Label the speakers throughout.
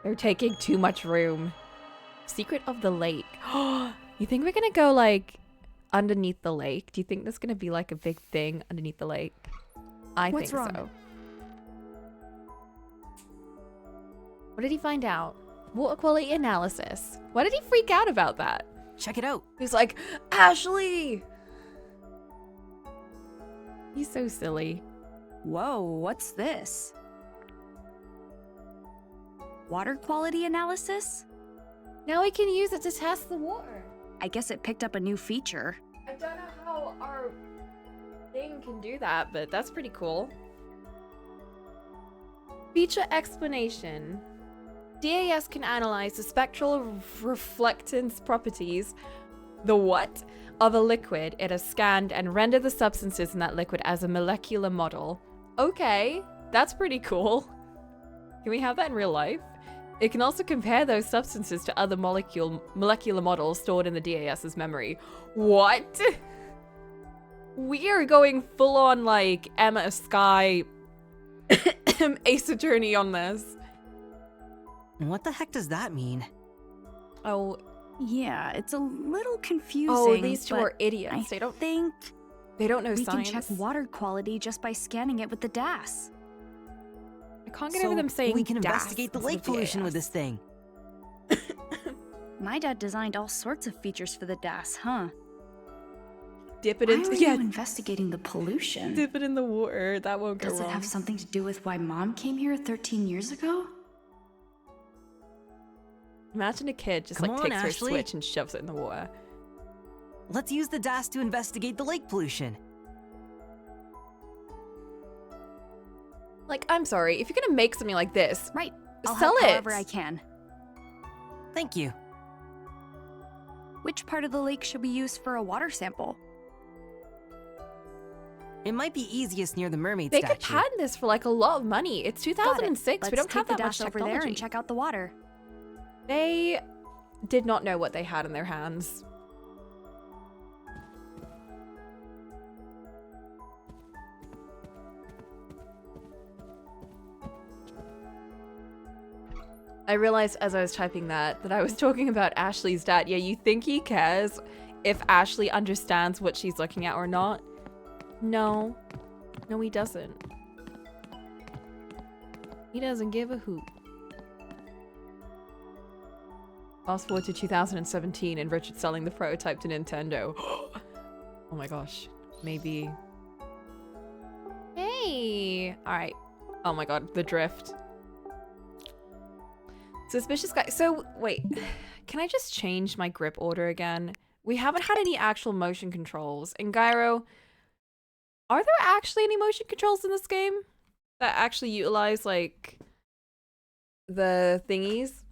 Speaker 1: They're taking too much room. Secret of the lake. You think we're gonna go like underneath the lake? Do you think there's gonna be like a big thing underneath the lake? I think so. What did he find out? Water quality analysis. Why did he freak out about that?
Speaker 2: Check it out.
Speaker 1: He's like, Ashley! He's so silly.
Speaker 3: Whoa, what's this? Water quality analysis?
Speaker 1: Now we can use it to test the water.
Speaker 3: I guess it picked up a new feature.
Speaker 1: I don't know how our thing can do that, but that's pretty cool. Feature explanation. DAS can analyze the spectral reflectance properties, the what, of a liquid it has scanned and render the substances in that liquid as a molecular model. Okay, that's pretty cool. Can we have that in real life? It can also compare those substances to other molecular models stored in the DAS's memory. What? We are going full on like Emma Sky Ace Attorney on this.
Speaker 2: What the heck does that mean?
Speaker 1: Oh,
Speaker 3: Yeah, it's a little confusing.
Speaker 1: oh, these two
Speaker 3: but
Speaker 1: are idiots.
Speaker 3: I think
Speaker 1: They don't know
Speaker 3: we
Speaker 1: science.
Speaker 3: can check water quality just by scanning it with the DAS.
Speaker 1: I can't get over them saying
Speaker 2: we can
Speaker 1: DAS
Speaker 2: investigate the
Speaker 1: instead
Speaker 2: lake
Speaker 1: of
Speaker 2: pollution
Speaker 1: DAS.
Speaker 2: with this thing.
Speaker 3: My dad designed all sorts of features for the DAS, huh?
Speaker 1: Dip it
Speaker 3: Why
Speaker 1: into
Speaker 3: are
Speaker 1: yeah,
Speaker 3: you investigating the pollution?
Speaker 1: dip it in the water. That won't go
Speaker 3: Does
Speaker 1: wrong.
Speaker 3: it have something to do with why Mom came here 13 years ago?
Speaker 1: Imagine a kid just
Speaker 2: Come
Speaker 1: like
Speaker 2: on,
Speaker 1: takes her
Speaker 2: Ashley.
Speaker 1: switch and shoves it in the water.
Speaker 2: Let's use the DAS to investigate the lake pollution.
Speaker 1: Like, I'm sorry, if you're gonna make something like this,
Speaker 3: Right. I'll
Speaker 1: sell
Speaker 3: help
Speaker 1: it.
Speaker 3: however I can.
Speaker 2: Thank you.
Speaker 3: Which part of the lake should we use for a water sample?
Speaker 2: It might be easiest near the mermaid
Speaker 1: They
Speaker 2: statue.
Speaker 1: could patent this for like a lot of money. It's
Speaker 3: Got it.
Speaker 1: 2006. We
Speaker 3: Let's
Speaker 1: don't have
Speaker 3: take
Speaker 1: that
Speaker 3: the
Speaker 1: much
Speaker 3: DAS over
Speaker 1: technology.
Speaker 3: there and check out the water.
Speaker 1: They did not know what they had in their hands. I realized as I was typing that I was talking about Ashley's dad. Yeah, you think he cares if Ashley understands what she's looking at or not? No. No, he doesn't. He doesn't give a hoot. Fast forward to 2017 and Richard selling the prototype to Nintendo. Oh my gosh. Maybe. Hey! Alright. Oh my god, the drift. Suspicious guy. So, wait. Can I just change my grip order again? We haven't had any actual motion controls. In Gyro, are there actually any motion controls in this game that actually utilize, like, the thingies?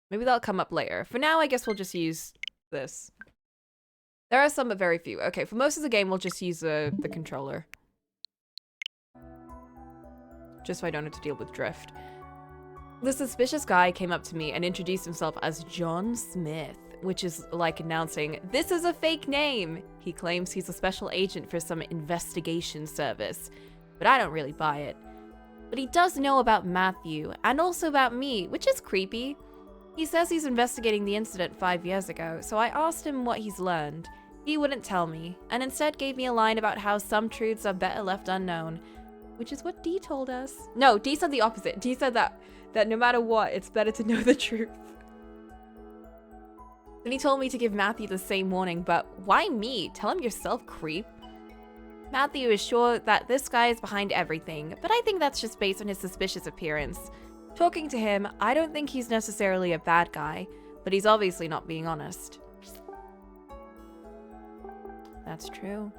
Speaker 1: Maybe that'll come up later. For now, I guess we'll just use this. There are some, but very few. Okay, for most of the game, we'll just use the controller. Just so I don't have to deal with drift. The suspicious guy came up to me and introduced himself as John Smith, which is like announcing, this is a fake name. He claims he's a special agent for some investigation service, but I don't really buy it. But he does know about Matthew, and also about me, which is creepy. He says he's investigating the incident 5 years ago, so I asked him what he's learned. He wouldn't tell me, and instead gave me a line about how some truths are better left unknown, which is what Dee told us. No, Dee said the opposite. Dee said that no matter what, it's better to know the truth. Then he told me to give Matthew the same warning, but why me? Tell him yourself, creep. Matthew is sure that this guy is behind everything, but I think that's just based on his suspicious appearance. Talking to him, I don't think he's necessarily a bad guy, but he's obviously not being honest. That's true.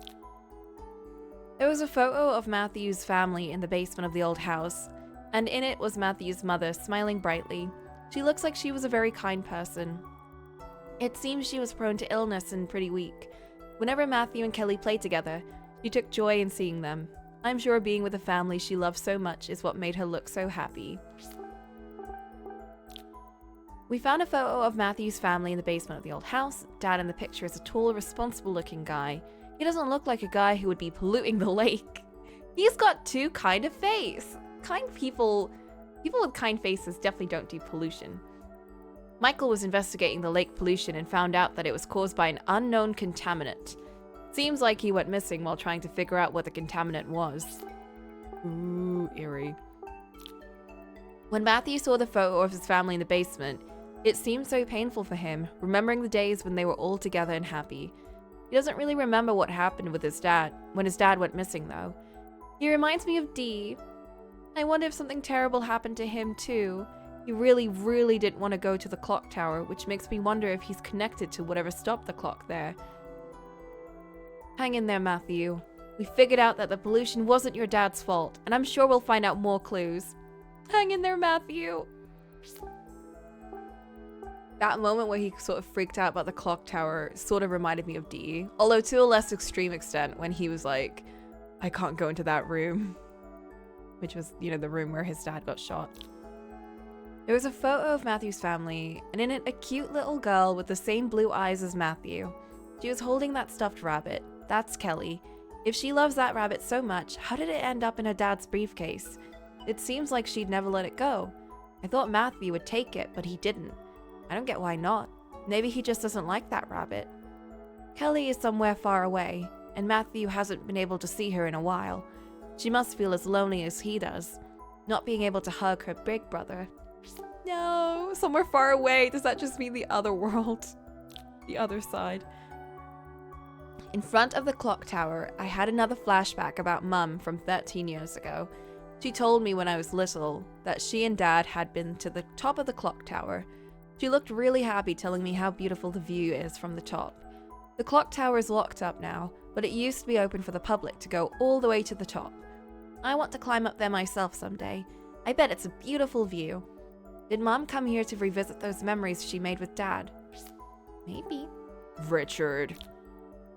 Speaker 1: There was a photo of Matthew's family in the basement of the old house, and in it was Matthew's mother smiling brightly. She looks like she was a very kind person. It seems she was prone to illness and pretty weak. Whenever Matthew and Kelly played together, she took joy in seeing them. I'm sure being with a family she loved so much is what made her look so happy. We found a photo of Matthew's family in the basement of the old house. Dad in the picture is a tall, responsible-looking guy. He doesn't look like a guy who would be polluting the lake. He's got too kind of face. Kind people People with kind faces definitely don't do pollution. Michael was investigating the lake pollution and found out that it was caused by an unknown contaminant. Seems like he went missing while trying to figure out what the contaminant was. Ooh, eerie. When Matthew saw the photo of his family in the basement, it seemed so painful for him, remembering the days when they were all together and happy. He doesn't really remember what happened with his dad, when his dad went missing though. He reminds me of Dee. I wonder if something terrible happened to him too. He really, really didn't want to go to the clock tower, which makes me wonder if he's connected to whatever stopped the clock there. Hang in there, Matthew. We figured out that the pollution wasn't your dad's fault, and I'm sure we'll find out more clues. Hang in there, Matthew. That moment where he sort of freaked out about the clock tower sort of reminded me of Dee, although to a less extreme extent when he was like, I can't go into that room. Which was, you know, the room where his dad got shot. There was a photo of Matthew's family, and in it a cute little girl with the same blue eyes as Matthew. She was holding that stuffed rabbit. That's Kelly. If she loves that rabbit so much, how did it end up in her dad's briefcase? It seems like she'd never let it go. I thought Matthew would take it, but he didn't. I don't get why not. Maybe he just doesn't like that rabbit. Kelly is somewhere far away, and Matthew hasn't been able to see her in a while. She must feel as lonely as he does, not being able to hug her big brother. No, somewhere far away. Does that just mean the other world? The other side. In front of the clock tower, I had another flashback about Mum from 13 years ago. She told me when I was little that she and Dad had been to the top of the clock tower. She looked really happy, telling me how beautiful the view is from the top. The clock tower is locked up now, but it used to be open for the public to go all the way to the top. I want to climb up there myself someday. I bet it's a beautiful view. Did Mom come here to revisit those memories she made with Dad? Maybe. Richard.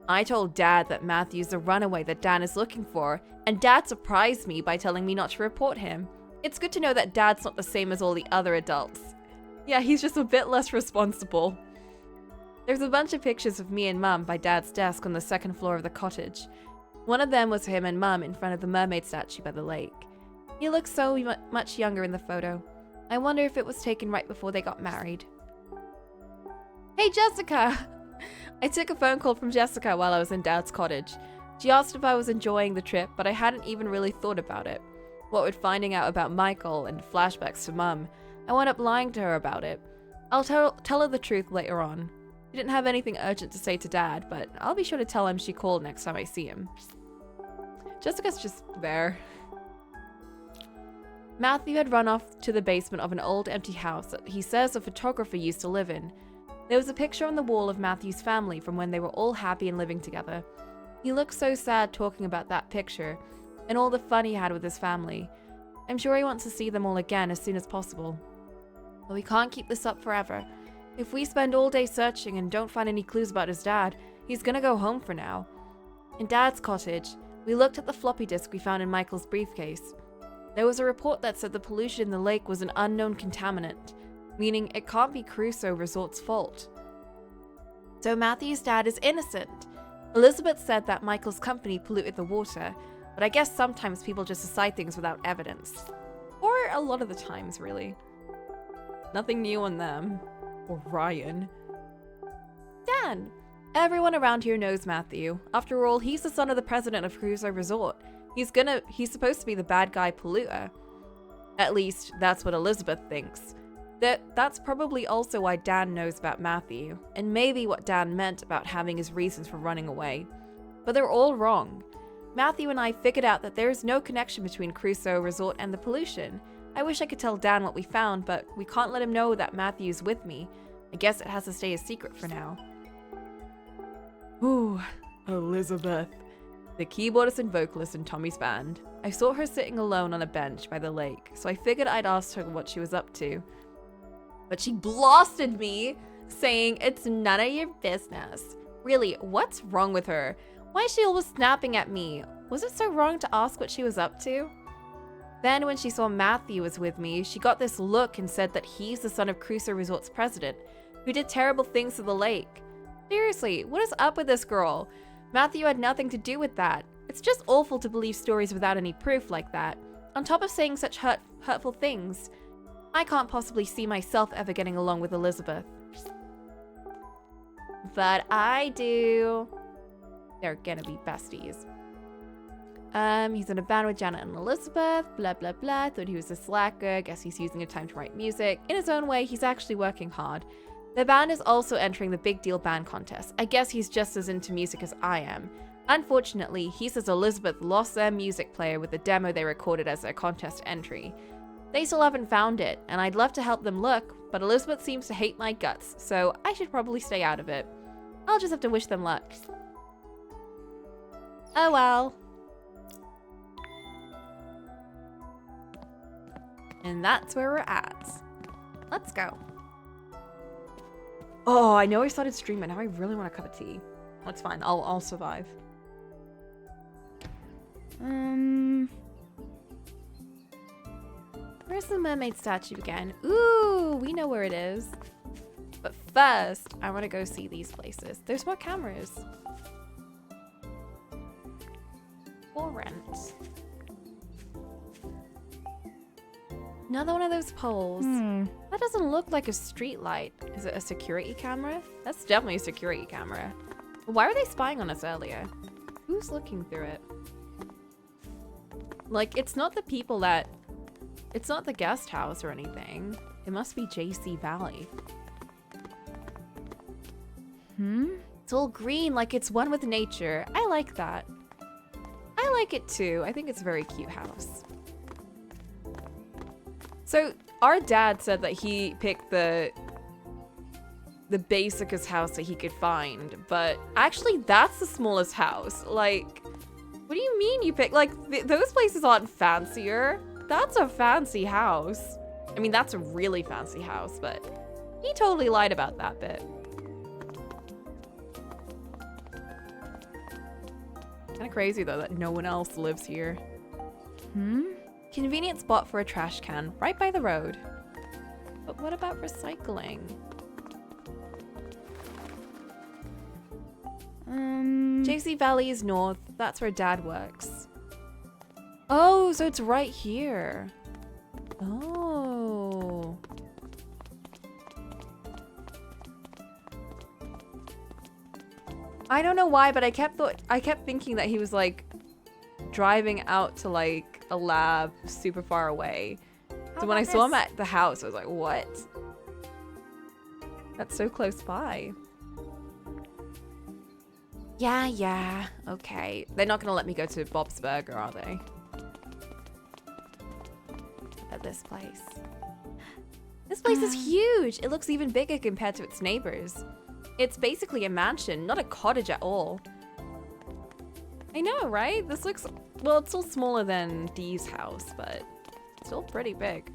Speaker 1: I told Dad that Matthew's the runaway that Dan is looking for, and Dad surprised me by telling me not to report him. It's good to know that Dad's not the same as all the other adults. Yeah, he's just a bit less responsible. There's a bunch of pictures of me and Mum by Dad's desk on the second floor of the cottage. One of them was him and Mum in front of the mermaid statue by the lake. He looks so much younger in the photo. I wonder if it was taken right before they got married. Hey, Jessica! I took a phone call from Jessica while I was in Dad's cottage. She asked if I was enjoying the trip, but I hadn't even really thought about it. What with finding out about Michael and flashbacks to Mum, I wound up lying to her about it. I'll tell her the truth later on. She didn't have anything urgent to say to Dad, but I'll be sure to tell him she called next time I see him. Jessica's just there. Matthew had run off to the basement of an old empty house that he says a photographer used to live in. There was a picture on the wall of Matthew's family from when they were all happy and living together. He looked so sad talking about that picture, and all the fun he had with his family. I'm sure he wants to see them all again as soon as possible. But we can't keep this up forever. If we spend all day searching and don't find any clues about his dad, he's gonna go home for now. In Dad's cottage, we looked at the floppy disk we found in Michael's briefcase. There was a report that said the pollution in the lake was an unknown contaminant, meaning it can't be Crusoe Resort's fault. So Matthew's dad is innocent. Elizabeth said that Michael's company polluted the water, but I guess sometimes people just decide things without evidence. Or a lot of the times, really. Nothing new on them. Or Ryan. Dan! Everyone around here knows Matthew. After all, he's the son of the president of Crusoe Resort. He's supposed to be the bad guy polluter. At least, that's what Elizabeth thinks. That's probably also why Dan knows about Matthew, and maybe what Dan meant about having his reasons for running away. But they're all wrong. Matthew and I figured out that there is no connection between Crusoe Resort and the pollution. I wish I could tell Dan what we found, but we can't let him know that Matthew's with me. I guess it has to stay a secret for now. Ooh, Elizabeth. The keyboardist and vocalist in Tommy's band. I saw her sitting alone on a bench by the lake, so I figured I'd ask her what she was up to. But she blasted me, saying it's none of your business. Really, what's wrong with her? Why is she always snapping at me? Was it so wrong to ask what she was up to? Then when she saw Matthew was with me, she got this look and said that he's the son of Crusoe Resort's president, who did terrible things to the lake. Seriously, what is up with this girl? Matthew had nothing to do with that. It's just awful to believe stories without any proof like that, on top of saying such hurtful things. I can't possibly see myself ever getting along with Elizabeth. But I do. They're gonna be besties. He's in a band with Janet and Elizabeth, blah, blah, blah. Thought he was a slacker. Guess he's using the time to write music. In his own way, he's actually working hard. The band is also entering the Big Deal Band Contest. I guess he's just as into music as I am. Unfortunately, he says Elizabeth lost their music player with the demo they recorded as their contest entry. They still haven't found it, and I'd love to help them look, but Elizabeth seems to hate my guts, so I should probably stay out of it. I'll just have to wish them luck. Oh well. And that's where we're at. Let's go. Oh, I know I started streaming. Now I really want a cup of tea. That's fine. I'll survive. Where's the mermaid statue again? Ooh, we know where it is. But first, I want to go see these places. There's more cameras. For rent. Another one of those poles. That doesn't look like a street light. Is it a security camera? That's definitely a security camera. Why were they spying on us earlier? Who's looking through it? Like, it's not the people that... It's not the guest house or anything. It must be JC Valley. It's all green, like it's one with nature. I like that. I like it too. I think it's a very cute house. So, our dad said that he picked the basicest house that he could find, but actually that's the smallest house. Like, what do you mean you picked, like, those places aren't fancier. That's a fancy house. I mean, that's a really fancy house, but he totally lied about that bit. Kind of crazy though that no one else lives here. Convenient spot for a trash can, right by the road. But what about recycling? JC Valley is north. That's where Dad works. Oh, so it's right here. Oh. I don't know why, but I kept thinking that he was like driving out to like a lab super far away. So when I saw him at the house, I was like, what? That's so close by. Yeah, okay. They're not gonna let me go to Bob's Burger, are they? At this place. This place is huge! It looks even bigger compared to its neighbors. It's basically a mansion, not a cottage at all. I know, right? This looks... Well, it's still smaller than Dee's house, but still pretty big.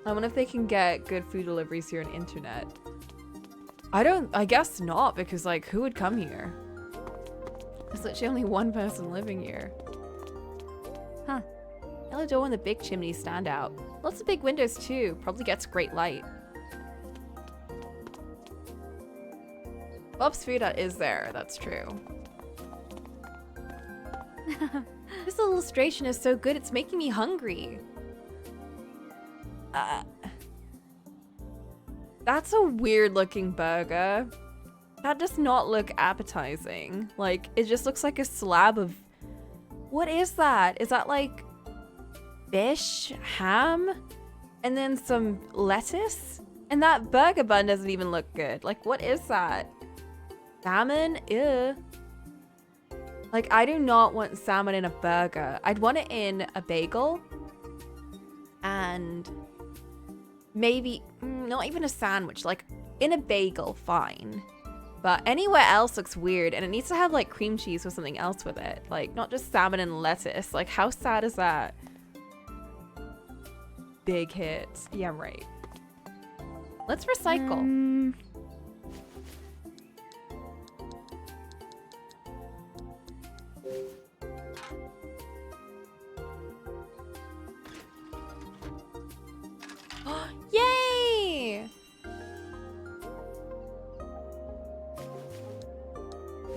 Speaker 1: I wonder if they can get good food deliveries here on internet. I guess not, because like, who would come here? There's literally only one person living here. Huh. Yellow door and the big chimneys stand out. Lots of big windows too, probably gets great light. Bob's Food Hut is there, that's true. This illustration is so good, it's making me hungry. That's a weird looking burger. That does not look appetizing. Like, it just looks like a slab of... What is that? Is that like fish, ham, and then some lettuce? And that burger bun doesn't even look good. Like, what is that? Salmon? Ew. Like, I do not want salmon in a burger. I'd want it in a bagel. And maybe, not even a sandwich. Like, in a bagel, fine. But anywhere else looks weird. And it needs to have, like, cream cheese or something else with it. Like, not just salmon and lettuce. Like, how sad is that? Big hit. Yeah, right. Let's recycle. Yay!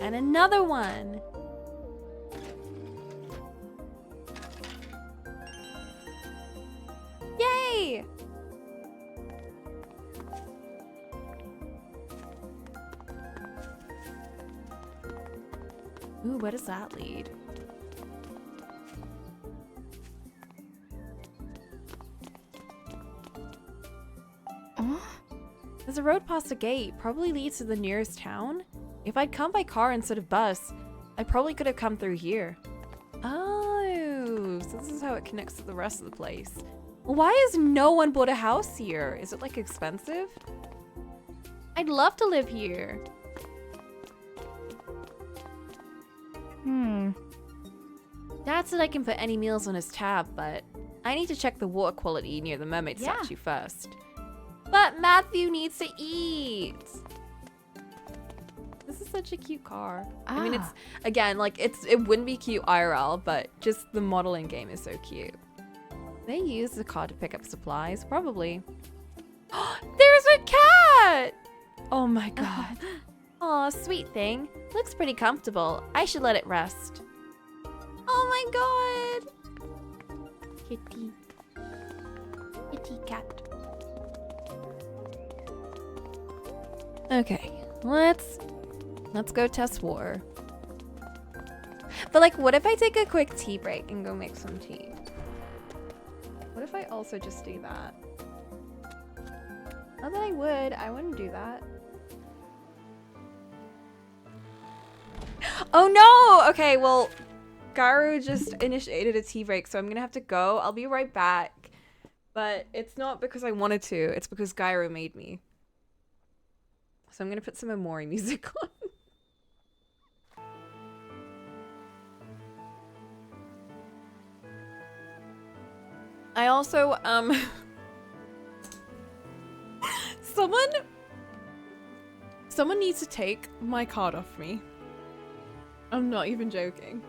Speaker 1: And another one. Yay! Ooh, where does that lead? There's a road past the gate, probably leads to the nearest town. If I'd come by car instead of bus, I probably could have come through here. Oh, so this is how it connects to the rest of the place. Why has no one bought a house here? Is it like expensive? I'd love to live here. Dad said I can put any meals on his tab, but I need to check the water quality near the mermaid statue first. But Matthew needs to eat. This is such a cute car. I mean, it's, again, like, it wouldn't be cute IRL, but just the modeling game is so cute. They use the car to pick up supplies, probably. There's a cat! Oh my god. Aw, sweet thing. Looks pretty comfortable. I should let it rest. Oh my god! Kitty. Kitty cat. Okay, let's go test war. But like, what if I take a quick tea break and go make some tea? What if I also just do that? Not that I wouldn't do that. Oh no! Okay, well, Garu just initiated a tea break, so I'm gonna have to go. I'll be right back. But it's not because I wanted to, it's because Garu made me. So I'm gonna put some Amori music on. I also, someone needs to take my card off me. I'm not even joking.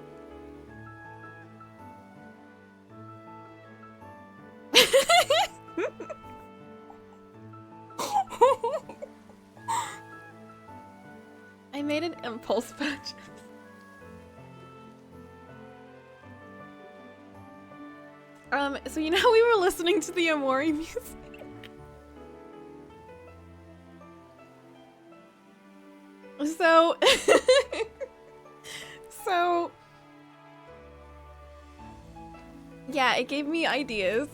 Speaker 1: I made an impulse purchase. So you know how we were listening to the Amori music? So, yeah, it gave me ideas.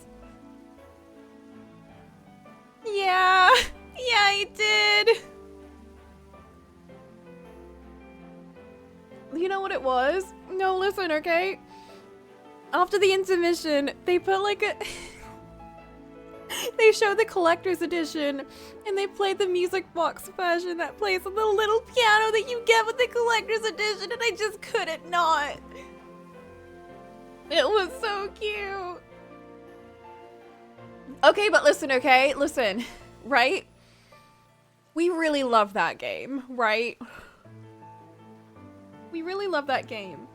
Speaker 1: Yeah, it did. You know what it was? No, listen, okay? After the intermission, they put like a... they showed the collector's edition, and they played the music box version that plays on the little piano that you get with the collector's edition, and I just couldn't not. It was so cute. Okay, but listen, okay? Listen, right? We really love that game, right? We really love that game.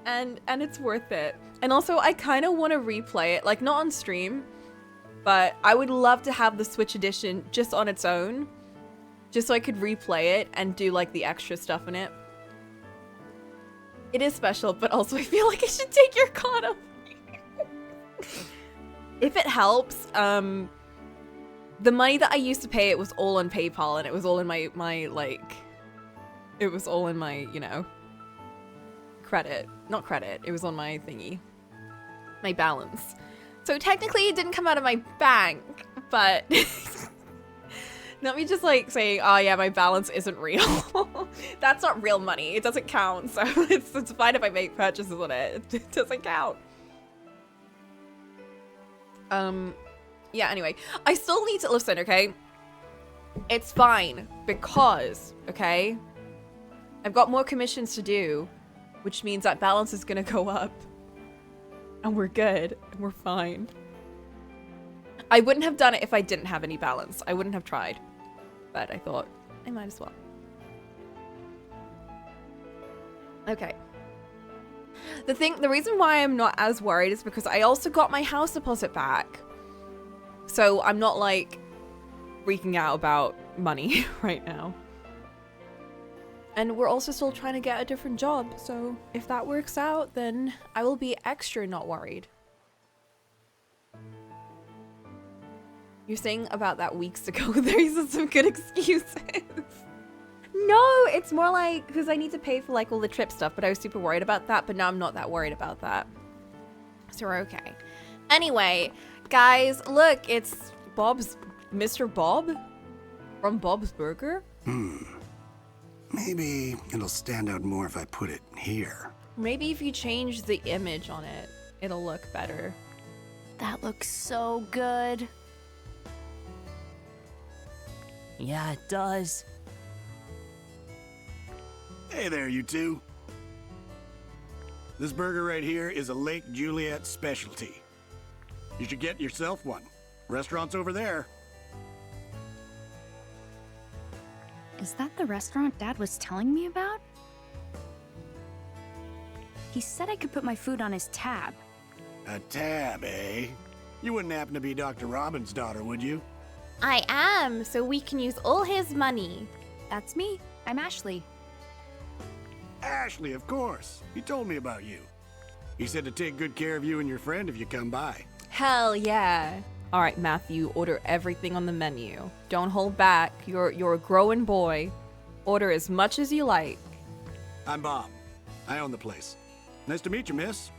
Speaker 1: And it's worth it. And also, I kind of want to replay it, like not on stream, but I would love to have the Switch edition just on its own, just so I could replay it and do like the extra stuff in it. It is special, but also I feel like I should take your card off. If it helps, the money that I used to pay it was all on PayPal, and it was all in my like, it was all in my, you know, credit. Not credit, it was on my thingy. My balance. So technically it didn't come out of my bank, but not me just like saying, oh yeah, my balance isn't real. That's not real money. It doesn't count, so it's fine if I make purchases on it. It doesn't count. Yeah, anyway. I still need to listen, okay? It's fine, because, okay? I've got more commissions to do, which means that balance is gonna go up. And we're good, and we're fine. I wouldn't have done it if I didn't have any balance. I wouldn't have tried. But I thought, I might as well. Okay. The reason why I'm not as worried is because I also got my house deposit back. So I'm not like freaking out about money right now. And we're also still trying to get a different job, so if that works out, then I will be extra not worried. You're saying about that weeks ago. These are some good excuses. No, it's more like because I need to pay for like all the trip stuff, but I was super worried about that, but now I'm not that worried about that. So we're okay. Anyway, guys, look, it's Mr. Bob from Bob's Burger.
Speaker 4: Maybe it'll stand out more if I put it here.
Speaker 1: Maybe if you change the image on it, it'll look better.
Speaker 3: That looks so good.
Speaker 2: Yeah, it does.
Speaker 4: Hey there, you two. This burger right here is a Lake Juliet specialty. You should get yourself one. Restaurant's over there.
Speaker 3: Is that the restaurant Dad was telling me about? He said I could put my food on his tab.
Speaker 4: A tab, eh? You wouldn't happen to be Dr. Robin's daughter, would you?
Speaker 1: I am, so we can use all his money.
Speaker 3: That's me. I'm Ashley.
Speaker 4: Ashley, of course. He told me about you. He said to take good care of you and your friend if you come by.
Speaker 1: Hell yeah. All right, Matthew, order everything on the menu. Don't hold back. You're a growing boy. Order as much as you like.
Speaker 4: I'm Bob. I own the place. Nice to meet you, miss.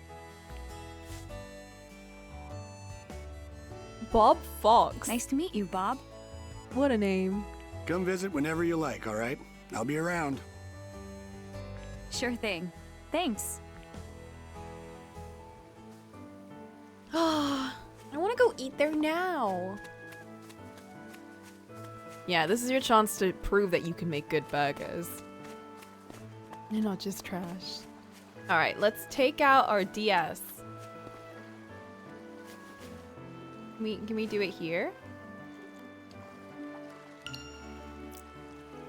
Speaker 1: Bob Fox.
Speaker 3: Nice to meet you, Bob.
Speaker 1: What a name.
Speaker 4: Come visit whenever you like, all right? I'll be around.
Speaker 3: Sure thing. Thanks.
Speaker 1: I want to go eat there now. Yeah, this is your chance to prove that you can make good burgers. They're not just trash. All right, let's take out our DS. Can we do it here?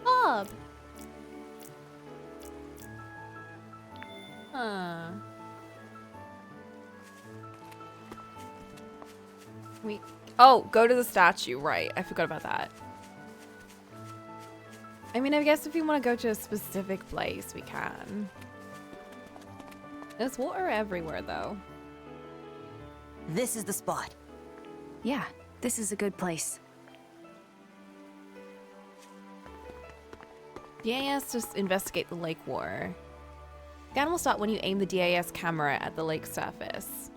Speaker 1: Bob. Huh. Go to the statue, right. I forgot about that. I mean, I guess if you want to go to a specific place, we can. There's water everywhere, though.
Speaker 2: This is the spot.
Speaker 3: Yeah, this is a good place.
Speaker 1: DAS just investigate the lake water. Scan will start when you aim the DAS camera at the lake surface.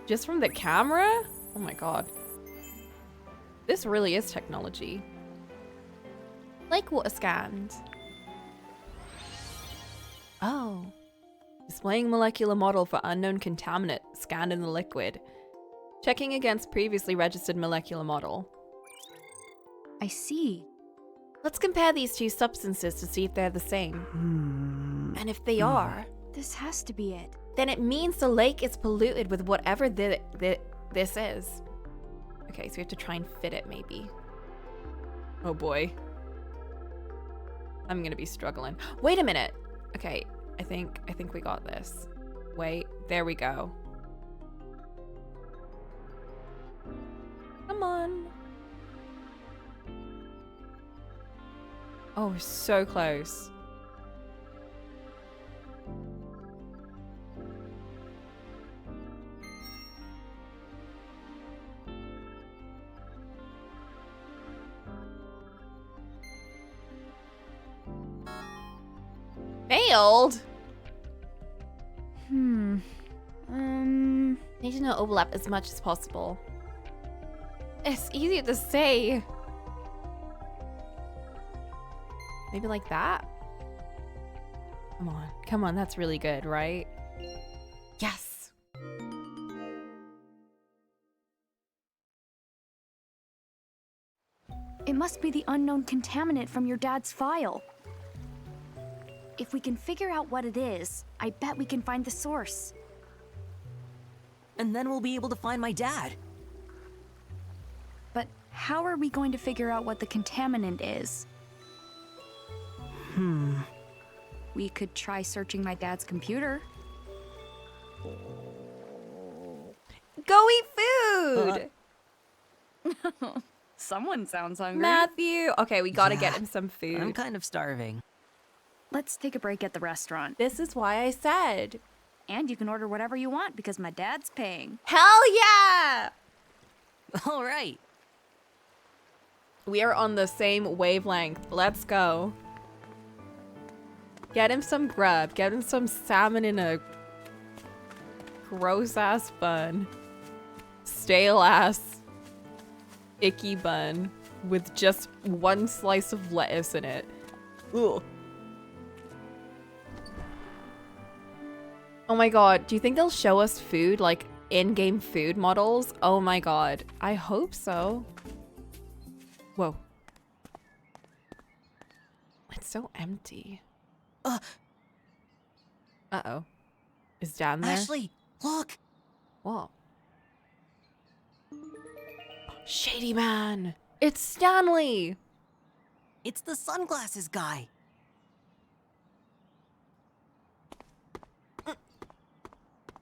Speaker 1: Just from the camera? Oh my god. This really is technology. Lake water scanned. Oh. Displaying molecular model for unknown contaminant scanned in the liquid. Checking against previously registered molecular model.
Speaker 3: I see.
Speaker 1: Let's compare these two substances to see if they're the same. And if they are,
Speaker 3: This has to be it.
Speaker 1: then it means the lake is polluted with whatever this is. Okay, so we have to try and fit it, maybe. Oh boy. I'm gonna be struggling. Wait a minute. Okay, I think we got this. Wait, there we go. Come on. Oh, we're so close. Failed? Need to not overlap as much as possible. It's easier to say. Maybe like that? Come on, that's really good, right? Yes!
Speaker 3: It must be the unknown contaminant from your dad's file. If we can figure out what it is, I bet we can find the source.
Speaker 2: And then we'll be able to find my dad.
Speaker 3: But how are we going to figure out what the contaminant is? We could try searching my dad's computer.
Speaker 1: Go eat food!
Speaker 3: Someone sounds hungry.
Speaker 1: Matthew! Okay, we gotta get
Speaker 2: Yeah,
Speaker 1: him some food.
Speaker 2: I'm kind of starving.
Speaker 3: Let's take a break at the restaurant.
Speaker 1: This is why I said.
Speaker 3: And you can order whatever you want because my dad's paying.
Speaker 1: Hell yeah!
Speaker 2: All right.
Speaker 1: We are on the same wavelength. Let's go. Get him some grub. Get him some salmon in a gross-ass bun. Stale-ass icky bun with just one slice of lettuce in it. Ooh. Oh my god, do you think they'll show us food, like in-game food models? Oh my god, I hope so. Whoa. It's so empty. Uh-oh. Is Dan there?
Speaker 2: Ashley, look.
Speaker 1: Whoa. Shady man! It's Stanley!
Speaker 2: It's the sunglasses guy.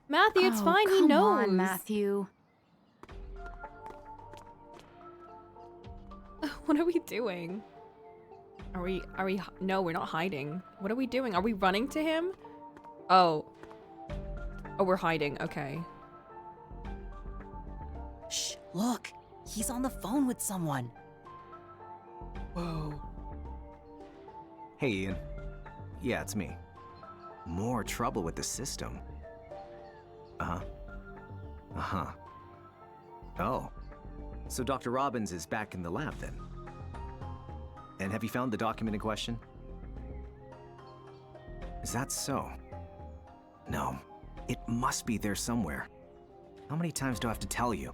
Speaker 1: Matthew, it's fine, he
Speaker 3: come
Speaker 1: knows.
Speaker 3: on, Matthew.
Speaker 1: What are we doing? No, we're not hiding. What are we doing? Are we running to him? Oh. Oh, we're hiding, okay.
Speaker 2: Shh, look. He's on the phone with someone.
Speaker 1: Whoa.
Speaker 5: Hey, Ian. Yeah, it's me. More trouble with the system. Oh. So Dr. Robbins is back in the lab then? And have you found the document in question? Is that so? No. It must be there somewhere. How many times do I have to tell you?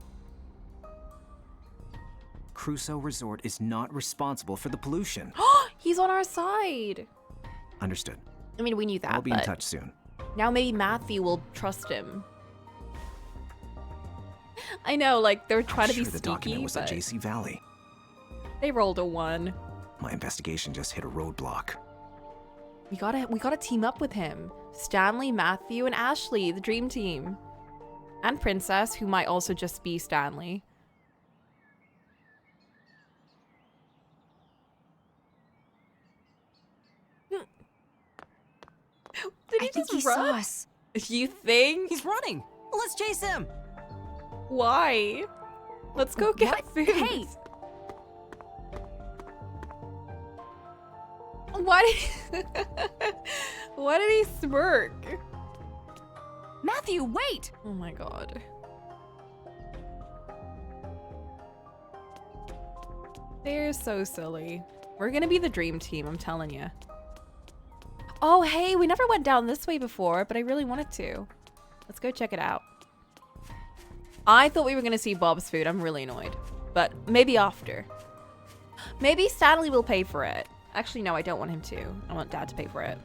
Speaker 5: Crusoe Resort is not responsible for the pollution.
Speaker 1: He's on our side.
Speaker 5: Understood.
Speaker 1: I mean, we knew that,
Speaker 5: I'll be in
Speaker 1: but
Speaker 5: touch soon.
Speaker 1: now maybe Matthew will trust him. I know, like, they're trying to be
Speaker 5: the
Speaker 1: sneaky,
Speaker 5: document was
Speaker 1: but
Speaker 5: at JC Valley.
Speaker 1: they rolled a 1.
Speaker 5: My investigation just hit a roadblock.
Speaker 1: We gotta team up with him. Stanley, Matthew, and Ashley, the dream team. And Princess, who might also just be Stanley. Did
Speaker 3: I
Speaker 1: he
Speaker 3: think
Speaker 1: just
Speaker 3: he saw
Speaker 1: run?
Speaker 3: us.
Speaker 1: You think?
Speaker 2: He's running. Let's chase him.
Speaker 1: Why? Let's go get
Speaker 3: What?
Speaker 1: food.
Speaker 3: Hey!
Speaker 1: Why did Why did he smirk?
Speaker 3: Matthew, wait!
Speaker 1: Oh my god. They're so silly. We're gonna be the dream team, I'm telling you. Oh, hey, we never went down this way before, but I really wanted to. Let's go check it out. I thought we were gonna see Bob's food. I'm really annoyed. But maybe after. Maybe Stanley will pay for it. Actually, no, I don't want him to. I want Dad to pay for it.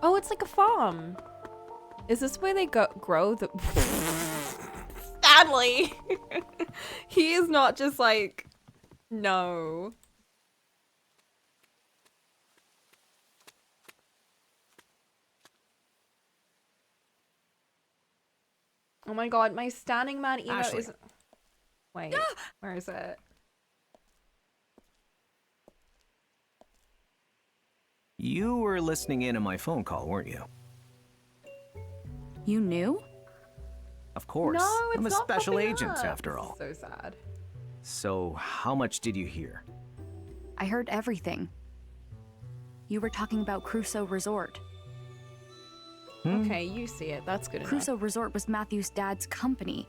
Speaker 1: Oh, it's like a farm. Is this where they grow the... Stanley! He is not just like... No. Oh my god, my standing man emote
Speaker 5: Ashley.
Speaker 1: is... Wait, where is it?
Speaker 5: You were listening in on my phone call, weren't you?
Speaker 3: You knew?
Speaker 5: Of course.
Speaker 1: No, it's
Speaker 5: I'm a
Speaker 1: not
Speaker 5: special
Speaker 1: popping
Speaker 5: agent,
Speaker 1: up.
Speaker 5: after all.
Speaker 1: So sad.
Speaker 5: So, how much did you hear?
Speaker 3: I heard everything. You were talking about Crusoe Resort.
Speaker 1: Okay, you see it. That's good enough.
Speaker 3: Crusoe Resort was Matthew's dad's company.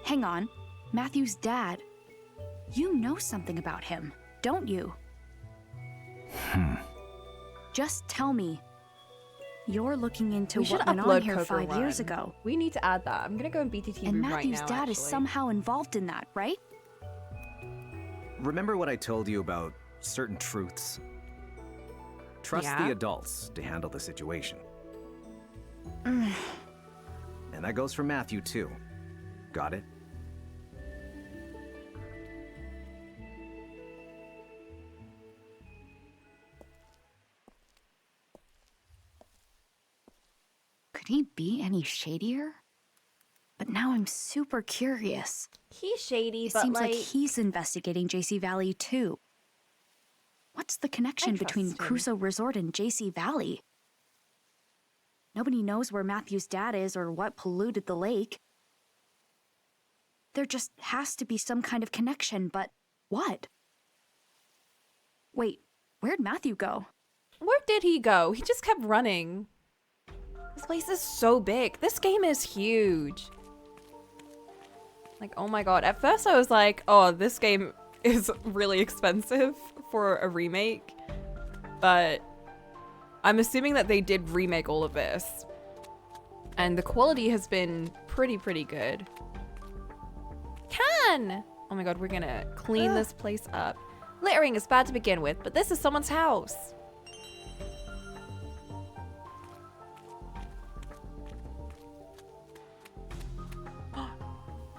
Speaker 3: Hang on. Matthew's dad. You know something about him, don't you? Just tell me. You're looking into
Speaker 1: We should
Speaker 3: what went on
Speaker 1: upload
Speaker 3: here
Speaker 1: Coco
Speaker 3: 5 years
Speaker 1: Run.
Speaker 3: ago.
Speaker 1: We need to add that. I'm gonna go in BTT
Speaker 3: And
Speaker 1: room right
Speaker 3: Matthew's
Speaker 1: now,
Speaker 3: dad is
Speaker 1: actually.
Speaker 3: somehow involved in that, right?
Speaker 5: Remember what I told you about certain truths? Trust
Speaker 1: Yeah.
Speaker 5: the adults to handle the situation. And that goes for Matthew, too. Got it?
Speaker 3: Could he be any shadier? But now I'm super curious.
Speaker 1: He's shady,
Speaker 3: It
Speaker 1: but
Speaker 3: seems
Speaker 1: like...
Speaker 3: like he's investigating JC Valley too. What's the connection between
Speaker 1: trust him.
Speaker 3: Crusoe Resort and JC Valley? Nobody knows where Matthew's dad is or what polluted the lake. There just has to be some kind of connection, but what? Wait, where'd Matthew go?
Speaker 1: Where did he go? He just kept running. This place is so big. This game is huge. Like, oh my god. At first I was like, oh, this game is really expensive for a remake. But I'm assuming that they did remake all of this. And the quality has been pretty good. Oh my god, we're gonna clean this place up. Littering is bad to begin with, but this is someone's house.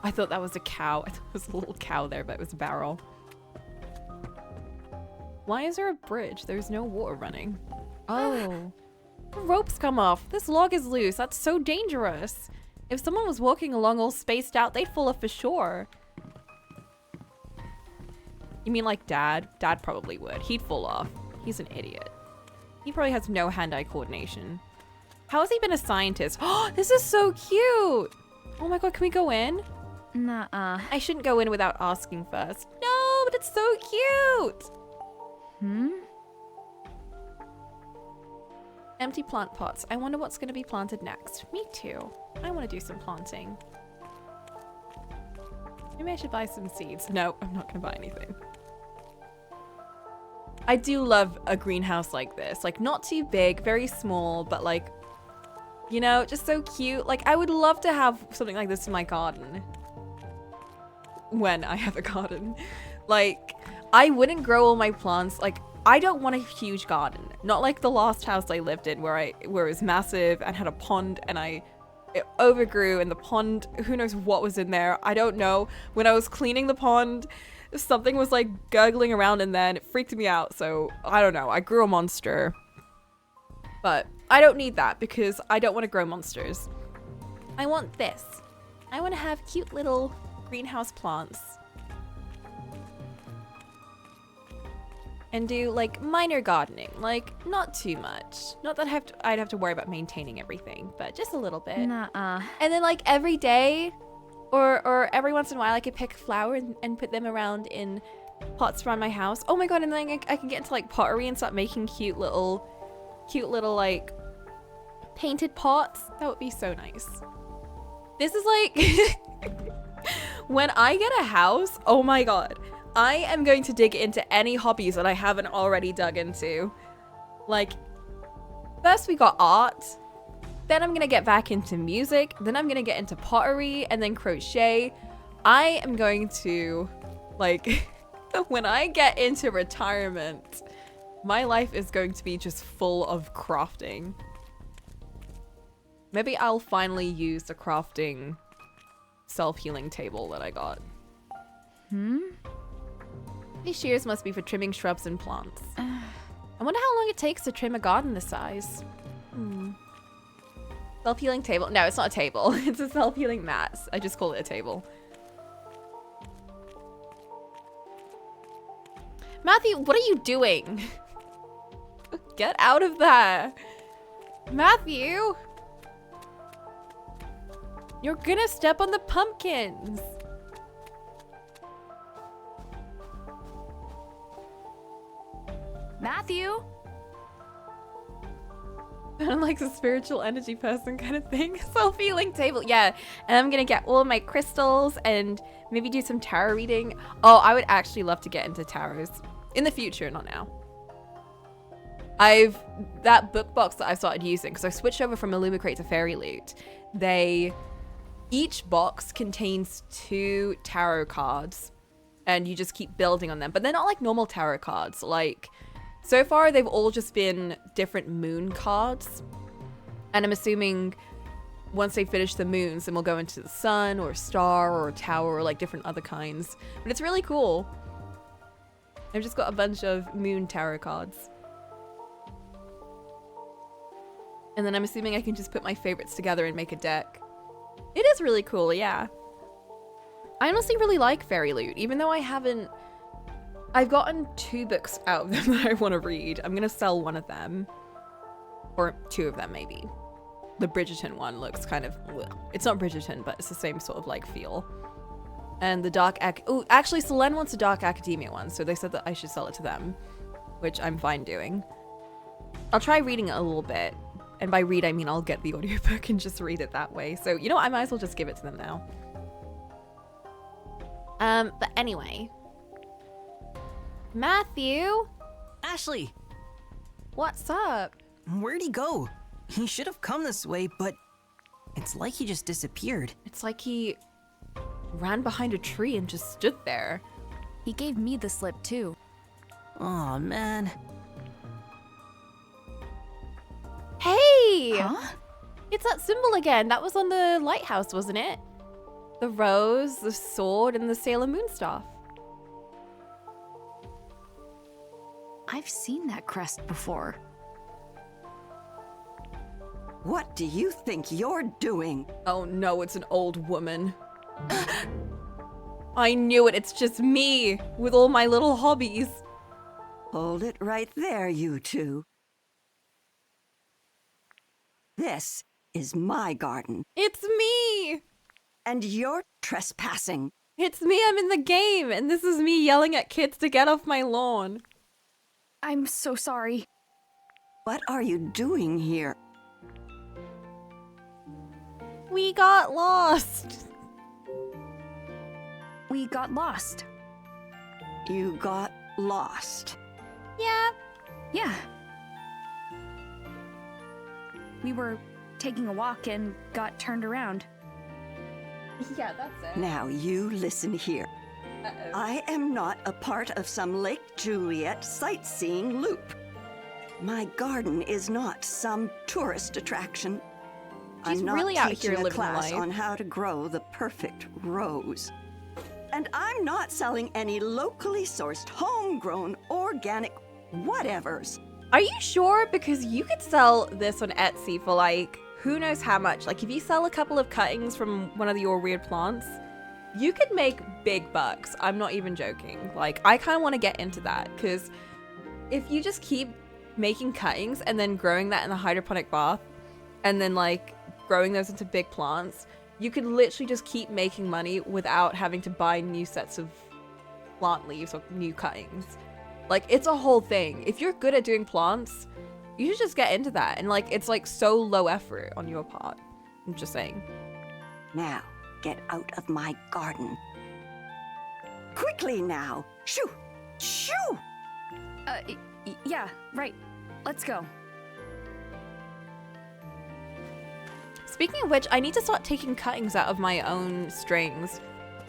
Speaker 1: I thought that was a cow. I thought it was a little cow there, but it was a barrel. Why is there a bridge? There's no water running. Oh. The ropes come off. This log is loose. That's so dangerous. If someone was walking along all spaced out, they'd fall off for sure. You mean like Dad? Dad probably would. He'd fall off. He's an idiot. He probably has no hand-eye coordination. How has he been a scientist? Oh, this is so cute. Oh my god, can we go in?
Speaker 3: Nuh-uh.
Speaker 1: I shouldn't go in without asking first. No, but it's so cute. Empty plant pots. I wonder what's going to be planted next. Me too. I want to do some planting. Maybe I should buy some seeds. No, I'm not going to buy anything. I do love a greenhouse like this. Like, not too big, very small, but like, you know, just so cute. Like, I would love to have something like this in my garden. When I have a garden. Like, I wouldn't grow all my plants. Like, I don't want a huge garden. Not like the last house I lived in where it was massive and had a pond and it overgrew and the pond, who knows what was in there. I don't know. When I was cleaning the pond, something was like gurgling around in there and it freaked me out. So I don't know. I grew a monster. But I don't need that because I don't want to grow monsters. I want this. I want to have cute little greenhouse plants. And do like minor gardening, like not too much. Not that I'd have to worry about maintaining everything, but just a little bit.
Speaker 3: Nuh-uh.
Speaker 1: And then like every day or every once in a while I could pick a flower and put them around in pots around my house. Oh my god, and then I can get into like pottery and start making cute little like painted pots. That would be so nice. This is like when I get a house, oh my god. I am going to dig into any hobbies that I haven't already dug into. Like, first we got art, then I'm gonna get back into music, then I'm gonna get into pottery, and then crochet. I am going to, like, when I get into retirement, my life is going to be just full of crafting. Maybe I'll finally use the crafting self-healing table that I got. These shears must be for trimming shrubs and plants. I wonder how long it takes to trim a garden this size. Self-healing table. No, it's not a table. It's a self-healing mat. I just call it a table. Matthew, what are you doing? Get out of there. Matthew. You're gonna step on the pumpkins.
Speaker 3: Matthew?
Speaker 1: I'm like a spiritual energy person kind of thing. Self-healing table. Yeah. And I'm going to get all of my crystals and maybe do some tarot reading. Oh, I would actually love to get into tarots. In the future, not now. That book box that I've started using, because I switched over from Illumicrate to Fairy Loot. Each box contains 2 tarot cards. And you just keep building on them. But they're not like normal tarot cards. Like, so far, they've all just been different moon cards. And I'm assuming once they finish the moons, then we'll go into the sun or a star or a tower or like different other kinds. But it's really cool. I've just got a bunch of moon tarot cards. And then I'm assuming I can just put my favorites together and make a deck. It is really cool, yeah. I honestly really like Fairy Loot, even though I've gotten 2 books out of them that I want to read. I'm going to sell one of them. Or 2 of them, maybe. the Bridgerton one looks kind of, it's not Bridgerton, but it's the same sort of like feel. And the dark oh, actually Selene wants a dark academia one, so they said that I should sell it to them, which I'm fine doing. I'll try reading it a little bit, and by read I mean I'll get the audiobook and just read it that way. So you know what, I might as well just give it to them now. But anyway, Matthew,
Speaker 2: Ashley,
Speaker 1: what's up?
Speaker 2: where'd he go? He should have come this way, but it's like he just disappeared.
Speaker 1: It's like he ran behind a tree and just stood there.
Speaker 3: He gave me the slip too.
Speaker 2: Aw, man.
Speaker 1: Hey!
Speaker 3: Huh?
Speaker 1: It's that symbol again. That was on the lighthouse, wasn't it? The rose, the sword, and the Sailor Moon staff.
Speaker 3: I've seen that crest before.
Speaker 6: What do you think you're doing?
Speaker 1: Oh no, it's an old woman. I knew it. It's just me with all my little hobbies.
Speaker 6: Hold it right there, you two. This is my garden,
Speaker 1: It's me.
Speaker 6: and you're trespassing.
Speaker 1: It's me. I'm in the game, and this is me yelling at kids to get off my lawn.
Speaker 3: I'm so sorry.
Speaker 6: What are you doing here?
Speaker 1: We got lost.
Speaker 3: We got lost.
Speaker 6: You got lost.
Speaker 1: Yeah.
Speaker 3: Yeah. We were taking a walk and got turned around.
Speaker 1: Yeah, that's it.
Speaker 6: Now you listen here.
Speaker 1: Uh-oh.
Speaker 6: I am not a part of some Lake Juliet sightseeing loop. My garden is not some tourist attraction.
Speaker 1: She's
Speaker 6: I'm not
Speaker 1: really out
Speaker 6: teaching
Speaker 1: here
Speaker 6: a
Speaker 1: living the
Speaker 6: class
Speaker 1: life.
Speaker 6: on how to grow the perfect rose. And I'm not selling any locally sourced, homegrown, organic whatevers.
Speaker 1: Are you sure? Because you could sell this on Etsy for like, who knows how much. Like if you sell a couple of cuttings from one of your weird plants, you could make big bucks. I'm not even joking. Like I kind of want to get into that because if you just keep making cuttings and then growing that in the hydroponic bath and then like growing those into big plants, you could literally just keep making money without having to buy new sets of plant leaves or new cuttings. Like it's a whole thing. If you're good at doing plants, you should just get into that. And like it's like so low effort on your part. I'm just saying.
Speaker 6: Now, get out of my garden. Quickly now! Shoo! Shoo!
Speaker 3: Yeah, right. Let's go.
Speaker 1: Speaking of which, I need to start taking cuttings out of my own strings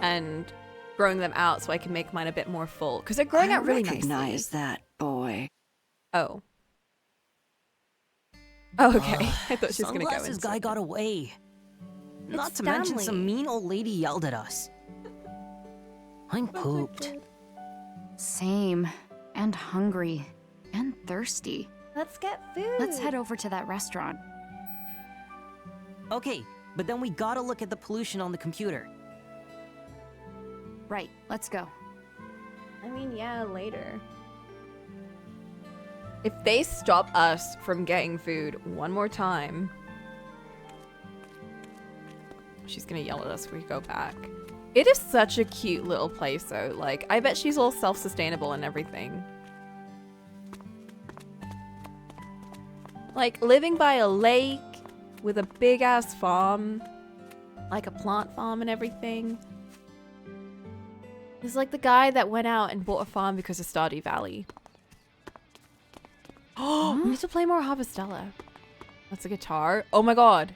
Speaker 1: and growing them out so I can make mine a bit more full. Because they're growing out really nicely.
Speaker 6: recognize that boy.
Speaker 1: Oh. Oh, okay. I thought she was gonna go
Speaker 2: Sunglasses
Speaker 1: into
Speaker 2: guy
Speaker 1: it.
Speaker 2: got away. Not
Speaker 1: It's
Speaker 2: to mention
Speaker 1: Stanley.
Speaker 2: some mean old lady yelled at us. I'm pooped.
Speaker 3: Same. And hungry. And thirsty.
Speaker 1: Let's get food.
Speaker 3: Let's head over to that restaurant.
Speaker 2: Okay, but then we gotta look at the pollution on the computer.
Speaker 3: Right, let's go.
Speaker 1: I mean, yeah, later. If they stop us from getting food one more time, she's gonna yell at us if we go back. It is such a cute little place though. Like, I bet she's all self-sustainable and everything. Like, living by a lake with a big-ass farm. Like a plant farm and everything. It's like the guy that went out and bought a farm because of Stardew Valley. Oh, we need to play more Harvestella. That's a guitar. Oh my god.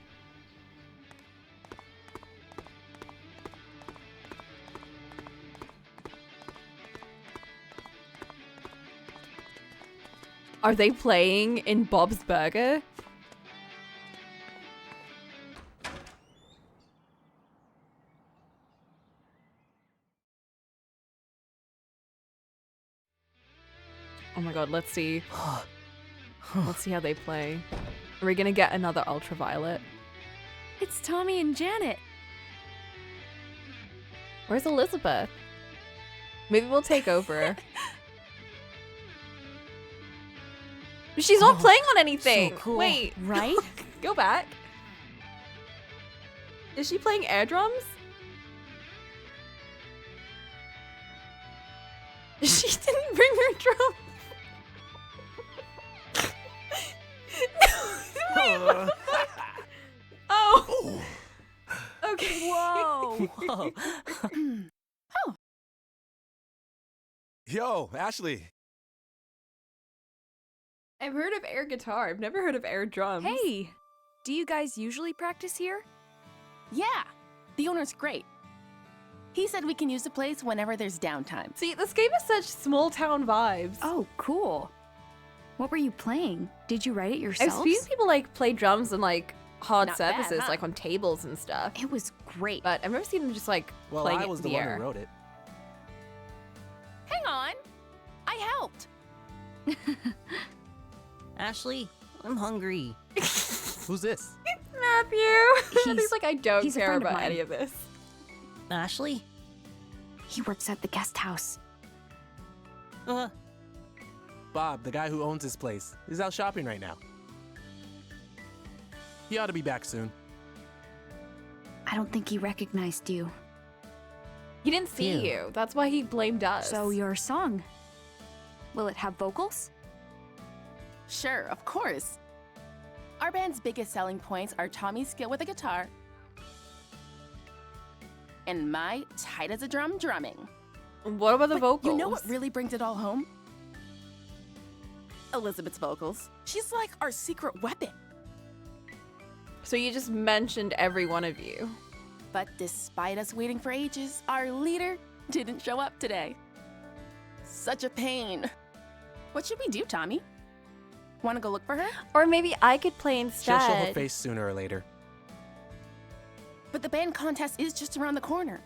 Speaker 1: Are they playing in Bob's Burger? Oh my god, let's see. Let's see how they play. Are we gonna get another ultraviolet?
Speaker 3: It's Tommy and Janet.
Speaker 1: Where's Elizabeth? Maybe we'll take over. She's not playing on anything.
Speaker 2: so cool.
Speaker 1: Wait,
Speaker 3: Right?
Speaker 1: go back. Is she playing air drums? She didn't bring her drum. Oh. Okay.
Speaker 2: Whoa! Whoa!
Speaker 7: Yo, Ashley.
Speaker 1: I've heard of air guitar. I've never heard of air drums.
Speaker 8: Hey, do you guys usually practice here?
Speaker 9: Yeah, the owner's great. He said we can use the place whenever there's downtime.
Speaker 1: See, this game has such small town vibes.
Speaker 3: Oh, cool. What were you playing? Did you write it
Speaker 1: I've
Speaker 3: yourselves?
Speaker 1: seen people like play drums and like hard
Speaker 9: Not bad,
Speaker 1: surfaces,
Speaker 9: huh?
Speaker 1: like on tables and stuff.
Speaker 3: It was great.
Speaker 1: But I've never seen them just like
Speaker 7: Well,
Speaker 1: playing
Speaker 7: I
Speaker 1: it
Speaker 7: was
Speaker 1: in
Speaker 7: the
Speaker 1: the
Speaker 7: one
Speaker 1: air.
Speaker 7: who wrote it.
Speaker 9: Hang on, I helped.
Speaker 2: Ashley, I'm hungry.
Speaker 7: Who's this?
Speaker 1: Matthew. He's
Speaker 3: He's-
Speaker 1: like, I don't
Speaker 3: he's a
Speaker 1: care
Speaker 3: friend of
Speaker 1: about
Speaker 3: mine.
Speaker 1: any of this.
Speaker 2: Ashley?
Speaker 3: He works at the guest house.
Speaker 7: Bob, the guy who owns this place, is out shopping right now. He ought to be back soon.
Speaker 3: I don't think he recognized you.
Speaker 1: He didn't see
Speaker 2: Ew.
Speaker 1: you. That's why he blamed us.
Speaker 3: So your song, will it have vocals?
Speaker 9: Sure, of course. Our band's biggest selling points are Tommy's skill with the guitar and my tight as a drum drumming.
Speaker 1: What about the
Speaker 9: But
Speaker 1: vocals?
Speaker 9: You know what really brings it all home? Elizabeth's vocals. She's like our secret weapon.
Speaker 1: So you just mentioned every one of you.
Speaker 9: But despite us waiting for ages, our leader didn't show up today. Such a pain. What should we do, Tommy? Want to go look for her?
Speaker 1: Or maybe I could play
Speaker 7: She'll
Speaker 1: instead.
Speaker 7: show her face sooner or later.
Speaker 9: But the band contest is just around the corner.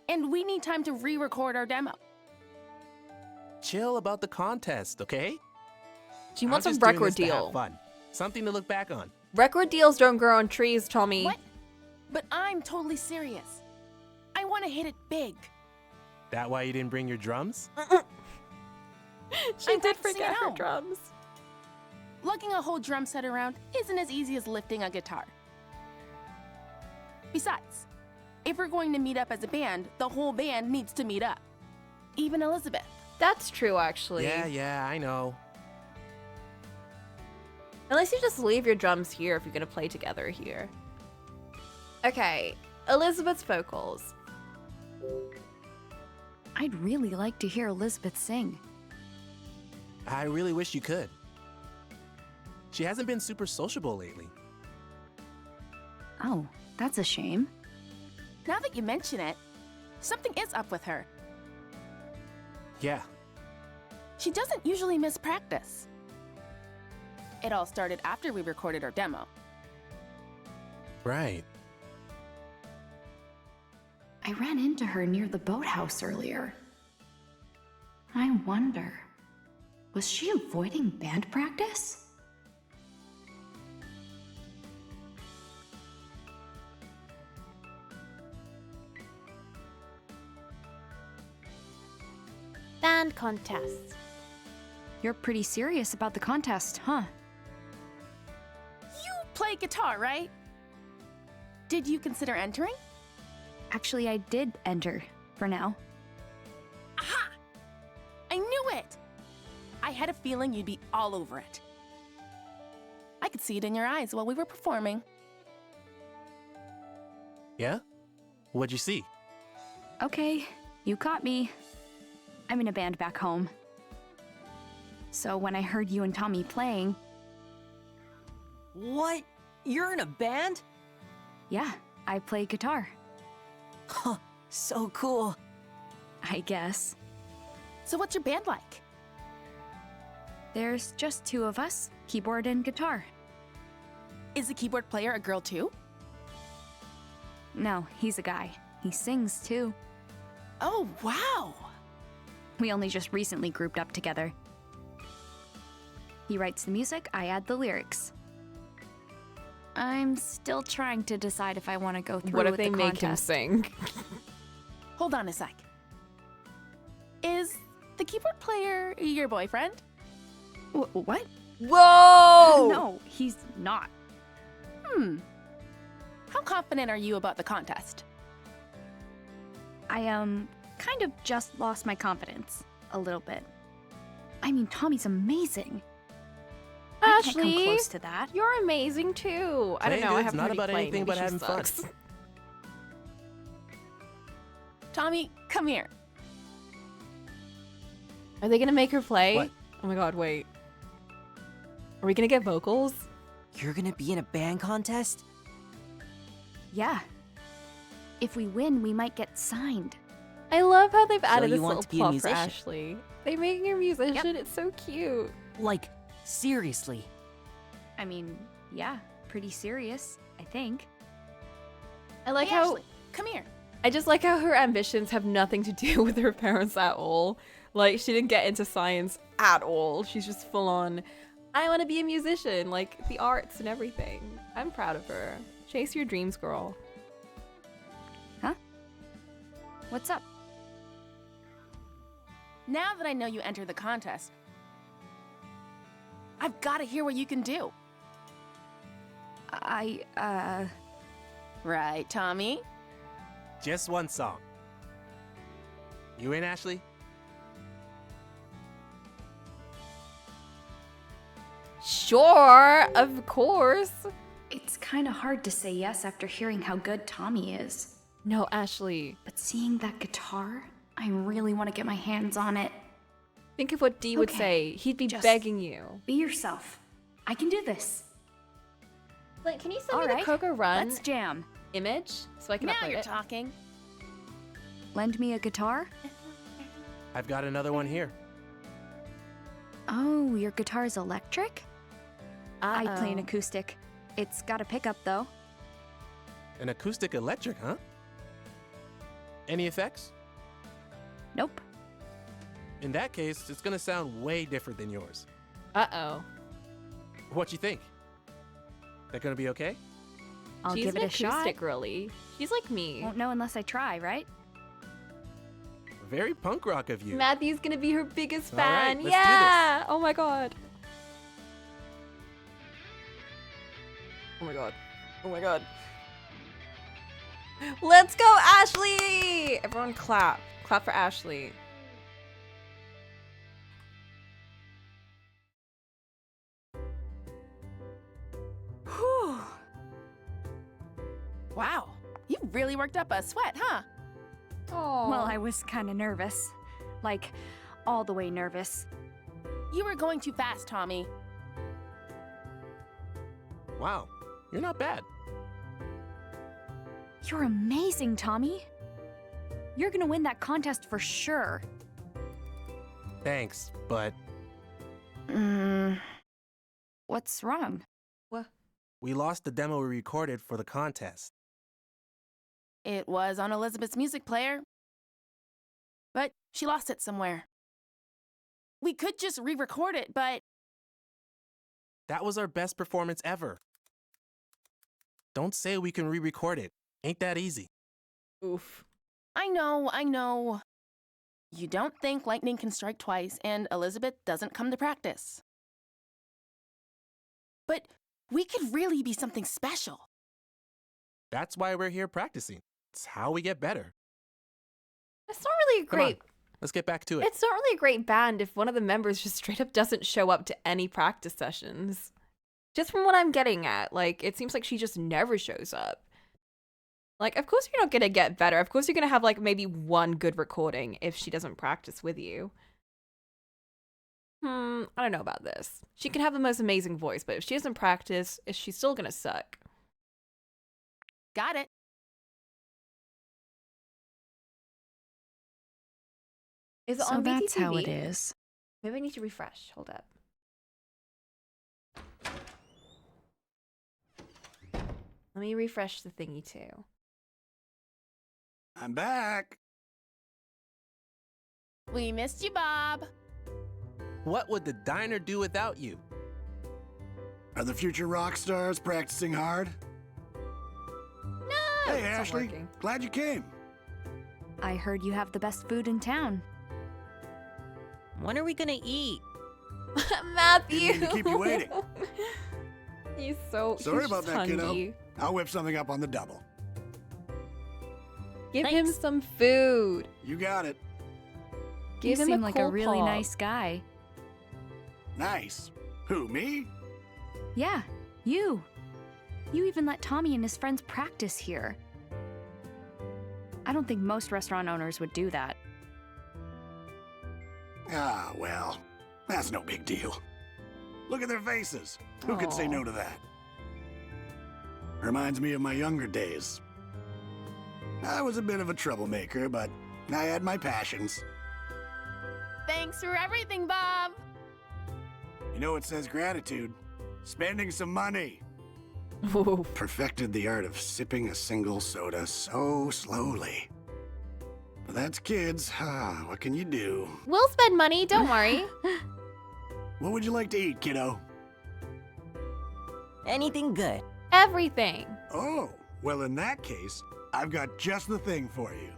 Speaker 9: And we need time to re-record our demo.
Speaker 7: Chill about the contest, okay?
Speaker 1: She wants
Speaker 7: I'm
Speaker 1: a
Speaker 7: just doing
Speaker 1: record
Speaker 7: this to have
Speaker 1: deal.
Speaker 7: fun. Something to look back on.
Speaker 1: Record deals don't grow on trees, Tommy.
Speaker 9: What? But I'm totally serious. I want to hit it big.
Speaker 7: That why you didn't bring your drums?
Speaker 1: She
Speaker 9: I'm
Speaker 1: did
Speaker 9: practicing
Speaker 1: forget
Speaker 9: at
Speaker 1: her
Speaker 9: home.
Speaker 1: drums.
Speaker 9: Lugging a whole drum set around isn't as easy as lifting a guitar. Besides, if we're going to meet up as a band, the whole band needs to meet up. Even Elizabeth.
Speaker 1: That's true, actually.
Speaker 7: Yeah, I know.
Speaker 1: Unless you just leave your drums here if you're gonna play together here. Okay, Elizabeth's vocals.
Speaker 3: I'd really like to hear Elizabeth sing.
Speaker 7: I really wish you could. She hasn't been super sociable lately.
Speaker 3: Oh, that's a shame.
Speaker 9: Now that you mention it, something is up with her.
Speaker 7: Yeah,
Speaker 9: She doesn't usually miss practice. It all started after we recorded our demo.
Speaker 7: right.
Speaker 3: I ran into her near the boathouse earlier. I wonder, was she avoiding band practice?
Speaker 1: Band contest.
Speaker 3: You're pretty serious about the contest, huh?
Speaker 9: You play guitar, right? Did you consider entering?
Speaker 3: Actually, I did enter, for now.
Speaker 9: Aha! I knew it! I had a feeling you'd be all over it. I could see it in your eyes while we were performing.
Speaker 7: Yeah? What'd you see?
Speaker 3: Okay, you caught me. I'm in a band back home. So when I heard you and Tommy playing,
Speaker 2: What? You're in a band?
Speaker 3: yeah, I play guitar,
Speaker 2: Huh, so cool.
Speaker 3: I guess.
Speaker 9: So what's your band like?
Speaker 3: There's just two of us, keyboard and guitar.
Speaker 9: Is the keyboard player a girl too?
Speaker 3: No, he's a guy. He sings too.
Speaker 9: Oh, wow!
Speaker 3: We only just recently grouped up together. He writes the music, I add the lyrics. I'm still trying to decide if I want to go through
Speaker 1: What if
Speaker 3: with
Speaker 1: they
Speaker 3: the
Speaker 1: make
Speaker 3: contest.
Speaker 1: him sing?
Speaker 9: Hold on a sec. Is the keyboard player your boyfriend?
Speaker 3: What?
Speaker 1: Whoa!
Speaker 3: No, he's not.
Speaker 9: How confident are you about the contest?
Speaker 3: I, kind of just lost my confidence. A little bit. I mean, Tommy's amazing. I can't come
Speaker 1: Ashley,
Speaker 3: close to that.
Speaker 1: you're amazing too. I don't
Speaker 7: Playing
Speaker 1: know. I
Speaker 7: good's
Speaker 1: haven't
Speaker 7: not
Speaker 1: heard you
Speaker 7: about
Speaker 1: play.
Speaker 7: anything
Speaker 1: Maybe
Speaker 7: but
Speaker 1: she
Speaker 7: having fun.
Speaker 1: sucks.
Speaker 9: Tommy, come here.
Speaker 1: Are they gonna make her play?
Speaker 7: What?
Speaker 1: Oh my god, wait. Are we gonna get vocals?
Speaker 2: You're gonna be in a band contest?
Speaker 3: Yeah. If we win, we might get signed.
Speaker 1: I love how they've added
Speaker 2: you
Speaker 1: this
Speaker 2: want
Speaker 1: little
Speaker 2: to be a
Speaker 1: plot for
Speaker 2: musician?
Speaker 1: Ashley. They making her a musician. It's so cute.
Speaker 2: Like, seriously.
Speaker 3: I mean, yeah, pretty serious, I think.
Speaker 1: I like
Speaker 9: Hey,
Speaker 1: how
Speaker 9: Ashley, come here.
Speaker 1: I just like how her ambitions have nothing to do with her parents at all. Like she didn't get into science at all. She's just full on. I want to be a musician, like the arts and everything. I'm proud of her. Chase your dreams, girl.
Speaker 3: Huh? What's up?
Speaker 9: Now that I know you entered the contest, I've got to hear what you can do. Right, Tommy?
Speaker 7: Just one song. You in, Ashley?
Speaker 1: Sure, of course.
Speaker 3: It's kind of hard to say yes after hearing how good Tommy is.
Speaker 1: No, Ashley.
Speaker 3: But seeing that guitar, I really want to get my hands on it.
Speaker 1: Think of what Dee would
Speaker 3: Okay,
Speaker 1: say. He'd be
Speaker 3: just-
Speaker 1: begging you.
Speaker 3: Be yourself. I can do this.
Speaker 1: Like, can you send
Speaker 3: All
Speaker 1: me
Speaker 3: right,
Speaker 1: the Coco Run
Speaker 3: let's jam.
Speaker 1: image so I can
Speaker 9: Now
Speaker 1: upload
Speaker 9: you're
Speaker 1: it?
Speaker 9: talking.
Speaker 3: Lend me a guitar?
Speaker 7: I've got another one here.
Speaker 3: Oh, your guitar's electric? I play an
Speaker 1: Uh-oh.
Speaker 3: acoustic. It's got a pickup though.
Speaker 7: An acoustic electric, huh? Any effects?
Speaker 3: Nope.
Speaker 7: In that case, it's gonna sound way different than yours.
Speaker 1: Uh-oh.
Speaker 7: What you think? That gonna be okay?
Speaker 3: I'll
Speaker 1: She's
Speaker 3: give it
Speaker 1: an
Speaker 3: a shot.
Speaker 1: acoustic girly. She's like me.
Speaker 3: Won't know unless I try, right?
Speaker 7: Very punk rock of you.
Speaker 1: Matthew's gonna be her biggest
Speaker 7: All right,
Speaker 1: fan.
Speaker 7: let's do
Speaker 1: Yeah! Oh my god. Oh my god. Oh my god. Let's go, Ashley! Everyone clap. Clap for Ashley.
Speaker 3: Whew.
Speaker 9: Wow, you really worked up a sweat, huh?
Speaker 1: Oh.
Speaker 3: Well, I was kind of nervous. Like, all the way nervous.
Speaker 9: You were going too fast, Tommy.
Speaker 7: Wow, you're not bad.
Speaker 3: You're amazing, Tommy. You're gonna win that contest for sure.
Speaker 7: Thanks, but
Speaker 3: What's wrong?
Speaker 7: we lost the demo we recorded for the contest.
Speaker 9: It was on Elizabeth's music player, but she lost it somewhere. We could just re-record it, but
Speaker 7: That was our best performance ever. Don't say we can re-record it. Ain't that easy.
Speaker 1: Oof.
Speaker 9: I know. You don't think lightning can strike twice and Elizabeth doesn't come to practice. But we could really be something special.
Speaker 7: That's why we're here practicing. It's how we get better.
Speaker 1: It's not really a
Speaker 7: Come on,
Speaker 1: great.
Speaker 7: let's get back to it.
Speaker 1: It's not really a great band if one of the members just straight up doesn't show up to any practice sessions. Just from what I'm getting at, like, it seems like she just never shows up. Like, of course you're not gonna get better. Of course you're gonna have, like, maybe one good recording if she doesn't practice with you. I don't know about this. She can have the most amazing voice, but if she doesn't practice, she's still gonna suck.
Speaker 9: Got it.
Speaker 1: Is it
Speaker 3: So
Speaker 1: on
Speaker 3: that's how
Speaker 1: VTTV?
Speaker 3: it is.
Speaker 1: Maybe I need to refresh. Hold up. Let me refresh the thingy too.
Speaker 4: I'm back.
Speaker 9: We missed you, Bob.
Speaker 7: What would the diner do without you?
Speaker 4: Are the future rock stars practicing hard?
Speaker 1: No!
Speaker 4: Hey,
Speaker 1: it's not
Speaker 4: Ashley.
Speaker 1: working.
Speaker 4: Glad you came.
Speaker 3: I heard you have the best food in town.
Speaker 2: When are we gonna eat?
Speaker 1: Matthew.
Speaker 4: Didn't mean to keep you waiting.
Speaker 1: Sorry
Speaker 4: Sorry about that, kiddo.
Speaker 1: hungry.
Speaker 4: I'll whip something up on the double.
Speaker 1: Give him
Speaker 2: Thanks.
Speaker 1: some food.
Speaker 4: You got it.
Speaker 1: Give
Speaker 8: you
Speaker 1: him
Speaker 8: seem
Speaker 1: a
Speaker 8: like
Speaker 1: cool
Speaker 8: a really
Speaker 1: pop.
Speaker 8: nice guy.
Speaker 4: Nice. Who, me?
Speaker 8: Yeah, you. You even let Tommy and his friends practice here. I don't think most restaurant owners would do that.
Speaker 4: Ah, well, that's no big deal. Look at their faces. Who could say
Speaker 1: Aw.
Speaker 4: no to that? Reminds me of my younger days. I was a bit of a troublemaker, but I had my passions.
Speaker 9: Thanks for everything, Bob.
Speaker 4: You know what says gratitude? Spending some money.
Speaker 1: Ooh.
Speaker 4: Perfected the art of sipping a single soda so slowly. But that's kids. What can you do?
Speaker 1: We'll spend money, don't worry.
Speaker 4: What would you like to eat, kiddo?
Speaker 2: Anything good?
Speaker 1: Everything.
Speaker 4: Oh, well, in that case, I've got just the thing for you.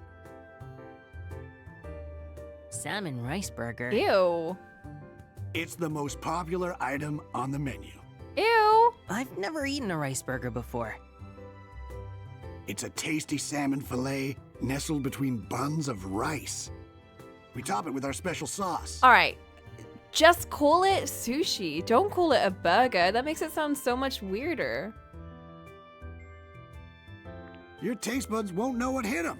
Speaker 2: Salmon rice burger.
Speaker 1: Ew.
Speaker 4: It's the most popular item on the menu.
Speaker 1: Ew.
Speaker 2: I've never eaten a rice burger before.
Speaker 4: It's a tasty salmon fillet nestled between buns of rice. We top it with our special sauce.
Speaker 1: All right. Just call it sushi. Don't call it a burger. That makes it sound so much weirder.
Speaker 4: Your taste buds won't know what hit them.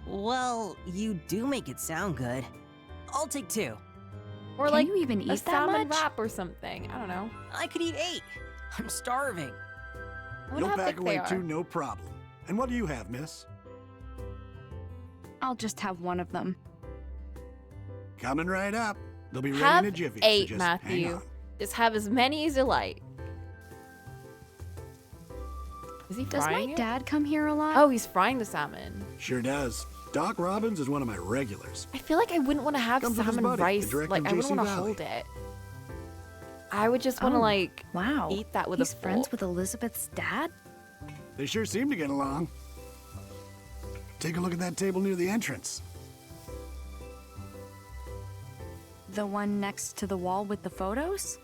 Speaker 2: Well, you do make it sound good. I'll take 2.
Speaker 1: Or
Speaker 8: Can
Speaker 1: like
Speaker 8: you even
Speaker 1: a
Speaker 8: eat that
Speaker 1: salmon
Speaker 8: much?
Speaker 1: wrap or something. I don't know.
Speaker 2: I could eat 8. I'm starving.
Speaker 1: I wonder
Speaker 4: You'll
Speaker 1: how
Speaker 4: pack
Speaker 1: thick they
Speaker 4: away too,
Speaker 1: are.
Speaker 4: no problem. And what do you have, miss?
Speaker 8: I'll just have one of them.
Speaker 4: Coming right up. They'll be ready
Speaker 1: Have
Speaker 4: in a jiffy.
Speaker 1: 8,
Speaker 4: so just hang
Speaker 1: Matthew.
Speaker 4: on.
Speaker 1: Just have as many as you like. Is he
Speaker 8: Does
Speaker 1: frying
Speaker 8: my
Speaker 1: it?
Speaker 8: dad come here a lot?
Speaker 1: Oh, he's frying the salmon.
Speaker 4: Sure does. Doc Robbins is one of my regulars.
Speaker 1: I feel like I wouldn't want to have
Speaker 4: Comes with his
Speaker 1: salmon
Speaker 4: buddy, the
Speaker 1: rice.
Speaker 4: director
Speaker 1: Like
Speaker 4: of
Speaker 1: I wouldn't
Speaker 4: JC
Speaker 1: want to
Speaker 4: Valley.
Speaker 1: hold it. I would just want to
Speaker 8: Oh,
Speaker 1: like
Speaker 8: wow.
Speaker 1: eat that with
Speaker 8: He's
Speaker 1: a
Speaker 8: friends
Speaker 1: fork.
Speaker 8: with Elizabeth's dad?
Speaker 4: They sure seem to get along. Take a look at that table near the entrance.
Speaker 8: The one next to the wall with the photos?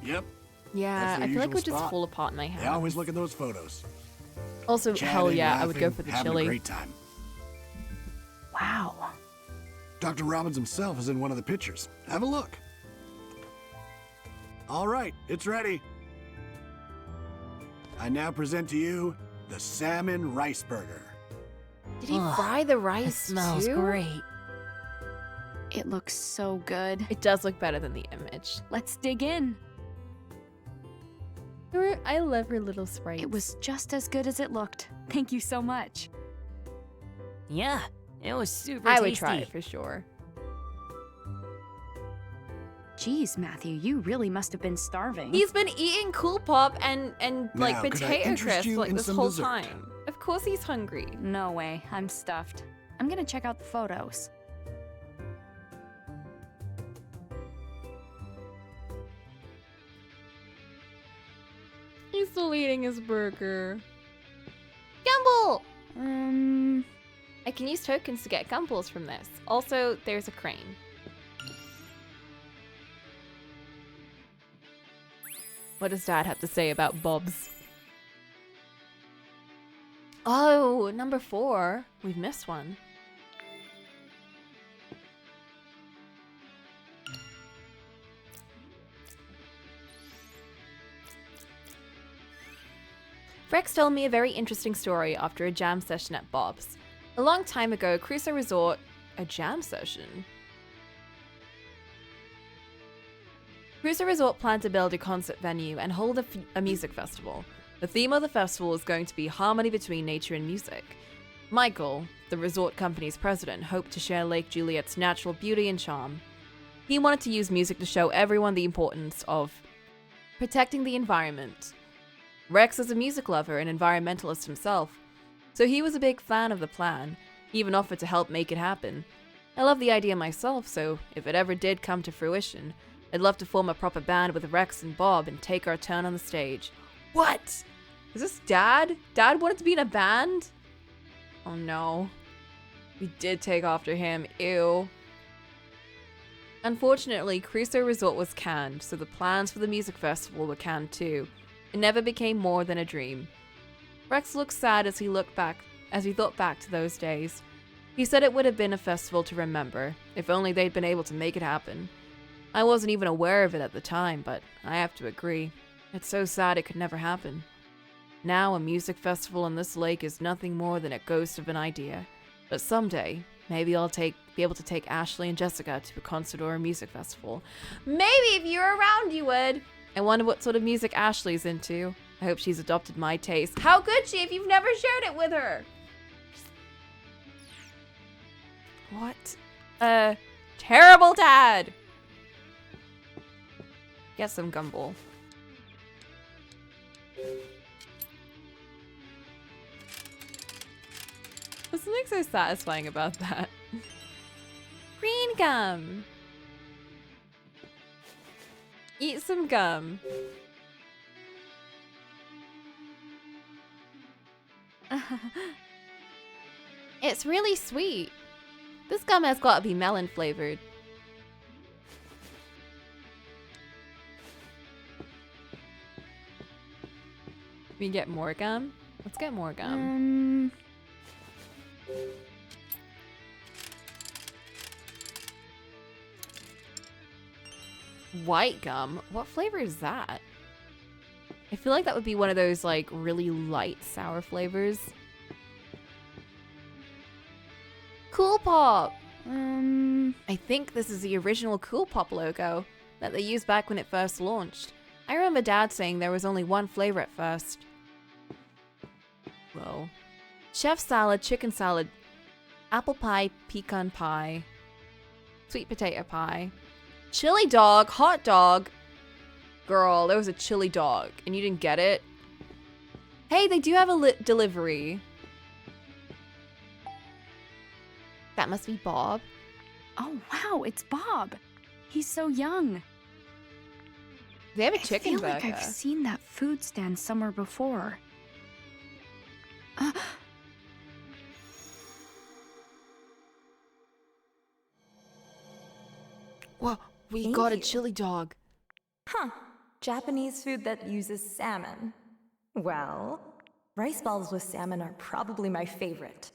Speaker 4: Yep,
Speaker 1: Yeah,
Speaker 4: That's their
Speaker 1: I feel like it
Speaker 4: usual
Speaker 1: would just
Speaker 4: spot.
Speaker 1: fall apart in my hands.
Speaker 4: they always look at those photos.
Speaker 1: Also, hell
Speaker 4: Chatting,
Speaker 1: yeah, I would go
Speaker 4: laughing,
Speaker 1: for the
Speaker 4: having
Speaker 1: chili.
Speaker 4: a great time.
Speaker 8: Wow.
Speaker 4: Dr. Robbins himself is in one of the pictures. Have a look. All right, it's ready. I now present to you the salmon rice burger.
Speaker 1: Did he
Speaker 2: Ugh,
Speaker 1: fry the
Speaker 2: It
Speaker 1: rice
Speaker 2: smells
Speaker 1: too?
Speaker 2: great.
Speaker 8: It looks so good.
Speaker 1: It does look better than the image.
Speaker 8: Let's dig in.
Speaker 1: I love her little sprites.
Speaker 8: It was just as good as it looked. Thank you so much.
Speaker 2: Yeah, it was super
Speaker 1: I
Speaker 2: tasty.
Speaker 1: would try it for sure.
Speaker 8: Geez, Matthew, you really must have been starving.
Speaker 1: He's been eating Cool Pop and like
Speaker 4: Now, could I
Speaker 1: potato
Speaker 4: interest
Speaker 1: crisps
Speaker 4: you
Speaker 1: like
Speaker 4: in
Speaker 1: this
Speaker 4: some
Speaker 1: whole
Speaker 4: dessert?
Speaker 1: time. Of course he's hungry.
Speaker 8: No way, I'm stuffed. I'm gonna check out the photos.
Speaker 1: He's still eating his burger. Gumball! I can use tokens to get gumballs from this. Also, there's a crane. What does Dad have to say about Bob's? Oh, number 4. We've missed one. Rex told me a very interesting story after a jam session at Bob's. A long time ago, Crusoe Resort... A jam session? Crusoe Resort planned to build a concert venue and hold a music festival. The theme of the festival is going to be harmony between nature and music. Michael, the resort company's president, hoped to share Lake Juliet's natural beauty and charm. He wanted to use music to show everyone the importance of protecting the environment. Rex is a music lover and environmentalist himself, so he was a big fan of the plan. He even offered to help make it happen. I love the idea myself, so if it ever did come to fruition, I'd love to form a proper band with Rex and Bob and take our turn on the stage. What? Is this Dad? Dad wanted to be in a band? Oh no. We did take after him. Ew. Unfortunately, Crusoe Resort was canned, so the plans for the music festival were canned too. It never became more than a dream. Rex looked sad as he thought back to those days. He said it would have been a festival to remember, if only they'd been able to make it happen. I wasn't even aware of it at the time, but I have to agree. It's so sad it could never happen. Now a music festival on this lake is nothing more than a ghost of an idea. But someday, maybe I'll be able to take Ashley and Jessica to a concert or a music festival. Maybe if you were around, you would. I wonder what sort of music Ashley's into. I hope she's adopted my taste. How could she if you've never shared it with her? What a terrible dad. Get some gumball. There's something so satisfying about that. Green gum. Eat some gum. It's really sweet. This gum has got to be melon flavored. We get more gum? Let's get more gum. White gum? What flavor is that? I feel like that would be one of those like really light sour flavors. Cool Pop! I think this is the original Cool Pop logo that they used back when it first launched. I remember Dad saying there was only one flavor at first. Whoa. Chef salad, chicken salad, apple pie, pecan pie, sweet potato pie, chili dog, hot dog. Girl, there was a chili dog and you didn't get it? Hey, they do have a delivery. That must be Bob.
Speaker 8: Oh, wow, it's Bob. He's so young.
Speaker 1: They have a chicken
Speaker 8: I feel
Speaker 1: burger.
Speaker 8: like I've seen that food stand somewhere before.
Speaker 1: Whoa, we
Speaker 10: Thank
Speaker 1: got a
Speaker 10: you.
Speaker 1: chili dog.
Speaker 10: Huh. Japanese food that uses salmon. Well, rice balls with salmon are probably my favorite.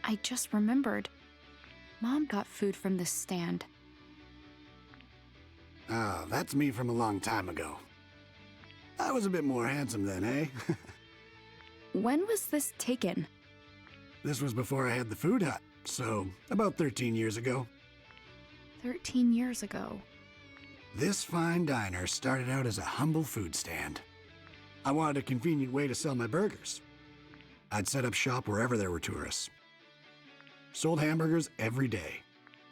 Speaker 8: I just remembered. Mom got food from this stand.
Speaker 4: Ah, that's me from a long time ago. I was a bit more handsome then, eh?
Speaker 8: When was this taken?
Speaker 4: This was before I had the food hut, so about 13 years ago.
Speaker 8: 13 years ago.
Speaker 4: This fine diner started out as a humble food stand. I wanted a convenient way to sell my burgers. I'd set up shop wherever there were tourists. Sold hamburgers every day.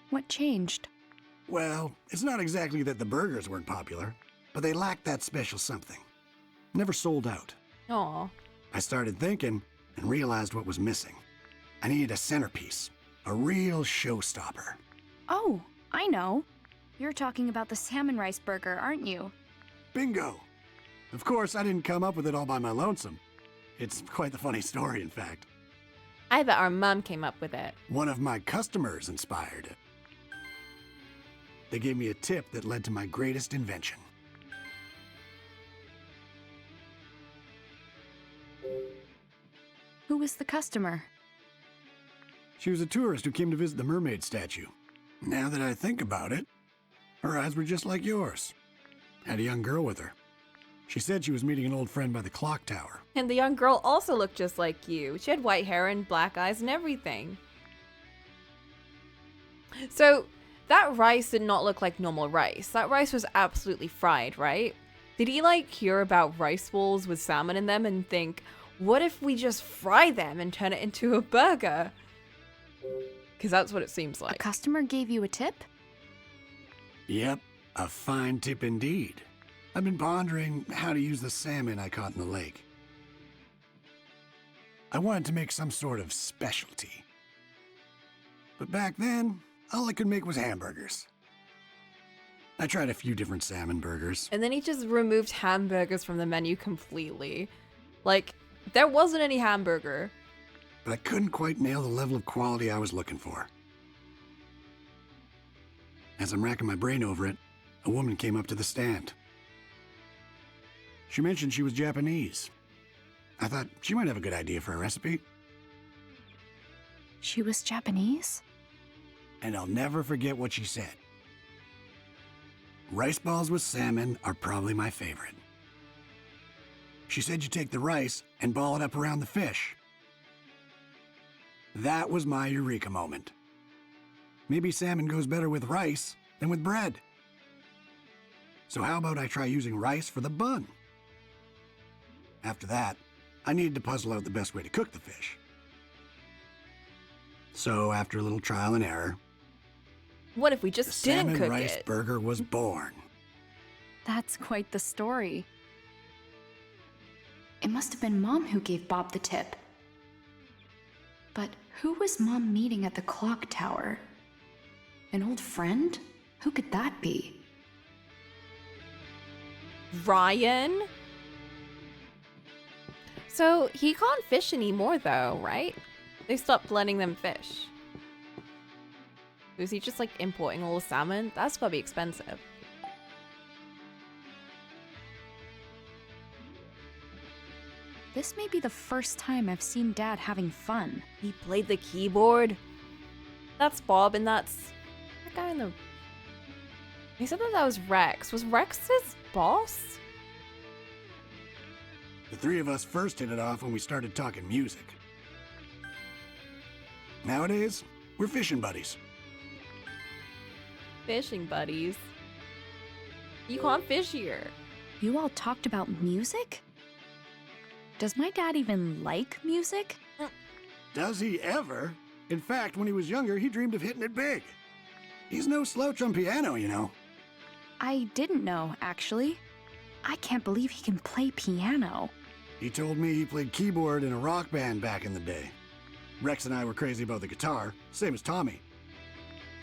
Speaker 8: What changed?
Speaker 4: Well, it's not exactly that the burgers weren't popular, but they lacked that special something. Never sold out.
Speaker 1: Aw.
Speaker 4: I started thinking and realized what was missing. I needed a centerpiece, a real showstopper.
Speaker 8: Oh, I know. You're talking about the salmon rice burger, aren't you?
Speaker 4: Bingo! Of course, I didn't come up with it all by my lonesome. It's quite the funny story, in fact.
Speaker 1: I bet our mom came up with it.
Speaker 4: One of my customers inspired it. They gave me a tip that led to my greatest invention.
Speaker 8: Who was the customer?
Speaker 4: She was a tourist who came to visit the mermaid statue. Now that I think about it, her eyes were just like yours. Had a young girl with her. She said she was meeting an old friend by the clock tower.
Speaker 1: And the young girl also looked just like you. She had white hair and black eyes and everything. So, that rice did not look like normal rice. That rice was absolutely fried, right? Did he, like, hear about rice balls with salmon in them and think, what if we just fry them and turn it into a burger? Because that's what it seems
Speaker 8: A
Speaker 1: like.
Speaker 8: customer gave you a tip?
Speaker 4: Yep, a fine tip indeed. I've been pondering how to use the salmon I caught in the lake. I wanted to make some sort of specialty. But back then, all I could make was hamburgers. I tried a few different salmon burgers.
Speaker 1: And then he just removed hamburgers from the menu completely. Like, there wasn't any hamburger.
Speaker 4: but I couldn't quite nail the level of quality I was looking for. As I'm racking my brain over it, a woman came up to the stand. She mentioned she was Japanese. I thought she might have a good idea for a recipe.
Speaker 8: She was Japanese?
Speaker 4: And I'll never forget what she said. Rice balls with salmon are probably my favorite. She said you take the rice and ball it up around the fish. That was my eureka moment. Maybe salmon goes better with rice than with bread. So how about I try using rice for the bun? After that, I needed to puzzle out the best way to cook the fish. So after a little trial and error,
Speaker 1: What if we
Speaker 4: the
Speaker 1: just didn't
Speaker 4: salmon
Speaker 1: cook
Speaker 4: rice
Speaker 1: it?
Speaker 4: burger was born.
Speaker 8: That's quite the story. It must have been Mom who gave Bob the tip. But who was Mom meeting at the clock tower? An old friend? Who could that be?
Speaker 1: Ryan? So he can't fish anymore though, right? They stopped letting them fish. Was he just like importing all the salmon? That's gotta be expensive.
Speaker 8: This may be the first time I've seen Dad having fun.
Speaker 1: He played the keyboard. That's Bob, and that's that guy in the. He said that was Rex. Was Rex his boss?
Speaker 4: The three of us first hit it off when we started talking music. Nowadays, we're fishing buddies.
Speaker 1: Fishing buddies. You can't fish here.
Speaker 8: You all talked about music? Does my dad even like music?
Speaker 4: Does he ever? In fact, when he was younger, he dreamed of hitting it big. He's no slouch on piano, you know.
Speaker 8: I didn't know, actually. I can't believe he can play piano.
Speaker 4: He told me he played keyboard in a rock band back in the day. Rex and I were crazy about the guitar, same as Tommy.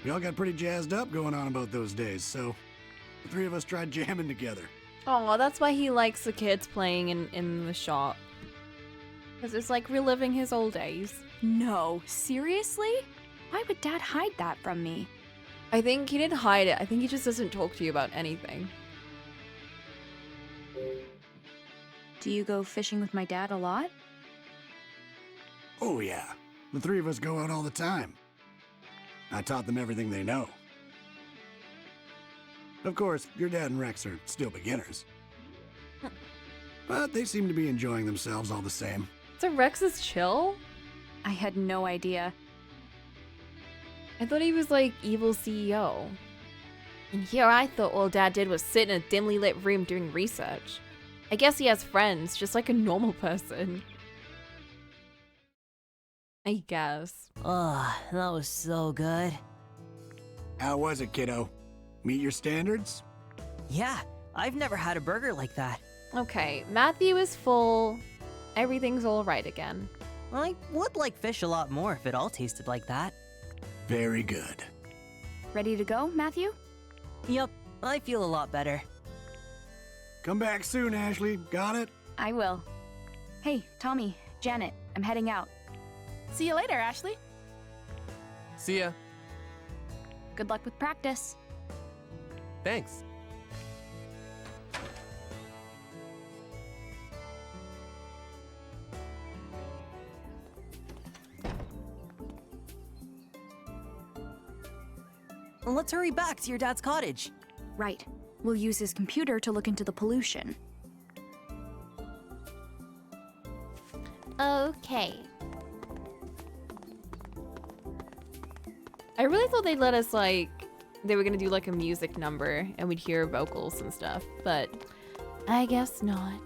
Speaker 4: We all got pretty jazzed up going on about those days, so the three of us tried jamming together.
Speaker 1: Oh, that's why he likes the kids playing in the shop. Because it's like reliving his old days.
Speaker 8: No, seriously? Why would Dad hide that from me?
Speaker 1: I think he didn't hide it. I think he just doesn't talk to you about anything.
Speaker 8: Do you go fishing with my dad a lot?
Speaker 4: Oh yeah, the three of us go out all the time. I taught them everything they know. Of course, your dad and Rex are still beginners. But they seem to be enjoying themselves all the same.
Speaker 1: So Rex is chill?
Speaker 8: I had no idea.
Speaker 1: I thought he was like evil CEO. And here I thought all Dad did was sit in a dimly lit room doing research. I guess he has friends, just like a normal person. I guess.
Speaker 2: Oh, that was so good.
Speaker 4: How was it, kiddo? Meet your standards?
Speaker 2: Yeah, I've never had a burger like that.
Speaker 1: Okay, Matthew is full. Everything's alright again.
Speaker 2: I would like fish a lot more if it all tasted like that.
Speaker 4: Very good.
Speaker 8: Ready to go, Matthew?
Speaker 2: Yup, I feel a lot better.
Speaker 4: Come back soon, Ashley. Got it?
Speaker 8: I will. Hey, Tommy, Janet, I'm heading out.
Speaker 9: See you later, Ashley.
Speaker 7: See ya.
Speaker 8: Good luck with practice.
Speaker 7: Thanks.
Speaker 2: Let's hurry back to your dad's cottage.
Speaker 8: Right. We'll use his computer to look into the pollution.
Speaker 1: Okay. I really thought they'd let us, like, they were gonna do like a music number and we'd hear vocals and stuff, but I guess not.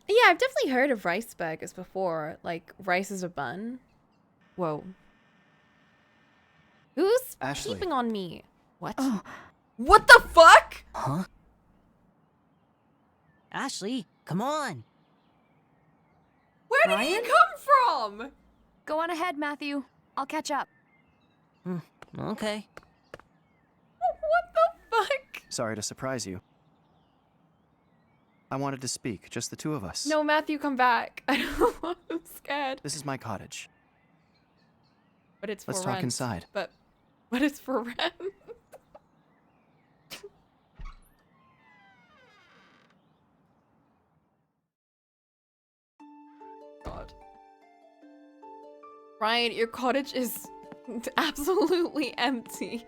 Speaker 1: Yeah, I've definitely heard of rice burgers before, like rice is a bun. Whoa. Who's
Speaker 5: Ashley.
Speaker 1: peeping on me? What?
Speaker 8: Oh.
Speaker 1: What the fuck?
Speaker 2: Huh? Ashley, come on.
Speaker 1: Where did he
Speaker 8: Ryan?
Speaker 1: come from?
Speaker 8: Go on ahead, Matthew. I'll catch up.
Speaker 2: Okay.
Speaker 1: What the fuck?
Speaker 11: Sorry to surprise you. I wanted to speak, just the two of us.
Speaker 1: No, Matthew, come back. I'm scared.
Speaker 11: This is my cottage.
Speaker 1: But it's for
Speaker 11: Let's
Speaker 1: rent.
Speaker 11: talk inside.
Speaker 1: But it's for rent. God. Ryan, your cottage is absolutely empty.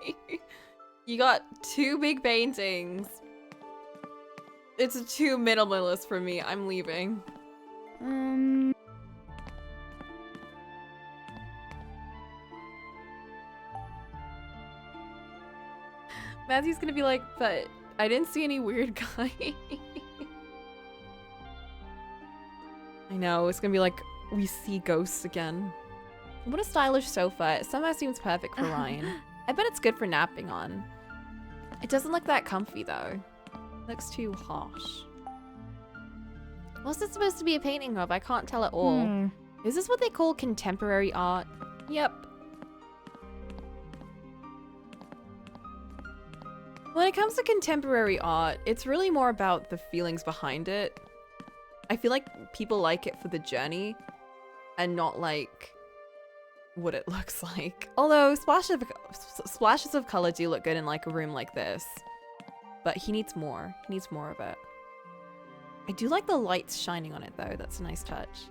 Speaker 1: You got 2 big paintings. It's too minimalist for me. I'm leaving. Matthew's gonna be like, but I didn't see any weird guy. I know, it's gonna be like, we see ghosts again. What a stylish sofa. It somehow seems perfect for Ryan. I bet it's good for napping on. It doesn't look that comfy though. It looks too harsh. What's this supposed to be a painting of? I can't tell at all. Is this what they call contemporary art? Yep. When it comes to contemporary art, it's really more about the feelings behind it. I feel like people like it for the journey and not like what it looks like. Although splashes of color do look good in like a room like this. But he needs more. He needs more of it. I do like the lights shining on it though. That's a nice touch.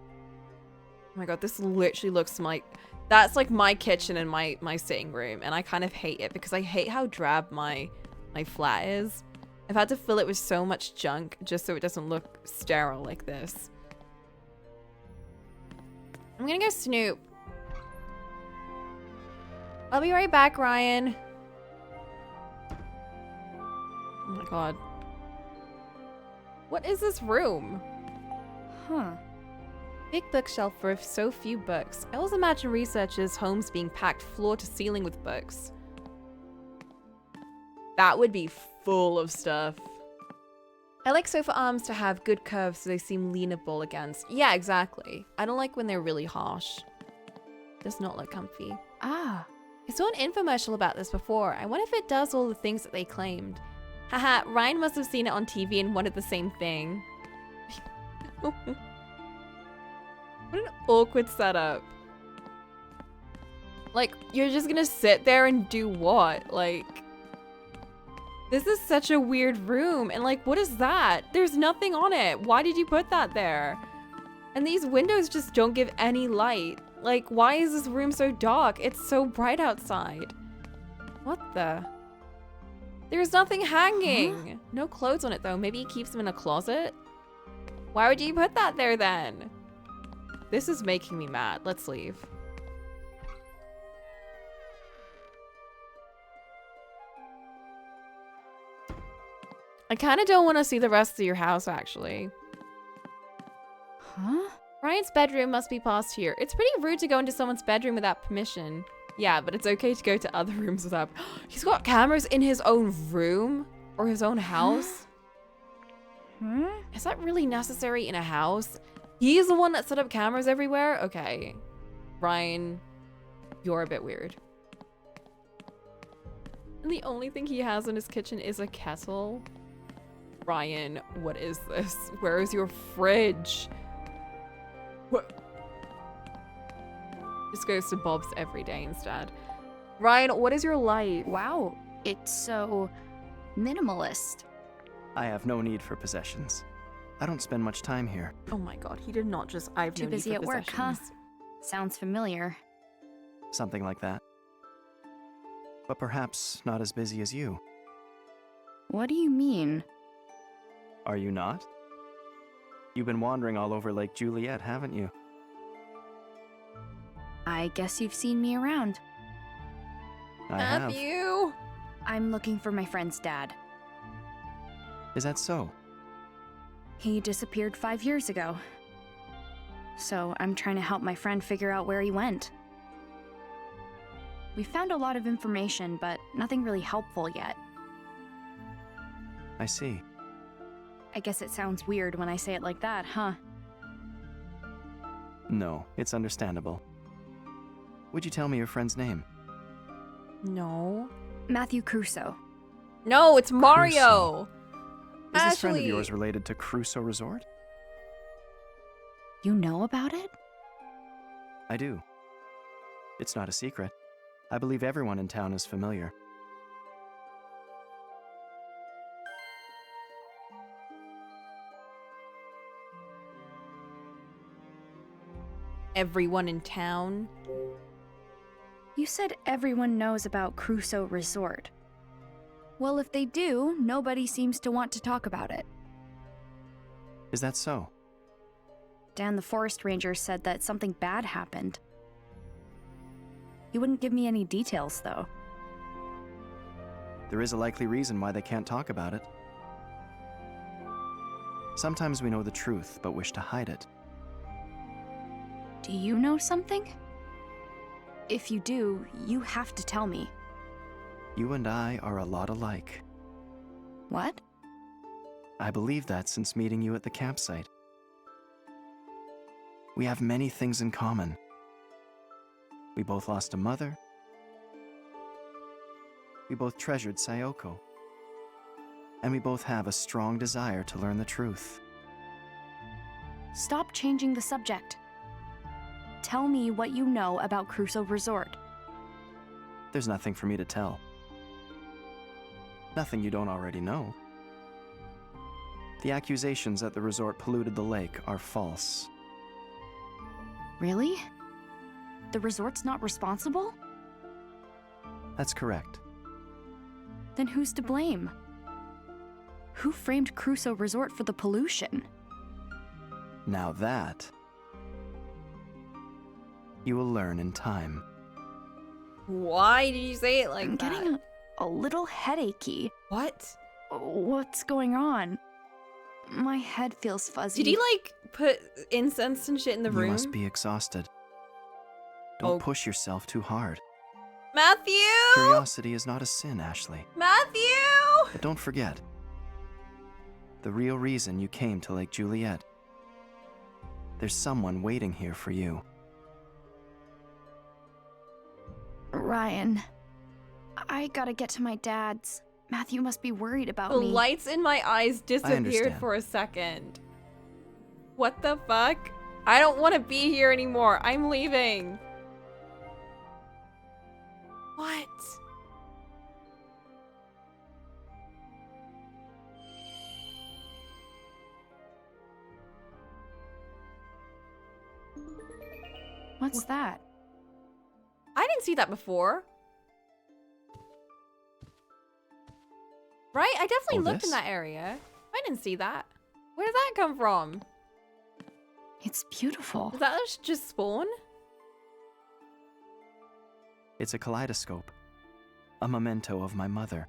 Speaker 1: Oh my god, this literally looks like... That's like my kitchen and my sitting room. And I kind of hate it because I hate how drab my flat is. I've had to fill it with so much junk just so it doesn't look sterile like this. I'm gonna go snoop. I'll be right back, Ryan. Oh my god. What is this room?
Speaker 3: Huh.
Speaker 1: Big bookshelf for so few books. I always imagine researchers' homes being packed floor to ceiling with books. That would be full of stuff. I like sofa arms to have good curves so they seem leanable against. Yeah, exactly. I don't like when they're really harsh. Does not look comfy.
Speaker 3: Ah.
Speaker 1: I saw an infomercial about this before. I wonder if it does all the things that they claimed. Haha, Ryan must have seen it on TV and wanted the same thing. What an awkward setup. Like, you're just gonna sit there and do what? Like, this is such a weird room. And like, what is that? There's nothing on it. Why did you put that there? And these windows just don't give any light. Like, why is this room so dark? It's so bright outside. What the? There's nothing hanging. Huh? No clothes on it though. Maybe he keeps them in a closet? Why would you put that there then? This is making me mad. Let's leave. I kind of don't want to see the rest of your house, actually.
Speaker 3: Huh?
Speaker 1: Ryan's bedroom must be past here. It's pretty rude to go into someone's bedroom without permission. Yeah, but it's okay to go to other rooms without... He's got cameras in his own room? Or his own house? Is that really necessary in a house? He's the one that set up cameras everywhere? Okay. Ryan, you're a bit weird. And the only thing he has in his kitchen is a kettle. Ryan, what is this? Where is your fridge? What? Just goes to Bob's every day instead. Ryan, what is your life?
Speaker 3: Wow, it's so minimalist.
Speaker 11: I have no need for possessions. I don't spend much time here.
Speaker 1: Oh my god, he did not just... I have
Speaker 3: Too
Speaker 1: no
Speaker 3: busy
Speaker 1: need for
Speaker 3: at work, huh?
Speaker 1: possessions.
Speaker 3: Sounds familiar.
Speaker 11: Something like that. But perhaps not as busy as you.
Speaker 3: What do you mean?
Speaker 11: Are you not? You've been wandering all over Lake Juliet, haven't you?
Speaker 3: I guess you've seen me around.
Speaker 11: I have.
Speaker 1: Matthew!
Speaker 3: I'm looking for my friend's dad.
Speaker 11: Is that so?
Speaker 3: He disappeared 5 years ago. So I'm trying to help my friend figure out where he went. We found a lot of information, but nothing really helpful yet.
Speaker 11: I see.
Speaker 3: I guess it sounds weird when I say it like that, huh?
Speaker 11: No, it's understandable. Would you tell me your friend's name?
Speaker 1: No.
Speaker 3: Matthew Crusoe.
Speaker 1: No, it's Mario!
Speaker 11: Is this friend of
Speaker 1: Ashley.
Speaker 11: yours related to Crusoe Resort?
Speaker 3: You know about it?
Speaker 11: I do. It's not a secret. I believe everyone in town is familiar.
Speaker 1: Everyone in town.
Speaker 3: You said everyone knows about Crusoe Resort. Well, if they do, nobody seems to want to talk about it.
Speaker 11: Is that so?
Speaker 3: Dan the forest ranger said that something bad happened. He wouldn't give me any details, though.
Speaker 11: There is a likely reason why they can't talk about it. Sometimes we know the truth, but wish to hide it.
Speaker 3: Do you know something? If you do, you have to tell me.
Speaker 11: You and I are a lot alike.
Speaker 3: What?
Speaker 11: I believe that since meeting you at the campsite. We have many things in common. We both lost a mother. We both treasured Sayoko. And we both have a strong desire to learn the truth.
Speaker 3: Stop changing the subject. Tell me what you know about Crusoe Resort.
Speaker 11: There's nothing for me to tell. Nothing you don't already know. The accusations that the resort polluted the lake are false.
Speaker 3: Really? The resort's not responsible?
Speaker 11: That's correct.
Speaker 3: Then who's to blame? Who framed Crusoe Resort for the pollution?
Speaker 11: Now that you will learn in time.
Speaker 1: Why did you say it like
Speaker 3: I'm
Speaker 1: that?
Speaker 3: getting a little headachy.
Speaker 1: What?
Speaker 3: What's going on? My head feels fuzzy.
Speaker 1: Did he like put incense and shit in the room?
Speaker 11: You must be exhausted. Don't
Speaker 1: Oh.
Speaker 11: push yourself too hard.
Speaker 1: Matthew!
Speaker 11: Curiosity is not a sin, Ashley.
Speaker 1: Matthew!
Speaker 11: But don't forget, the real reason you came to Lake Juliet. There's someone waiting here for you.
Speaker 3: Ryan, I gotta get to my dad's. Matthew must be worried about
Speaker 1: The
Speaker 3: me.
Speaker 1: lights in my eyes disappeared
Speaker 11: understand.
Speaker 1: for a second. What the fuck? I don't want to be here anymore. I'm leaving. What?
Speaker 3: What's that?
Speaker 1: I didn't see that before. Right? I definitely looked in
Speaker 11: this?
Speaker 1: that area. I didn't see that. Where did that come from?
Speaker 3: It's beautiful.
Speaker 1: Did that just spawn?
Speaker 11: It's a kaleidoscope, a memento of my mother.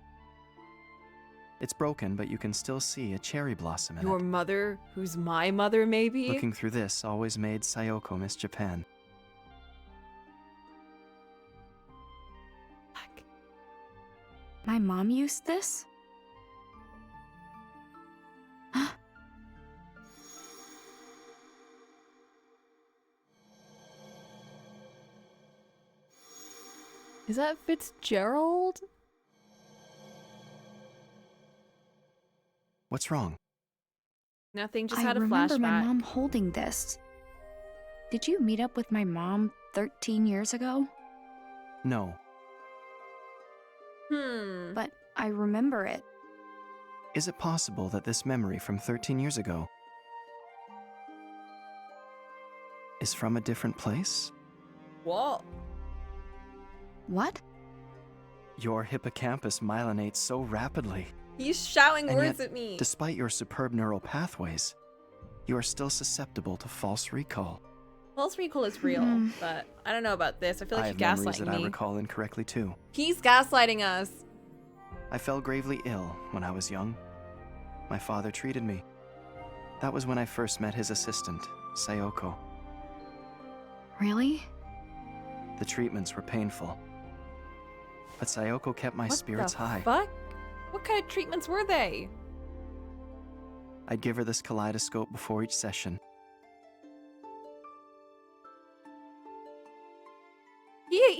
Speaker 11: It's broken, but you can still see a cherry blossom in
Speaker 1: Your
Speaker 11: it.
Speaker 1: mother, who's my mother, maybe?
Speaker 11: Looking through this always made Sayoko miss Japan.
Speaker 1: Fuck.
Speaker 3: My mom used this?
Speaker 1: Is that Fitzgerald?
Speaker 11: What's wrong?
Speaker 1: Nothing, just
Speaker 3: I
Speaker 1: had a
Speaker 3: remember
Speaker 1: flashback.
Speaker 3: my mom holding this. Did you meet up with my mom 13 years ago?
Speaker 11: No.
Speaker 3: But I remember it.
Speaker 11: Is it possible that this memory from 13 years ago is from a different place?
Speaker 1: What?
Speaker 3: What?
Speaker 11: Your hippocampus myelinates so rapidly.
Speaker 1: He's shouting
Speaker 11: And
Speaker 1: words
Speaker 11: yet,
Speaker 1: at me.
Speaker 11: Despite your superb neural pathways, you are still susceptible to false recall.
Speaker 1: False recall is real, but I don't know about this. I feel
Speaker 11: I
Speaker 1: like
Speaker 11: have
Speaker 1: he's
Speaker 11: memories that
Speaker 1: gaslighting
Speaker 11: I
Speaker 1: me.
Speaker 11: recall incorrectly too.
Speaker 1: He's gaslighting us.
Speaker 11: I fell gravely ill when I was young. My father treated me. That was when I first met his assistant, Sayoko.
Speaker 3: Really?
Speaker 11: The treatments were painful. But Sayoko kept my
Speaker 1: What
Speaker 11: spirits
Speaker 1: the
Speaker 11: high.
Speaker 1: fuck? What kind of treatments were they?
Speaker 11: I'd give her this kaleidoscope before each session.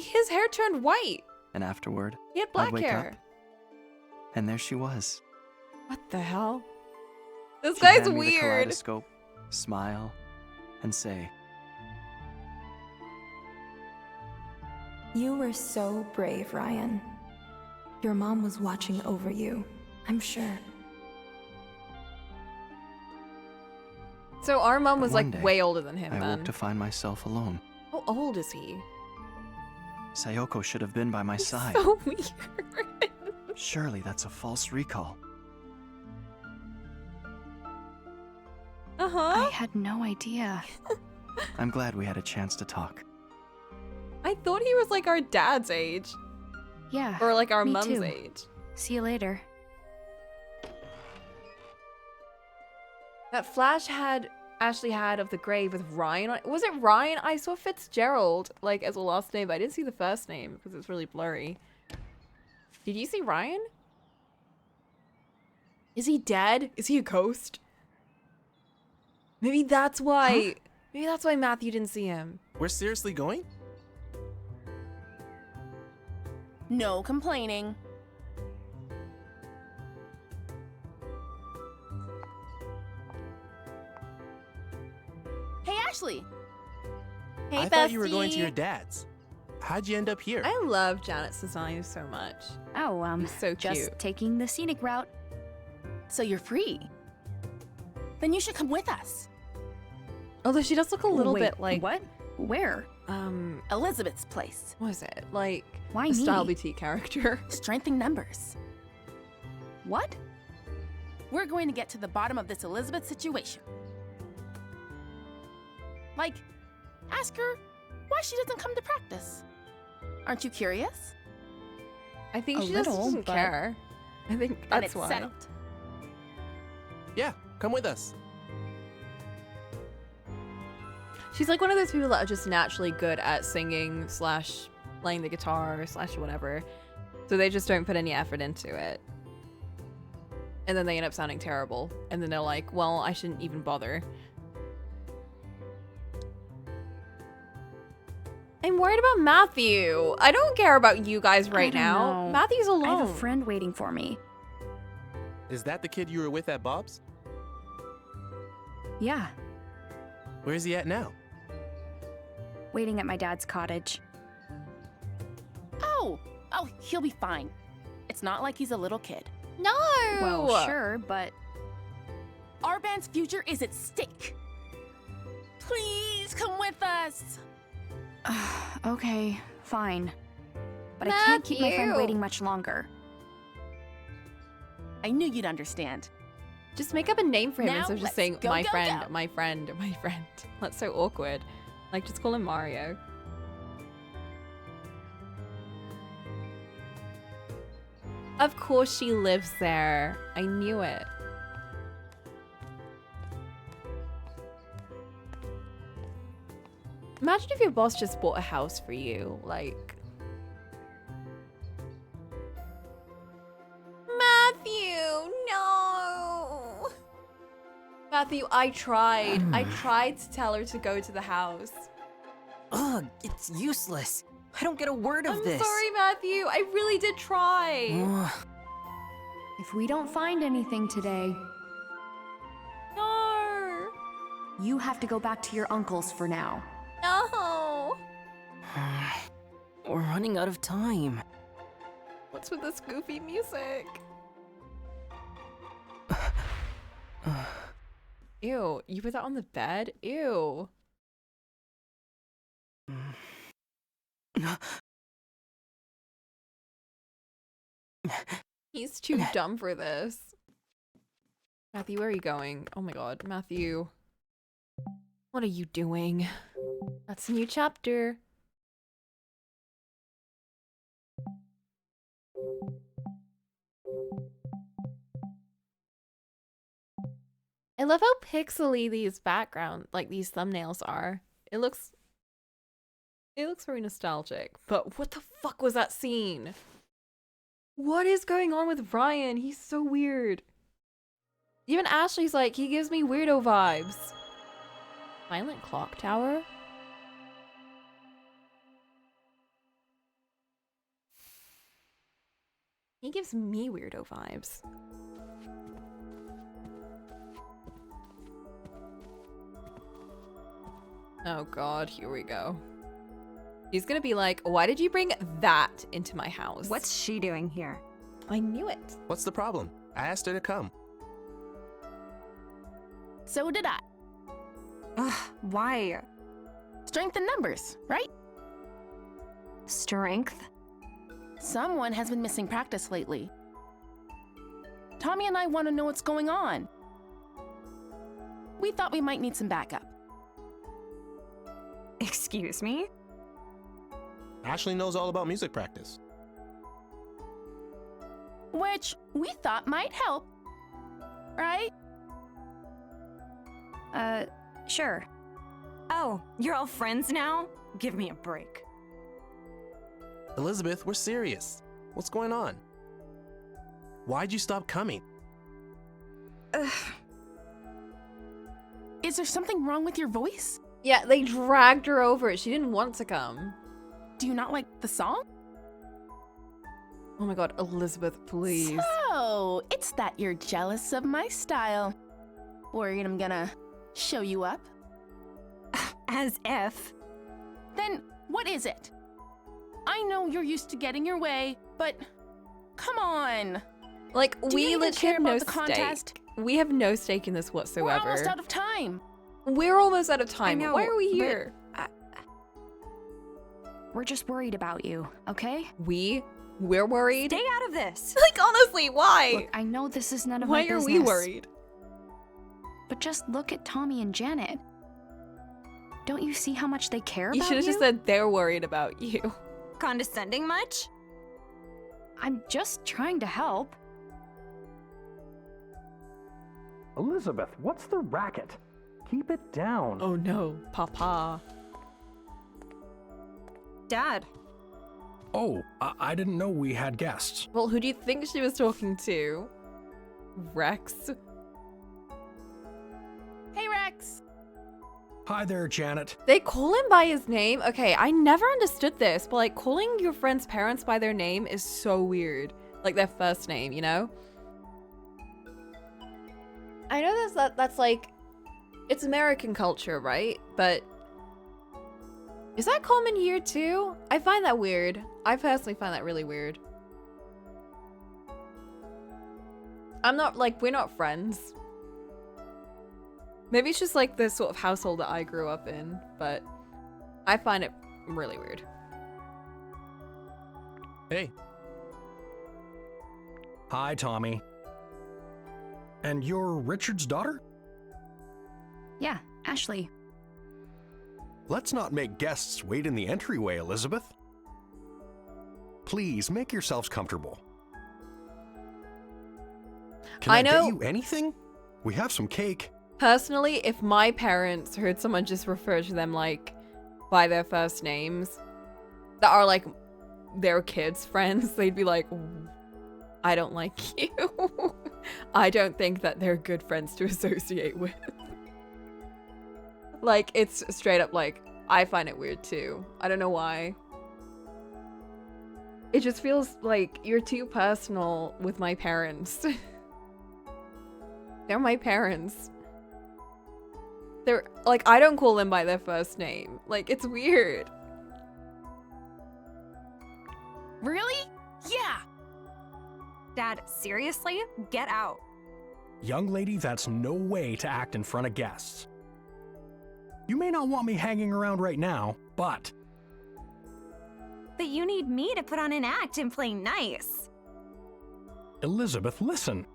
Speaker 1: His hair turned white.
Speaker 11: And afterward,
Speaker 1: He had
Speaker 11: I'd
Speaker 1: black
Speaker 11: wake
Speaker 1: hair.
Speaker 11: up, and there she was.
Speaker 1: What the hell? This
Speaker 11: She'd
Speaker 1: guy's
Speaker 11: hand me the
Speaker 1: weird.
Speaker 11: kaleidoscope, smile, and say,
Speaker 10: You were so brave, Ryan. Your mom was watching over you, I'm sure.
Speaker 1: So our mom was
Speaker 11: One
Speaker 1: like
Speaker 11: day,
Speaker 1: way older than him
Speaker 11: I
Speaker 1: then.
Speaker 11: woke to find myself alone.
Speaker 1: How old is he?
Speaker 11: Sayoko should have been by my side.
Speaker 1: So weird.
Speaker 11: Surely that's a false recall.
Speaker 1: Uh-huh.
Speaker 8: I had no idea.
Speaker 11: I'm glad we had a chance to talk.
Speaker 1: I thought he was like our dad's age.
Speaker 8: Yeah.
Speaker 1: Or like our
Speaker 8: me
Speaker 1: mom's
Speaker 8: too.
Speaker 1: age.
Speaker 8: See you later.
Speaker 1: That flash Ashley had of the grave with Ryan on it. Was it Ryan? I saw Fitzgerald like as a last name, but I didn't see the first name because it's really blurry. Did you see Ryan? Is he dead? Is he a ghost? Maybe that's why. Maybe that's why Matthew didn't see him.
Speaker 7: We're seriously going?
Speaker 9: No complaining. Hey, Ashley. Hey,
Speaker 7: I thought you were going to your dad's. How'd you end up here?
Speaker 1: I love Janet's design so much.
Speaker 3: Oh,
Speaker 1: He's so
Speaker 3: just
Speaker 1: cute.
Speaker 3: taking the scenic route.
Speaker 9: So you're free. Then you should come with us.
Speaker 1: Although she does look a little
Speaker 3: Wait,
Speaker 1: bit like
Speaker 3: what? Where?
Speaker 9: Elizabeth's place.
Speaker 1: What is it? Like
Speaker 3: Why
Speaker 1: a style
Speaker 3: me?
Speaker 1: boutique character.
Speaker 9: Strength in numbers.
Speaker 3: What?
Speaker 9: We're going to get to the bottom of this Elizabeth situation. Like, ask her why she doesn't come to practice. Aren't you curious?
Speaker 1: I think
Speaker 3: A
Speaker 1: she just
Speaker 3: little,
Speaker 1: doesn't
Speaker 3: but-
Speaker 1: care. I think
Speaker 9: Then
Speaker 1: that's
Speaker 9: it's
Speaker 1: why.
Speaker 9: settled.
Speaker 7: Yeah, come with us.
Speaker 1: She's like one of those people that are just naturally good at singing slash playing the guitar slash whatever. So they just don't put any effort into it. And then they end up sounding terrible. And then they're like, well, I shouldn't even bother. I'm worried about Matthew. I don't care about you guys right
Speaker 3: I don't
Speaker 1: now.
Speaker 3: know.
Speaker 1: Matthew's alone.
Speaker 3: I have a friend waiting for me.
Speaker 7: Is that the kid you were with at Bob's?
Speaker 3: Yeah,
Speaker 7: Where's he at now?
Speaker 3: waiting at my dad's cottage.
Speaker 9: Oh, he'll be fine. It's not like he's a little kid.
Speaker 1: No.
Speaker 3: Well, sure, but
Speaker 9: Our band's future is at stake. Please come with us.
Speaker 3: okay, fine. But I can't keep my friend
Speaker 1: Matthew.
Speaker 3: waiting much longer.
Speaker 9: I knew you'd understand.
Speaker 1: Just make up a name for him
Speaker 9: Now
Speaker 1: instead of just
Speaker 9: let's
Speaker 1: saying
Speaker 9: go,
Speaker 1: my
Speaker 9: go,
Speaker 1: friend,
Speaker 9: go.
Speaker 1: my friend, my friend. That's so awkward. Like, just call him Mario. Of course she lives there. I knew it. Imagine if your boss just bought a house for you, like... Matthew, no! Matthew, I tried. I tried to tell her to go to the house.
Speaker 2: Ugh, it's useless. I don't get a word of
Speaker 1: I'm
Speaker 2: this.
Speaker 1: sorry, Matthew. I really did try.
Speaker 2: Ugh.
Speaker 8: If we don't find anything today,
Speaker 1: No.
Speaker 8: you have to go back to your uncle's for now.
Speaker 1: No.
Speaker 2: We're running out of time.
Speaker 1: What's with this goofy music? Ew, you put that on the bed? Ew. He's too dumb for this. Matthew, where are you going? Oh my god, Matthew. What are you doing? That's a new chapter. I love how pixely these background, like these thumbnails are. It looks very nostalgic. But what the fuck was that scene? What is going on with Ryan? He's so weird. Even Ashley's like, he gives me weirdo vibes. Silent clock tower? He gives me weirdo vibes. Oh god, here we go. He's gonna be like, why did you bring that into my house?
Speaker 12: What's she doing here?
Speaker 1: I knew it.
Speaker 7: What's the problem? I asked her to come.
Speaker 9: So did I.
Speaker 12: Ugh, why?
Speaker 9: Strength in numbers, right?
Speaker 12: Strength?
Speaker 9: Someone has been missing practice lately. Tommy and I want to know what's going on. We thought we might need some backup.
Speaker 12: Excuse me?
Speaker 7: Ashley knows all about music practice.
Speaker 9: Which we thought might help. Right?
Speaker 12: Sure. Oh, you're all friends now? Give me a break.
Speaker 7: Elizabeth, we're serious. What's going on? Why'd you stop coming?
Speaker 9: Is there something wrong with your voice?
Speaker 1: Yeah, they dragged her over. She didn't want to come.
Speaker 9: Do you not like the song?
Speaker 1: Oh my god, Elizabeth, please.
Speaker 9: So, it's that you're jealous of my style. Worried I'm gonna show you up?
Speaker 12: As if.
Speaker 9: Then what is it? I know you're used to getting your way, but come on.
Speaker 1: Like,
Speaker 9: Do
Speaker 1: we
Speaker 9: you even
Speaker 1: literally
Speaker 9: care
Speaker 1: have no
Speaker 9: about the contest?
Speaker 1: stake. We have no stake in this whatsoever.
Speaker 9: We're almost out of time.
Speaker 1: We're almost out of time.
Speaker 12: know,
Speaker 1: Why are we
Speaker 12: but-
Speaker 1: here?
Speaker 3: We're just worried about you, okay?
Speaker 1: We're worried?
Speaker 12: Stay out of this.
Speaker 1: Like, honestly, why?
Speaker 3: Look, I know this is none of
Speaker 1: Why
Speaker 3: my
Speaker 1: are
Speaker 3: business.
Speaker 1: we worried?
Speaker 3: But just look at Tommy and Janet. Don't you see how much they care
Speaker 1: You
Speaker 3: about
Speaker 1: should have just said they're worried about you.
Speaker 12: Condescending much?
Speaker 3: I'm just trying to help.
Speaker 13: Elizabeth, what's the racket? Keep it down.
Speaker 1: Oh no, Papa.
Speaker 12: Dad.
Speaker 14: Oh, I didn't know we had guests.
Speaker 1: Well, who do you think she was talking to? Rex?
Speaker 9: Hey, Rex.
Speaker 14: Hi there, Janet.
Speaker 1: They call him by his name? Okay, I never understood this, but like calling your friend's parents by their name is so weird. Like their first name, you know? I know that's like, it's American culture, right? But is that common here too? I find that weird. I personally find that really weird. I'm not, like, we're not friends. Maybe it's just like the sort of household that I grew up in, but I find it really weird.
Speaker 7: Hey,
Speaker 14: Hi, Tommy. And you're Richard's daughter?
Speaker 3: Yeah, Ashley.
Speaker 15: Let's not make guests wait in the entryway, Elizabeth. Please make yourselves comfortable. Can I
Speaker 1: know-
Speaker 15: get you anything? We have some cake.
Speaker 1: Personally, if my parents heard someone just refer to them like by their first names that are like their kids' friends, they'd be like, I don't like you. I don't think that they're good friends to associate with. Like, it's straight up like, I find it weird too. I don't know why. It just feels like you're too personal with my parents. They're my parents. They're like, I don't call them by their first name. Like, it's weird.
Speaker 9: Really? Yeah.
Speaker 12: Dad, seriously? Get out.
Speaker 14: Young lady, that's no way to act in front of guests. You may not want me hanging around right now, but
Speaker 12: But you need me to put on an act and play nice.
Speaker 14: Elizabeth, listen.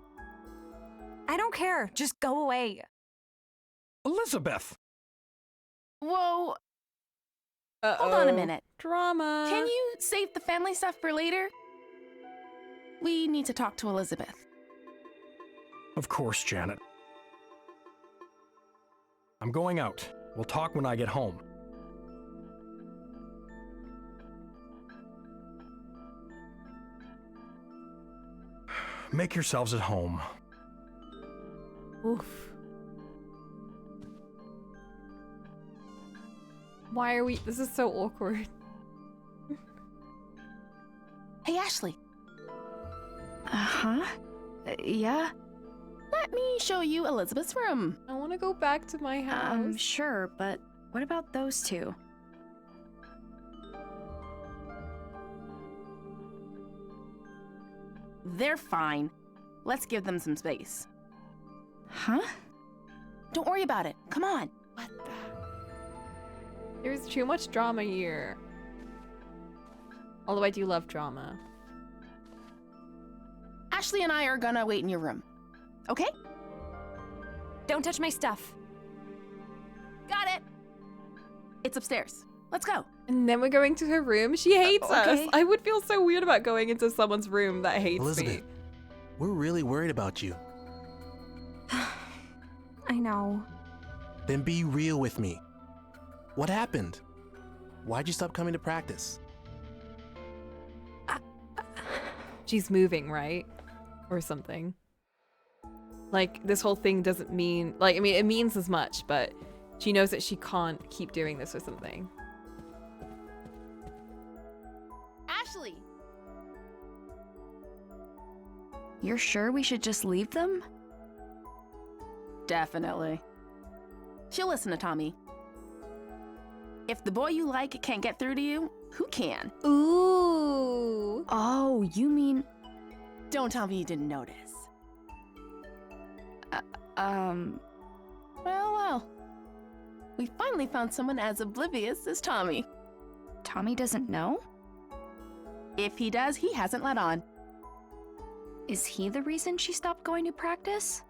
Speaker 12: I don't care. Just go away.
Speaker 14: Elizabeth!
Speaker 9: Whoa.
Speaker 1: Uh-oh.
Speaker 9: Hold on a minute.
Speaker 1: Drama.
Speaker 9: Can you save the family stuff for later? We need to talk to Elizabeth.
Speaker 14: Of course, Janet. I'm going out. We'll talk when I get home. Make yourselves at home.
Speaker 1: Oof. Why are we? This is so awkward.
Speaker 9: Hey, Ashley.
Speaker 3: Uh-huh. Yeah?
Speaker 9: Let me show you Elizabeth's room.
Speaker 1: I want to go back to my house.
Speaker 3: Sure, but What about those two?
Speaker 9: They're fine. Let's give them some space.
Speaker 3: Huh?
Speaker 9: Don't worry about it. Come on.
Speaker 1: What the? There's too much drama here. Although I do love drama.
Speaker 9: Ashley and I are gonna wait in your room. Okay?
Speaker 12: Don't touch my stuff.
Speaker 9: Got it. It's upstairs. Let's go.
Speaker 1: And then we're going to her room. She hates
Speaker 9: Okay.
Speaker 1: us. I would feel so weird about going into someone's room that hates
Speaker 7: Elizabeth,
Speaker 1: me.
Speaker 7: we're really worried about you.
Speaker 12: I know.
Speaker 7: Then be real with me. What happened? Why'd you stop coming to practice?
Speaker 1: She's moving, right? Or something. Like, this whole thing doesn't mean... Like, I mean, it means as much, but she knows that she can't keep doing this or something.
Speaker 9: Ashley!
Speaker 3: You're sure we should just leave them?
Speaker 9: Definitely. She'll listen to Tommy. If the boy you like can't get through to you, who can?
Speaker 1: Ooh.
Speaker 3: Oh, you mean...
Speaker 9: Don't tell me you didn't notice. Well. We finally found someone as oblivious as Tommy.
Speaker 3: Tommy doesn't know?
Speaker 9: If he does, he hasn't let on.
Speaker 3: Is he the reason she stopped going to practice?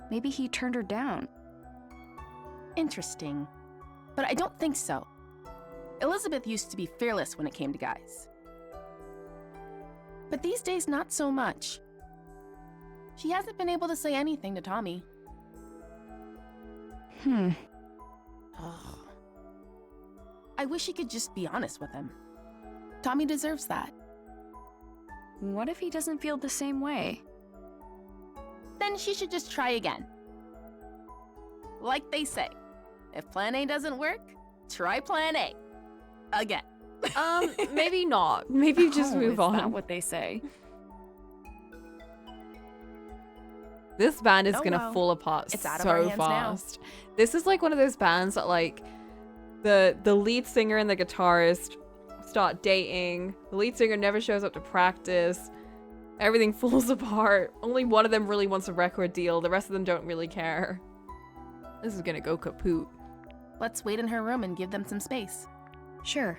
Speaker 3: Maybe he turned her down.
Speaker 9: Interesting. But I don't think so. Elizabeth used to be fearless when it came to guys. But these days, not so much. She hasn't been able to say anything to Tommy.
Speaker 3: Hmm.
Speaker 9: Ugh. I wish she could just be honest with him. Tommy deserves that.
Speaker 3: What if he doesn't feel the same way?
Speaker 9: Then she should just try again. Like they say, if plan A doesn't work, try plan A. Again.
Speaker 1: Maybe not. Maybe just move on.
Speaker 3: Is that what they say?
Speaker 1: This band is
Speaker 9: Oh,
Speaker 1: gonna
Speaker 9: well.
Speaker 1: fall apart
Speaker 9: It's out of our
Speaker 1: so
Speaker 9: hands now.
Speaker 1: fast. This is like one of those bands that like the lead singer and the guitarist start dating. The lead singer never shows up to practice. Everything falls apart. Only one of them really wants a record deal. The rest of them don't really care. This is gonna go kaput.
Speaker 9: Let's wait in her room and give them some space.
Speaker 3: Sure.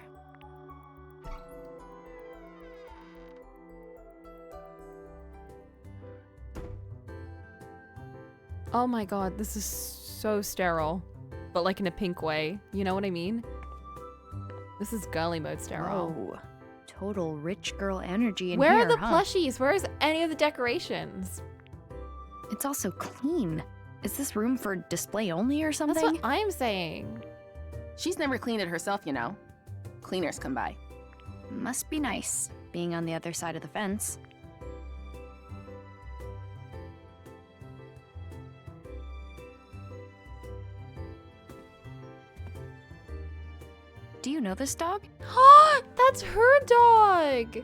Speaker 1: Oh my god, this is so sterile. But like in a pink way. You know what I mean? This is girly mode sterile.
Speaker 3: Whoa. Total rich girl energy in
Speaker 1: Where
Speaker 3: here,
Speaker 1: are the
Speaker 3: huh?
Speaker 1: plushies? Where is any of the decorations?
Speaker 3: It's also clean. Is this room for display only or something?
Speaker 1: That's what I'm saying.
Speaker 9: She's never cleaned it herself, you know. Cleaners come by.
Speaker 3: Must be nice, being on the other side of the fence. Do you know this dog?
Speaker 1: That's her dog!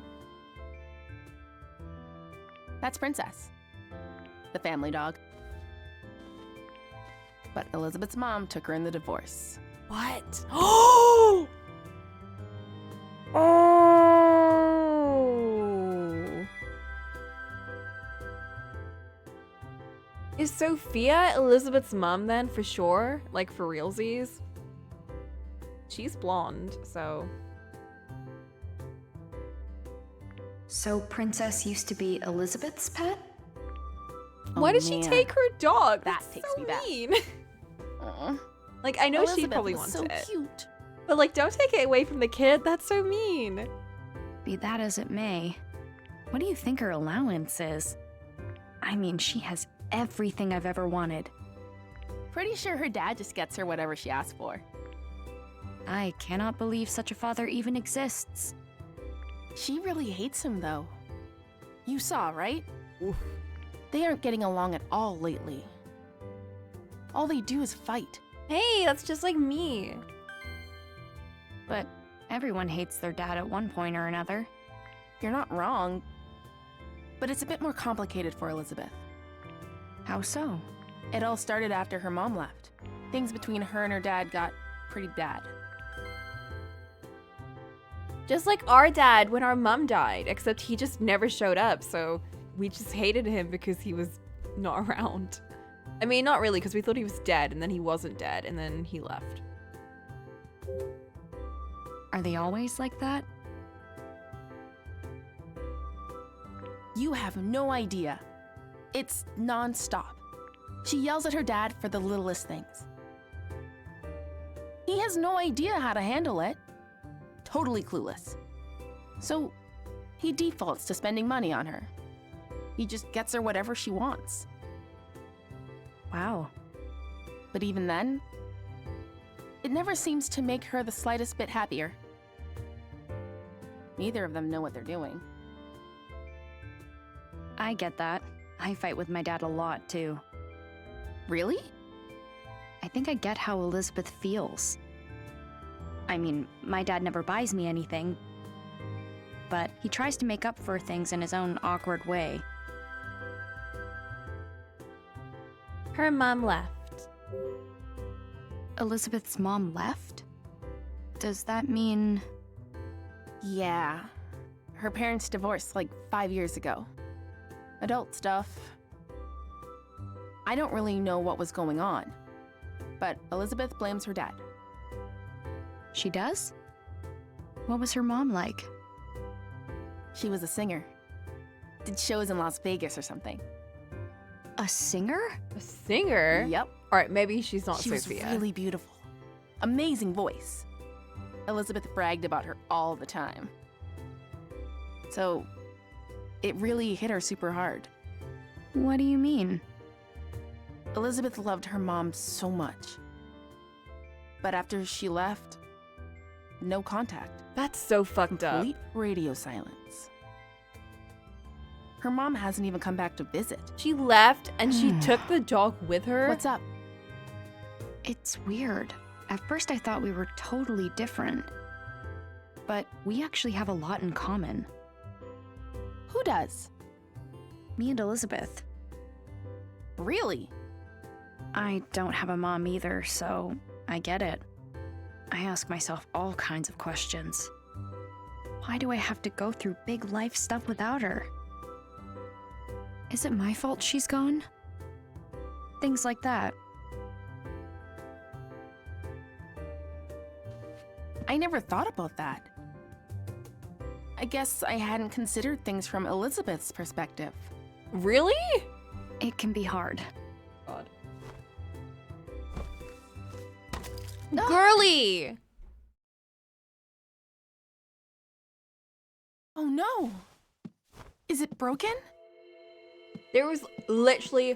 Speaker 9: That's Princess. The family dog. But Elizabeth's mom took her in the divorce.
Speaker 1: What? Oh! Is Sophia Elizabeth's mom then, for sure? Like, for realsies? She's blonde, so...
Speaker 8: So Princess used to be Elizabeth's pet?
Speaker 1: Why did she take her dog?
Speaker 9: That
Speaker 1: That's
Speaker 9: takes
Speaker 1: so
Speaker 9: me back.
Speaker 1: mean.
Speaker 9: Aw.
Speaker 1: Like, I know she
Speaker 9: Elizabeth
Speaker 1: probably
Speaker 9: was
Speaker 1: wants
Speaker 9: so
Speaker 1: it.
Speaker 9: cute.
Speaker 1: But, like, don't take it away from the kid. That's so mean.
Speaker 3: Be that as it may, what do you think her allowance is? I mean, she has everything I've ever wanted.
Speaker 9: Pretty sure her dad just gets her whatever she asks for.
Speaker 3: I cannot believe such a father even exists.
Speaker 9: She really hates him, though. You saw, right?
Speaker 1: Oof.
Speaker 9: They aren't getting along at all lately. All they do is fight.
Speaker 1: Hey, that's just like me.
Speaker 3: But everyone hates their dad at one point or another.
Speaker 9: You're not wrong. But it's a bit more complicated for Elizabeth.
Speaker 3: How so?
Speaker 9: It all started after her mom left. things between her and her dad got pretty bad.
Speaker 1: Just like our dad when our mum died, except he just never showed up, so we just hated him because he was not around. I mean, not really, because we thought he was dead, and then he wasn't dead, and then he left.
Speaker 3: Are they always like that?
Speaker 9: You have no idea. It's non-stop. She yells at her dad for the littlest things. He has no idea how to handle it. Totally clueless. So he defaults to spending money on her. He just gets her whatever she wants.
Speaker 3: Wow.
Speaker 9: But even then, it never seems to make her the slightest bit happier. Neither of them know what they're doing.
Speaker 3: I get that. I fight with my dad a lot, too.
Speaker 9: Really?
Speaker 3: I think I get how Elizabeth feels. I mean, my dad never buys me anything, but he tries to make up for things in his own awkward way.
Speaker 1: Her mom left.
Speaker 3: Elizabeth's mom left? Does that mean...
Speaker 9: Yeah. Her parents divorced like 5 years ago. Adult stuff. I don't really know what was going on, but Elizabeth blames her dad.
Speaker 3: She does? What was her mom like?
Speaker 9: She was a singer. Did shows in Las Vegas or something.
Speaker 3: A singer?
Speaker 1: A singer?
Speaker 9: Yep.
Speaker 1: Alright, maybe she's not
Speaker 9: She
Speaker 1: Sophia.
Speaker 9: was really beautiful. Amazing voice. Elizabeth bragged about her all the time. So, it really hit her super hard.
Speaker 3: What do you mean?
Speaker 9: Elizabeth loved her mom so much. But after she left, no contact.
Speaker 1: That's so fucked up.
Speaker 9: Complete radio silence. Her mom hasn't even come back to visit.
Speaker 1: She left and she took the dog with her?
Speaker 9: What's up?
Speaker 3: It's weird. At first I thought we were totally different. But we actually have a lot in common.
Speaker 9: Who does?
Speaker 3: Me and Elizabeth.
Speaker 9: Really?
Speaker 3: I don't have a mom either, so I get it. I ask myself all kinds of questions. Why do I have to go through big life stuff without her? Is it my fault she's gone? Things like that.
Speaker 9: I never thought about that. I guess I hadn't considered things from Elizabeth's perspective.
Speaker 1: Really?
Speaker 3: It can be hard.
Speaker 1: God. Girly!
Speaker 9: Oh no! Is it broken?
Speaker 1: There was literally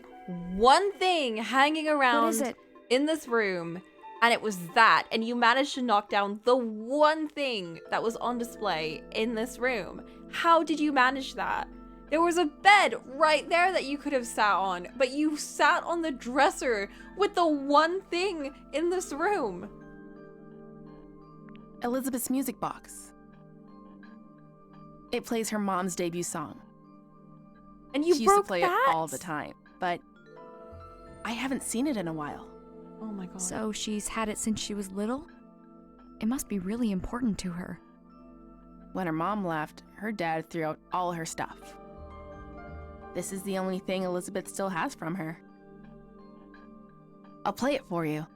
Speaker 1: one thing hanging around
Speaker 3: What is it?
Speaker 1: in this room, and it was that, and you managed to knock down the one thing that was on display in this room. How did you manage that? There was a bed right there that you could have sat on, but you sat on the dresser with the one thing in this room.
Speaker 9: Elizabeth's music box. It plays her mom's debut song.
Speaker 1: And you
Speaker 9: she used to
Speaker 1: broke
Speaker 9: play
Speaker 1: that?
Speaker 9: it all the time, but I haven't seen it in a while.
Speaker 1: Oh my god.
Speaker 3: So she's had it since she was little? It must be really important to her.
Speaker 9: When her mom left, her dad threw out all her stuff. This is the only thing Elizabeth still has from her. I'll play it for you.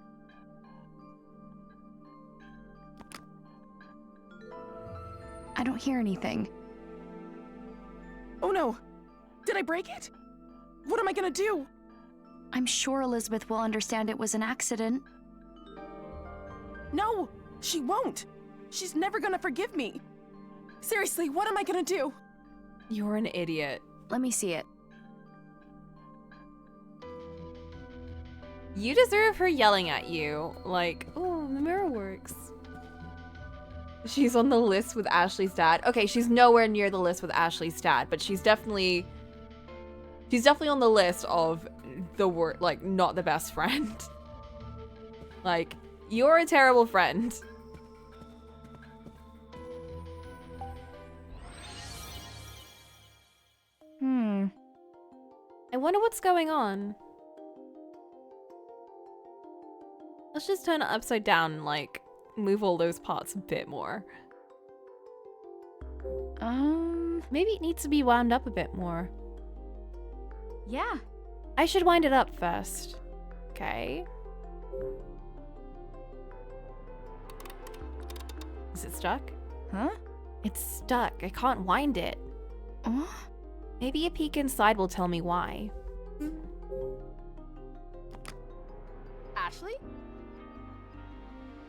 Speaker 3: I don't hear anything.
Speaker 9: Oh no! Did I break it? What am I gonna do?
Speaker 3: I'm sure Elizabeth will understand it was an accident.
Speaker 9: No! She won't! She's never gonna forgive me! Seriously, what am I gonna do?
Speaker 1: You're an idiot.
Speaker 3: Let me see it.
Speaker 1: You deserve her yelling at you, like, oh, the mirror works. She's on the list with Ashley's dad. Okay, she's nowhere near the list with Ashley's dad, but she's definitely on the list of the word, like, not the best friend. Like, you're a terrible friend.
Speaker 3: I
Speaker 1: wonder what's going on. Let's just turn it upside down and, like, move all those parts a bit more. Maybe it needs to be wound up a bit more.
Speaker 3: Yeah.
Speaker 1: I should wind it up first. Okay. Is it stuck?
Speaker 3: Huh?
Speaker 1: It's stuck. I can't wind it. Maybe a peek inside will tell me why.
Speaker 9: Ashley?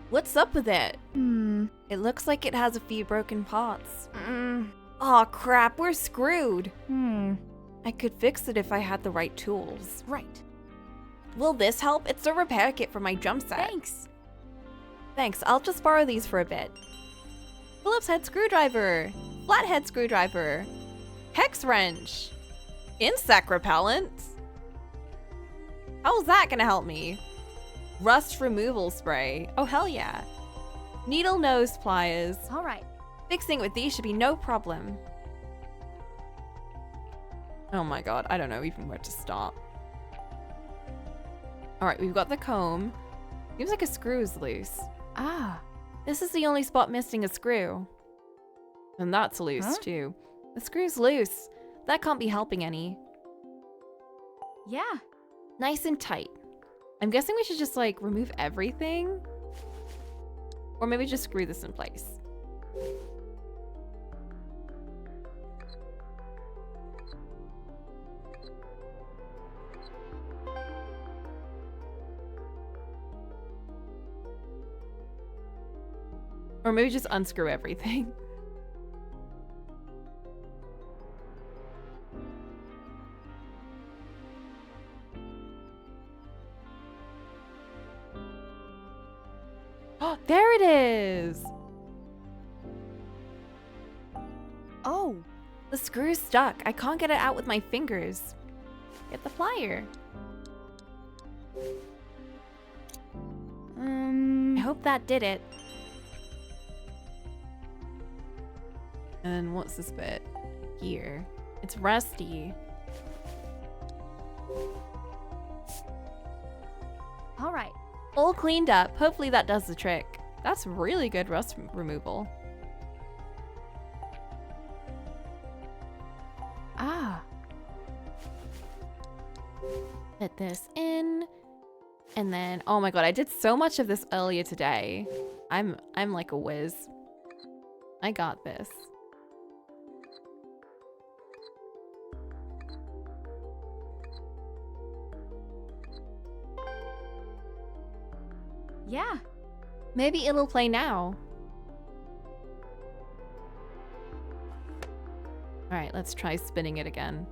Speaker 1: What's up with it? It looks like it has a few broken parts.
Speaker 9: Mm.
Speaker 1: Aw, crap, we're screwed.
Speaker 9: Hmm.
Speaker 1: I could fix it if I had the right tools.
Speaker 9: Right.
Speaker 1: Will this help? It's a repair kit for my drum set.
Speaker 9: Thanks.
Speaker 1: Thanks, I'll just borrow these for a bit. Phillips head screwdriver. Flathead screwdriver. Hex wrench. Insect repellent. How's that gonna help me? Rust removal spray. Oh, hell yeah. Needle nose pliers.
Speaker 3: All right.
Speaker 1: Fixing with these should be no problem. Oh my god, I don't know even where to start. Alright, we've got the comb. Seems like a screw is loose.
Speaker 3: Ah.
Speaker 1: This is the only spot missing a screw. And that's loose too. The screw's loose. That can't be helping any.
Speaker 3: Yeah.
Speaker 1: Nice and tight. I'm guessing we should just like remove everything. Or maybe just screw this in place. Or maybe just unscrew everything. Oh, there it is!
Speaker 3: Oh.
Speaker 1: The screw's stuck. I can't get it out with my fingers. Get the plier. I hope that did it. And what's this bit? Here. It's rusty.
Speaker 3: All right.
Speaker 1: All cleaned up. Hopefully that does the trick. That's really good rust removal.
Speaker 3: Ah.
Speaker 1: Put this in. And then, oh my god, I did so much of this earlier today. I'm like a whiz. I got this.
Speaker 3: Yeah.
Speaker 1: Maybe it'll play now. Alright, let's try spinning it again.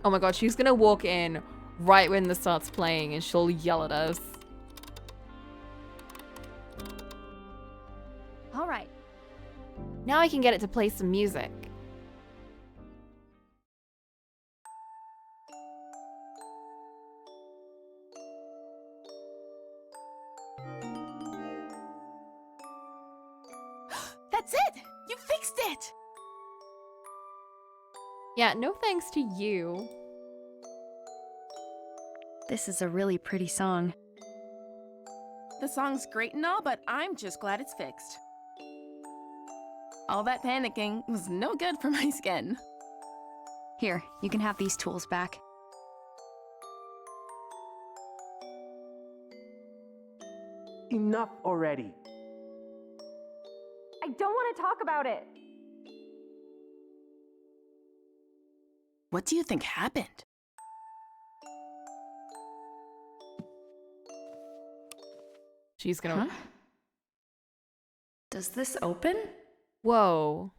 Speaker 1: Oh my god, she's gonna walk in right when this starts playing and she'll yell at us.
Speaker 3: All right.
Speaker 1: Now I can get it to play some music.
Speaker 9: That's it! You fixed it!
Speaker 1: Yeah, no thanks to you.
Speaker 3: This is a really pretty song.
Speaker 9: The song's great and all, but I'm just glad it's fixed. All that panicking was no good for my skin.
Speaker 3: Here, you can have these tools back.
Speaker 13: Enough already.
Speaker 10: I don't want to talk about it.
Speaker 9: What do you think happened?
Speaker 1: She's gonna...
Speaker 3: Huh? Does this open?
Speaker 1: Whoa.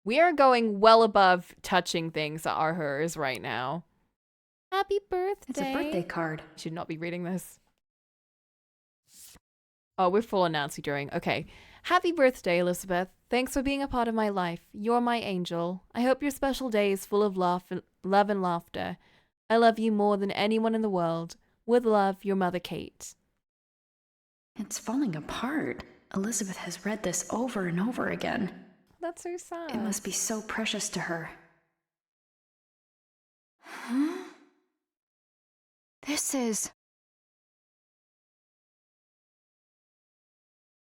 Speaker 1: We are going well above touching things that are hers right now. Happy birthday.
Speaker 3: It's a birthday card.
Speaker 1: Should not be reading this. Oh, we're full on Nancy Drawing. Okay. Happy birthday, Elizabeth. Thanks for being a part of my life. You're my angel. I hope your special day is full of love and laughter. I love you more than anyone in the world. With love, your mother, Kate.
Speaker 3: It's falling apart. Elizabeth has read this over and over again.
Speaker 1: that's so sad.
Speaker 3: It must be so precious to her. Huh? This is...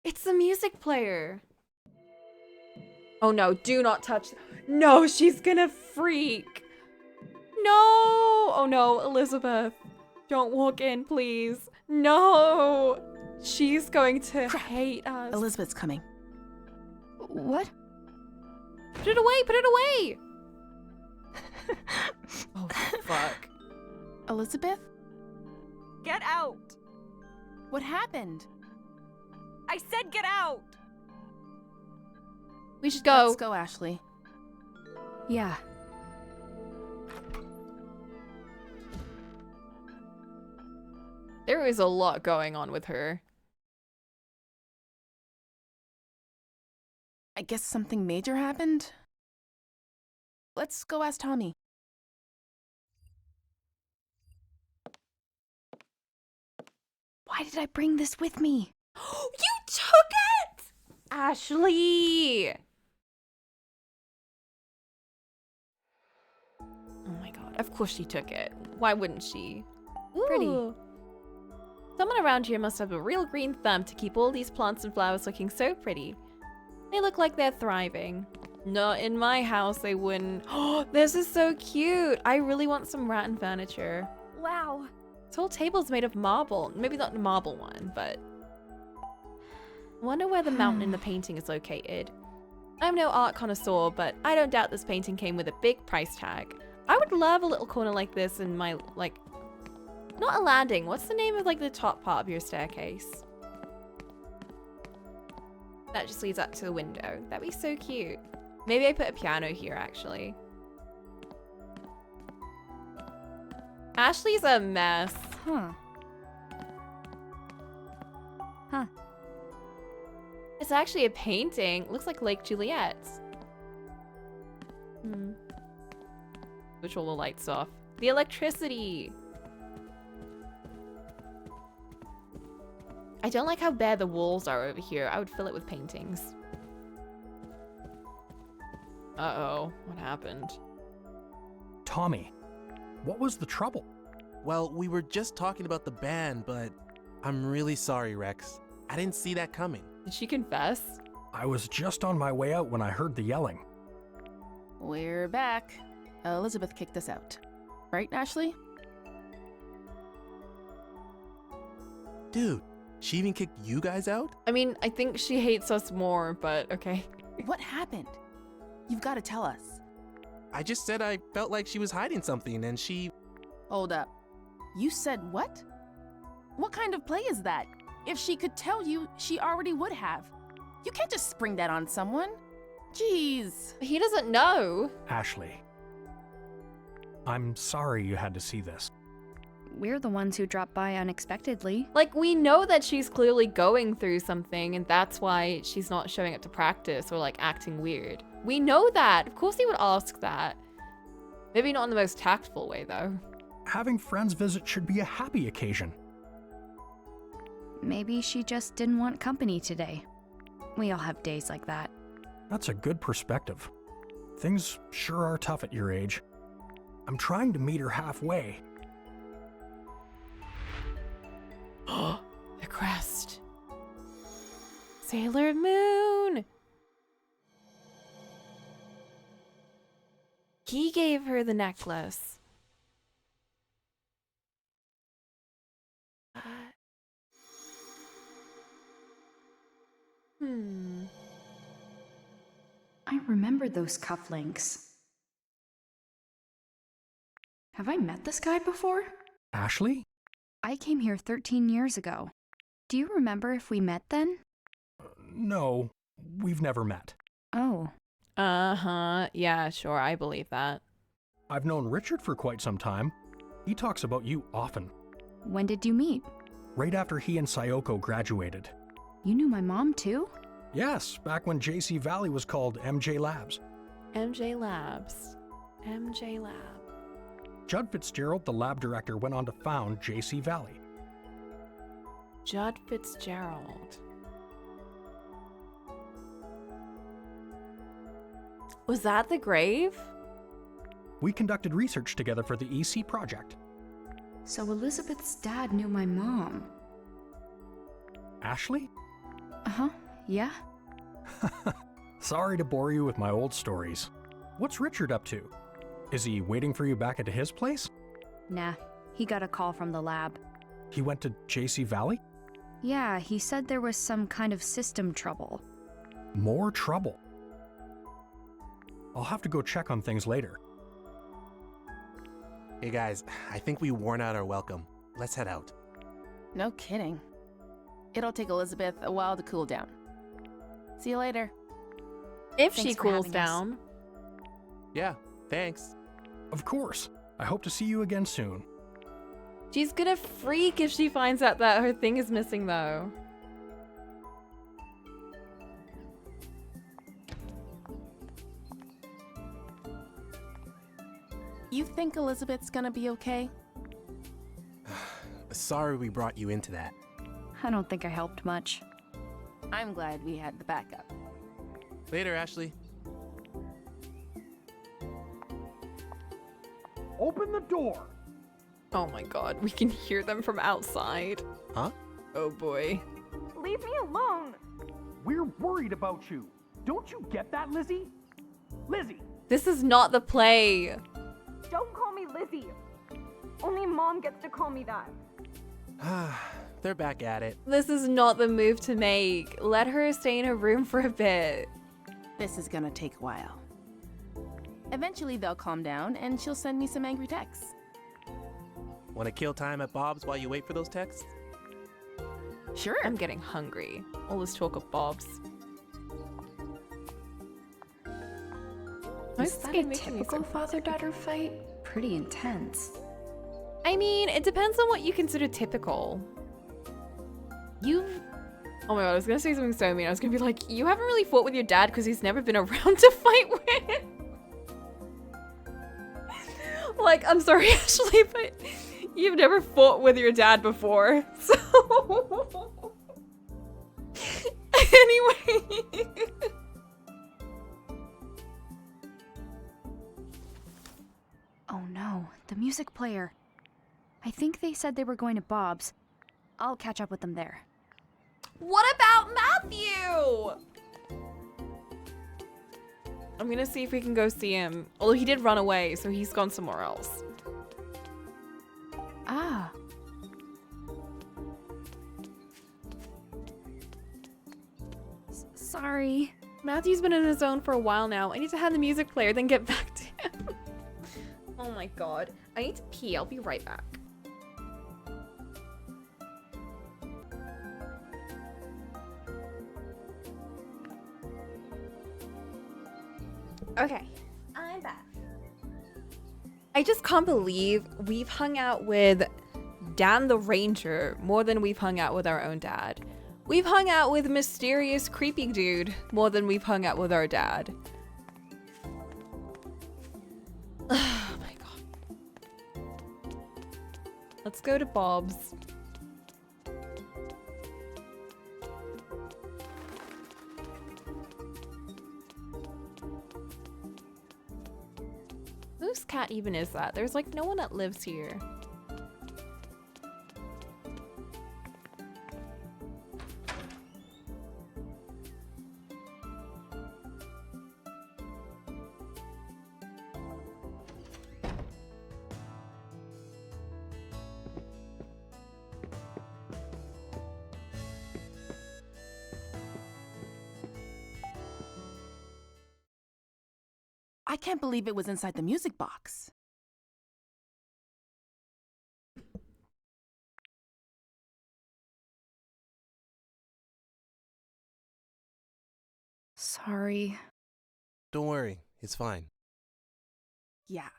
Speaker 1: It's the music player. Oh no, do not touch. No, she's gonna freak. No! Oh no, Elizabeth. Don't walk in, please. No! She's going to hate us.
Speaker 9: Elizabeth's coming.
Speaker 3: What?
Speaker 1: Put it away, put it away! Oh, fuck.
Speaker 9: Elizabeth?
Speaker 12: Get out!
Speaker 9: What happened?
Speaker 12: I said get out!
Speaker 1: We should go.
Speaker 9: Let's go, Ashley.
Speaker 3: Yeah.
Speaker 1: There is a lot going on with her.
Speaker 9: I guess something major happened? Let's go ask Tommy.
Speaker 3: Why did I bring this with me?
Speaker 1: You took it! Ashley! Oh my god, of course she took it. Why wouldn't she?
Speaker 3: Pretty.
Speaker 1: Ooh. Someone around here must have a real green thumb to keep all these plants and flowers looking so pretty. They look like they're thriving. Not in my house, they wouldn't. Oh, this is so cute. I really want some rattan furniture.
Speaker 12: Wow.
Speaker 1: This whole table's made of marble. Maybe not the marble one, but... I wonder where the mountain in the painting is located. I'm no art connoisseur, but I don't doubt this painting came with a big price tag. I would love a little corner like this in my, like... Not a landing. What's the name of, like, the top part of your staircase? That just leads up to the window. That'd be so cute. Maybe I put a piano here, actually. Ashley's a mess.
Speaker 3: Huh. Huh.
Speaker 1: It's actually a painting. Looks like Lake Juliet's. Switch all the lights off. The electricity. I don't like how bare the walls are over here. I would fill it with paintings. Uh-oh. What happened?
Speaker 14: Tommy, what was the trouble?
Speaker 7: Well, we were just talking about the band, but I'm really sorry, Rex. I didn't see that coming.
Speaker 1: Did she confess?
Speaker 14: I was just on my way out when I heard the yelling.
Speaker 9: We're back. Elizabeth kicked us out. Right, Ashley?
Speaker 7: Dude, she even kicked you guys out?
Speaker 1: I mean, I think she hates us more, but okay.
Speaker 9: What happened? You've got to tell us.
Speaker 7: I just said I felt like she was hiding something and she...
Speaker 9: Hold up. You said what? What kind of play is that? If she could tell you, she already would have. You can't just spring that on someone. Jeez.
Speaker 1: He doesn't know.
Speaker 14: Ashley, I'm sorry you had to see this.
Speaker 3: We're the ones who dropped by unexpectedly.
Speaker 1: Like, we know that she's clearly going through something, and that's why she's not showing up to practice or, like, acting weird. We know that. Of course he would ask that. Maybe not in the most tactful way, though.
Speaker 14: Having friends visit should be a happy occasion.
Speaker 3: Maybe she just didn't want company today. We all have days like that.
Speaker 14: That's a good perspective. Things sure are tough at your age. I'm trying to meet her halfway.
Speaker 1: The crest. Sailor Moon! He gave her the necklace.
Speaker 8: I remember those cufflinks. Have I met this guy before?
Speaker 14: Ashley?
Speaker 3: I came here 13 years ago. Do you remember if we met then?
Speaker 14: No, we've never met.
Speaker 3: Oh.
Speaker 1: Uh-huh. Yeah, sure, I believe that.
Speaker 14: I've known Richard for quite some time. He talks about you often.
Speaker 3: When did you meet?
Speaker 14: Right after he and Sayoko graduated.
Speaker 3: You knew my mom too?
Speaker 14: Yes, back when JC Valley was called MJ Labs.
Speaker 1: MJ Labs. MJ Lab.
Speaker 14: Judd Fitzgerald, the lab director, went on to found JC Valley.
Speaker 1: Judd Fitzgerald. Was that the grave?
Speaker 14: We conducted research together for the EC project.
Speaker 8: So Elizabeth's dad knew my mom.
Speaker 14: Ashley?
Speaker 8: Uh-huh, yeah?
Speaker 14: Sorry to bore you with my old stories. What's Richard up to? Is he waiting for you back at his place?
Speaker 3: Nah, he got a call from the lab.
Speaker 14: He went to JC Valley?
Speaker 3: Yeah, he said there was some kind of system trouble.
Speaker 14: More trouble. I'll have to go check on things later.
Speaker 7: Hey guys, I think we worn out our welcome. Let's head out.
Speaker 9: No kidding. It'll take Elizabeth a while to cool down. See you later.
Speaker 1: If
Speaker 3: Thanks
Speaker 1: she
Speaker 3: for
Speaker 1: cools
Speaker 3: having us.
Speaker 1: down.
Speaker 7: Yeah, thanks.
Speaker 14: Of course. I hope to see you again soon.
Speaker 1: She's gonna freak if she finds out that her thing is missing, though.
Speaker 9: You think Elizabeth's gonna be okay?
Speaker 7: Sorry we brought you into that.
Speaker 3: I don't think I helped much.
Speaker 9: I'm glad we had the backup.
Speaker 7: Later, Ashley.
Speaker 13: Open the door!
Speaker 1: Oh my god, we can hear them from outside.
Speaker 7: Huh?
Speaker 1: Oh boy.
Speaker 12: Leave me alone!
Speaker 13: We're worried about you. Don't you get that, Lizzie? Lizzie!
Speaker 1: This is not the play.
Speaker 12: Don't call me Lizzie! Only Mom gets to call me that.
Speaker 7: They're back at it.
Speaker 1: This is not the move to make. Let her stay in her room for a bit.
Speaker 9: This is gonna take a while. Eventually they'll calm down and she'll send me some angry texts.
Speaker 7: Want to kill time at Bob's while you wait for those texts?
Speaker 9: Sure.
Speaker 1: I'm getting hungry. All this talk of Bob's.
Speaker 8: Is that a typical father-daughter fight? Pretty intense.
Speaker 1: I mean, it depends on what you consider typical. Oh my god, I was gonna say something so mean. I was gonna be like, you haven't really fought with your dad because he's never been around to fight with. Like, I'm sorry, Ashley, but you've never fought with your dad before, so... Anyway...
Speaker 3: Oh no, the music player. I think they said they were going to Bob's. I'll catch up with them there.
Speaker 1: What about Matthew? I'm gonna see if we can go see him. Although he did run away, so he's gone somewhere else.
Speaker 3: Ah. Sorry.
Speaker 1: Matthew's been in his zone for a while now. I need to have the music player, then get back to him. Oh my god. I need to pee. I'll be right back. Okay, I'm back. I just can't believe we've hung out with Dan the Ranger more than we've hung out with our own dad. We've hung out with mysterious creepy dude more than we've hung out with our dad. Oh my god. Let's go to Bob's. Whose cat even is that? There's like no one that lives here.
Speaker 9: I can't believe it was inside the music box.
Speaker 3: Sorry.
Speaker 7: Don't worry, it's fine.
Speaker 9: Yeah.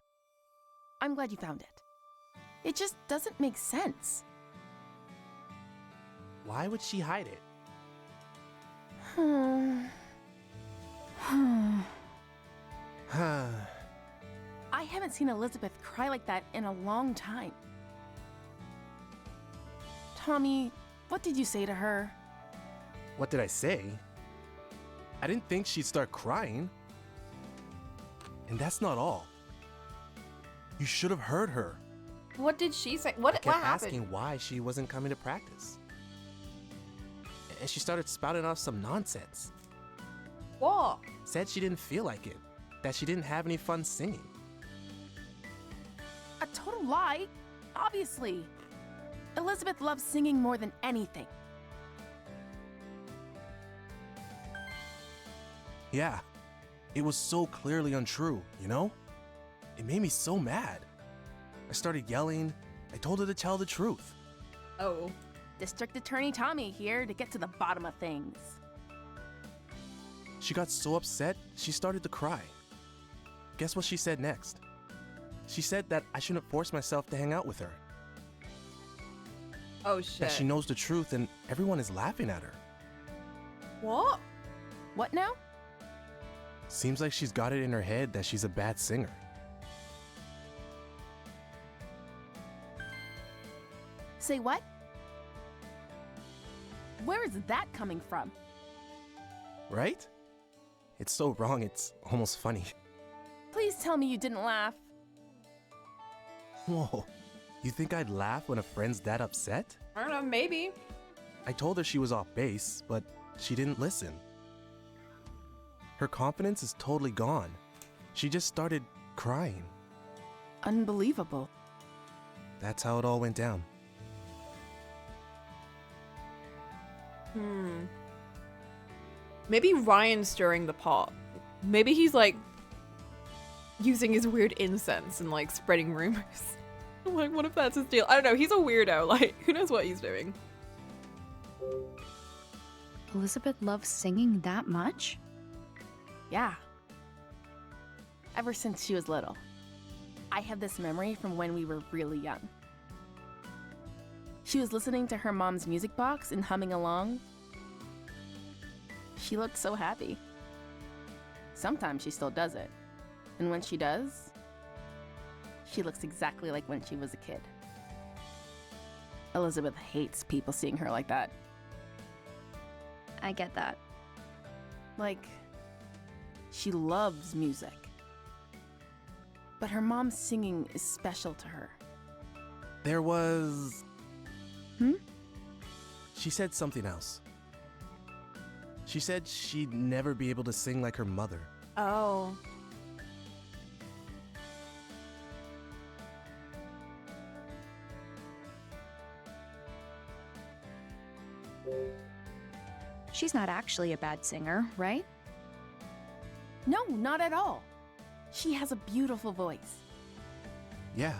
Speaker 9: I'm glad you found it. It just doesn't make sense.
Speaker 7: Why would she hide it?
Speaker 9: I haven't seen Elizabeth cry like that in a long time. Tommy, what did you say to her?
Speaker 7: What did I say? I didn't think she'd start crying. And that's not all. You should have heard her.
Speaker 1: What did she say?
Speaker 7: I
Speaker 1: What
Speaker 7: kept
Speaker 1: happened?
Speaker 7: asking why she wasn't coming to practice. And she started spouting off some nonsense.
Speaker 1: What?
Speaker 7: Said she didn't feel like it, that she didn't have any fun singing.
Speaker 9: A total lie, obviously. Elizabeth loves singing more than anything.
Speaker 7: Yeah, it was so clearly untrue, you know? It made me so mad. I started yelling. I told her to tell the truth.
Speaker 1: Oh.
Speaker 9: District Attorney Tommy here to get to the bottom of things.
Speaker 7: She got so upset, she started to cry. Guess what she said next? She said that I shouldn't force myself to hang out with her.
Speaker 1: Oh, shit.
Speaker 7: That she knows the truth and everyone is laughing at her.
Speaker 1: What?
Speaker 9: What now?
Speaker 7: Seems like she's got it in her head that she's a bad singer.
Speaker 9: Say what? Where is that coming from?
Speaker 7: Right? It's so wrong, it's almost funny.
Speaker 9: Please tell me you didn't laugh.
Speaker 7: Whoa, you think I'd laugh when a friend's that upset?
Speaker 1: I don't know, maybe.
Speaker 7: I told her she was off base, but she didn't listen. Her confidence is totally gone. She just started crying.
Speaker 9: Unbelievable.
Speaker 7: That's how it all went down.
Speaker 1: Maybe Ryan's stirring the pot. Maybe he's like using his weird incense and like spreading rumors. Like, what if that's his deal? I don't know. He's a weirdo. Like, who knows what he's doing?
Speaker 3: Elizabeth loves singing that much?
Speaker 9: Yeah. Ever since she was little. I have this memory from when we were really young. She was listening to her mom's music box and humming along. She looked so happy. Sometimes she still does it. And when she does, she looks exactly like when she was a kid. Elizabeth hates people seeing her like that.
Speaker 3: I get that.
Speaker 9: Like, she loves music. But her mom's singing is special to her.
Speaker 7: There was...
Speaker 3: Hmm?
Speaker 7: She said something else. She said she'd never be able to sing like her mother.
Speaker 1: Oh.
Speaker 3: She's not actually a bad singer, right?
Speaker 9: No, not at all. She has a beautiful voice.
Speaker 7: Yeah,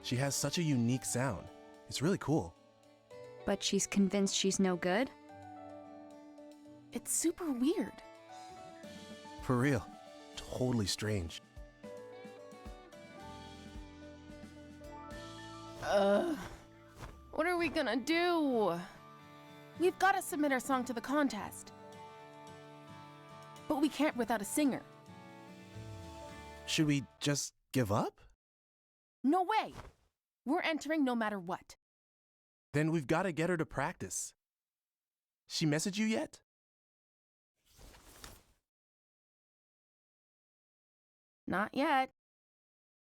Speaker 7: she has such a unique sound. It's really cool.
Speaker 3: But she's convinced she's no good?
Speaker 9: It's super weird.
Speaker 7: For real. Totally strange.
Speaker 9: What are we gonna do? We've gotta submit our song to the contest. But we can't without a singer.
Speaker 7: Should we just give up?
Speaker 9: No way! We're entering no matter what.
Speaker 7: Then we've got to get her to practice. She messaged you yet?
Speaker 9: Not yet.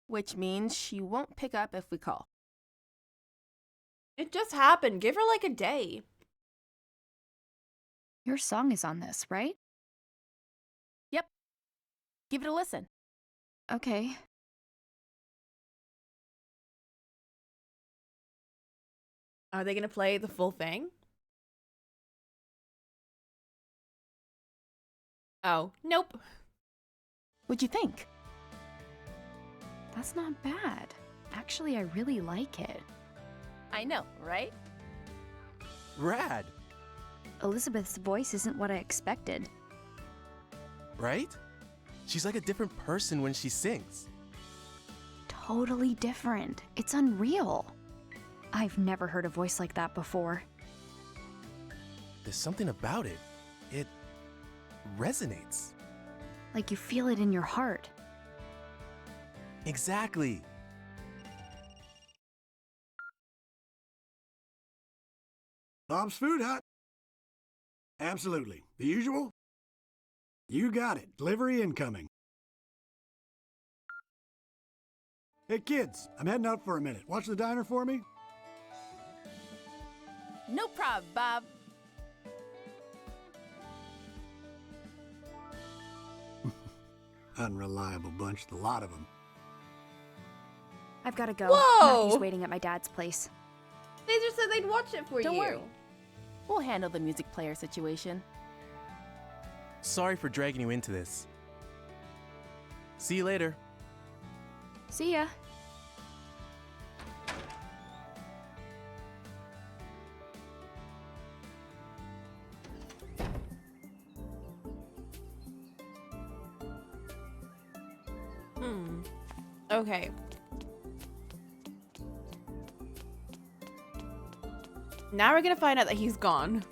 Speaker 9: Which means she won't pick up if we call.
Speaker 1: It just happened. Give her like a day.
Speaker 3: Your song is on this, right?
Speaker 9: Yep. Give it a listen.
Speaker 3: Okay.
Speaker 1: Are they gonna play the full thing? Oh, nope.
Speaker 9: What'd you think?
Speaker 3: That's not bad. Actually, I really like it.
Speaker 9: I know, right?
Speaker 7: Rad,
Speaker 3: Elizabeth's voice isn't what I expected.
Speaker 7: right? She's like a different person when she sings.
Speaker 3: Totally different. It's unreal. I've never heard a voice like that before.
Speaker 7: There's something about it. It resonates.
Speaker 3: Like you feel it in your heart.
Speaker 7: Exactly.
Speaker 4: Bob's Food Hut. Absolutely. The usual? You got it. Delivery incoming. Hey kids, I'm heading out for a minute. Watch the diner for me?
Speaker 9: No problem, Bob.
Speaker 4: Unreliable bunch, the lot of them.
Speaker 3: I've got to go.
Speaker 1: Whoa!
Speaker 3: Matthew's waiting at my dad's place.
Speaker 1: They just said they'd watch it for
Speaker 9: Don't
Speaker 1: you.
Speaker 9: worry. We'll handle the music player situation.
Speaker 7: Sorry for dragging you into this. See you later.
Speaker 3: See ya.
Speaker 1: Okay. Now we're gonna find out that he's gone.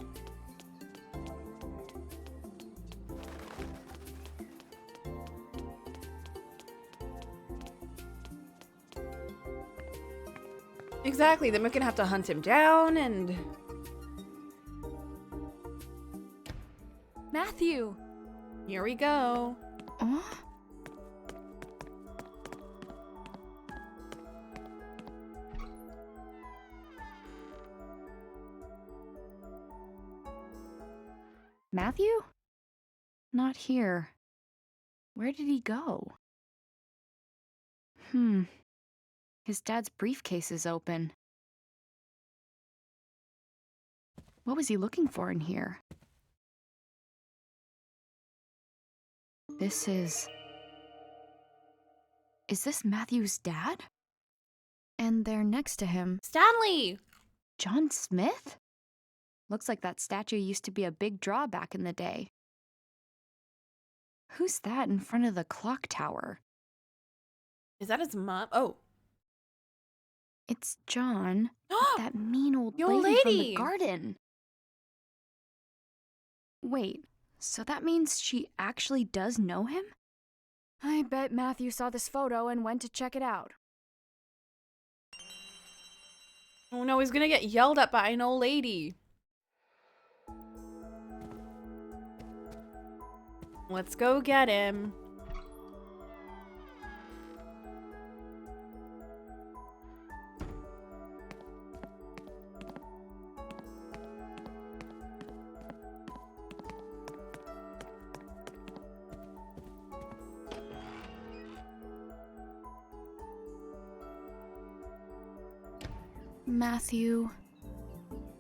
Speaker 1: Exactly, then we're gonna have to hunt him down and...
Speaker 3: Matthew!
Speaker 1: Here we go.
Speaker 3: Matthew? Not here. Where did he go? His dad's briefcase is open. What was he looking for in here? This is... Is this Matthew's dad? And there next to him...
Speaker 1: Stanley!
Speaker 3: John Smith? Looks like that statue used to be a big draw back in the day. Who's that in front of the clock tower?
Speaker 1: Is that his mom? Oh.
Speaker 3: It's John. That mean old
Speaker 1: Your
Speaker 3: lady from the
Speaker 1: lady!
Speaker 3: garden. Wait, so that means she actually does know him? I bet Matthew saw this photo and went to check it out.
Speaker 1: Oh no, he's gonna get yelled at by an old lady. Let's go get him.
Speaker 3: Matthew.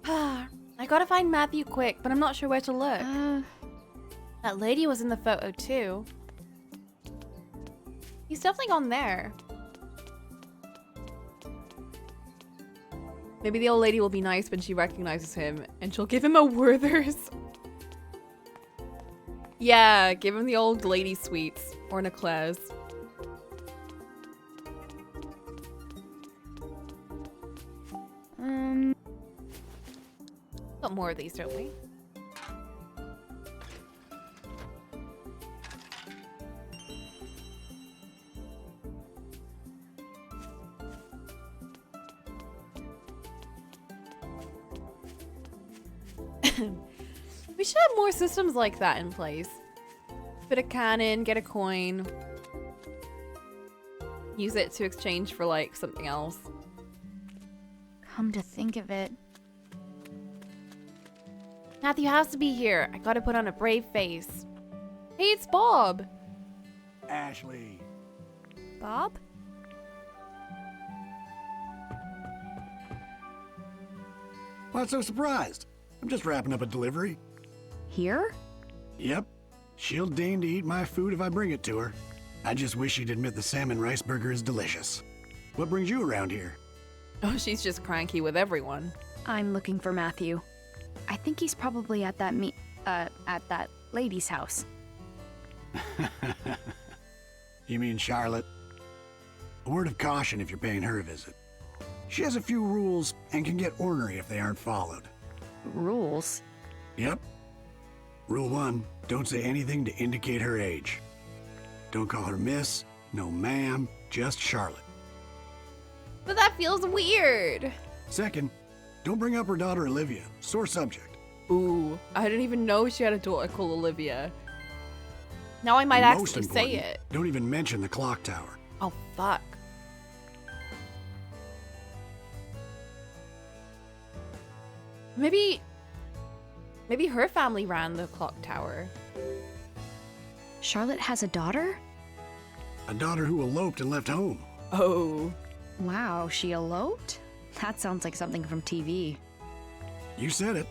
Speaker 1: I gotta find Matthew quick, but I'm not sure where to look. That lady was in the photo too. He's definitely gone there. Maybe the old lady will be nice when she recognizes him and she'll give him a Werther's. Yeah, give him the old lady sweets or an eclairs. Got more of these, don't we? We should have more systems like that in place. Fit a cannon, get a coin. Use it to exchange for like something else.
Speaker 3: Come to think of it.
Speaker 1: Matthew has to be here. I gotta put on a brave face. Hey, it's Bob.
Speaker 4: Ashley.
Speaker 3: Bob?
Speaker 4: Why so surprised? I'm just wrapping up a delivery.
Speaker 3: Here?
Speaker 4: Yep. She'll deign to eat my food if I bring it to her. I just wish she'd admit the salmon rice burger is delicious. What brings you around here?
Speaker 1: Oh, she's just cranky with everyone.
Speaker 3: I'm looking for Matthew. I think he's probably at that at that lady's house.
Speaker 4: You mean Charlotte? A word of caution if you're paying her a visit. She has a few rules and can get ornery if they aren't followed.
Speaker 3: Rules?
Speaker 4: Yep. Rule 1, don't say anything to indicate her age. Don't call her miss, no ma'am, just Charlotte.
Speaker 1: But that feels weird.
Speaker 4: Second, don't bring up her daughter Olivia, sore subject.
Speaker 1: Ooh, I didn't even know she had a daughter called Olivia. Now I might
Speaker 4: Most
Speaker 1: actually say
Speaker 4: important,
Speaker 1: it.
Speaker 4: Don't even mention the clock tower.
Speaker 1: Oh, fuck. Maybe her family ran the clock tower.
Speaker 3: Charlotte has a daughter?
Speaker 4: A daughter who eloped and left home.
Speaker 1: Oh.
Speaker 3: Wow, she eloped? That sounds like something from TV.
Speaker 4: You said it.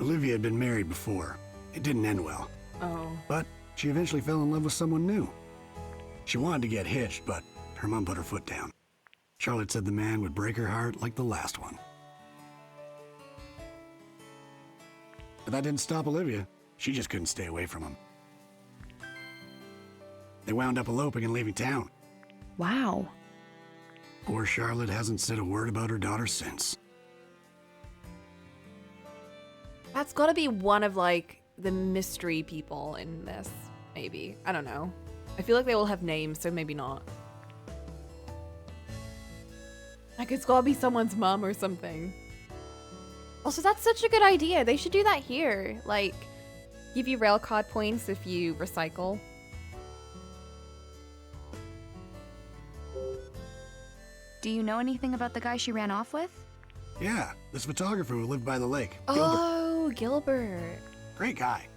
Speaker 4: Olivia had been married before. It didn't end well.
Speaker 1: Oh.
Speaker 4: But she eventually fell in love with someone new. She wanted to get hitched, but her mom put her foot down. Charlotte said the man would break her heart like the last one. But that didn't stop Olivia. She just couldn't stay away from him. They wound up eloping and leaving town.
Speaker 3: Wow.
Speaker 4: Poor Charlotte hasn't said a word about her daughter since.
Speaker 1: That's gotta be one of, like, the mystery people in this, maybe. I don't know. I feel like they all have names, so maybe not. Like, it's gotta be someone's mom or something. Also, that's such a good idea. They should do that here. Like, give you railcard points if you recycle.
Speaker 3: Do you know anything about the guy she ran off with?
Speaker 4: Yeah, this photographer who lived by the lake.
Speaker 1: Oh, Gilbert.
Speaker 4: Great guy.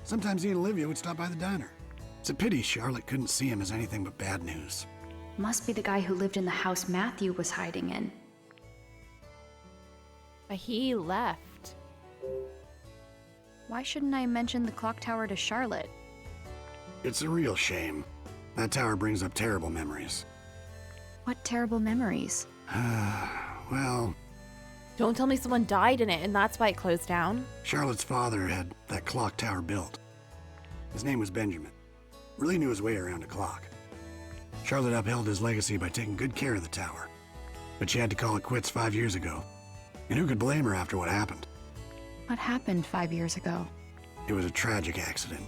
Speaker 4: Sometimes he and Olivia would stop by the diner. It's a pity Charlotte couldn't see him as anything but bad news.
Speaker 8: Must be the guy who lived in the house Matthew was hiding in.
Speaker 1: But he left.
Speaker 3: Why shouldn't I mention the clock tower to Charlotte?
Speaker 4: It's a real shame. That tower brings up terrible memories.
Speaker 3: What terrible memories?
Speaker 4: Well,
Speaker 1: Don't tell me someone died in it and that's why it closed down.
Speaker 4: Charlotte's father had that clock tower built. His name was Benjamin. Really knew his way around a clock. Charlotte upheld his legacy by taking good care of the tower. But she had to call it quits 5 years ago. And who could blame her after what happened?
Speaker 3: What happened 5 years ago?
Speaker 4: It was a tragic accident.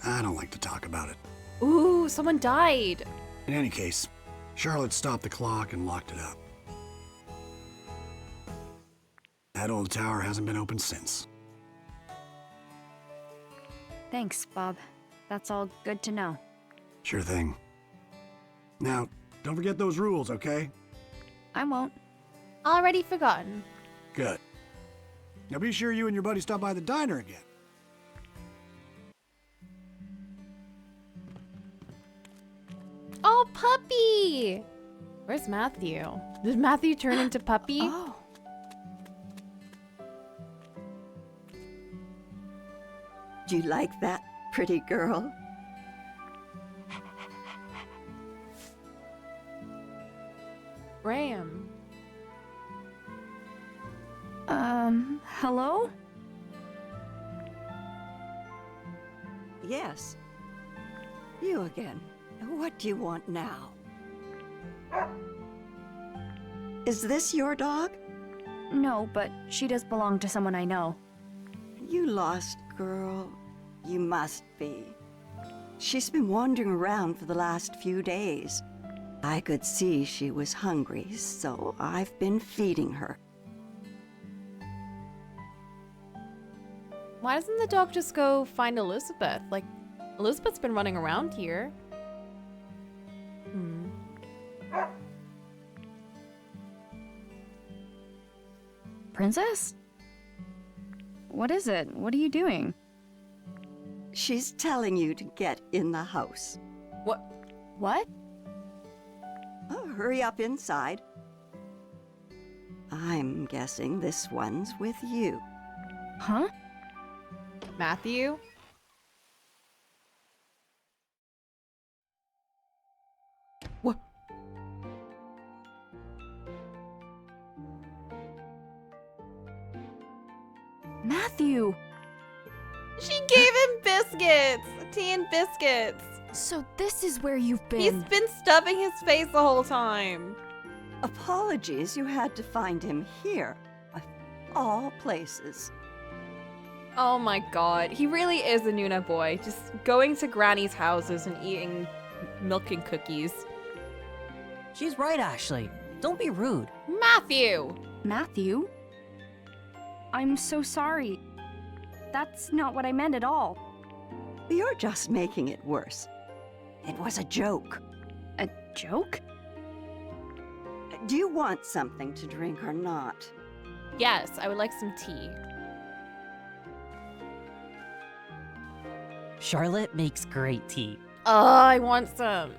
Speaker 4: I don't like to talk about it.
Speaker 1: Ooh, someone died.
Speaker 4: In any case, Charlotte stopped the clock and locked it up. That old tower hasn't been opened since.
Speaker 3: Thanks, Bob. That's all good to know.
Speaker 4: Sure thing. Now, don't forget those rules, okay?
Speaker 3: I won't.
Speaker 1: Already forgotten.
Speaker 4: Good. Now be sure you and your buddy stop by the diner again.
Speaker 1: Oh, puppy! Where's Matthew? Did Matthew turn into puppy?
Speaker 3: Oh.
Speaker 6: Do you like that, pretty girl?
Speaker 1: Ram.
Speaker 3: Hello?
Speaker 6: Yes. You again. What do you want now? Is this your dog?
Speaker 3: No, but she does belong to someone I know.
Speaker 6: You lost girl. You must be. She's been wandering around for the last few days. I could see she was hungry, so I've been feeding her.
Speaker 1: Why doesn't the dog just go find Elizabeth? Like, Elizabeth's been running around here.
Speaker 3: Princess? What is it? What are you doing?
Speaker 6: She's telling you to get in the house.
Speaker 3: What?
Speaker 6: Oh, hurry up inside. I'm guessing this one's with you.
Speaker 3: Huh?
Speaker 1: Matthew? What?
Speaker 3: Matthew!
Speaker 1: She gave him biscuits! Tea and biscuits!
Speaker 3: So this is where you've been.
Speaker 1: He's been stuffing his face the whole time.
Speaker 6: Apologies, you had to find him here. Of all places.
Speaker 1: Oh my god. He really is a Nuna boy. Just going to granny's houses and eating milk and cookies.
Speaker 2: She's right, Ashley. Don't be rude.
Speaker 1: Matthew!
Speaker 3: Matthew? I'm so sorry. That's not what I meant at all.
Speaker 6: You're just making it worse. It was a joke.
Speaker 3: A joke?
Speaker 6: Do you want something to drink or not?
Speaker 1: Yes, I would like some tea.
Speaker 2: Charlotte makes great tea.
Speaker 1: Oh, I want some.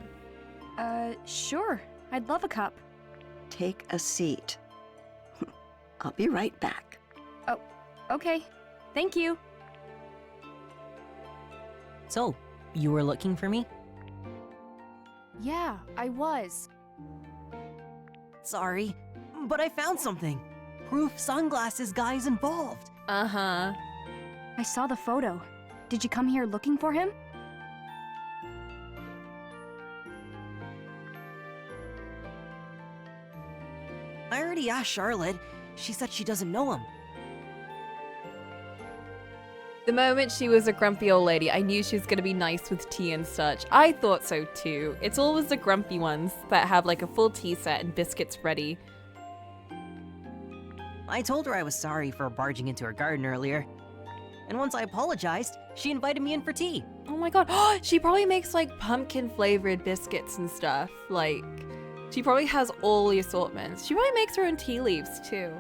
Speaker 3: Sure. I'd love a cup.
Speaker 6: Take a seat. I'll be right back.
Speaker 3: Oh, okay. Thank you.
Speaker 2: So, you were looking for me?
Speaker 3: Yeah, I was.
Speaker 2: Sorry, but I found something. Proof sunglasses guy's involved.
Speaker 1: Uh-huh.
Speaker 3: I saw the photo. Did you come here looking for him?
Speaker 2: I already asked Charlotte. She said she doesn't know him.
Speaker 1: The moment she was a grumpy old lady, I knew she was gonna be nice with tea and such. I thought so too. It's always the grumpy ones that have like a full tea set and biscuits ready.
Speaker 2: I told her I was sorry for barging into her garden earlier. And once I apologized, she invited me in for tea.
Speaker 1: Oh my god, she probably makes like pumpkin flavored biscuits and stuff. Like, she probably has all the assortments. She probably makes her own tea leaves too.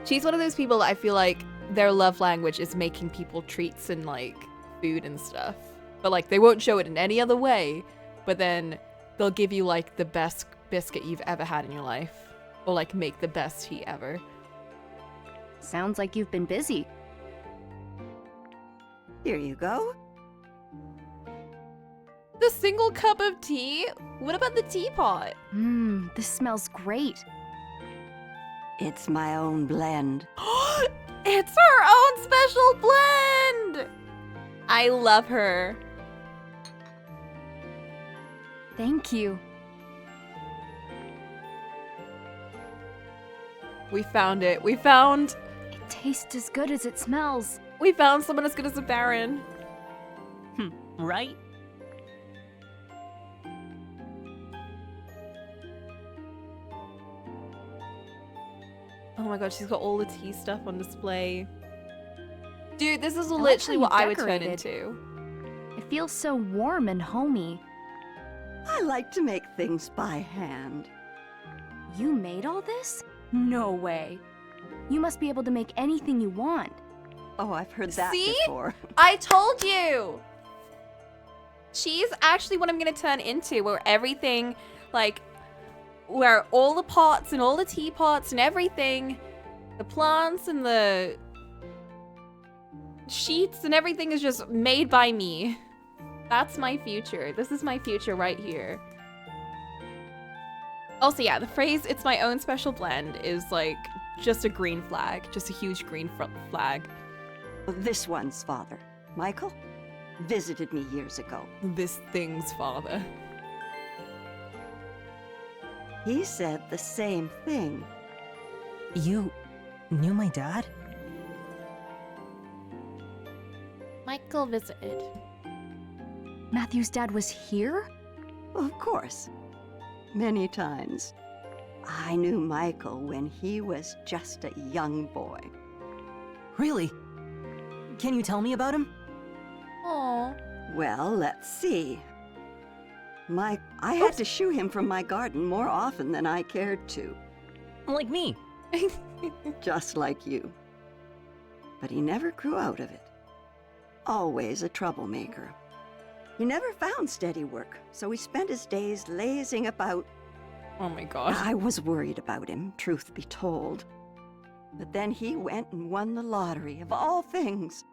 Speaker 1: She's one of those people that I feel like their love language is making people treats and like food and stuff. But like they won't show it in any other way, but then they'll give you like the best biscuit you've ever had in your life. Or like make the best tea ever.
Speaker 3: Sounds like you've been busy.
Speaker 6: Here you go.
Speaker 1: The single cup of tea? What about the teapot?
Speaker 3: This smells great.
Speaker 6: It's my own blend.
Speaker 1: It's her own special blend! I love her.
Speaker 3: Thank you.
Speaker 1: We found it. We found...
Speaker 3: It tastes as good as it smells.
Speaker 1: We found someone as good as a Baron.
Speaker 2: Right?
Speaker 1: Oh my god, she's got all the tea stuff on display. Dude, this is
Speaker 3: like
Speaker 1: literally
Speaker 3: how
Speaker 1: what
Speaker 3: you
Speaker 1: I would turn
Speaker 3: decorated.
Speaker 1: into.
Speaker 3: It feels so warm and homey.
Speaker 6: I like to make things by hand.
Speaker 3: You made all this? No way. You must be able to make anything you want.
Speaker 6: Oh, I've heard that
Speaker 1: See?
Speaker 6: before.
Speaker 1: I told you! She's actually what I'm gonna turn into, where everything, like, where all the pots and all the teapots and everything, the plants and the sheets and everything is just made by me. That's my future. This is my future right here. Also, yeah, the phrase, it's my own special blend, is like just a green flag, just a huge green flag.
Speaker 6: This one's father, Michael, visited me years ago.
Speaker 1: This thing's father.
Speaker 6: He said the same thing.
Speaker 2: You knew my dad?
Speaker 1: Michael visited.
Speaker 3: Matthew's dad was here?
Speaker 6: Of course. Many times. I knew Michael when he was just a young boy.
Speaker 2: Really? Can you tell me about him?
Speaker 1: Aww.
Speaker 6: Well, let's see. I had to shoo him from my garden more often than I cared to.
Speaker 2: Like me.
Speaker 6: Just like you. But he never grew out of it. Always a troublemaker. He never found steady work, so he spent his days lazing about.
Speaker 1: Oh my god.
Speaker 6: I was worried about him, truth be told. But then he went and won the lottery, of all things.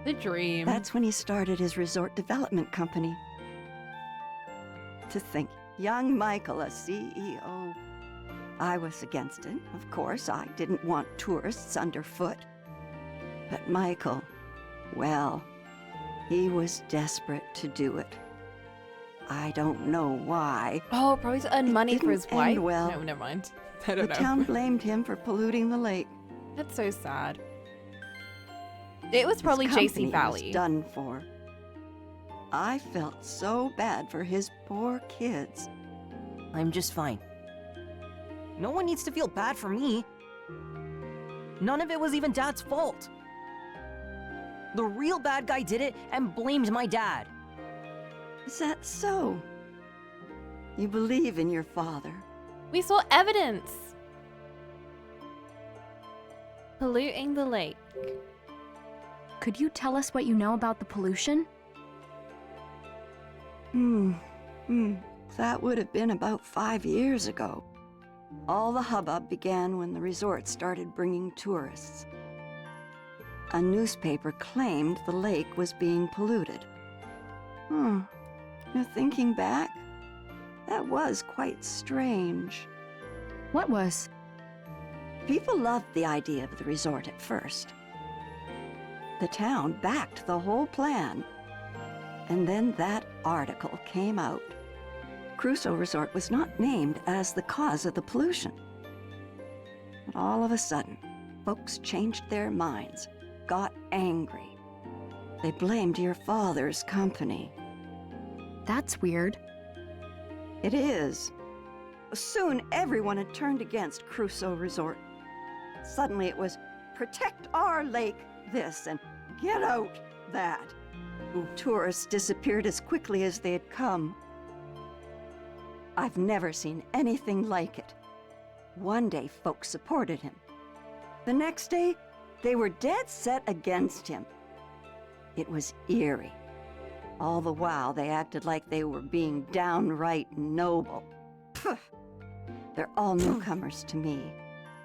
Speaker 1: The dream.
Speaker 6: That's when he started his resort development company. To think, young Michael, a CEO. I was against it, of course. I didn't want tourists underfoot. But Michael, well, he was desperate to do it. I don't know why.
Speaker 1: Oh, probably to earn money for his
Speaker 6: didn't
Speaker 1: wife?
Speaker 6: end well.
Speaker 1: No, never mind. I don't
Speaker 6: The
Speaker 1: know.
Speaker 6: town blamed him for polluting the lake.
Speaker 1: That's so sad. It was
Speaker 6: His
Speaker 1: probably
Speaker 6: company
Speaker 1: JC
Speaker 6: was
Speaker 1: Valley.
Speaker 6: done for. I felt so bad for his poor kids.
Speaker 2: I'm just fine. No one needs to feel bad for me. None of it was even Dad's fault. The real bad guy did it and blamed my dad.
Speaker 6: Is that so? You believe in your father?
Speaker 1: We saw evidence. Polluting the lake.
Speaker 3: Could you tell us what you know about the pollution?
Speaker 6: That would have been about 5 years ago. All the hubbub began when the resort started bringing tourists. A newspaper claimed the lake was being polluted. Now thinking back, that was quite strange.
Speaker 3: What was?
Speaker 6: People loved the idea of the resort at first. The town backed the whole plan. And then that article came out. Crusoe Resort was not named as the cause of the pollution. But all of a sudden, folks changed their minds, got angry. They blamed your father's company.
Speaker 3: That's weird.
Speaker 6: It is. Soon everyone had turned against Crusoe Resort. Suddenly it was, protect our lake this and get out that. Tourists disappeared as quickly as they had come. I've never seen anything like it. One day folks supported him. The next day, they were dead set against him. It was eerie. All the while, they acted like they were being downright noble. Phew. They're all newcomers to me.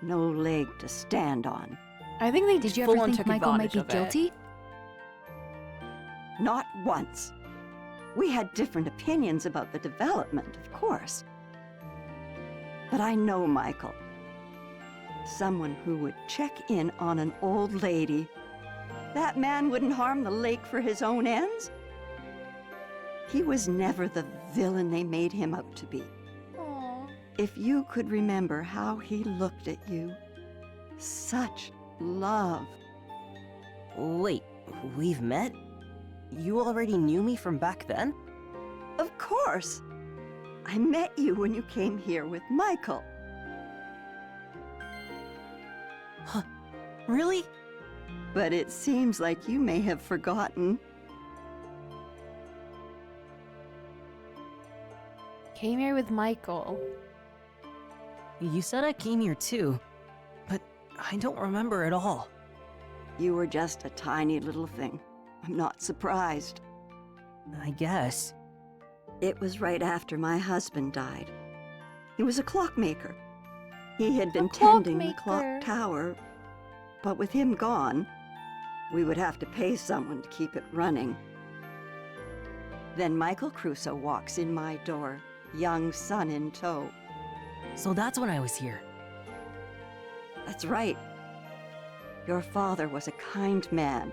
Speaker 6: No leg to stand on.
Speaker 1: I think they
Speaker 3: Did you
Speaker 1: full
Speaker 3: ever
Speaker 1: on
Speaker 3: think
Speaker 1: took
Speaker 3: Michael might
Speaker 1: advantage
Speaker 3: be
Speaker 1: of it.
Speaker 3: guilty?
Speaker 6: Not once. We had different opinions about the development, of course. But I know Michael. Someone who would check in on an old lady. That man wouldn't harm the lake for his own ends. He was never the villain they made him out to be.
Speaker 1: Aww.
Speaker 6: If you could remember how he looked at you. Such love.
Speaker 2: Wait, we've met? You already knew me from back then?
Speaker 6: Of course. I met you when you came here with Michael.
Speaker 2: Huh, really?
Speaker 6: But it seems like you may have forgotten.
Speaker 1: Came here with Michael.
Speaker 2: You said I came here too, but I don't remember at all.
Speaker 6: You were just a tiny little thing. I'm not surprised.
Speaker 2: I guess.
Speaker 6: It was right after my husband died. He was a clockmaker. He had been tending the clock tower, but with him gone, we would have to pay someone to keep it running. Then Michael Crusoe walks in my door, young son in tow.
Speaker 2: So that's when I was here.
Speaker 6: That's right. Your father was a kind man.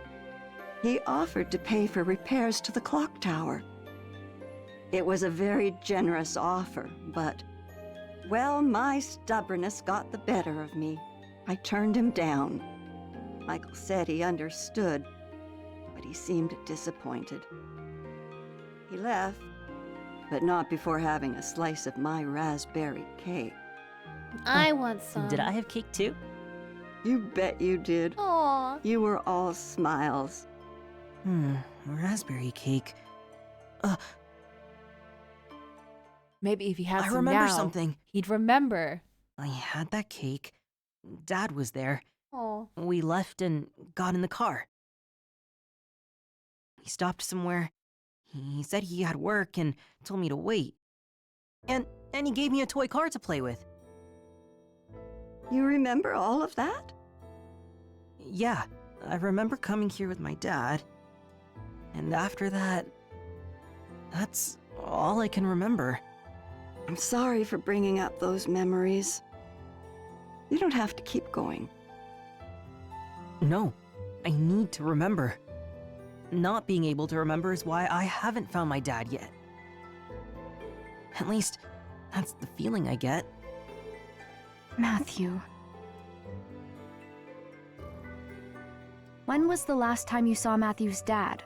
Speaker 6: He offered to pay for repairs to the clock tower. It was a very generous offer, but, well, my stubbornness got the better of me. I turned him down. Michael said he understood, but he seemed disappointed. He left, but not before having a slice of my raspberry cake.
Speaker 1: I want some.
Speaker 2: Did I have cake too?
Speaker 6: You bet you did.
Speaker 1: Aww.
Speaker 6: You were all smiles.
Speaker 2: Raspberry cake.
Speaker 1: Maybe if he had
Speaker 2: I
Speaker 1: some
Speaker 2: remember
Speaker 1: now,
Speaker 2: something.
Speaker 1: he'd remember.
Speaker 2: I had that cake. Dad was there.
Speaker 1: Oh.
Speaker 2: We left and got in the car. He stopped somewhere. He said he had work and told me to wait. And he gave me a toy car to play with.
Speaker 6: You remember all of that?
Speaker 2: Yeah, I remember coming here with my dad. And after that, that's all I can remember.
Speaker 6: I'm sorry for bringing up those memories. You don't have to keep going.
Speaker 2: No, I need to remember. Not being able to remember is why I haven't found my dad yet. At least, that's the feeling I get.
Speaker 3: Matthew. When was the last time you saw Matthew's dad?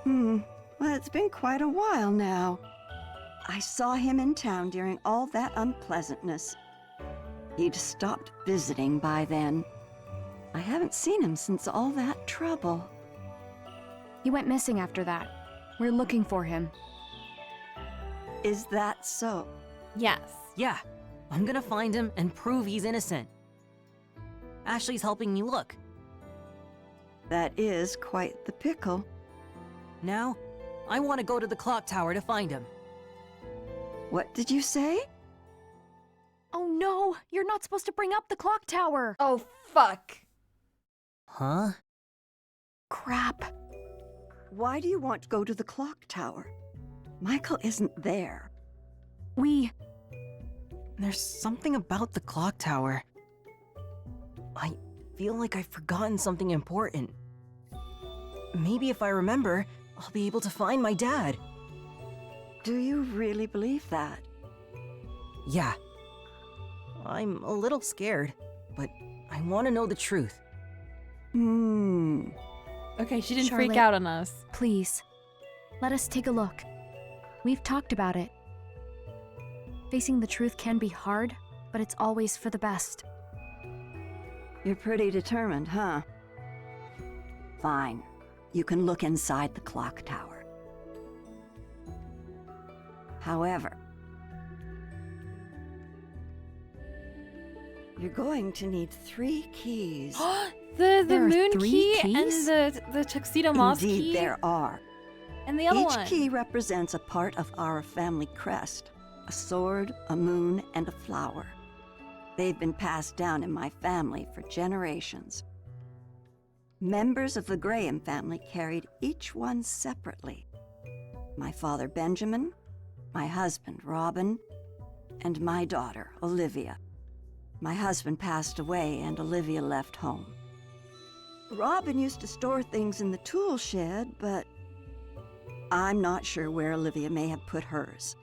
Speaker 6: Well, it's been quite a while now. I saw him in town during all that unpleasantness. He'd stopped visiting by then. I haven't seen him since all that trouble.
Speaker 3: He went missing after that. We're looking for him.
Speaker 6: Is that so?
Speaker 1: Yes.
Speaker 2: Yeah, I'm gonna find him and prove he's innocent. Ashley's helping me look.
Speaker 6: That is quite the pickle.
Speaker 2: Now, I want to go to the clock tower to find him.
Speaker 6: What did you say?
Speaker 3: Oh no, you're not supposed to bring up the clock tower.
Speaker 1: Oh, fuck.
Speaker 2: Huh?
Speaker 3: Crap.
Speaker 6: Why do you want to go to the clock tower? Michael isn't there.
Speaker 2: There's something about the clock tower. I feel like I've forgotten something important. Maybe if I remember, I'll be able to find my dad.
Speaker 6: Do you really believe that?
Speaker 2: Yeah. I'm a little scared, but I want to know the truth.
Speaker 1: Okay, she didn't
Speaker 3: Charlotte,
Speaker 1: freak out on us.
Speaker 3: Please, let us take a look. We've talked about it. Facing the truth can be hard, but it's always for the best.
Speaker 6: You're pretty determined, huh? Fine. You can look inside the clock tower. However, you're going to need 3 keys.
Speaker 1: the
Speaker 3: There are
Speaker 1: moon
Speaker 3: 3
Speaker 1: key
Speaker 3: keys?
Speaker 1: and the tuxedo mask
Speaker 6: Indeed,
Speaker 1: key.
Speaker 6: there are.
Speaker 1: And the other
Speaker 6: Each
Speaker 1: one.
Speaker 6: key represents a part of our family crest. A sword, a moon, and a flower. They've been passed down in my family for generations. Members of the Graham family carried each one separately. My father Benjamin, my husband Robin, and my daughter Olivia. My husband passed away and Olivia left home. Robin used to store things in the tool shed, but I'm not sure where Olivia may have put hers.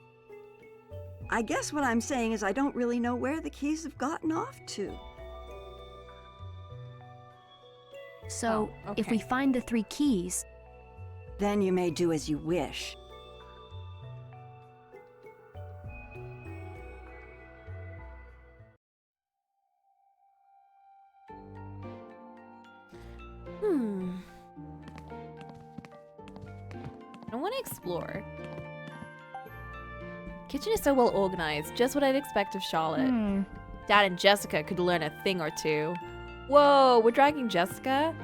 Speaker 6: I guess what I'm saying is I don't really know where the keys have gotten off to.
Speaker 3: So, if
Speaker 1: okay.
Speaker 3: we find the 3 keys,
Speaker 6: Then you may do as you wish.
Speaker 1: I want to explore. Kitchen is so well organized, just what I'd expect of Charlotte. Dad and Jessica could learn a thing or two. Whoa, we're dragging Jessica?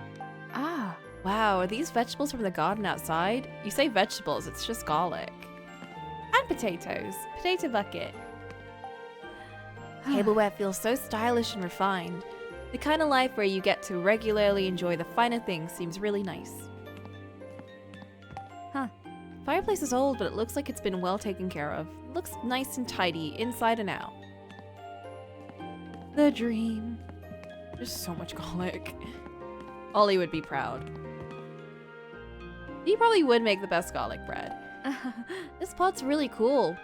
Speaker 3: Ah.
Speaker 1: Wow, are these vegetables from the garden outside? You say vegetables, it's just garlic. And potatoes. Potato bucket. Tableware feels so stylish and refined. The kind of life where you get to regularly enjoy the finer things seems really nice. Fireplace is old, but it looks like it's been well taken care of. It looks nice and tidy, inside and out. The dream. There's so much garlic. Ollie would be proud. He probably would make the best garlic bread. This pot's really cool.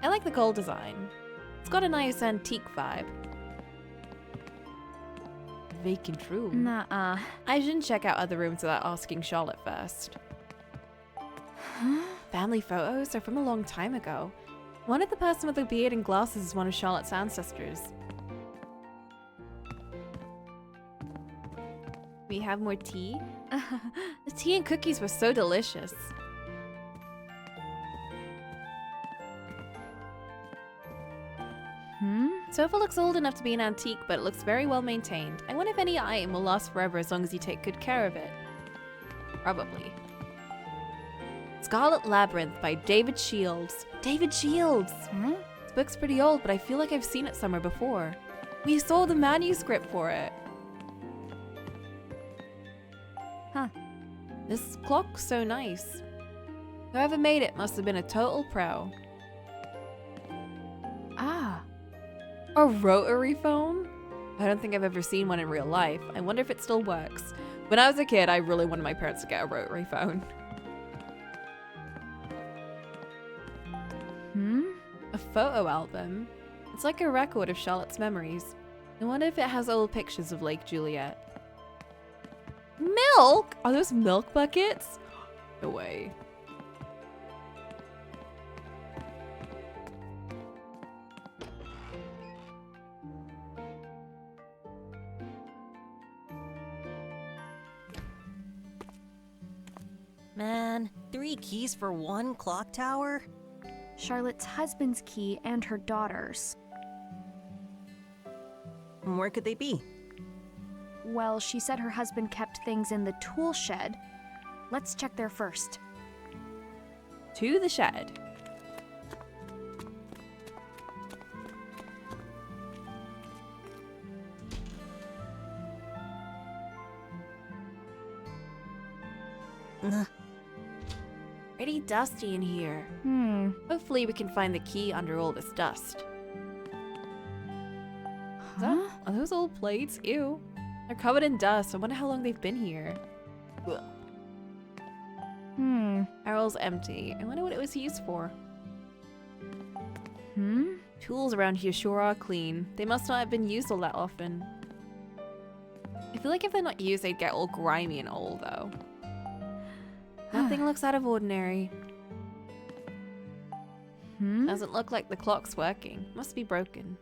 Speaker 1: I like the gold design. It's got a nice antique vibe. Vacant room.
Speaker 3: Nuh-uh.
Speaker 1: I shouldn't check out other rooms without asking Charlotte first. Family photos are from a long time ago. One of the person with the beard and glasses is one of Charlotte's ancestors. We have more tea? The tea and cookies were so delicious. Sofa looks old enough to be an antique, but it looks very well maintained. I wonder if any item will last forever as long as you take good care of it. Probably. Scarlet Labyrinth by David Shields. David Shields! This book's pretty old, but I feel like I've seen it somewhere before. We saw the manuscript for it. This clock's so nice. Whoever made it must have been a total pro. A rotary phone? I don't think I've ever seen one in real life. I wonder if it still works. When I was a kid, I really wanted my parents to get a rotary phone. A photo album? It's like a record of Charlotte's memories. I wonder if it has old pictures of Lake Juliet. Milk? Are those milk buckets? No way.
Speaker 2: Man, 3 keys for one clock tower?
Speaker 3: Charlotte's husband's key and her daughter's.
Speaker 2: Where could they be?
Speaker 3: Well, she said her husband kept things in the tool shed. Let's check there first.
Speaker 1: To the shed. Pretty dusty in here. Hopefully we can find the key under all this dust. Are those old plates? Ew. They're covered in dust. I wonder how long they've been here. Ugh. Barrel's empty. I wonder what it was used for. Tools around here sure are clean. They must not have been used all that often. I feel like if they're not used, they'd get all grimy and old, though. Nothing looks out of ordinary. Doesn't look like the clock's working. Must be broken.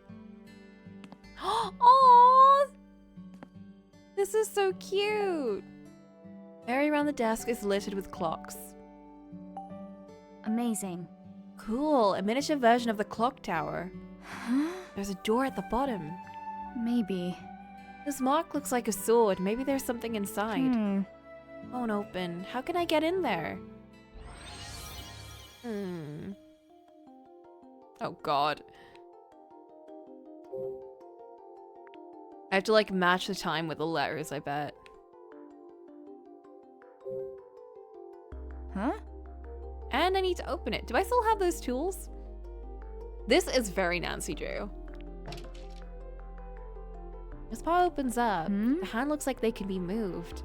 Speaker 1: Oh, this is so cute. Area around the desk is littered with clocks.
Speaker 3: Amazing.
Speaker 1: Cool, a miniature version of the clock tower. There's a door at the bottom.
Speaker 3: Maybe.
Speaker 1: This mark looks like a sword. Maybe there's something inside. Won't open. How can I get in there? Oh god. I have to like match the time with the letters, I bet. And I need to open it. Do I still have those tools? This is very Nancy Drew. This part opens up. The hand looks like they can be moved.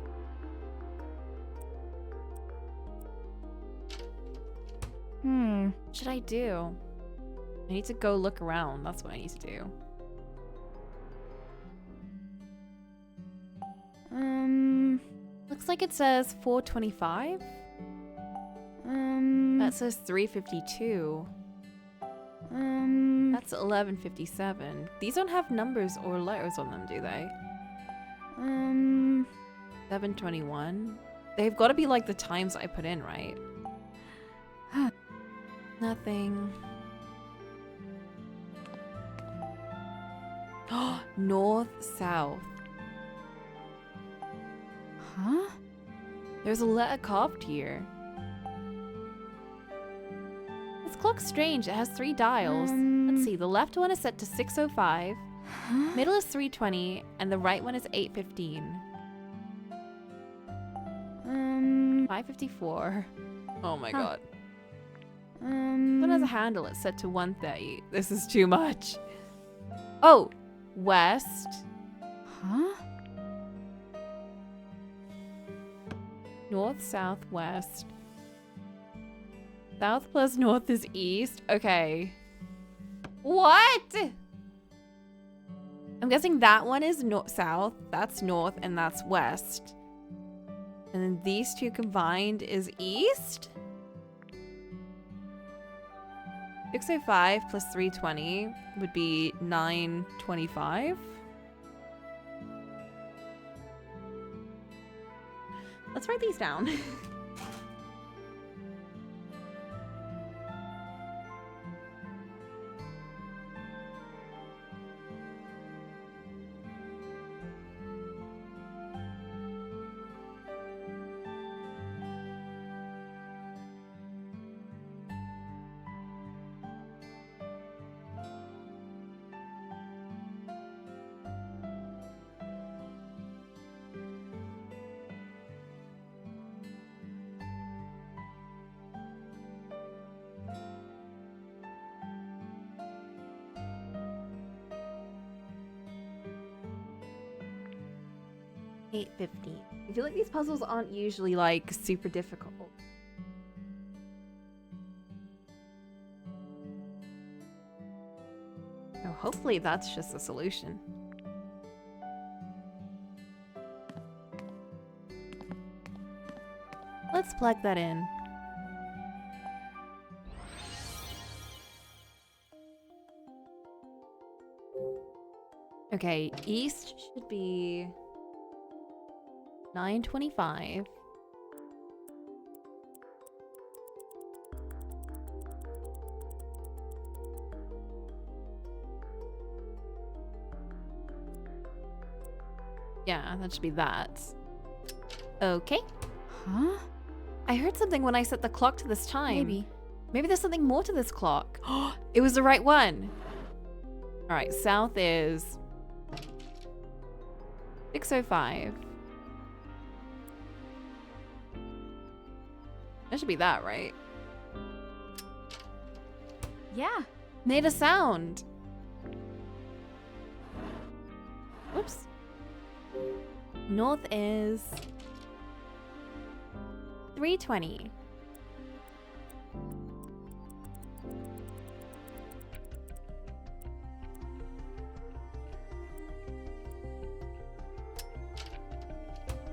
Speaker 1: What should I do? I need to go look around. That's what I need to do. Looks like it says 425. That says 352. That's 1157. These don't have numbers or letters on them, do they? 721. They've got to be like the times I put in, right? Nothing. North, south. There's a letter carved here. This clock's strange. It has 3 dials. Let's see. The left one is set to 6:05. Middle is 3:20, and the right one is 8:15. 5:54. Oh my god. One has a handle. It's set to 1:30. This is too much. Oh, west. North, south, west. South plus north is east. Okay. What? I'm guessing that one is south, that's north, and that's west. And then these two combined is east? 6:05 plus 320 would be 925. Let's write these down. $8.50. I feel like these puzzles aren't usually like super difficult. Oh, hopefully that's just the solution. Let's plug that in. Okay, east should be 925. Yeah, that should be that. Okay.
Speaker 3: Huh?
Speaker 1: I heard something when I set the clock to this time.
Speaker 3: Maybe.
Speaker 1: Maybe there's something more to this clock. It was the right one. All right, south is 6:05. That should be that, right?
Speaker 3: Yeah.
Speaker 1: Made a sound. Whoops. North is 3:20.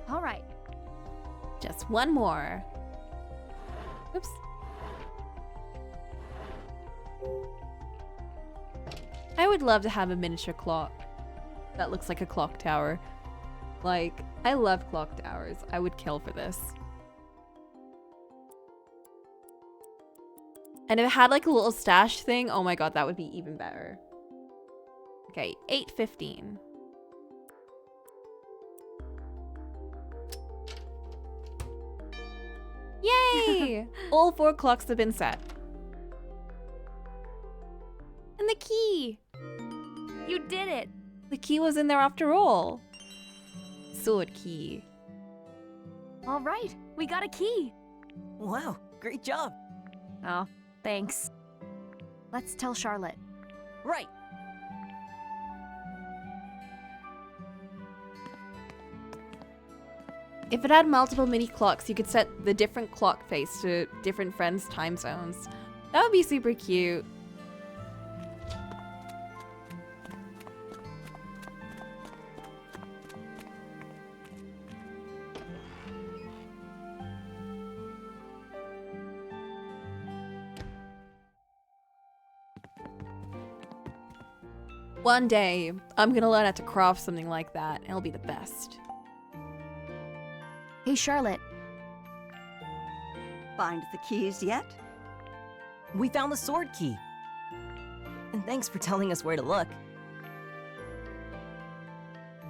Speaker 3: All right.
Speaker 1: Just one more. Oops. I would love to have a miniature clock that looks like a clock tower. Like, I love clock towers. I would kill for this. And if it had like a little stash thing, oh my god, that would be even better. Okay, 8:15. Yay! All 4 clocks have been set. And the key!
Speaker 3: You did it.
Speaker 1: The key was in there after all. Sword key.
Speaker 3: All right. We got a key.
Speaker 2: Wow, great job.
Speaker 3: Oh, thanks. Let's tell Charlotte.
Speaker 2: Right.
Speaker 1: If it had multiple mini clocks, you could set the different clock face to different friends' time zones. That would be super cute. One day, I'm gonna learn how to craft something like that. It'll be the best.
Speaker 3: Hey, Charlotte.
Speaker 6: Find the keys yet?
Speaker 2: We found the sword key. And thanks for telling us where to look.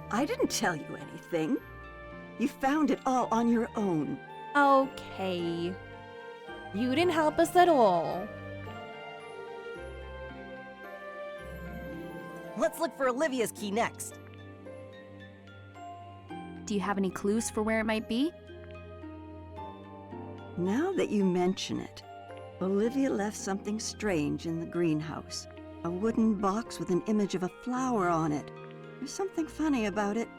Speaker 6: I didn't tell you anything. You found it all on your own.
Speaker 1: Okay. You didn't help us at all.
Speaker 2: Let's look for Olivia's key next.
Speaker 3: Do you have any clues for where it might be?
Speaker 6: Now that you mention it, Olivia left something strange in the greenhouse. A wooden box with an image of a flower on it. There's something funny about it,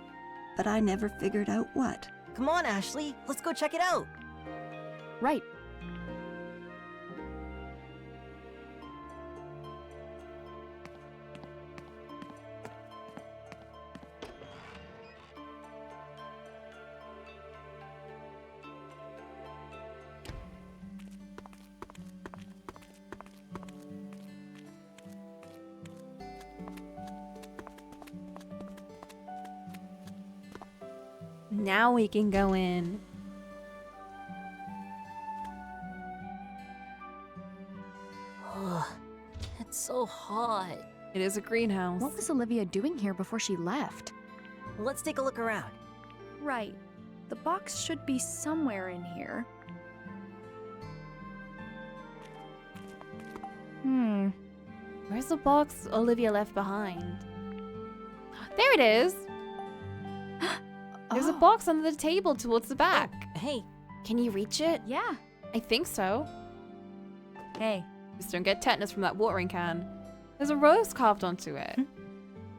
Speaker 6: but I never figured out what.
Speaker 2: Come on, Ashley. Let's go check it out.
Speaker 3: Right.
Speaker 1: Now we can go in.
Speaker 2: It's so hot.
Speaker 1: It is a greenhouse.
Speaker 3: What was Olivia doing here before she left?
Speaker 2: Let's take a look around.
Speaker 3: Right. The box should be somewhere in here.
Speaker 1: Where's the box Olivia left behind? There it is. There's a box under the table towards the back.
Speaker 2: Oh, hey,
Speaker 1: can you reach it?
Speaker 3: Yeah.
Speaker 1: I think so.
Speaker 3: Hey.
Speaker 1: Just don't get tetanus from that watering can. There's a rose carved onto it.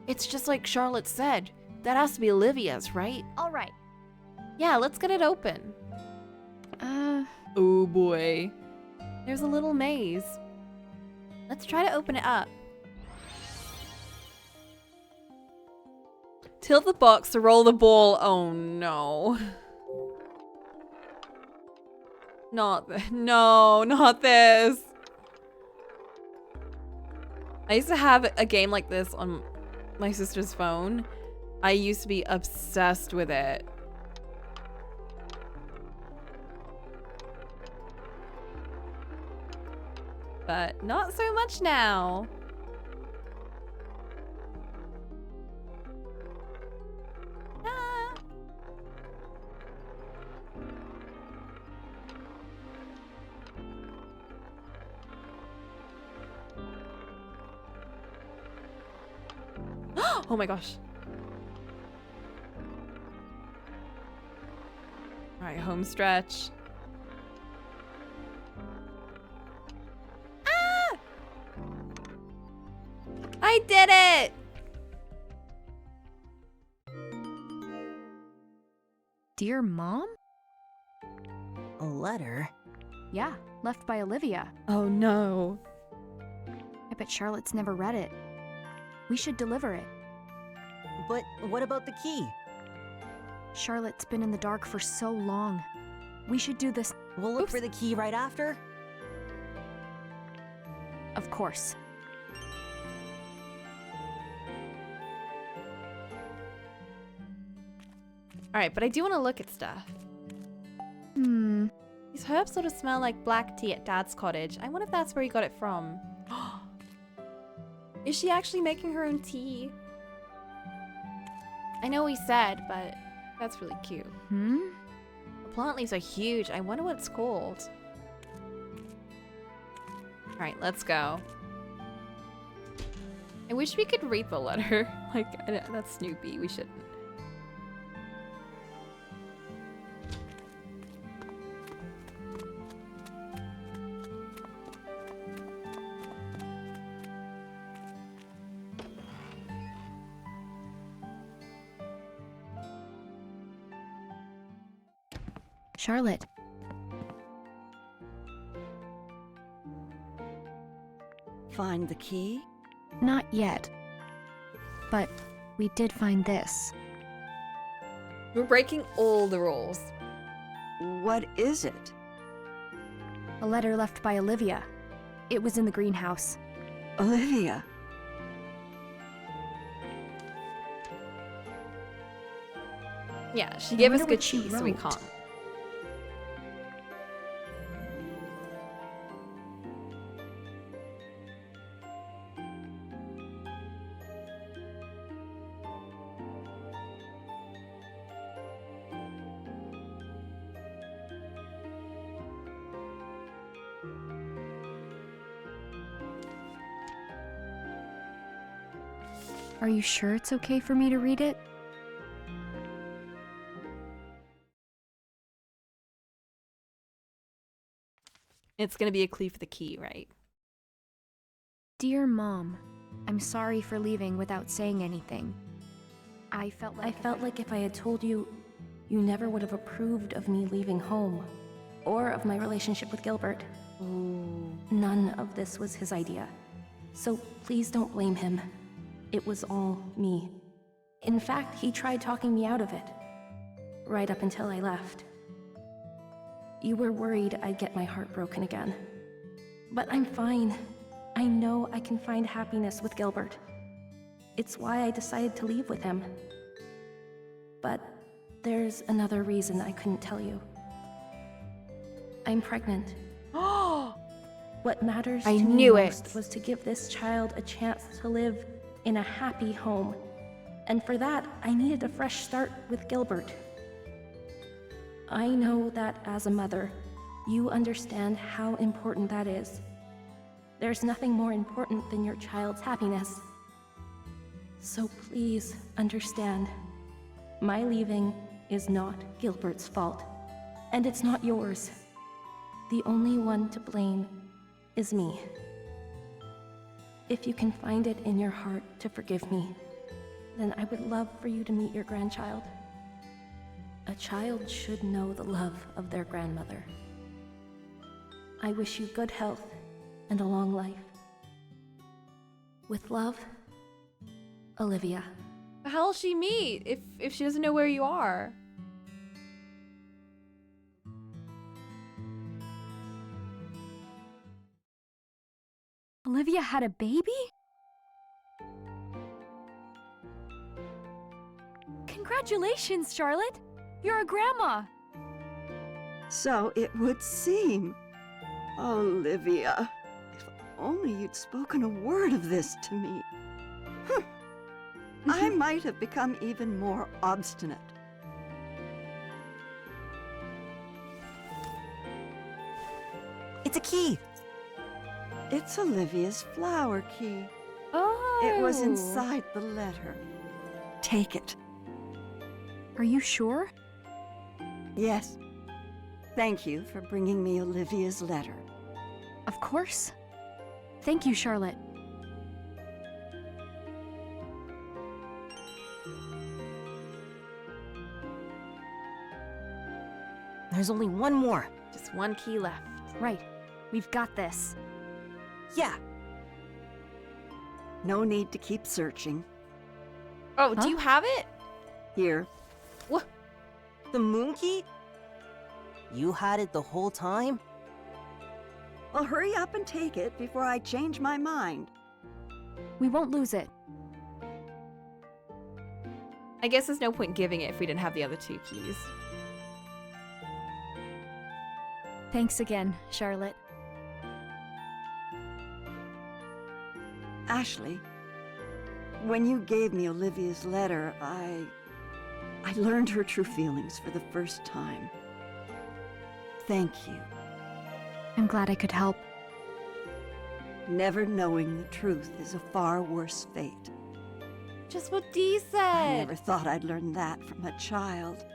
Speaker 1: It's just like Charlotte said. That has to be Olivia's, right?
Speaker 3: All right.
Speaker 1: Yeah, let's get it open. Oh boy. There's a little maze. Let's try to open it up. Tilt the box to roll the ball. Oh no. No, not this. I used to have a game like this on my sister's phone. I used to be obsessed with it. But not so much now. Oh my gosh. Alright, home stretch. Ah! I did it!
Speaker 3: Dear Mom?
Speaker 2: A letter?
Speaker 3: Yeah, left by Olivia.
Speaker 1: Oh no.
Speaker 3: I bet Charlotte's never read it. We should deliver it.
Speaker 2: But what about the key?
Speaker 3: Charlotte's been in the dark for so long. We should do this.
Speaker 2: We'll look for the key right after?
Speaker 3: Of course.
Speaker 1: Alright, but I do want to look at stuff. These herbs sort of smell like black tea at Dad's cottage. I wonder if that's where he got it from. Is she actually making her own tea? I know he said, but that's really cute. The plant leaves are huge. I wonder what it's called. Alright, let's go. I wish we could read the letter. Like, that's Snoopy. We shouldn't.
Speaker 3: Charlotte.
Speaker 6: Find the key?
Speaker 3: Not yet. But we did find this.
Speaker 1: We're breaking all the rules.
Speaker 6: What is it?
Speaker 3: A letter left by Olivia. It was in the greenhouse.
Speaker 6: Olivia.
Speaker 1: Yeah, she gave us
Speaker 3: wonder
Speaker 1: good
Speaker 3: what she
Speaker 1: tea, so we
Speaker 3: wrote.
Speaker 1: can't.
Speaker 3: Are you sure it's okay for me to read it?
Speaker 1: It's gonna be a clue for the key, right?
Speaker 3: Dear Mom, I'm sorry for leaving without saying anything. I felt like
Speaker 16: if I had told you, you never would have approved of me leaving home, or of my relationship with Gilbert. None of this was his idea. So please don't blame him. It was all me. In fact, he tried talking me out of it, right up until I left. You were worried I'd get my heart broken again. But I'm fine. I know I can find happiness with Gilbert. It's why I decided to leave with him. But there's another reason I couldn't tell you. I'm pregnant. What matters
Speaker 1: I
Speaker 16: to me
Speaker 1: knew it.
Speaker 16: most was to give this child a chance to live in a happy home. And for that, I needed a fresh start with Gilbert. I know that as a mother, you understand how important that is. There's nothing more important than your child's happiness. So please understand, my leaving is not Gilbert's fault, and it's not yours. The only one to blame is me. If you can find it in your heart to forgive me, then I would love for you to meet your grandchild. A child should know the love of their grandmother. I wish you good health and a long life. With love, Olivia.
Speaker 1: How'll she meet if she doesn't know where you are?
Speaker 3: Olivia had a baby? Congratulations, Charlotte! You're a grandma!
Speaker 6: So it would seem. Olivia, if only you'd spoken a word of this to me. I might have become even more obstinate.
Speaker 2: It's a key!
Speaker 6: It's Olivia's flower key.
Speaker 1: Oh!
Speaker 6: It was inside the letter. Take it.
Speaker 3: Are you sure?
Speaker 6: Yes. Thank you for bringing me Olivia's letter.
Speaker 3: Of course. Thank you, Charlotte.
Speaker 2: There's only one more.
Speaker 1: Just one key left.
Speaker 3: Right. We've got this.
Speaker 2: Yeah.
Speaker 6: No need to keep searching.
Speaker 1: Oh, do you have it?
Speaker 6: Here.
Speaker 2: What? The moon key? You had it the whole time?
Speaker 6: Well, hurry up and take it before I change my mind.
Speaker 3: We won't lose it.
Speaker 1: I guess there's no point giving it if we didn't have the other two keys.
Speaker 3: Thanks again, Charlotte.
Speaker 6: Ashley, when you gave me Olivia's letter, I learned her true feelings for the first time. Thank you.
Speaker 3: I'm glad I could help.
Speaker 6: Never knowing the truth is a far worse fate.
Speaker 1: Just what Dee said.
Speaker 6: I never thought I'd learn that from a child.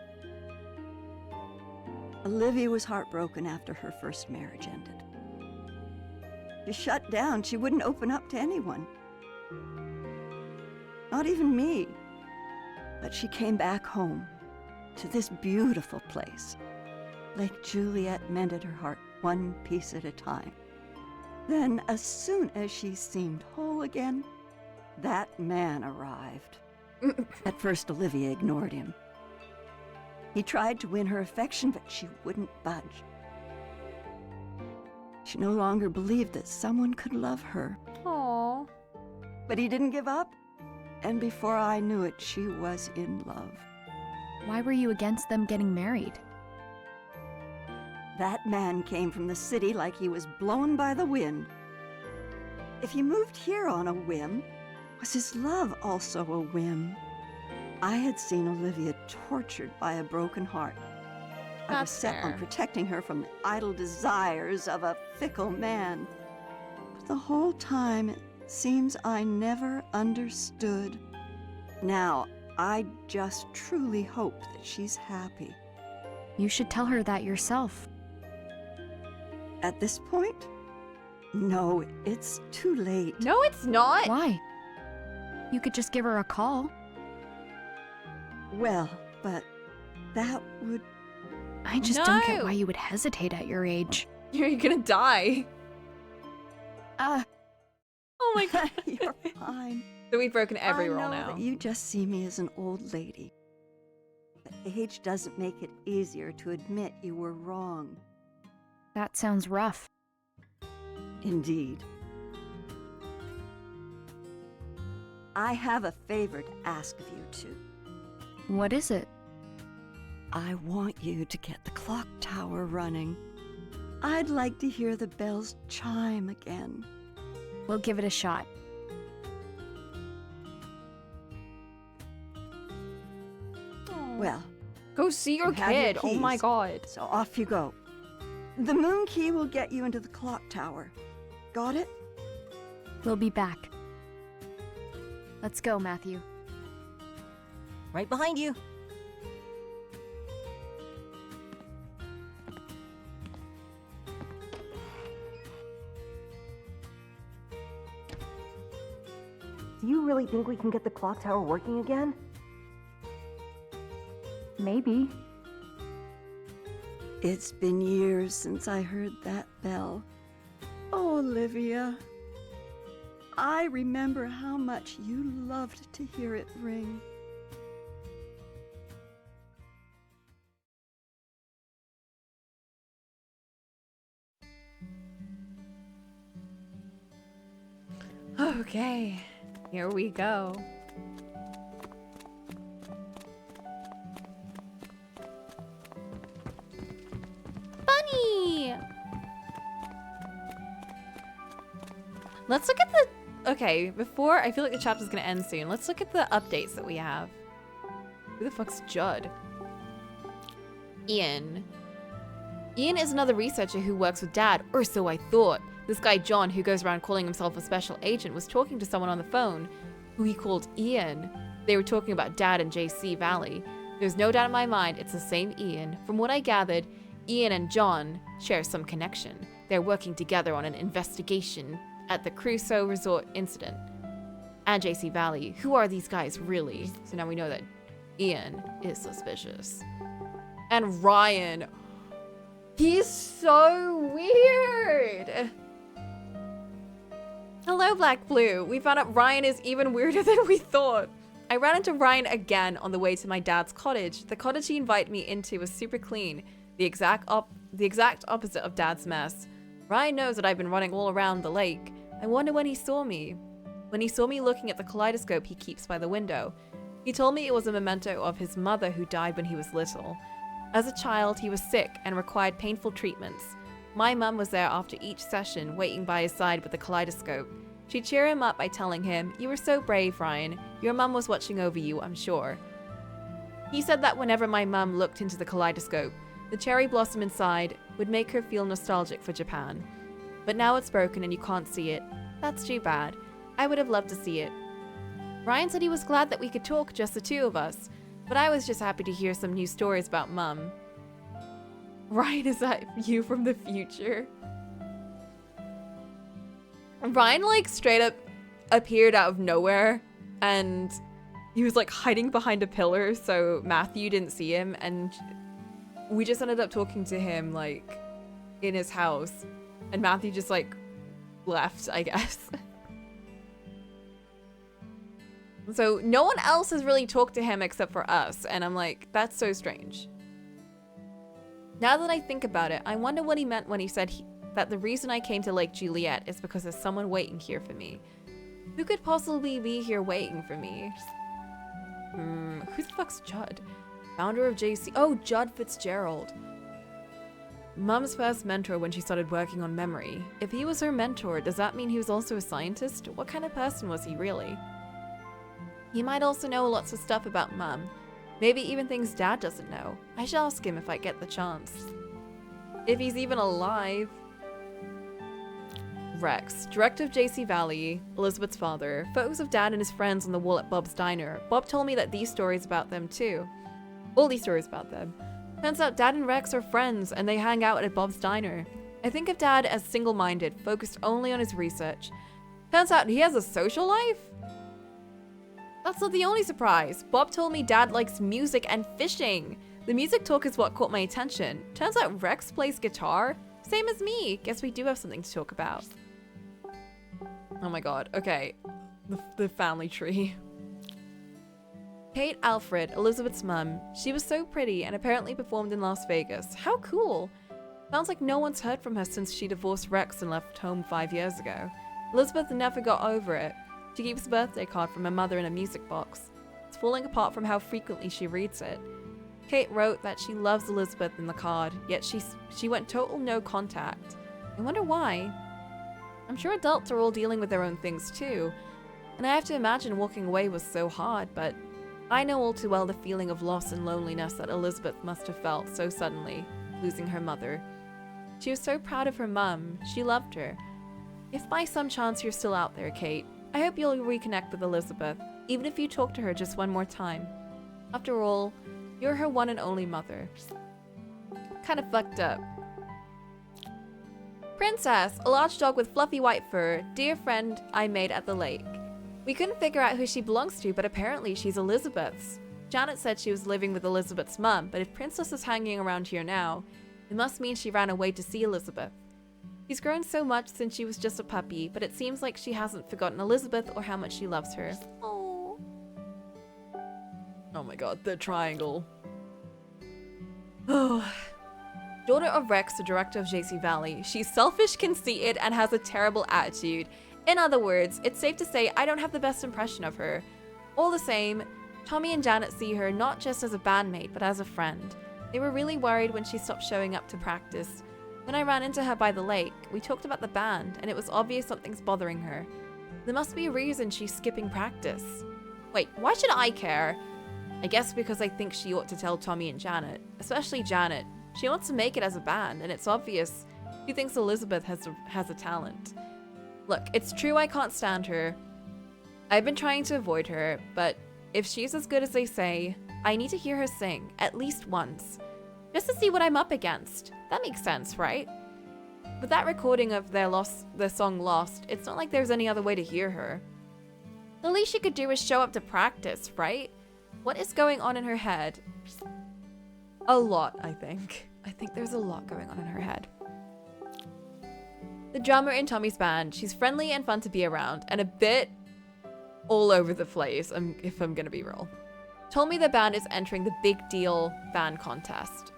Speaker 6: Olivia was heartbroken after her first marriage ended. She shut down. She wouldn't open up to anyone. Not even me. But she came back home, to this beautiful place. Lake Juliet mended her heart one piece at a time. Then, as soon as she seemed whole again, that man arrived. At first, Olivia ignored him. He tried to win her affection, but she wouldn't budge. She no longer believed that someone could love her.
Speaker 1: Aww.
Speaker 6: But he didn't give up, and before I knew it, she was in love.
Speaker 3: Why were you against them getting married?
Speaker 6: That man came from the city like he was blown by the wind. If he moved here on a whim, was his love also a whim? I had seen Olivia tortured by a broken heart. I was set on protecting her from the idle desires of a fickle man. But the whole time, it seems I never understood. Now, I just truly hope that she's happy.
Speaker 3: You should tell her that yourself.
Speaker 6: At this point? No, it's too late.
Speaker 1: No, it's not.
Speaker 3: Why? You could just give her a call.
Speaker 6: Well, but that would...
Speaker 3: I just don't get why you would hesitate at your age.
Speaker 1: You're gonna die. Oh my god.
Speaker 6: You're fine.
Speaker 1: So we've broken every rule
Speaker 6: I know
Speaker 1: now.
Speaker 6: that you just see me as an old lady. But age doesn't make it easier to admit you were wrong.
Speaker 3: That sounds rough.
Speaker 6: Indeed. I have a favor to ask of you two.
Speaker 3: What is it?
Speaker 6: I want you to get the clock tower running. I'd like to hear the bells chime again.
Speaker 3: We'll give it a shot.
Speaker 6: Well,
Speaker 1: go see your kid. Oh my god.
Speaker 6: So off you go. The moon key will get you into the clock tower. Got it?
Speaker 3: We'll be back. Let's go, Matthew.
Speaker 2: Right behind you. Do you really think we can get the clock tower working again?
Speaker 3: Maybe.
Speaker 6: It's been years since I heard that bell. Oh, Olivia. I remember how much you loved to hear it ring.
Speaker 1: Okay, here we go. Bunny! Let's look at the... Okay, before... I feel like the chapter's gonna end soon. Let's look at the updates that we have. Who the fuck's Judd? Ian. Ian is another researcher who works with Dad, or so I thought. This guy John, who goes around calling himself a special agent, was talking to someone on the phone who he called Ian. They were talking about Dad and JC Valley. There's no doubt in my mind it's the same Ian. From what I gathered, Ian and John share some connection. They're working together on an investigation at the Crusoe Resort incident. And JC Valley. Who are these guys really? So now we know that Ian is suspicious. And Ryan. He's so weird. Hello, Black Blue. We found out Ryan is even weirder than we thought. I ran into Ryan again on the way to my dad's cottage. The cottage he invited me into was super clean, the exact opposite of Dad's mess. Ryan knows that I've been running all around the lake. I wonder when he saw me. When he saw me looking at the kaleidoscope he keeps by the window. He told me it was a memento of his mother who died when he was little. As a child, he was sick and required painful treatments. My mum was there after each session, waiting by his side with the kaleidoscope. She'd cheer him up by telling him, "You were so brave, Ryan. Your mum was watching over you, I'm sure." He said that whenever my mum looked into the kaleidoscope, the cherry blossom inside would make her feel nostalgic for Japan. But now it's broken and you can't see it. That's too bad. I would have loved to see it. Ryan said he was glad that we could talk, just the two of us, but I was just happy to hear some new stories about Mum. Ryan, is that you from the future? Ryan, like, straight up appeared out of nowhere, and he was, like, hiding behind a pillar, so Matthew didn't see him, and we just ended up talking to him, like, in his house, and Matthew just, like, left, I guess. So no one else has really talked to him except for us, and I'm like, that's so strange. Now that I think about it, I wonder what he meant when he said that the reason I came to Lake Juliet is because there's someone waiting here for me. Who could possibly be here waiting for me? Who the fuck's Judd? Founder of JC. Oh, Judd Fitzgerald. Mum's first mentor when she started working on memory. If he was her mentor, does that mean he was also a scientist? What kind of person was he really? He might also know lots of stuff about Mum. Maybe even things Dad doesn't know. I should ask him if I get the chance. If he's even alive. Rex, director of JC Valley, Elizabeth's father. Photos of Dad and his friends on the wall at Bob's Diner. Bob told me that these stories about them too. All these stories about them. Turns out Dad and Rex are friends and they hang out at Bob's Diner. I think of Dad as single-minded, focused only on his research. Turns out he has a social life? That's not the only surprise. Bob told me Dad likes music and fishing. The music talk is what caught my attention. Turns out Rex plays guitar. Same as me. Guess we do have something to talk about. Oh my god. Okay. The family tree. Kate Alfred, Elizabeth's mum. She was so pretty and apparently performed in Las Vegas. How cool. Sounds like no one's heard from her since she divorced Rex and left home 5 years ago. Elizabeth never got over it. She keeps a birthday card from her mother in a music box. It's falling apart from how frequently she reads it. Kate wrote that she loves Elizabeth in the card, yet she went total no contact. I wonder why. I'm sure adults are all dealing with their own things too, and I have to imagine walking away was so hard, but I know all too well the feeling of loss and loneliness that Elizabeth must have felt so suddenly, losing her mother. She was so proud of her mum. She loved her. If by some chance you're still out there, Kate, I hope you'll reconnect with Elizabeth, even if you talk to her just one more time. After all, you're her one and only mother. Kinda fucked up. Princess, a large dog with fluffy white fur, dear friend I made at the lake. We couldn't figure out who she belongs to, but apparently she's Elizabeth's. Janet said she was living with Elizabeth's mum, but if Princess is hanging around here now, it must mean she ran away to see Elizabeth. She's grown so much since she was just a puppy, but it seems like she hasn't forgotten Elizabeth or how much she loves her. Oh. Oh my god, the triangle. Oh. Daughter of Rex, the director of JC Valley. She's selfish, conceited, and has a terrible attitude. In other words, it's safe to say I don't have the best impression of her. All the same, Tommy and Janet see her not just as a bandmate, but as a friend. They were really worried when she stopped showing up to practice. When I ran into her by the lake, we talked about the band, and it was obvious something's bothering her. There must be a reason she's skipping practice. Wait, why should I care? I guess because I think she ought to tell Tommy and Janet, especially Janet. She wants to make it as a band, and it's obvious she thinks Elizabeth has a talent. Look, it's true I can't stand her. I've been trying to avoid her, but If she's as good as they say, I need to hear her sing, at least once. Just to see what I'm up against. That makes sense, right? With that recording of their song Lost, it's not like there's any other way to hear her. The least she could do is show up to practice, right? What is going on in her head? A lot, I think. I think there's a lot going on in her head. The drummer in Tommy's band, she's friendly and fun to be around, and a bit all over the place, if I'm gonna be real. Told me the band is entering the Big Deal band contest.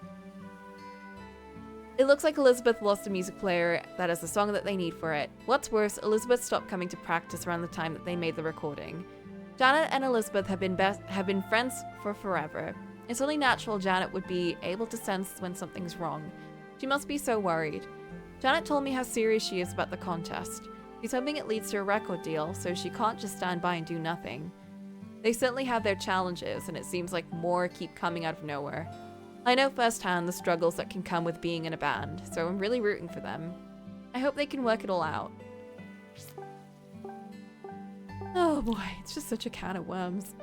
Speaker 1: It looks like Elizabeth lost a music player that has the song that they need for it. What's worse, Elizabeth stopped coming to practice around the time that they made the recording. Janet and Elizabeth have been friends for forever. It's only natural Janet would be able to sense when something's wrong. She must be so worried. Janet told me how serious she is about the contest. She's hoping it leads to a record deal, so she can't just stand by and do nothing. They certainly have their challenges, and it seems like more keep coming out of nowhere. I know firsthand the struggles that can come with being in a band, so I'm really rooting for them. I hope they can work it all out. Oh boy, it's just such a can of worms.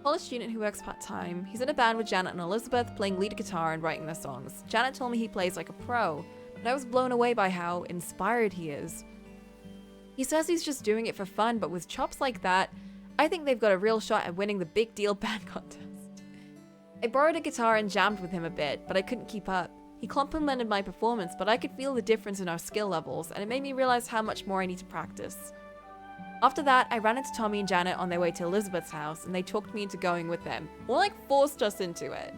Speaker 1: College student who works part-time. He's in a band with Janet and Elizabeth, playing lead guitar and writing their songs. Janet told me he plays like a pro, but I was blown away by how inspired he is. He says he's just doing it for fun, but with chops like that, I think they've got a real shot at winning the Big Deal band contest. I borrowed a guitar and jammed with him a bit, but I couldn't keep up. He complimented my performance, but I could feel the difference in our skill levels, and it made me realize how much more I need to practice. After that, I ran into Tommy and Janet on their way to Elizabeth's house, and they talked me into going with them. More like forced us into it.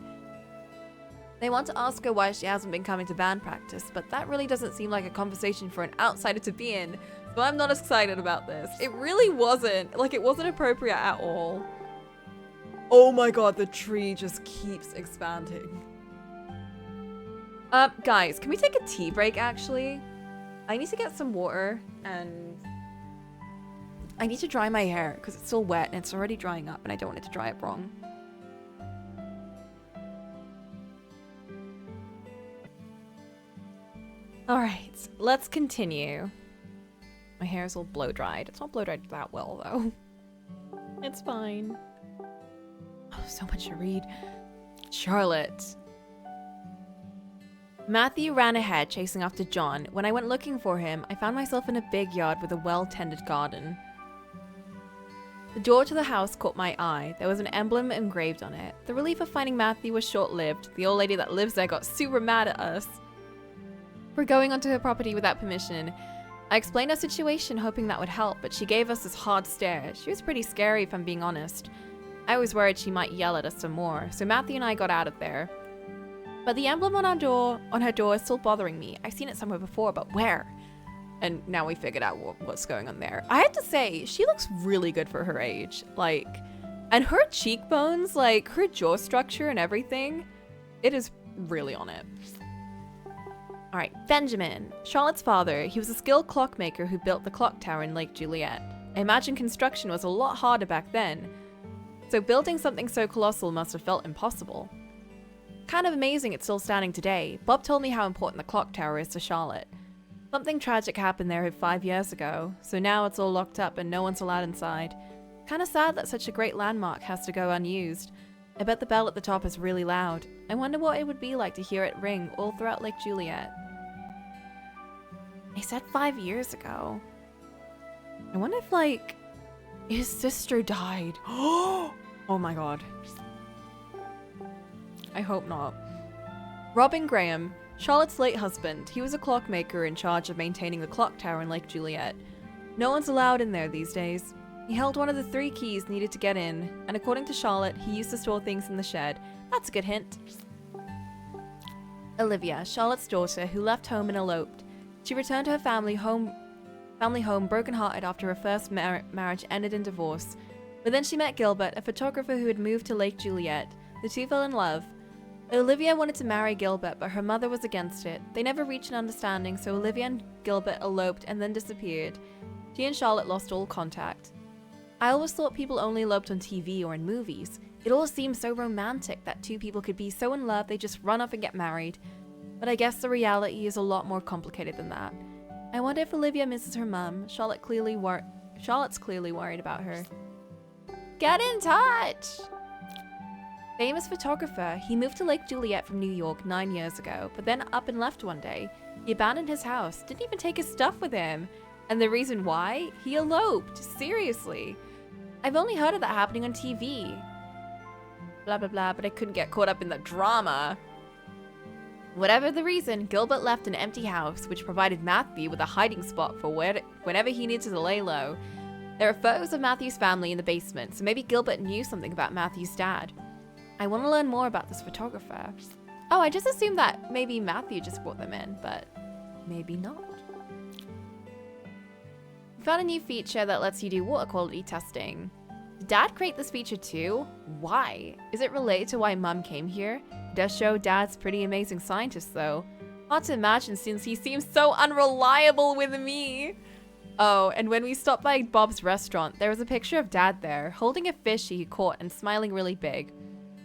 Speaker 1: They want to ask her why she hasn't been coming to band practice, but that really doesn't seem like a conversation for an outsider to be in, so I'm not excited about this. It really wasn't. Like, it wasn't appropriate at all. Oh my god, the tree just keeps expanding. Guys, can we take a tea break, actually? I need to get some water, and I need to dry my hair, because it's still wet, and it's already drying up, and I don't want it to dry up wrong. Alright, let's continue. My hair is all blow-dried. It's not blow-dried that well, though. It's fine. Oh, so much to read. Charlotte. Matthew ran ahead, chasing after John. When I went looking for him, I found myself in a big yard with a well-tended garden. The door to the house caught my eye. There was an emblem engraved on it. The relief of finding Matthew was short-lived. The old lady that lives there got super mad at us for going onto her property without permission. I explained our situation, hoping that would help, but she gave us this hard stare. She was pretty scary, if I'm being honest. I was worried she might yell at us some more, so Matthew and I got out of there. But the emblem on her door is still bothering me. I've seen it somewhere before, but where? And now we figured out what's going on there. I had to say, she looks really good for her age. Like, and her cheekbones, like her jaw structure and everything, it is really on it. All right, Benjamin, Charlotte's father. He was a skilled clockmaker who built the clock tower in Lake Juliet. I imagine construction was a lot harder back then, so building something so colossal must have felt impossible. Kind of amazing it's still standing today. Bob told me how important the clock tower is to Charlotte. Something tragic happened there 5 years ago, so now it's all locked up and no one's allowed inside. Kinda sad that such a great landmark has to go unused. I bet the bell at the top is really loud. I wonder what it would be like to hear it ring all throughout Lake Juliet. I said 5 years ago. I wonder if, like, his sister died. Oh my god. I hope not. Robin Graham, Charlotte's late husband. He was a clockmaker in charge of maintaining the clock tower in Lake Juliet. No one's allowed in there these days. He held one of the 3 keys needed to get in, and according to Charlotte, he used to store things in the shed. That's a good hint. Olivia, Charlotte's daughter, who left home and eloped. She returned to her family home broken-hearted after her first marriage ended in divorce. But then she met Gilbert, a photographer who had moved to Lake Juliet. The two fell in love. Olivia wanted to marry Gilbert, but her mother was against it. They never reached an understanding, so Olivia and Gilbert eloped and then disappeared. She and Charlotte lost all contact. I always thought people only eloped on TV or in movies. It all seemed so romantic that 2 people could be so in love they just run off and get married. But I guess the reality is a lot more complicated than that. I wonder if Olivia misses her mum. Charlotte's clearly worried about her. Get in touch! Famous photographer. He moved to Lake Juliet from New York 9 years ago, but then up and left one day. He abandoned his house, didn't even take his stuff with him. And the reason why? He eloped. Seriously. I've only heard of that happening on TV. Blah, blah, blah, but I couldn't get caught up in the drama. Whatever the reason, Gilbert left an empty house, which provided Matthew with a hiding spot for whenever he needed to lay low. There are photos of Matthew's family in the basement, so maybe Gilbert knew something about Matthew's dad. I want to learn more about this photographer. Oh, I just assumed that maybe Matthew just brought them in, but maybe not. We found a new feature that lets you do water quality testing. Did Dad create this feature too? Why? Is it related to why Mum came here? It does show Dad's pretty amazing scientist though. Hard to imagine since he seems so unreliable with me. Oh, and when we stopped by Bob's restaurant, there was a picture of Dad there, holding a fish he caught and smiling really big.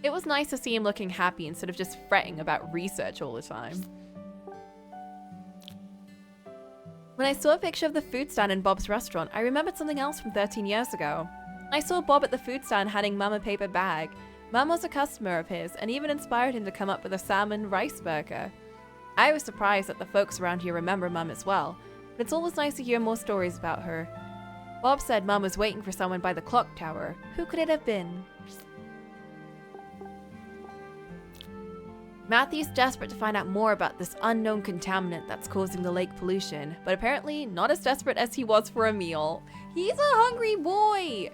Speaker 1: It was nice to see him looking happy instead of just fretting about research all the time. When I saw a picture of the food stand in Bob's restaurant, I remembered something else from 13 years ago. I saw Bob at the food stand handing Mum a paper bag. Mum was a customer of his and even inspired him to come up with a salmon rice burger. I was surprised that the folks around here remember Mum as well, but it's always nice to hear more stories about her. Bob said Mum was waiting for someone by the clock tower. Who could it have been? Matthew's desperate to find out more about this unknown contaminant that's causing the lake pollution, but apparently not as desperate as he was for a meal. He's a hungry boy!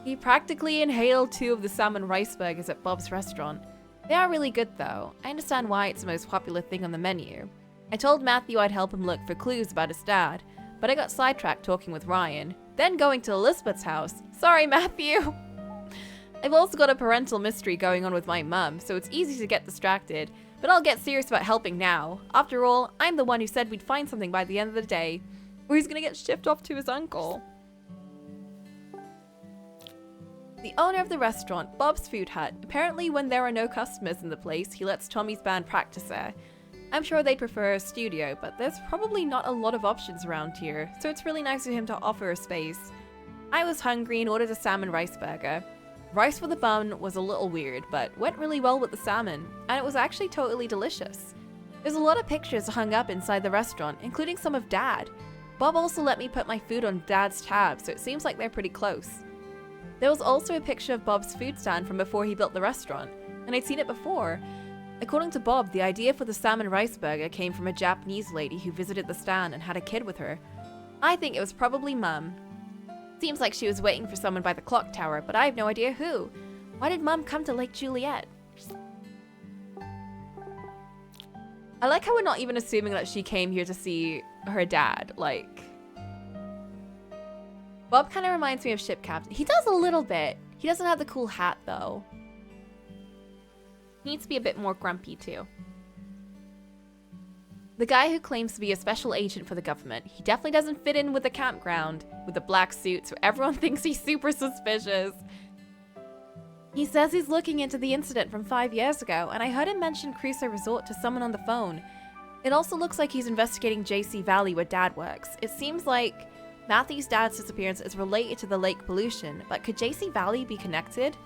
Speaker 1: He practically inhaled 2 of the salmon rice burgers at Bob's restaurant. They are really good though. I understand why it's the most popular thing on the menu. I told Matthew I'd help him look for clues about his dad, but I got sidetracked talking with Ryan, then going to Elizabeth's house. Sorry, Matthew! I've also got a parental mystery going on with my mum, so it's easy to get distracted, but I'll get serious about helping now. After all, I'm the one who said we'd find something by the end of the day, or he's gonna get shipped off to his uncle. The owner of the restaurant, Bob's Food Hut, apparently when there are no customers in the place, he lets Tommy's band practice there. I'm sure they'd prefer a studio, but there's probably not a lot of options around here, so it's really nice of him to offer a space. I was hungry and ordered a salmon rice burger. Rice for the bun was a little weird, but went really well with the salmon, and it was actually totally delicious. There's a lot of pictures hung up inside the restaurant, including some of Dad. Bob also let me put my food on Dad's tab, so it seems like they're pretty close. There was also a picture of Bob's food stand from before he built the restaurant, and I'd seen it before. According to Bob, the idea for the salmon rice burger came from a Japanese lady who visited the stand and had a kid with her. I think it was probably Mum. Seems like she was waiting for someone by the clock tower, but I have no idea who. Why did Mum come to Lake Juliet? I like how we're not even assuming that she came here to see her dad, like... Bob kind of reminds me of Ship Captain. He does a little bit. He doesn't have the cool hat, though. He needs to be a bit more grumpy, too. The guy who claims to be a special agent for the government, he definitely doesn't fit in with the campground with a black suit, so everyone thinks he's super suspicious. He says he's looking into the incident from 5 years ago, and I heard him mention Crusoe Resort to someone on the phone. It also looks like he's investigating JC Valley where Dad works. It seems like Matthew's dad's disappearance is related to the lake pollution, but could JC Valley be connected?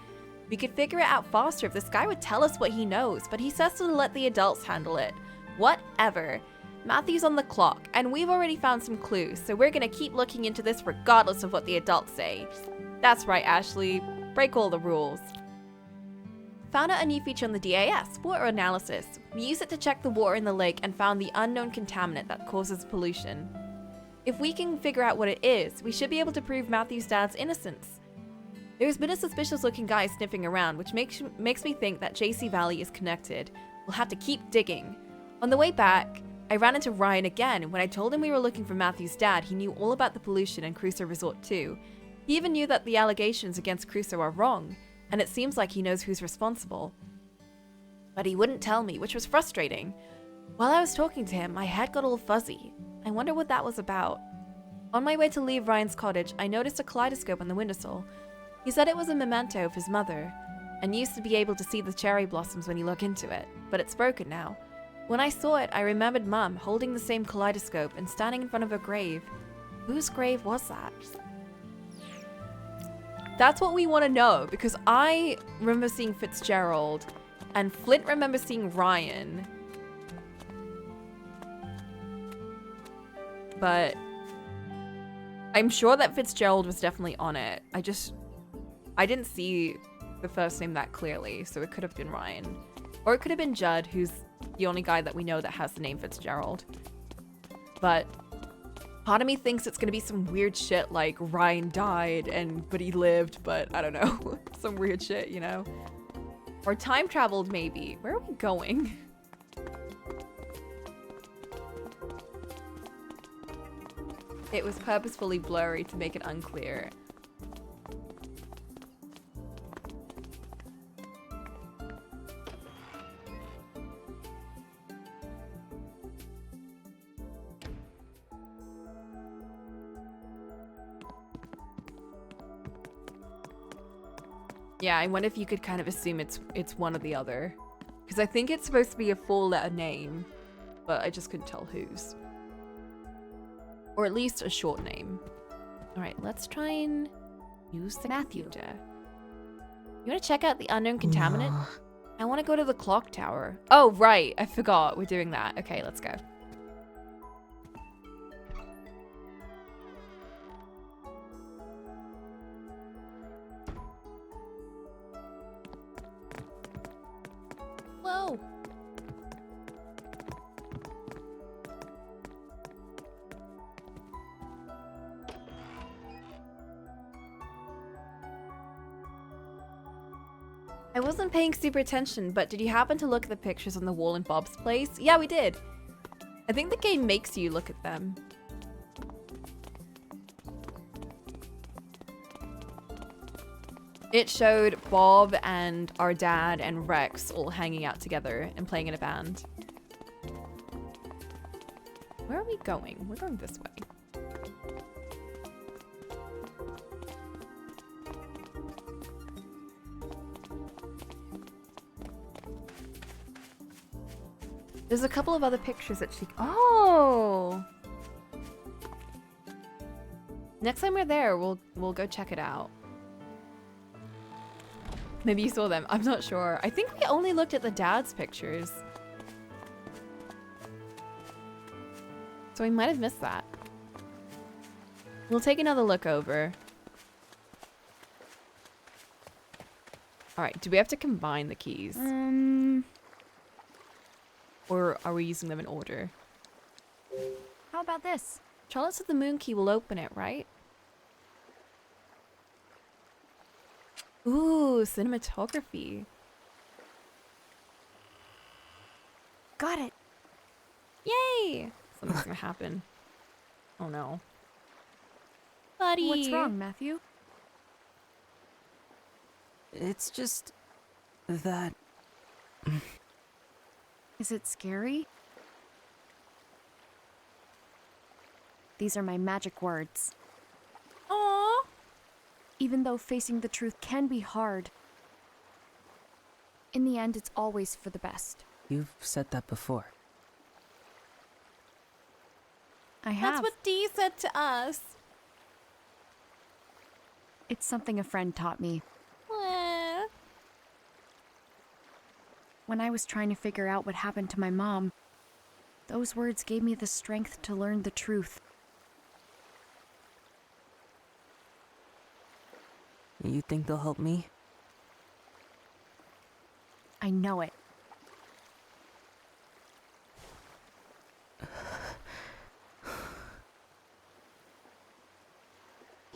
Speaker 1: We could figure it out faster if this guy would tell us what he knows, but he says to let the adults handle it. Whatever. Matthew's on the clock, and we've already found some clues, so we're gonna keep looking into this regardless of what the adults say. That's right, Ashley. Break all the rules. Found out a new feature on the DAS, water analysis. We use it to check the water in the lake and found the unknown contaminant that causes pollution. If we can figure out what it is, we should be able to prove Matthew's dad's innocence. There's been a suspicious looking guy sniffing around, which makes me think that JC Valley is connected. We'll have to keep digging. On the way back, I ran into Ryan again, and when I told him we were looking for Matthew's dad, he knew all about the pollution in Crusoe Resort too. He even knew that the allegations against Crusoe are wrong, and it seems like he knows who's responsible. But he wouldn't tell me, which was frustrating. While I was talking to him, my head got all fuzzy. I wonder what that was about. On my way to leave Ryan's cottage, I noticed a kaleidoscope on the windowsill. He said it was a memento of his mother, and used to be able to see the cherry blossoms when you look into it, but it's broken now. When I saw it, I remembered Mum holding the same kaleidoscope and standing in front of her grave. Whose grave was that? That's what we want to know, because I remember seeing Fitzgerald and Flint remembers seeing Ryan. But I'm sure that Fitzgerald was definitely on it. I didn't see the first name that clearly, so it could have been Ryan. Or it could have been Judd, who's the only guy that we know that has the name Fitzgerald. But part of me thinks it's gonna be some weird shit like Ryan died but he lived, but I don't know. Some weird shit, you know? Or time traveled maybe. Where are we going? It was purposefully blurry to make it unclear. Yeah, I wonder if you could kind of assume it's one or the other. Because I think it's supposed to be a four-letter name, but I just couldn't tell whose. Or at least a short name. Alright, let's try and use the computer. You want to check out the unknown contaminant?
Speaker 2: No.
Speaker 1: I want to go to the clock tower. Oh, right. I forgot. We're doing that. Okay, let's go. Whoa. I wasn't paying super attention, but did you happen to look at the pictures on the wall in Bob's place? Yeah, we did. I think the game makes you look at them. It showed Bob and our dad and Rex all hanging out together and playing in a band. Where are we going? We're going this way. There's a couple of other pictures that she... Oh! Next time we're there, we'll go check it out. Maybe you saw them. I'm not sure. I think we only looked at the dad's pictures. So we might have missed that. We'll take another look over. Alright, do we have to combine the keys? Or are we using them in order?
Speaker 8: How about this?
Speaker 1: Charlotte said the moon key will open it, right? Ooh, cinematography.
Speaker 8: Got it.
Speaker 1: Yay! Something's gonna happen. Oh no. Buddy!
Speaker 8: What's wrong, Matthew?
Speaker 2: It's just that...
Speaker 8: Is it scary? These are my magic words.
Speaker 1: Aww.
Speaker 8: Even though facing the truth can be hard, in the end, it's always for the best.
Speaker 2: You've said that before.
Speaker 8: I have.
Speaker 1: That's what Dee said to us.
Speaker 8: It's something a friend taught me. When I was trying to figure out what happened to my mom, those words gave me the strength to learn the truth.
Speaker 2: You think they'll help me?
Speaker 8: I know it.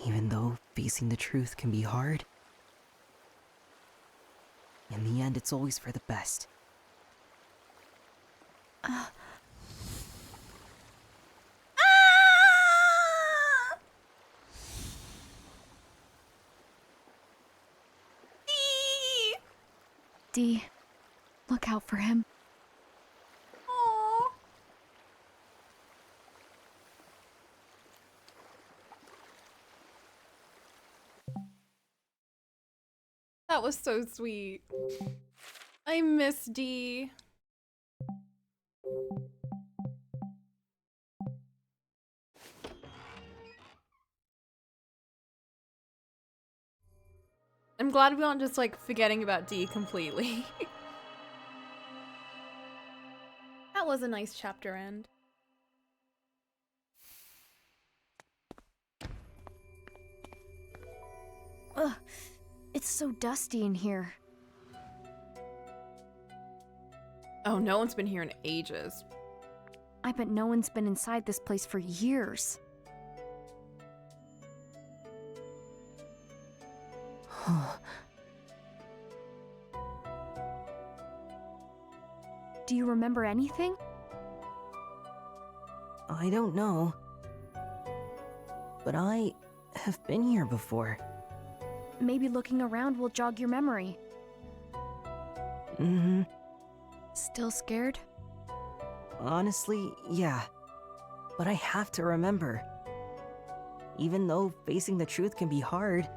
Speaker 2: Even though facing the truth can be hard, in the end, it's always for the best.
Speaker 8: Dee, look out for him.
Speaker 1: Aww. That was so sweet. I miss Dee. I'm glad we aren't just like forgetting about D completely. That was a nice chapter end.
Speaker 3: Ugh, it's so dusty in here.
Speaker 1: Oh, no one's been here in ages.
Speaker 3: I bet no one's been inside this place for years. Do you remember anything?
Speaker 2: I don't know. But I have been here before.
Speaker 3: Maybe looking around will jog your memory.
Speaker 2: Mm-hmm.
Speaker 3: Still scared?
Speaker 2: Honestly, yeah. But I have to remember. Even though facing the truth can be hard.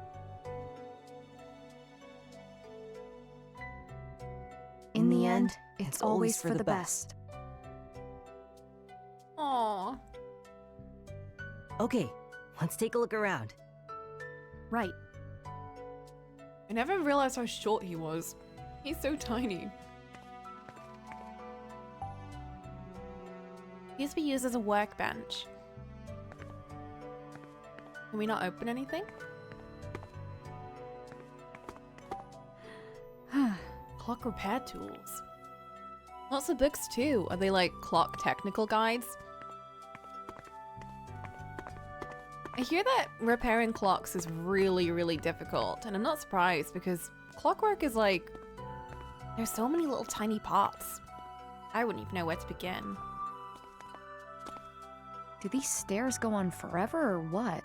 Speaker 3: In the end, it's always for the best.
Speaker 1: Aww.
Speaker 2: Okay, let's take a look around.
Speaker 3: Right.
Speaker 1: I never realized how short he was. He's so tiny. He used to be used as a workbench. Can we not open anything? Clock repair tools. Lots of books too. Are they like clock technical guides? I hear that repairing clocks is really, really difficult, and I'm not surprised because clockwork is like, there's so many little tiny parts. I wouldn't even know where to begin.
Speaker 3: Do these stairs go on forever or what?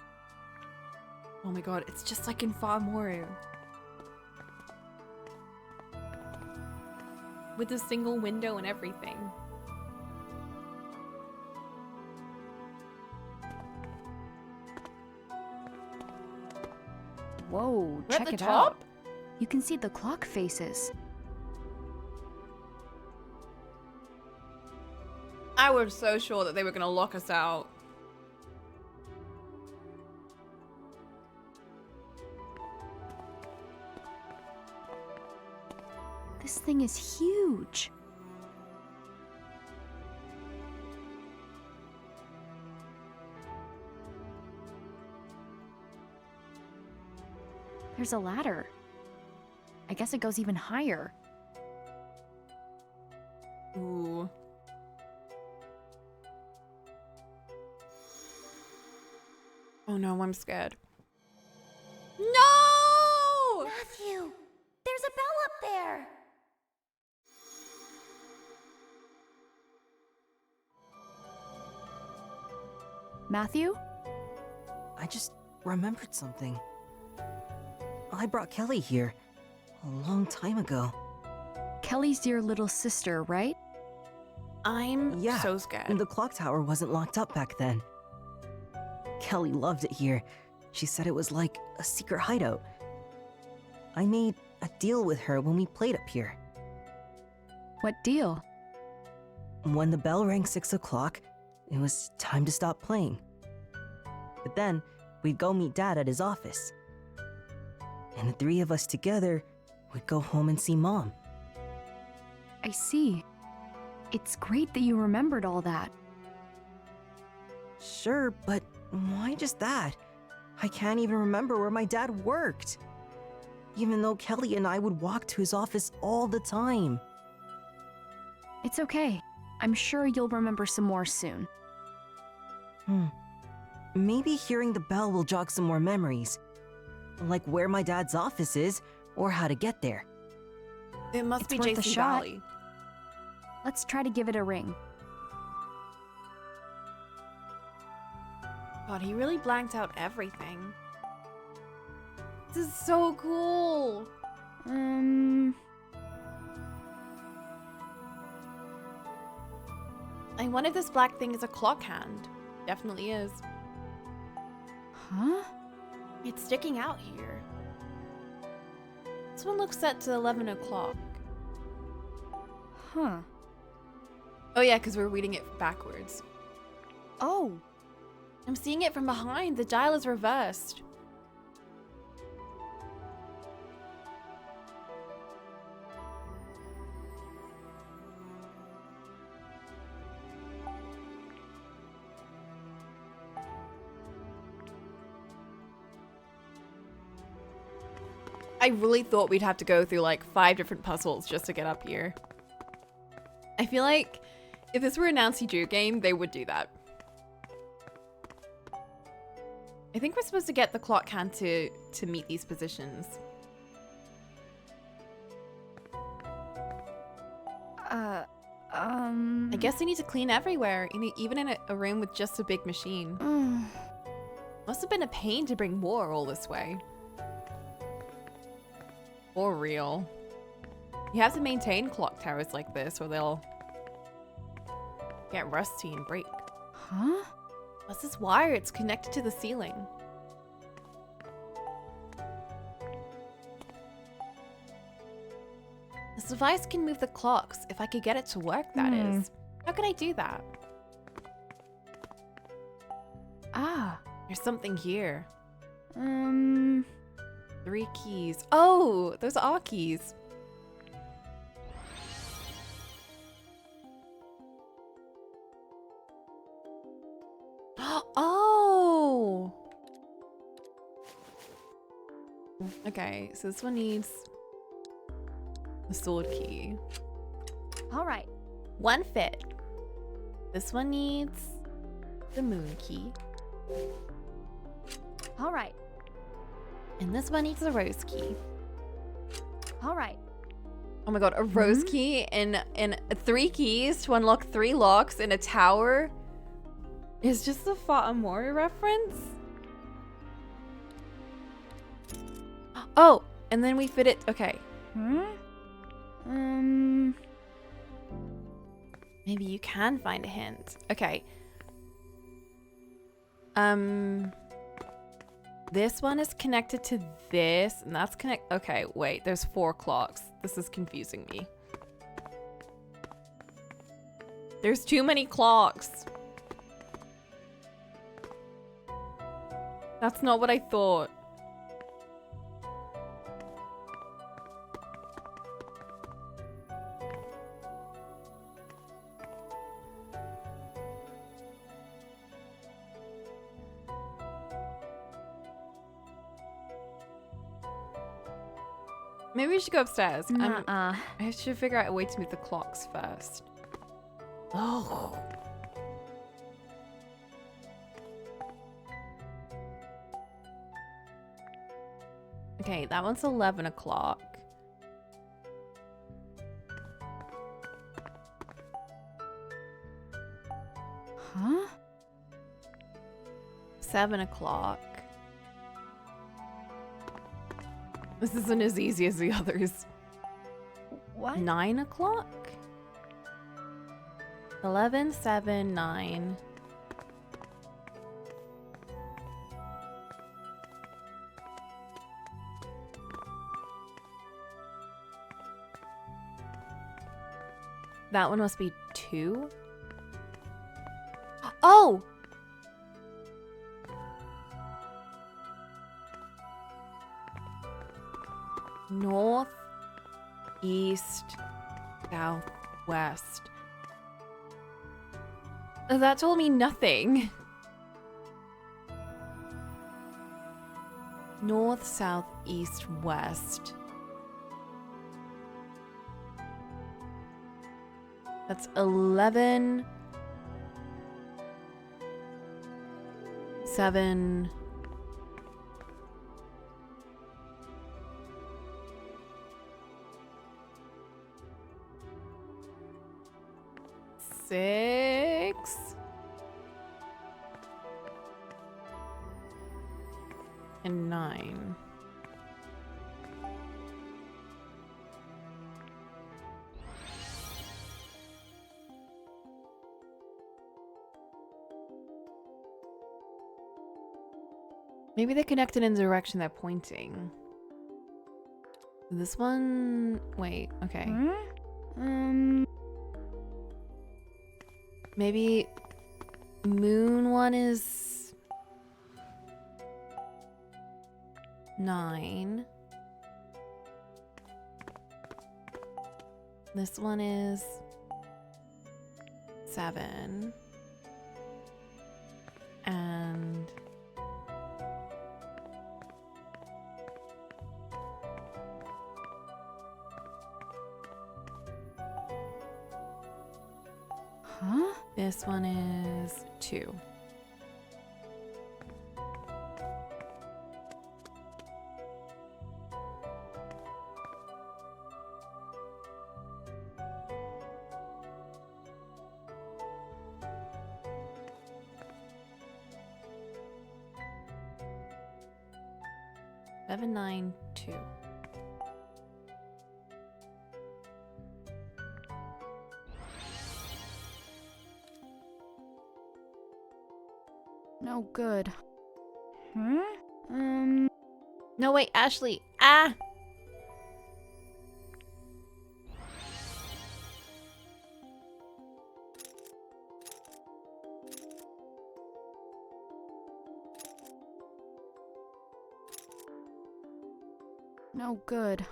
Speaker 1: Oh my god, it's just like in Farmoru. With a single window and everything.
Speaker 3: Whoa,
Speaker 1: We're at
Speaker 3: check
Speaker 1: the
Speaker 3: it
Speaker 1: top?
Speaker 3: out. You can see the clock faces.
Speaker 1: I was so sure that they were gonna lock us out.
Speaker 3: This thing is huge. There's a ladder. I guess it goes even higher.
Speaker 1: Ooh. Oh no, I'm scared. No!
Speaker 16: Matthew, there's a bell up there.
Speaker 3: Matthew?
Speaker 2: I just remembered something. I brought Kelly here a long time ago.
Speaker 3: Kelly's your little sister, right?
Speaker 1: I'm so scared.
Speaker 2: The clock tower wasn't locked up back then. Kelly loved it here. She said it was like a secret hideout. I made a deal with her when we played up here.
Speaker 3: What deal?
Speaker 2: When the bell rang 6 o'clock, it was time to stop playing. But then, we'd go meet Dad at his office. And the three of us together would go home and see Mom.
Speaker 3: I see. It's great that you remembered all that.
Speaker 2: Sure, but why just that? I can't even remember where my dad worked. Even though Kelly and I would walk to his office all the time.
Speaker 3: It's okay. I'm sure you'll remember some more soon.
Speaker 2: Maybe hearing the bell will jog some more memories. Like where my dad's office is, or how to get there.
Speaker 1: It must
Speaker 3: It's
Speaker 1: be
Speaker 3: worth a
Speaker 1: JC
Speaker 3: shot.
Speaker 1: Valley.
Speaker 3: Let's try to give it a ring.
Speaker 1: God, he really blanked out everything. This is so cool. I wonder if this black thing is a clock hand. Definitely is.
Speaker 3: Huh?
Speaker 1: It's sticking out here. This one looks set to 11 o'clock.
Speaker 3: Huh.
Speaker 1: Oh yeah, because we're reading it backwards.
Speaker 3: Oh!
Speaker 1: I'm seeing it from behind. The dial is reversed. I really thought we'd have to go through like 5 different puzzles just to get up here. I feel like if this were a Nancy Drew game, they would do that. I think we're supposed to get the clock hand to meet these positions. I guess I need to clean everywhere, even in a room with just a big machine. Must have been a pain to bring more all this way. For real. You have to maintain clock towers like this or they'll get rusty and break.
Speaker 3: Huh?
Speaker 1: What's this wire? It's connected to the ceiling. This device can move the clocks. If I could get it to work, that is. How could I do that? Ah, there's something here. 3 keys. Oh, those are keys. Oh! Okay, so this one needs the sword key. All right. One fit. This one needs the moon key. All right. And this one needs a rose key. All right. Oh my god, a rose key and 3 keys to unlock 3 locks in a tower is just a Fata Mori reference. Oh, and then we fit it. Okay. Maybe you can find a hint. Okay. This one is connected to this, and that's okay, wait, there's 4 clocks. This is confusing me. There's too many clocks. That's not what I thought. Maybe we should go upstairs. I should figure out a way to move the clocks first. Oh. Okay, that one's 11 o'clock. Huh? 7 o'clock. This isn't as easy as the others. What? 9 o'clock? 11, 7, 9. That one must be 2. Oh! North, east, south, west. That told me nothing. North, south, east, west. That's 11, 7, 6, and 9. Maybe they're connected in the direction they're pointing. This one... Wait, okay. Maybe moon one is 9. This one is 7. And
Speaker 3: Huh?
Speaker 1: This one is 2. Seven, 9, 2.
Speaker 3: No good. Huh?
Speaker 1: No, wait, Ashley. Ah!
Speaker 3: No good.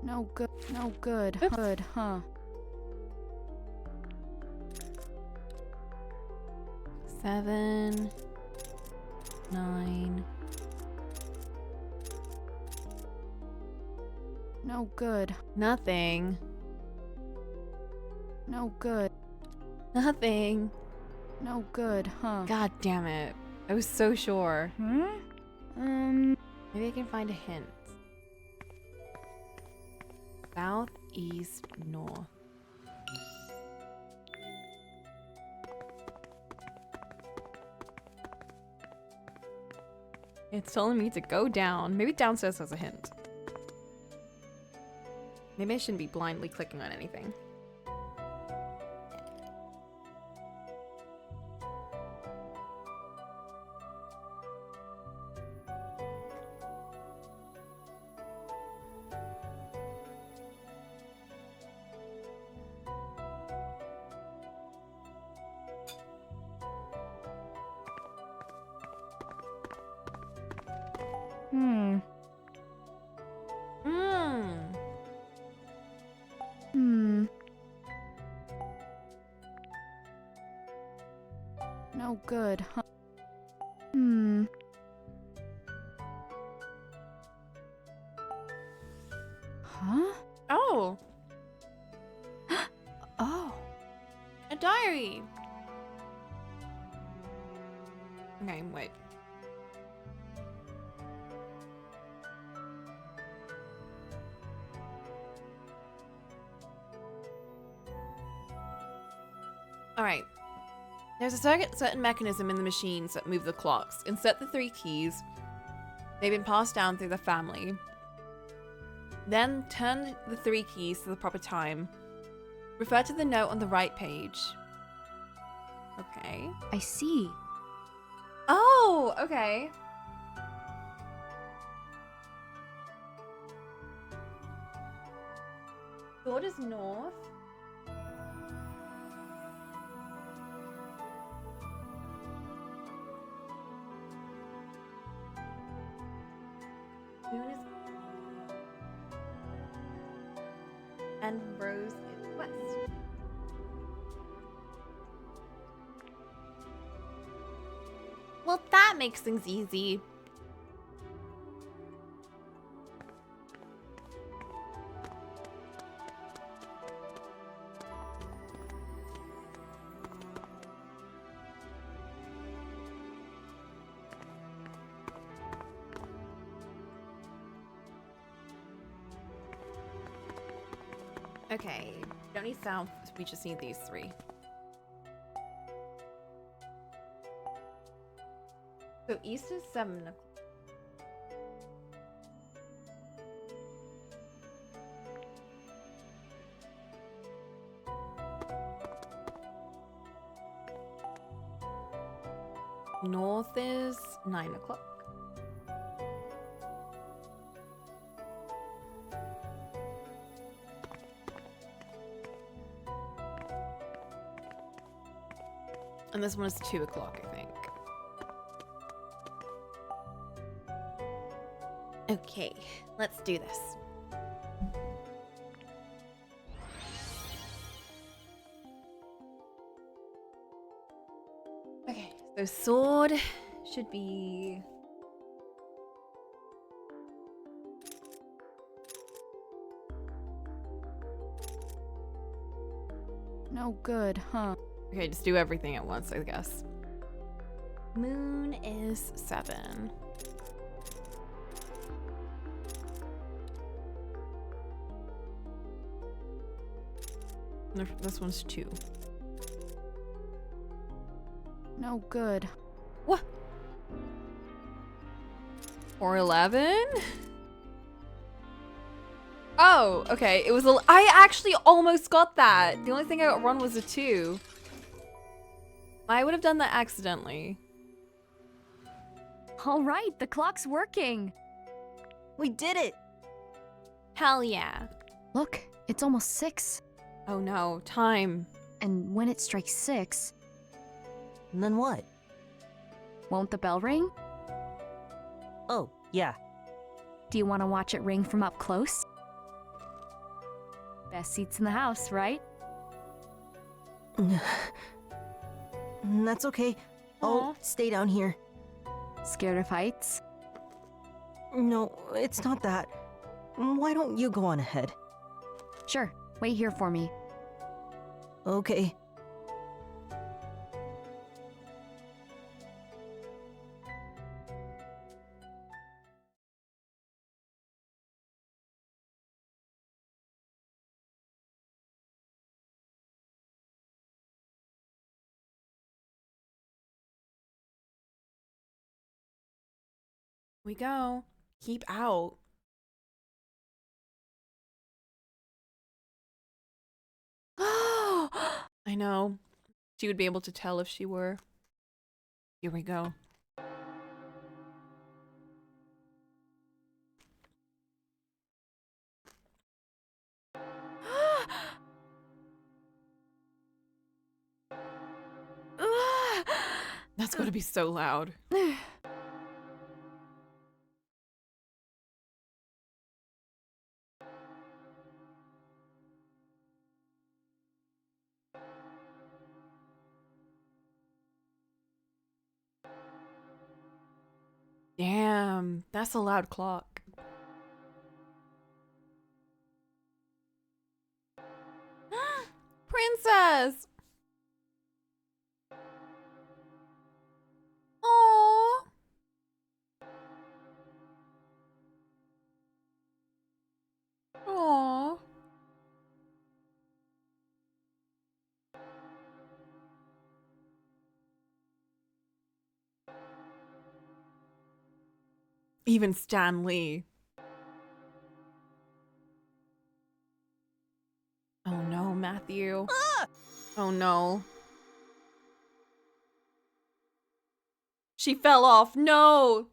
Speaker 3: No good. No good.
Speaker 1: Oops.
Speaker 3: Good, huh?
Speaker 1: 7, 9.
Speaker 3: No good.
Speaker 1: Nothing.
Speaker 3: No good.
Speaker 1: Nothing.
Speaker 3: No good, huh?
Speaker 1: God damn it. I was so sure.
Speaker 3: Huh?
Speaker 1: Maybe I can find a hint. South, east, north. It's telling me to go down. Maybe downstairs has a hint. Maybe I shouldn't be blindly clicking on anything.
Speaker 3: No good, huh? Huh?
Speaker 1: Oh!
Speaker 3: Oh.
Speaker 1: A diary! Okay, wait. Alright. There's a certain mechanism in the machines that move the clocks. Insert the 3 keys. They've been passed down through the family. Then turn the 3 keys to the proper time. Refer to the note on the right page. Okay.
Speaker 3: I see.
Speaker 1: Oh, okay. Sword is north. Moon is and Rose is west. Well, that makes things easy. Okay, don't need south, we just need these 3. So east is 7 o'clock. North is 9 o'clock. And this one is 2 o'clock, I think. Okay, let's do this. Okay, so sword should be...
Speaker 9: No good, huh?
Speaker 1: Okay, just do everything at once, I guess. Moon is 7. This one's 2.
Speaker 9: No good.
Speaker 1: What? Or 11? Oh, okay. It was I actually almost got that. The only thing I got wrong was a 2. I would have done that accidentally.
Speaker 3: All right, the clock's working.
Speaker 2: We did it!
Speaker 1: Hell yeah.
Speaker 3: Look, it's almost 6.
Speaker 1: Oh no, time.
Speaker 3: And when it strikes 6...
Speaker 2: And then what?
Speaker 3: Won't the bell ring?
Speaker 2: Oh, yeah.
Speaker 3: Do you want to watch it ring from up close? Best seats in the house, right?
Speaker 2: That's okay. I'll stay down here.
Speaker 3: Scared of heights?
Speaker 2: No, it's not that. Why don't you go on ahead?
Speaker 3: Sure, wait here for me.
Speaker 2: Okay.
Speaker 1: We go. Keep out. I know. She would be able to tell if she were. Here we go. That's gonna be so loud. Damn, that's a loud clock. Princess! Aww. Aww. Even Stan Lee. Oh no, Matthew. Oh no. She fell off. No.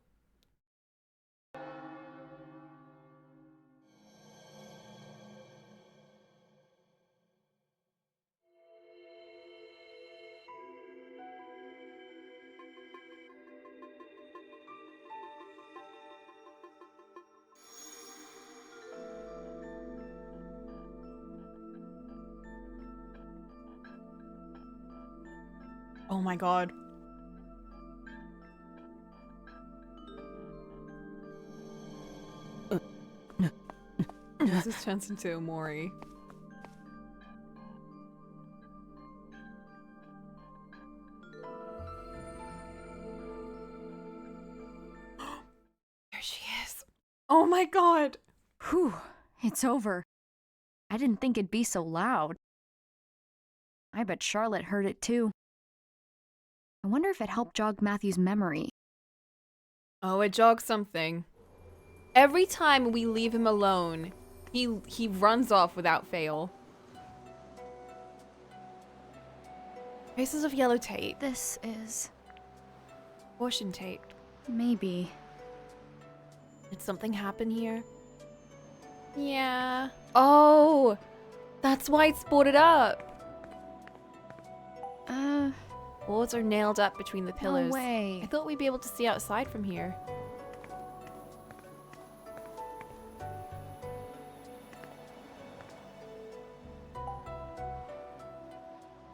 Speaker 1: Oh my god. This just turns into Omori. There she is. Oh my god.
Speaker 3: Whew, it's over. I didn't think it'd be so loud. I bet Charlotte heard it too. I wonder if it helped jog Matthew's memory.
Speaker 1: Oh, it jogs something. Every time we leave him alone, he runs off without fail. Traces of yellow tape.
Speaker 3: This is...
Speaker 1: Caution tape.
Speaker 3: Maybe.
Speaker 1: Did something happen here? Yeah. Oh! That's why it's boarded up. Boards are nailed up between the pillars.
Speaker 3: No way.
Speaker 1: I thought we'd be able to see outside from here.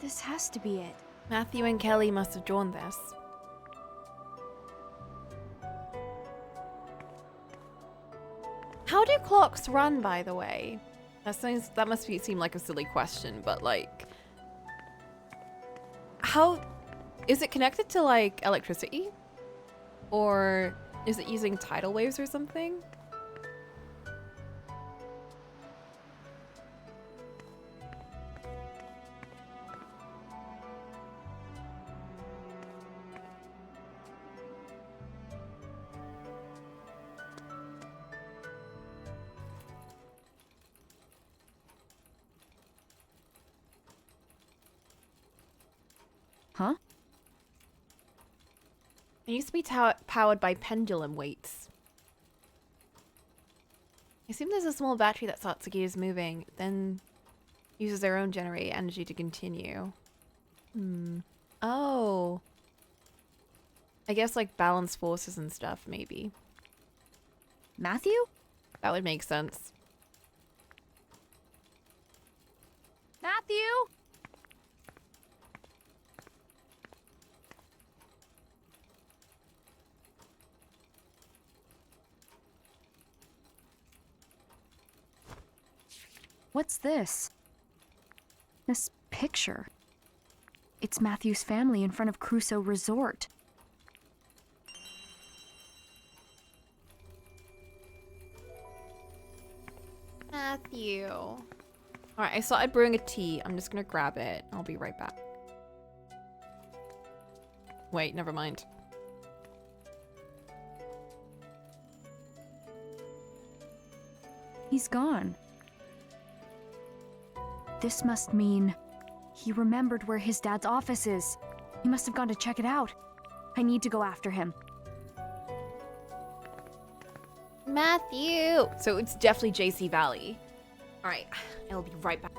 Speaker 3: This has to be it.
Speaker 1: Matthew and Kelly must have drawn this. How do clocks run, by the way? That must seem like a silly question, but like, How is it connected to like electricity? Or is it using tidal waves or something?
Speaker 3: Huh?
Speaker 1: It used to be powered by pendulum weights. I assume there's a small battery that starts the gears moving, then uses their own generate energy to continue. Oh. I guess like balance forces and stuff, maybe.
Speaker 3: Matthew?
Speaker 1: That would make sense.
Speaker 3: Matthew? What's this? This picture. It's Matthew's family in front of Crusoe Resort.
Speaker 1: Matthew. Alright, I started brewing a tea. I'm just gonna grab it. I'll be right back. Wait, never mind.
Speaker 3: He's gone. This must mean he remembered where his dad's office is. He must have gone to check it out. I need to go after him.
Speaker 1: Matthew! So it's definitely JC Valley. Alright, I'll be right back.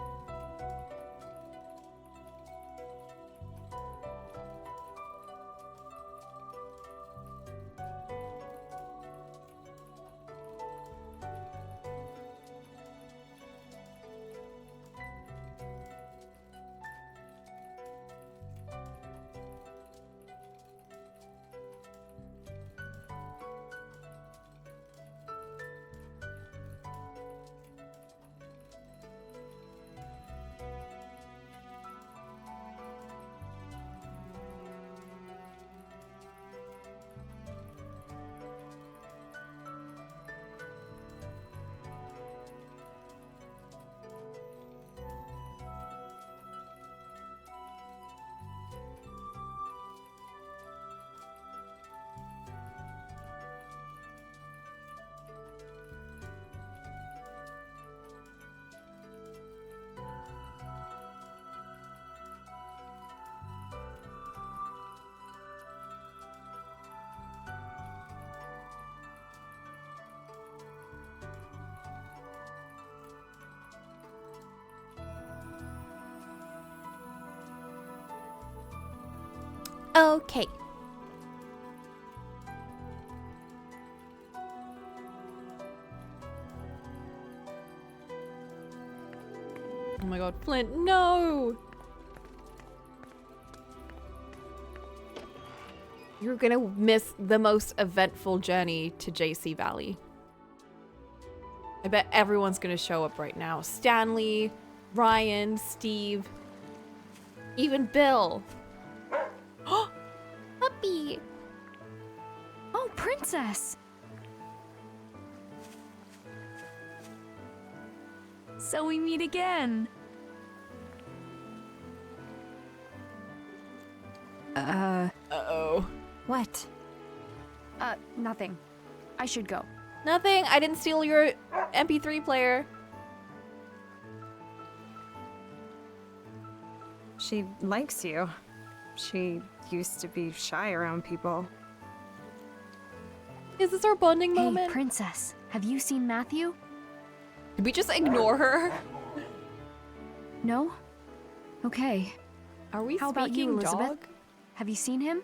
Speaker 1: Okay. Oh my god, Flint, no! You're gonna miss the most eventful journey to JC Valley. I bet everyone's gonna show up right now. Stanley, Ryan, Steve, even Bill. Puppy!
Speaker 3: Oh, Princess! So we meet again.
Speaker 1: Uh-oh.
Speaker 12: What?
Speaker 3: Nothing. I should go.
Speaker 1: Nothing. I didn't steal your MP3 player.
Speaker 12: She likes you. She used to be shy around people.
Speaker 1: Is this our bonding moment?
Speaker 3: Hey, Princess, have you seen Matthew?
Speaker 1: Did we just ignore her?
Speaker 3: No? Okay.
Speaker 1: Are we
Speaker 3: How about you, Elizabeth?
Speaker 1: dog?
Speaker 3: Have you seen him?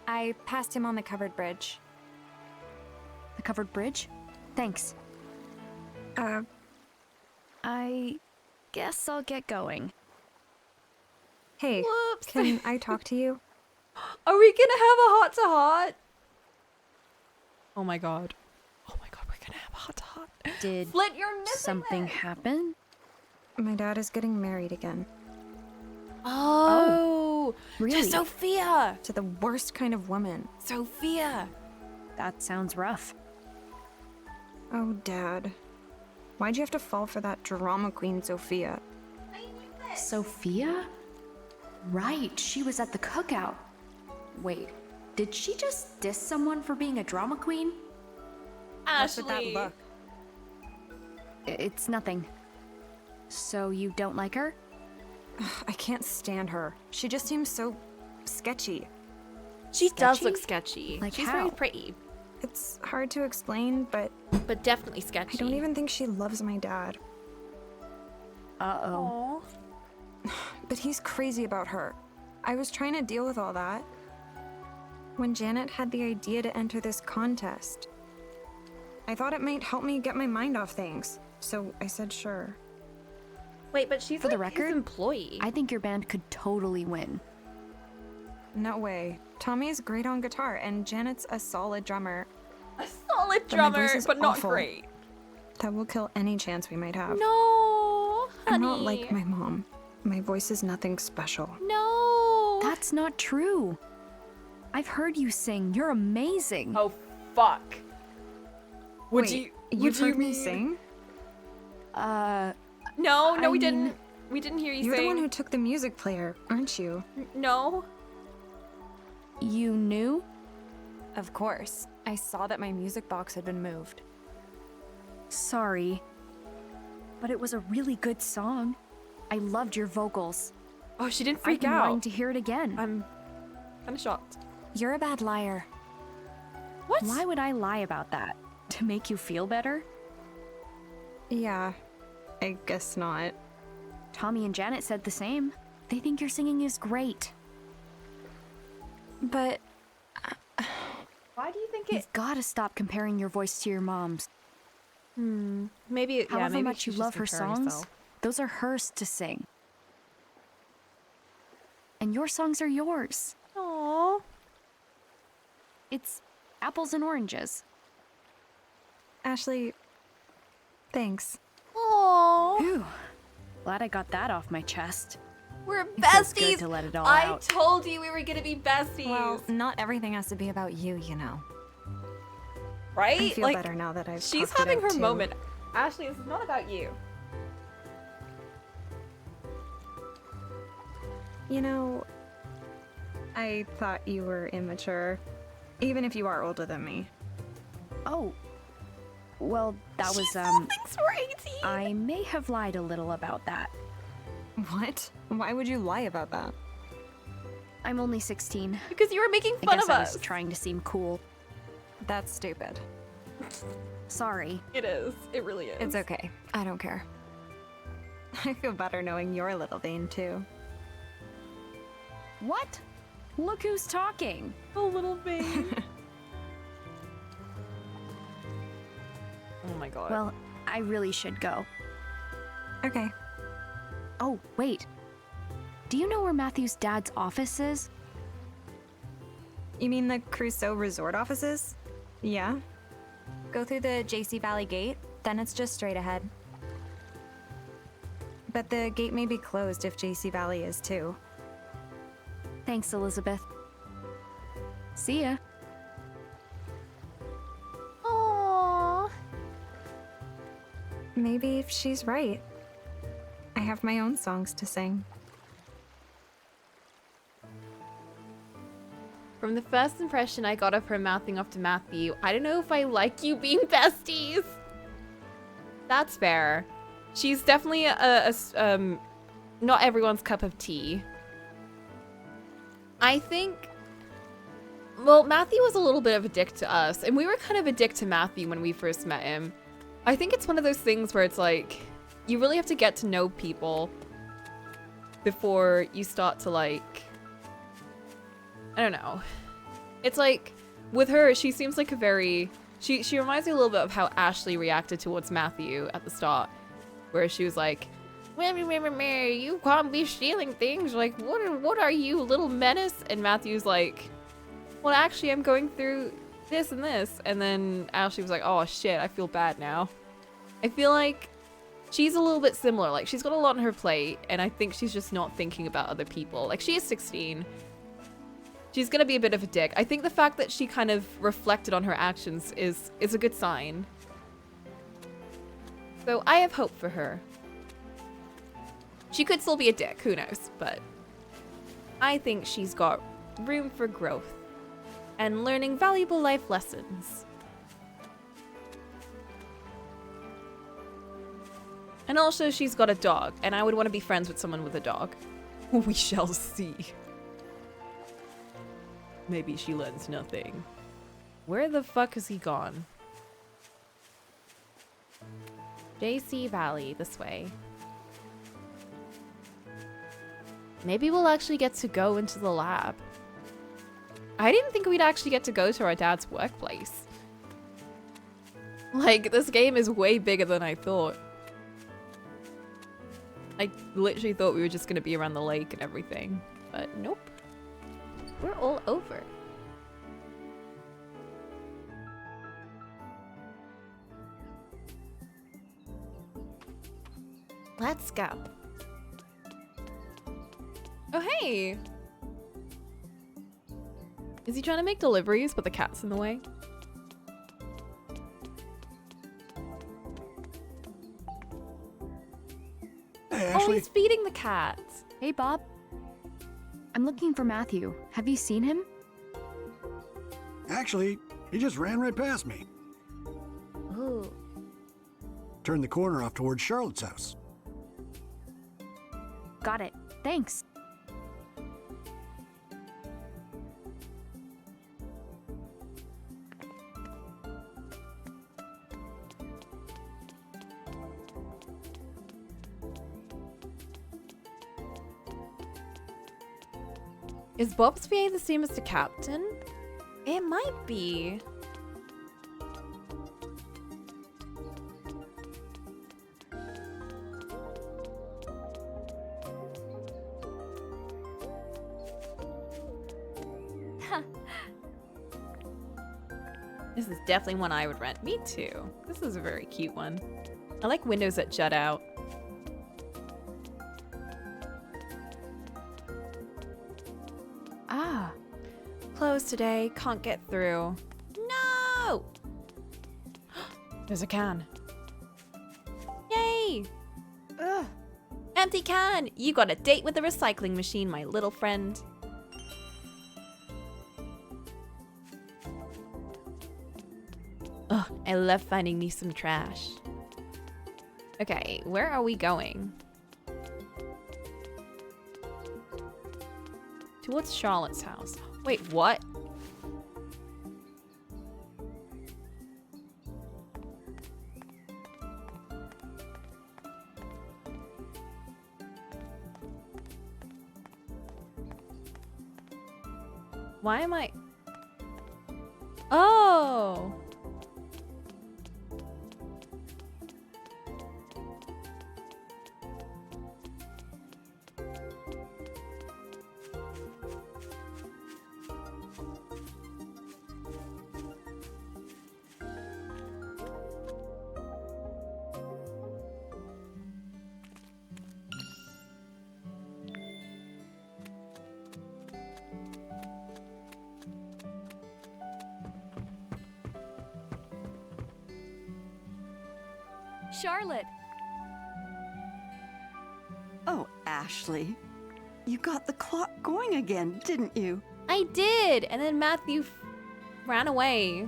Speaker 12: I passed him on the covered bridge.
Speaker 3: The covered bridge? Thanks. I guess I'll get going.
Speaker 12: Hey,
Speaker 1: Whoops.
Speaker 12: can I talk to you?
Speaker 1: Are we gonna have a heart-to-heart? Oh my god. Oh my god, we're gonna have a heart-to-heart.
Speaker 3: Did
Speaker 1: Flint, you're missing
Speaker 3: something
Speaker 1: it.
Speaker 3: happen?
Speaker 12: My dad is getting married again.
Speaker 1: Oh,
Speaker 3: really?
Speaker 1: to Sophia.
Speaker 12: To the worst kind of woman.
Speaker 1: Sophia.
Speaker 3: That sounds rough.
Speaker 12: Oh, Dad. Why'd you have to fall for that drama queen, Sophia?
Speaker 8: Sophia? Right, she was at the cookout. Wait, did she just diss someone for being a drama queen?
Speaker 12: What's with that
Speaker 1: Ashley.
Speaker 12: look?
Speaker 3: It's nothing. So you don't like her?
Speaker 12: I can't stand her. She just seems so sketchy.
Speaker 1: She does
Speaker 3: Sketchy?
Speaker 1: look sketchy.
Speaker 3: Like
Speaker 1: She's
Speaker 3: how?
Speaker 1: very pretty,
Speaker 12: It's hard to explain, but
Speaker 1: but definitely sketchy.
Speaker 12: I don't even think she loves my dad.
Speaker 3: Uh-oh.
Speaker 1: Aw.
Speaker 12: But he's crazy about her. I was trying to deal with all that when Janet had the idea to enter this contest. I thought it might help me get my mind off things, so I said sure.
Speaker 1: Wait, but she's
Speaker 3: For the
Speaker 1: like
Speaker 3: record,
Speaker 1: his employee.
Speaker 3: I think your band could totally win.
Speaker 12: No way. Tommy is great on guitar, and Janet's a solid drummer.
Speaker 1: A solid
Speaker 12: But my
Speaker 1: drummer,
Speaker 12: voice is
Speaker 1: but not
Speaker 12: awful.
Speaker 1: great.
Speaker 12: That will kill any chance we might have.
Speaker 1: No, honey.
Speaker 12: I'm not like my mom. My voice is nothing special.
Speaker 1: No.
Speaker 3: That's not true. I've heard you sing. You're amazing.
Speaker 1: Oh, fuck. Would
Speaker 12: Wait,
Speaker 1: you?
Speaker 12: you've
Speaker 1: Would
Speaker 12: heard me
Speaker 1: mean-
Speaker 12: sing?
Speaker 1: No,
Speaker 3: I
Speaker 1: we
Speaker 3: mean-
Speaker 1: didn't. We didn't hear you
Speaker 12: You're
Speaker 1: sing.
Speaker 12: the one who took the music player, aren't you?
Speaker 1: No.
Speaker 3: You knew?
Speaker 12: Of course. I saw that my music box had been moved.
Speaker 3: Sorry. But it was a really good song. I loved your vocals.
Speaker 1: Oh, she didn't
Speaker 3: I've
Speaker 1: freak
Speaker 3: been
Speaker 1: out.
Speaker 3: wanting to hear it again.
Speaker 1: I'm kind of shocked.
Speaker 12: You're a bad liar.
Speaker 1: What?
Speaker 3: Why would I lie about that? To make you feel better?
Speaker 12: Yeah, I guess not.
Speaker 3: Tommy and Janet said the same. They think your singing is great.
Speaker 12: But
Speaker 1: Why do you think
Speaker 3: You've gotta stop comparing your voice to your mom's.
Speaker 1: Maybe. Yeah,
Speaker 3: However
Speaker 1: maybe
Speaker 3: much
Speaker 1: she's
Speaker 3: you
Speaker 1: just
Speaker 3: love her
Speaker 1: comparing
Speaker 3: songs,
Speaker 1: herself.
Speaker 3: those are hers to sing. And your songs are yours.
Speaker 1: Aww.
Speaker 3: It's apples and oranges.
Speaker 12: Ashley, thanks.
Speaker 1: Aww.
Speaker 3: Phew. Glad I got that off my chest.
Speaker 1: We're
Speaker 3: It feels good
Speaker 1: besties.
Speaker 3: to let it all
Speaker 1: I
Speaker 3: out.
Speaker 1: told you we were gonna be besties.
Speaker 12: Well, not everything has to be about you, you know.
Speaker 1: right?
Speaker 12: I feel
Speaker 1: like,
Speaker 12: better now that I've
Speaker 1: she's
Speaker 12: talked it
Speaker 1: having
Speaker 12: out,
Speaker 1: her
Speaker 12: too.
Speaker 1: moment. Ashley, this is not about you.
Speaker 12: You know, I thought you were immature, even if you are older than me.
Speaker 3: Oh. Well, that was,
Speaker 1: Thanks for 18.
Speaker 3: I may have lied a little about that.
Speaker 12: What? Why would you lie about that?
Speaker 3: I'm only 16.
Speaker 1: Because you were making
Speaker 3: I
Speaker 1: fun
Speaker 3: guess
Speaker 1: of
Speaker 3: I
Speaker 1: us.
Speaker 3: was trying to seem cool.
Speaker 12: That's stupid.
Speaker 3: Sorry.
Speaker 1: It is. It really is.
Speaker 12: It's okay. I don't care. I feel better knowing you're a little vain, too.
Speaker 3: What? Look who's talking.
Speaker 1: A little baby. Oh my god.
Speaker 3: Well, I really should go.
Speaker 12: Okay.
Speaker 3: Oh, wait. Do you know where Matthew's dad's office is?
Speaker 12: You mean the Crusoe Resort offices? Yeah. Go through the JC Valley gate, then it's just straight ahead. But the gate may be closed if JC Valley is too.
Speaker 3: Thanks, Elizabeth. See ya.
Speaker 1: Aww.
Speaker 12: Maybe if she's right. I have my own songs to sing.
Speaker 1: From the first impression I got of her mouthing off to Matthew, I don't know if I like you being besties. That's fair. She's definitely not everyone's cup of tea. I think, well, Matthew was a little bit of a dick to us, and we were kind of a dick to Matthew when we first met him. I think it's one of those things where it's like, you really have to get to know people before you start to like, I don't know. It's like, with her, she seems like a very, she reminds me a little bit of how Ashley reacted towards Matthew at the start, where she was like, you can't be stealing things, like, what are you, little menace? And Matthew's like, well, actually, I'm going through this and this. And then Ashley was like, oh shit, I feel bad now. I feel like she's a little bit similar. Like, she's got a lot on her plate, and I think she's just not thinking about other people. Like, she is 16. She's gonna be a bit of a dick. I think the fact that she kind of reflected on her actions is a good sign. So I have hope for her. She could still be a dick, who knows, but I think she's got room for growth and learning valuable life lessons. And also she's got a dog, and I would want to be friends with someone with a dog. We shall see. Maybe she learns nothing. Where the fuck has he gone? JC Valley, this way. Maybe we'll actually get to go into the lab. I didn't think we'd actually get to go to our dad's workplace. Like, this game is way bigger than I thought. I literally thought we were just gonna be around the lake and everything, but nope. We're all over. Let's go. Oh, hey! Is he trying to make deliveries, but the cat's in the way?
Speaker 4: Hey,
Speaker 1: Oh,
Speaker 4: Ashley.
Speaker 1: he's feeding the cat.
Speaker 3: Hey, Bob. I'm looking for Matthew. Have you seen him?
Speaker 4: Actually, he just ran right past me.
Speaker 1: Ooh.
Speaker 4: Turned the corner off towards Charlotte's house.
Speaker 3: Got it. Thanks.
Speaker 1: Is Bob's VA the same as the captain? It might be. This is definitely one I would rent. Me too. This is a very cute one. I like windows that jut out.
Speaker 3: Ah.
Speaker 1: Closed today. Can't get through. No! There's a can. Yay! Ugh. Empty can! You got a date with the recycling machine, my little friend. Ugh, I love finding me some trash. Okay, where are we going? Towards Charlotte's house. Wait, what? Why am I... Oh!
Speaker 3: Charlotte!
Speaker 6: Oh, Ashley. You got the clock going again, didn't you?
Speaker 1: I did! And then Matthew ran away.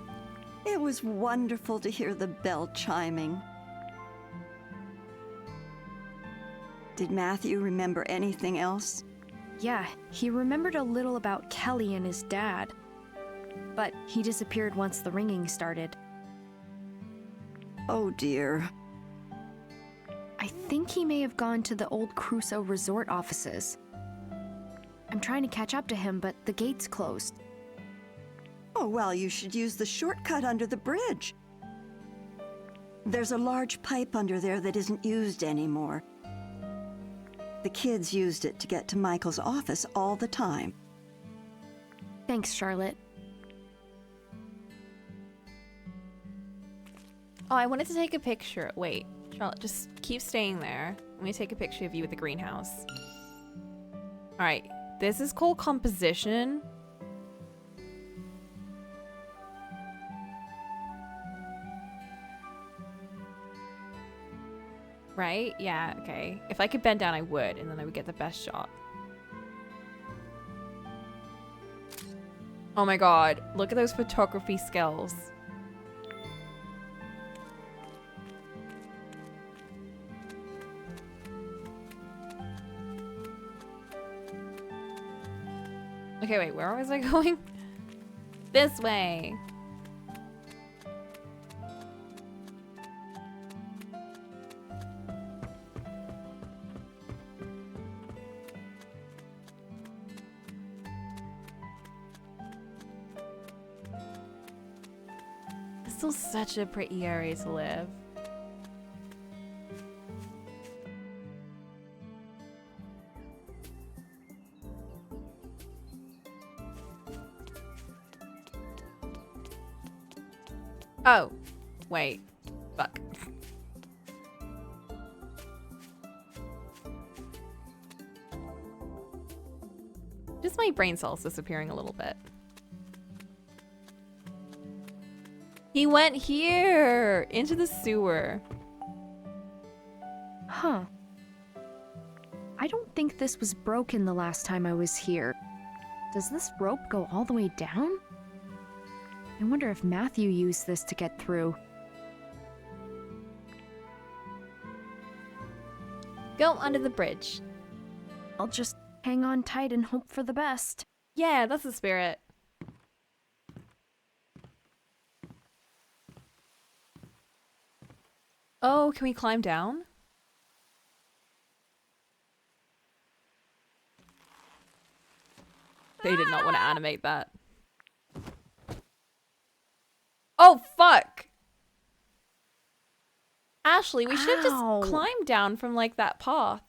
Speaker 6: It was wonderful to hear the bell chiming. Did Matthew remember anything else?
Speaker 3: Yeah, he remembered a little about Kelly and his dad. But he disappeared once the ringing started.
Speaker 6: Oh dear.
Speaker 3: I think he may have gone to the old Crusoe resort offices. I'm trying to catch up to him, but the gate's closed.
Speaker 6: Oh, well, you should use the shortcut under the bridge. There's a large pipe under there that isn't used anymore. The kids used it to get to Michael's office all the time.
Speaker 3: Thanks, Charlotte.
Speaker 1: Oh, I wanted to take a picture. Wait, Charlotte, just keep staying there. Let me take a picture of you with the greenhouse. Alright, this is called composition. Right? Yeah, okay. If I could bend down, I would, and then I would get the best shot. Oh my god, look at those photography skills. Okay, wait, where was I going? This way. It's still such a pretty area to live. Oh, wait. Fuck. Just my brain cells disappearing a little bit. He went here! Into the sewer.
Speaker 3: Huh. I don't think this was broken the last time I was here. Does this rope go all the way down? I wonder if Matthew used this to get through.
Speaker 1: Go under the bridge.
Speaker 3: I'll just hang on tight and hope for the best.
Speaker 1: Yeah, that's the spirit. Oh, can we climb down? They did not want to animate that. Oh, fuck! Ashley, we should have
Speaker 3: Ow.
Speaker 1: just climbed down from, like, that path.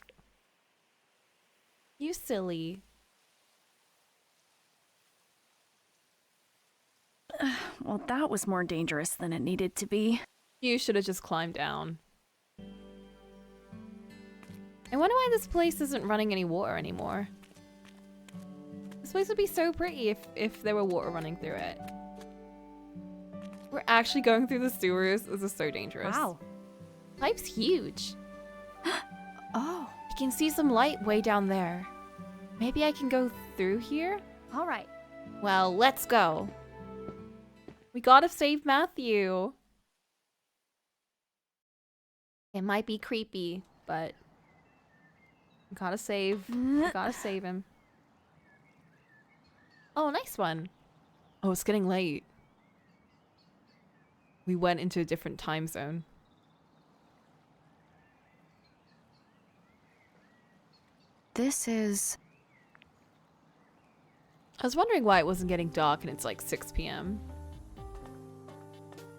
Speaker 1: You silly.
Speaker 3: Well, that was more dangerous than it needed to be.
Speaker 1: You should have just climbed down. I wonder why this place isn't running any water anymore. This place would be so pretty if there were water running through it. We're actually going through the sewers. This is so dangerous.
Speaker 3: Wow.
Speaker 1: Pipe's huge.
Speaker 3: Oh.
Speaker 1: I can see some light way down there. Maybe I can go through here?
Speaker 3: All right.
Speaker 1: Well, let's go. We gotta save Matthew. It might be creepy, but we gotta save him. Oh, nice one. Oh, it's getting late. We went into a different time zone.
Speaker 3: This is...
Speaker 1: I was wondering why it wasn't getting dark and it's like 6 p.m.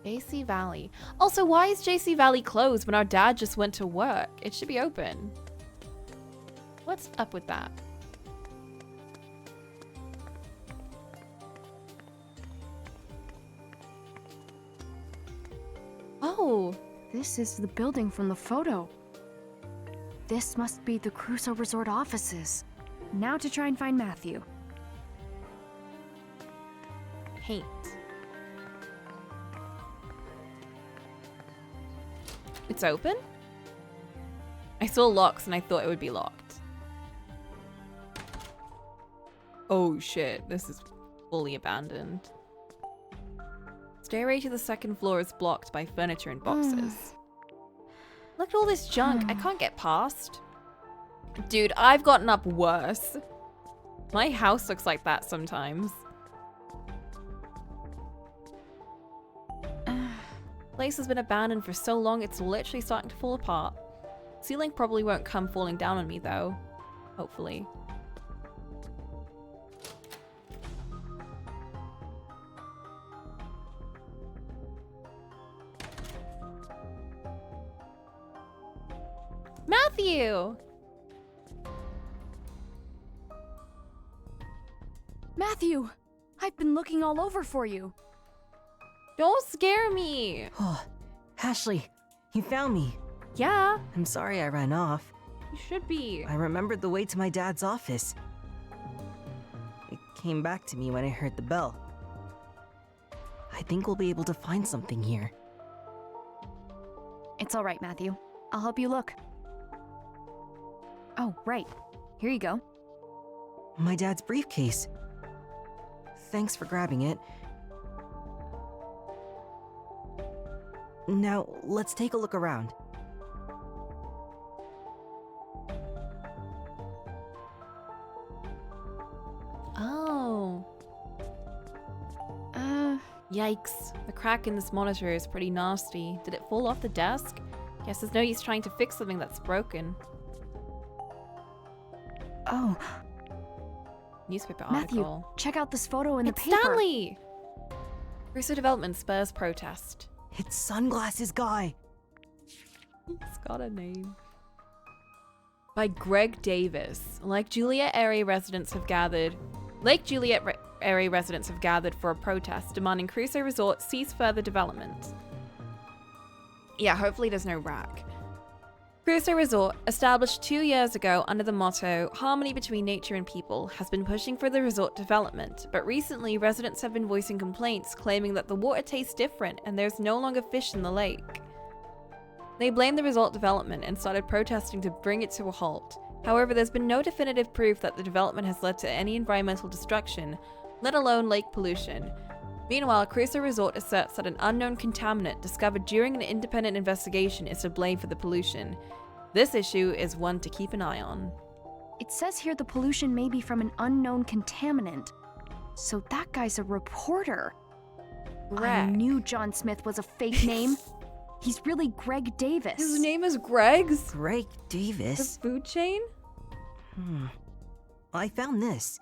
Speaker 1: JC Valley. Also, why is JC Valley closed when our dad just went to work? It should be open. What's up with that? Oh,
Speaker 3: This is the building from the photo. This must be the Crusoe Resort offices. Now to try and find Matthew.
Speaker 1: paint. It's open? I saw locks and I thought it would be locked. Oh shit, this is fully abandoned. Stairway to the second floor is blocked by furniture and boxes. Look at all this junk. I can't get past. Dude, I've gotten up worse. My house looks like that sometimes. Place has been abandoned for so long it's literally starting to fall apart. Ceiling probably won't come falling down on me though. Hopefully. Matthew!
Speaker 3: Matthew! I've been looking all over for you.
Speaker 1: Don't scare me!
Speaker 2: Oh, Ashley, you found me.
Speaker 1: Yeah.
Speaker 2: I'm sorry I ran off.
Speaker 1: You should be.
Speaker 2: I remembered the way to my dad's office. It came back to me when I heard the bell. I think we'll be able to find something here.
Speaker 3: It's all right, Matthew. I'll help you look. Oh, right. Here you go.
Speaker 2: My dad's briefcase. Thanks for grabbing it. Now, let's take a look around.
Speaker 1: Oh. Yikes. The crack in this monitor is pretty nasty. Did it fall off the desk? Guess there's no use trying to fix something that's broken.
Speaker 3: Oh.
Speaker 1: Newspaper
Speaker 3: Matthew,
Speaker 1: article.
Speaker 3: check out this photo in the
Speaker 1: It's
Speaker 3: paper.
Speaker 1: Stanley! Crusoe Development spurs protest.
Speaker 2: It's Sunglasses Guy.
Speaker 1: It's got a name. By Greg Davis. Lake Juliet area residents have gathered for a protest demanding Crusoe Resort cease further development. Yeah, hopefully there's no rack. Crusoe Resort, established 2 years ago under the motto Harmony Between Nature and People, has been pushing for the resort development, but recently residents have been voicing complaints claiming that the water tastes different and there's no longer fish in the lake. They blame the resort development and started protesting to bring it to a halt. However, there's been no definitive proof that the development has led to any environmental destruction, let alone lake pollution. Meanwhile, Crusoe Resort asserts that an unknown contaminant discovered during an independent investigation is to blame for the pollution. This issue is one to keep an eye on.
Speaker 3: It says here the pollution may be from an unknown contaminant. So that guy's a reporter. I knew John Smith was a fake name. He's really Greg Davis.
Speaker 1: His name is Greg's?
Speaker 2: Greg Davis?
Speaker 1: The food chain?
Speaker 2: I found this.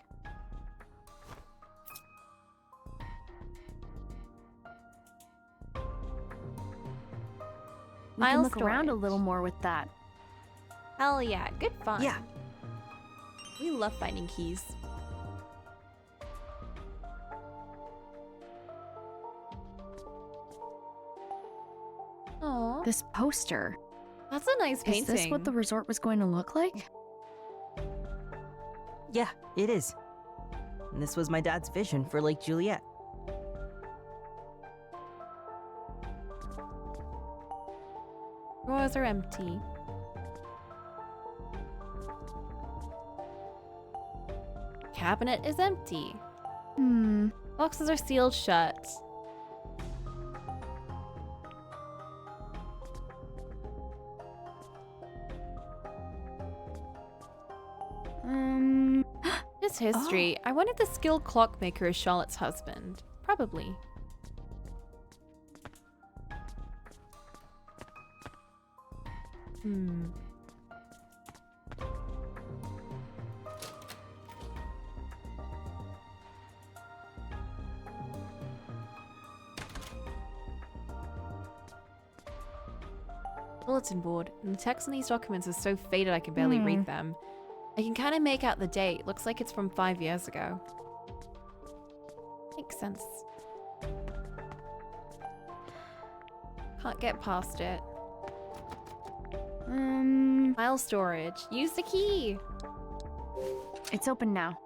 Speaker 3: We can look around a little more with that.
Speaker 1: Hell yeah, good fun.
Speaker 2: Yeah.
Speaker 1: We love finding keys. Aww.
Speaker 3: This poster.
Speaker 1: That's a nice painting.
Speaker 3: Is this what the resort was going to look like?
Speaker 2: Yeah, it is. And this was my dad's vision for Lake Juliet.
Speaker 1: Drawers are empty. Cabinet is empty. Boxes are sealed shut. This history. I wonder if the skilled clockmaker is Charlotte's husband. Probably. Bulletin board, and the text on these documents is so faded I can barely read them. I can kind of make out the date. Looks like it's from 5 years ago. Makes sense. Can't get past it. File storage. Use the key.
Speaker 3: It's open now.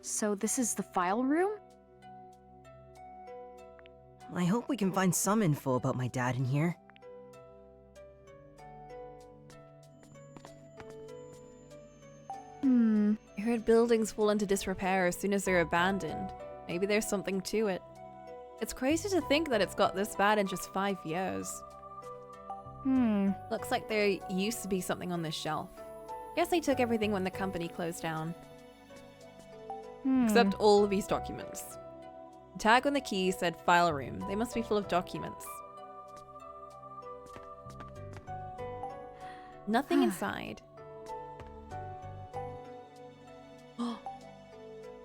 Speaker 3: So this is the file room?
Speaker 2: I hope we can find some info about my dad in here.
Speaker 1: I heard buildings fall into disrepair as soon as they're abandoned. Maybe there's something to it. It's crazy to think that it's got this bad in just 5 years. Looks like there used to be something on this shelf. Guess they took everything when the company closed down. Except all of these documents. The tag on the key said file room. They must be full of documents. Nothing inside.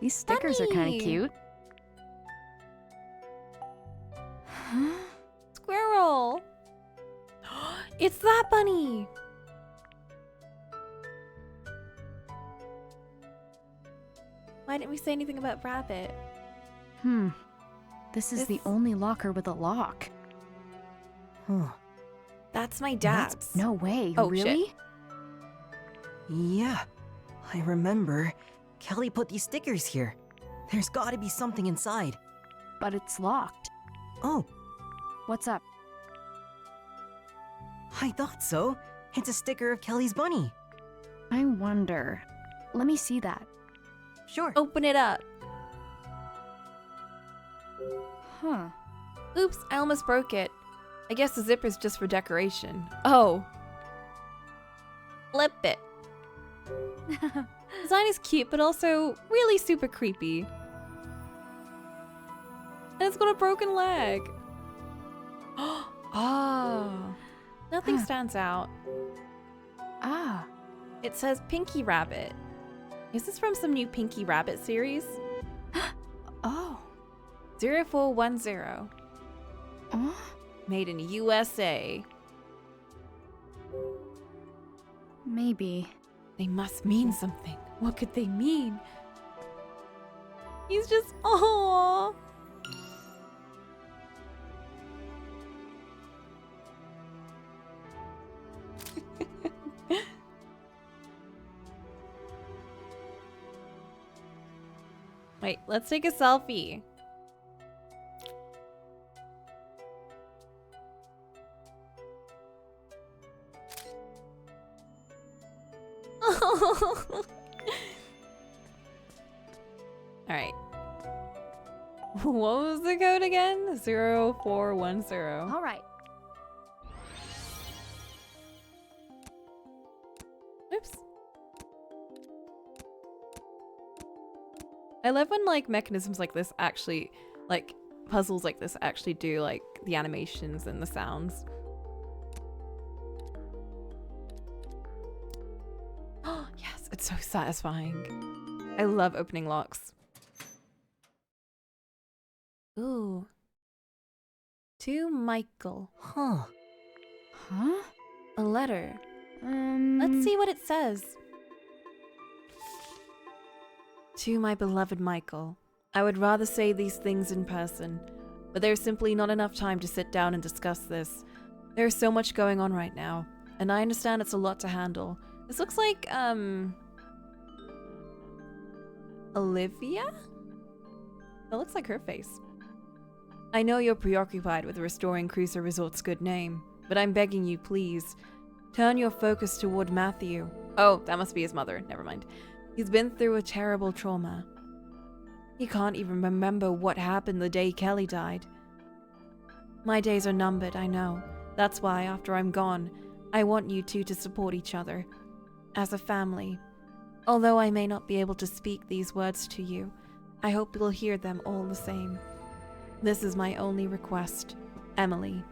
Speaker 3: These stickers are kind of cute.
Speaker 1: Squirrel! It's that bunny! Why didn't we say anything about Rabbit?
Speaker 3: This is the only locker with a lock.
Speaker 2: Huh.
Speaker 1: That's my dad's.
Speaker 3: No way,
Speaker 1: Oh,
Speaker 3: really?
Speaker 1: shit.
Speaker 2: Yeah, I remember. Kelly put these stickers here. There's gotta be something inside.
Speaker 3: But it's locked.
Speaker 2: Oh,
Speaker 3: What's up?
Speaker 2: I thought so. It's a sticker of Kelly's bunny.
Speaker 3: I wonder. Let me see that.
Speaker 2: Sure.
Speaker 1: Open it up.
Speaker 3: Huh.
Speaker 1: Oops, I almost broke it. I guess the zipper's just for decoration. Oh. Flip it. Design is cute, but also really super creepy. And it's got a broken leg. Oh. Nothing stands out.
Speaker 3: Ah.
Speaker 1: It says Pinky Rabbit. Is this from some new Pinky Rabbit series?
Speaker 3: Oh.
Speaker 1: 0410. Made in USA.
Speaker 3: Maybe.
Speaker 1: They must mean something. What could they mean? He's just, oh. Wait, let's take a selfie. Alright. What was the code again? 0410.
Speaker 3: All right.
Speaker 1: Oops. I love when like mechanisms like this actually, like puzzles like this actually do like the animations and the sounds. Oh, yes, it's so satisfying. I love opening locks. Ooh. To Michael.
Speaker 2: Huh.
Speaker 3: Huh?
Speaker 1: A letter. Let's see what it says. To my beloved Michael, I would rather say these things in person, but there's simply not enough time to sit down and discuss this. There's so much going on right now, and I understand it's a lot to handle. This looks like, Olivia? That looks like her face. I know you're preoccupied with restoring Cruiser Resort's good name, but I'm begging you, please, turn your focus toward Matthew. Oh, that must be his mother. Never mind. He's been through a terrible trauma. He can't even remember what happened the day Kelly died. My days are numbered, I know. That's why, after I'm gone, I want you two to support each other. As a family. Although I may not be able to speak these words to you, I hope you'll hear them all the same. This is my only request. Emily.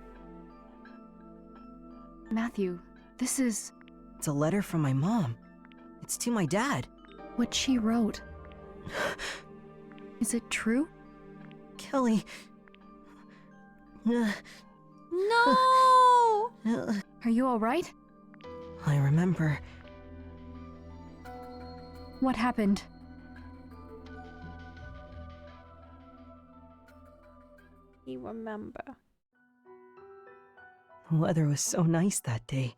Speaker 3: Matthew, this is...
Speaker 2: It's a letter from my mom. It's to my dad.
Speaker 3: what she wrote. Is it true?
Speaker 2: Kelly...
Speaker 1: No!
Speaker 3: Are you alright?
Speaker 2: I remember.
Speaker 3: What happened?
Speaker 1: You remember.
Speaker 2: The weather was so nice that day.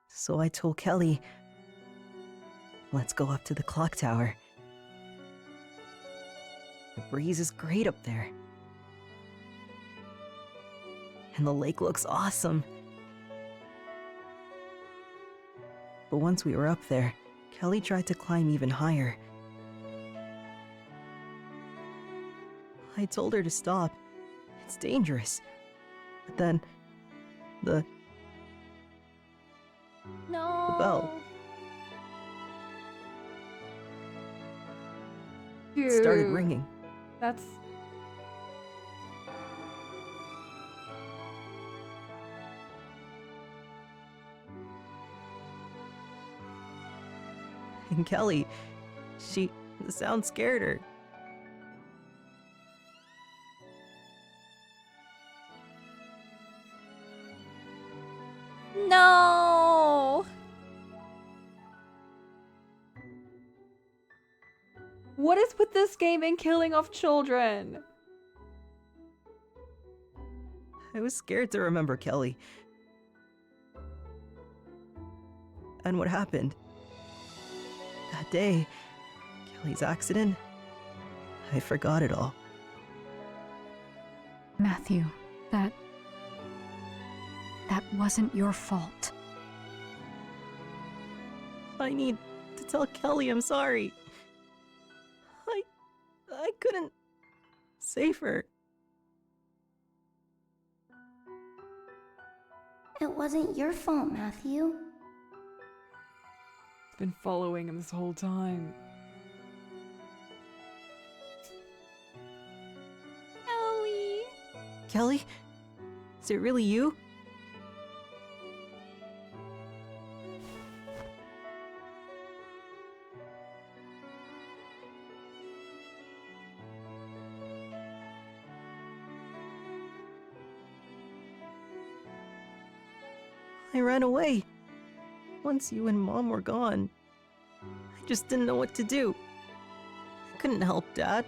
Speaker 2: So I told Kelly, let's go up to the clock tower. The breeze is great up there. And the lake looks awesome. But once we were up there, Kelly tried to climb even higher. I told her to stop. It's dangerous. But then, the bell.
Speaker 1: Dude,
Speaker 2: Started ringing.
Speaker 1: That's...
Speaker 2: And Kelly, the sound scared her.
Speaker 1: No! What is with this game and killing off children?
Speaker 2: I was scared to remember Kelly. And what happened? That day, Kelly's accident, I forgot it all.
Speaker 3: Matthew, that wasn't your fault.
Speaker 2: I need to tell Kelly I'm sorry. I couldn't save her.
Speaker 16: It wasn't your fault, Matthew.
Speaker 1: Been following him this whole time. Ellie.
Speaker 2: Kelly? Is it really you? I ran away. Once you and Mom were gone. I just didn't know what to do. I couldn't help Dad.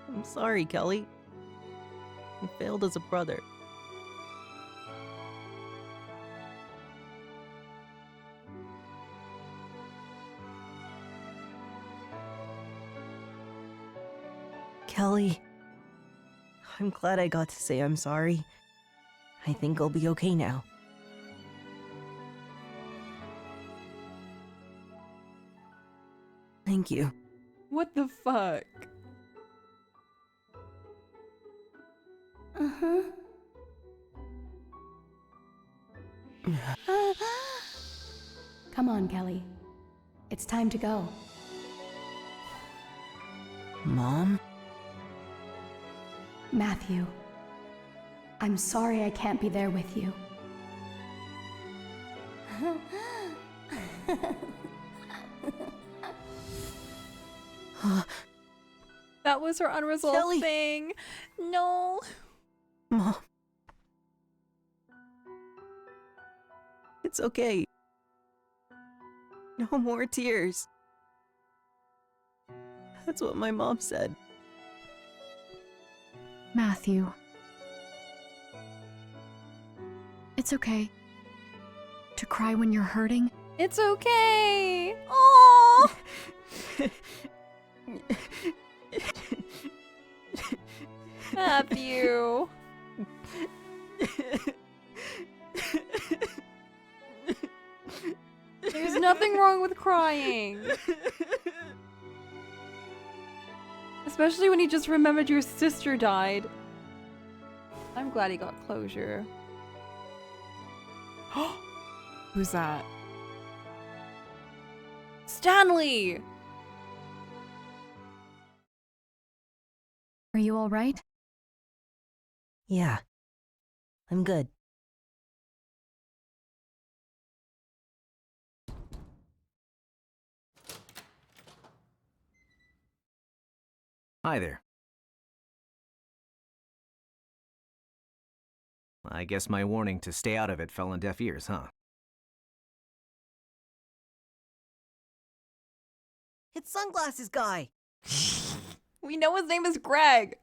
Speaker 2: I'm sorry, Kelly. I failed as a brother. Kelly, I'm glad I got to say I'm sorry. I think I'll be okay now. Thank you.
Speaker 1: What the fuck?
Speaker 16: Uh-huh. Come on, Kelly. It's time to go.
Speaker 2: Mom?
Speaker 16: Matthew, I'm sorry I can't be there with you.
Speaker 1: That was her unresolved
Speaker 2: Kelly.
Speaker 1: thing. No.
Speaker 2: Mom. It's okay. No more tears. That's what my mom said.
Speaker 3: Matthew. It's okay to cry when you're hurting.
Speaker 1: It's okay. Oh. Matthew. There's nothing wrong with crying. Especially when you just remembered your sister died. I'm glad he got closure. Who's that? Stanley!
Speaker 3: Are you all right?
Speaker 2: Yeah. I'm good.
Speaker 5: Hi there. I guess my warning to stay out of it fell on deaf ears, huh?
Speaker 2: It's Sunglasses Guy!
Speaker 1: We know his name is Greg.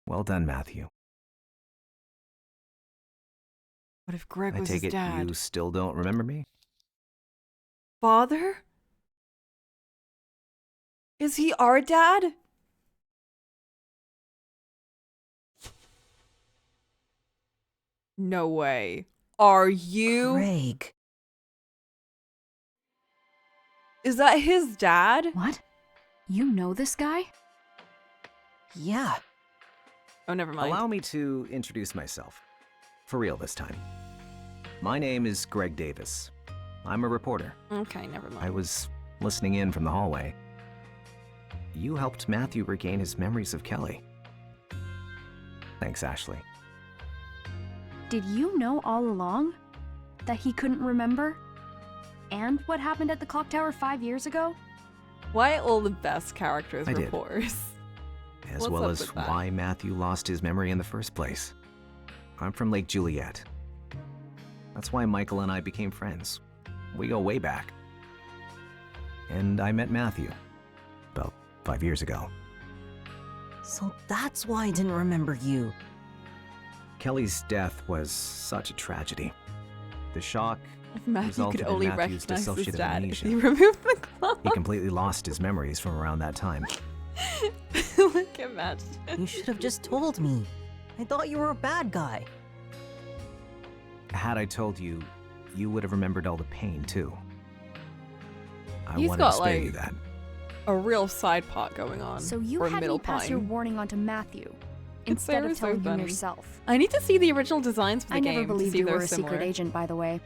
Speaker 5: Well done, Matthew.
Speaker 1: What if Greg
Speaker 5: I
Speaker 1: was
Speaker 5: take
Speaker 1: his
Speaker 5: it
Speaker 1: dad?
Speaker 5: you still don't remember me?
Speaker 1: Father? Is he our dad? No way. Are you?
Speaker 2: Greg.
Speaker 1: Is that his dad?
Speaker 3: What? You know this guy?
Speaker 2: Yeah.
Speaker 1: Oh, never mind.
Speaker 5: Allow me to introduce myself. For real this time. My name is Greg Davis. I'm a reporter.
Speaker 1: Okay, never mind.
Speaker 5: I was listening in from the hallway. You helped Matthew regain his memories of Kelly. Thanks, Ashley.
Speaker 3: Did you know all along that he couldn't remember? And what happened at the clock tower 5 years ago?
Speaker 1: Why all the best characters
Speaker 5: I did.
Speaker 1: reporters?
Speaker 5: As
Speaker 1: What's
Speaker 5: well
Speaker 1: up
Speaker 5: as
Speaker 1: with that?
Speaker 5: why Matthew lost his memory in the first place. I'm from Lake Juliet. That's why Michael and I became friends. We go way back. and I met Matthew about 5 years ago.
Speaker 2: So that's why I didn't remember you.
Speaker 5: Kelly's death was such a tragedy. The shock
Speaker 1: Matthew
Speaker 5: resulted
Speaker 1: could
Speaker 5: in
Speaker 1: only
Speaker 5: Matthew's
Speaker 1: recognize his
Speaker 5: dissociative
Speaker 1: dad if
Speaker 5: amnesia.
Speaker 1: he removed the glove.
Speaker 5: He completely lost his memories from around that time.
Speaker 1: Look at Matt.
Speaker 2: You should have just told me. I thought you were a bad guy.
Speaker 5: Had I told you, you would have remembered all the pain too. I
Speaker 1: He's
Speaker 5: wanted
Speaker 1: got,
Speaker 5: to spare you
Speaker 1: like,
Speaker 5: that.
Speaker 1: A real side part going on.
Speaker 3: So you
Speaker 1: or
Speaker 3: had
Speaker 1: middle
Speaker 3: me pass
Speaker 1: pine.
Speaker 3: your warning on to Matthew
Speaker 1: It's
Speaker 3: instead
Speaker 1: so,
Speaker 3: of
Speaker 1: so
Speaker 3: telling him
Speaker 1: funny.
Speaker 3: yourself.
Speaker 1: I need to see the original designs for the
Speaker 3: I
Speaker 1: game
Speaker 3: never
Speaker 1: to
Speaker 3: believed
Speaker 1: see
Speaker 3: you
Speaker 1: if
Speaker 3: were
Speaker 1: they're
Speaker 3: a
Speaker 1: similar.
Speaker 3: secret agent, by the way.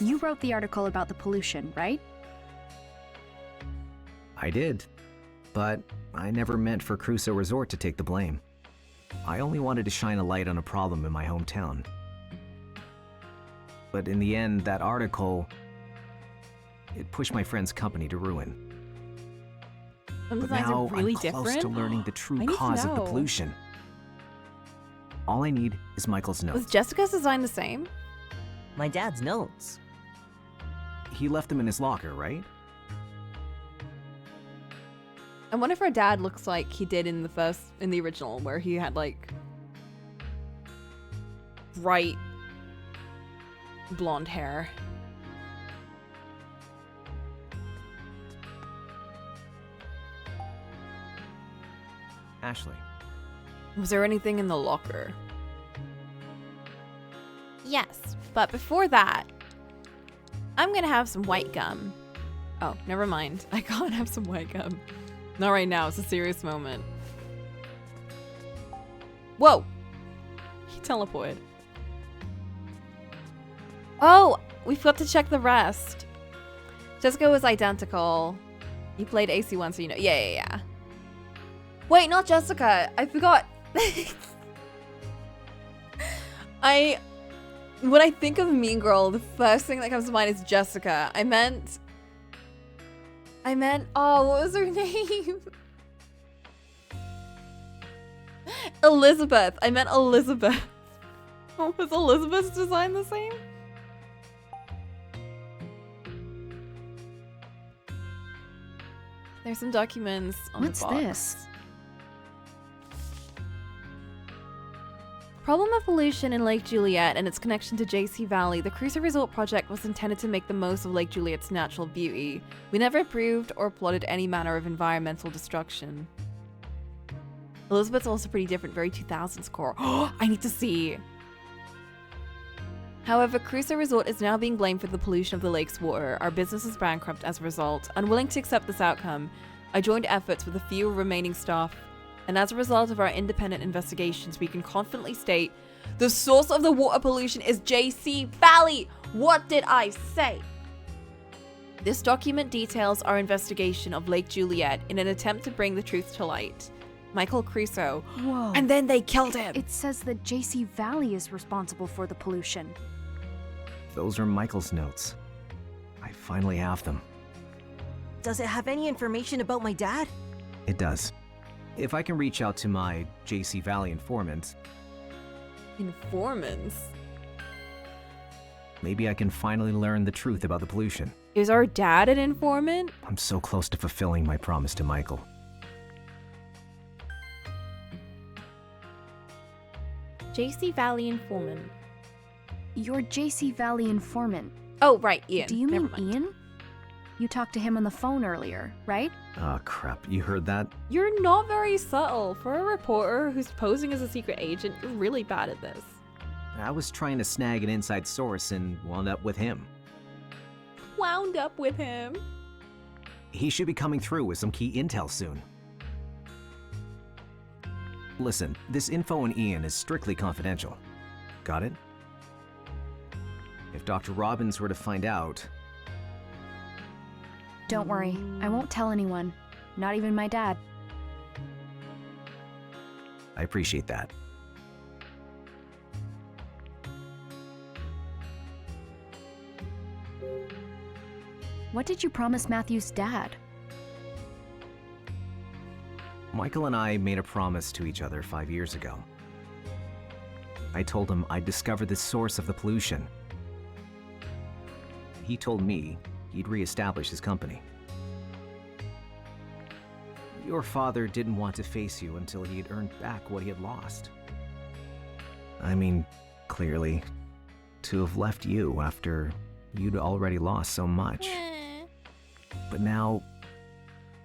Speaker 3: You wrote the article about the pollution, right?
Speaker 5: I did, but I never meant for Crusoe Resort to take the blame. I only wanted to shine a light on a problem in my hometown. But in the end, that article, it pushed my friend's company to ruin.
Speaker 1: Some
Speaker 5: But
Speaker 1: designs
Speaker 5: now
Speaker 1: are really
Speaker 5: I'm close
Speaker 1: different.
Speaker 5: to learning the true
Speaker 1: I need to
Speaker 5: cause of the
Speaker 1: know.
Speaker 5: pollution. All I need is Michael's notes.
Speaker 1: Was Jessica's design the same?
Speaker 2: My dad's notes.
Speaker 5: He left them in his locker, right?
Speaker 1: I wonder if her dad looks like he did in the original, where he had like bright blonde hair.
Speaker 5: Ashley.
Speaker 1: Was there anything in the locker? Yes, but before that, I'm gonna have some white gum. Oh, never mind. I can't have some white gum. Not right now, it's a serious moment. Whoa! He teleported. Oh, we forgot to check the rest. Jessica was identical. You played AC once, so you know. Yeah. Wait, not Jessica. I forgot. When I think of Mean Girl, the first thing that comes to mind is Jessica. I meant, oh, what was her name? Elizabeth. I meant Elizabeth. Oh, was Elizabeth's design the same? There's some documents on
Speaker 3: What's
Speaker 1: the box.
Speaker 3: this?
Speaker 1: Problem of pollution in Lake Juliet and its connection to JC Valley. The Crusoe Resort project was intended to make the most of Lake Juliet's natural beauty. We never approved or plotted any manner of environmental destruction. Elizabeth's also pretty different, very 2000s core. Oh, I need to see. However, Crusoe Resort is now being blamed for the pollution of the lake's water. Our business is bankrupt as a result. Unwilling to accept this outcome, I joined efforts with a few remaining staff, and as a result of our independent investigations, we can confidently state the source of the water pollution is JC Valley. What did I say? This document details our investigation of Lake Juliet in an attempt to bring the truth to light. Michael Crusoe.
Speaker 3: Whoa.
Speaker 1: And then they killed him.
Speaker 3: It says that JC Valley is responsible for the pollution.
Speaker 5: Those are Michael's notes. I finally have them.
Speaker 2: Does it have any information about my dad?
Speaker 5: It does. If I can reach out to my JC Valley informant,
Speaker 1: Informants?
Speaker 5: maybe I can finally learn the truth about the pollution.
Speaker 1: Is our dad an informant?
Speaker 5: I'm so close to fulfilling my promise to Michael.
Speaker 1: JC Valley informant.
Speaker 3: You're JC Valley informant.
Speaker 1: Oh, right, Ian.
Speaker 3: Do you
Speaker 1: Never
Speaker 3: mean
Speaker 1: mind.
Speaker 3: Ian? You talked to him on the phone earlier, right?
Speaker 5: Oh crap, you heard that?
Speaker 1: You're not very subtle. For a reporter who's posing as a secret agent, you're really bad at this.
Speaker 5: I was trying to snag an inside source and wound up with him.
Speaker 1: Wound up with him.
Speaker 5: He should be coming through with some key intel soon. Listen, this info on Ian is strictly confidential. Got it? If Dr. Robbins were to find out...
Speaker 3: Don't worry, I won't tell anyone. Not even my dad.
Speaker 5: I appreciate that.
Speaker 3: What did you promise Matthew's dad?
Speaker 5: Michael and I made a promise to each other 5 years ago. I told him I'd discover the source of the pollution. He told me he'd re-establish his company. Your father didn't want to face you until he had earned back what he had lost. I mean, clearly, to have left you after you'd already lost so much. But now,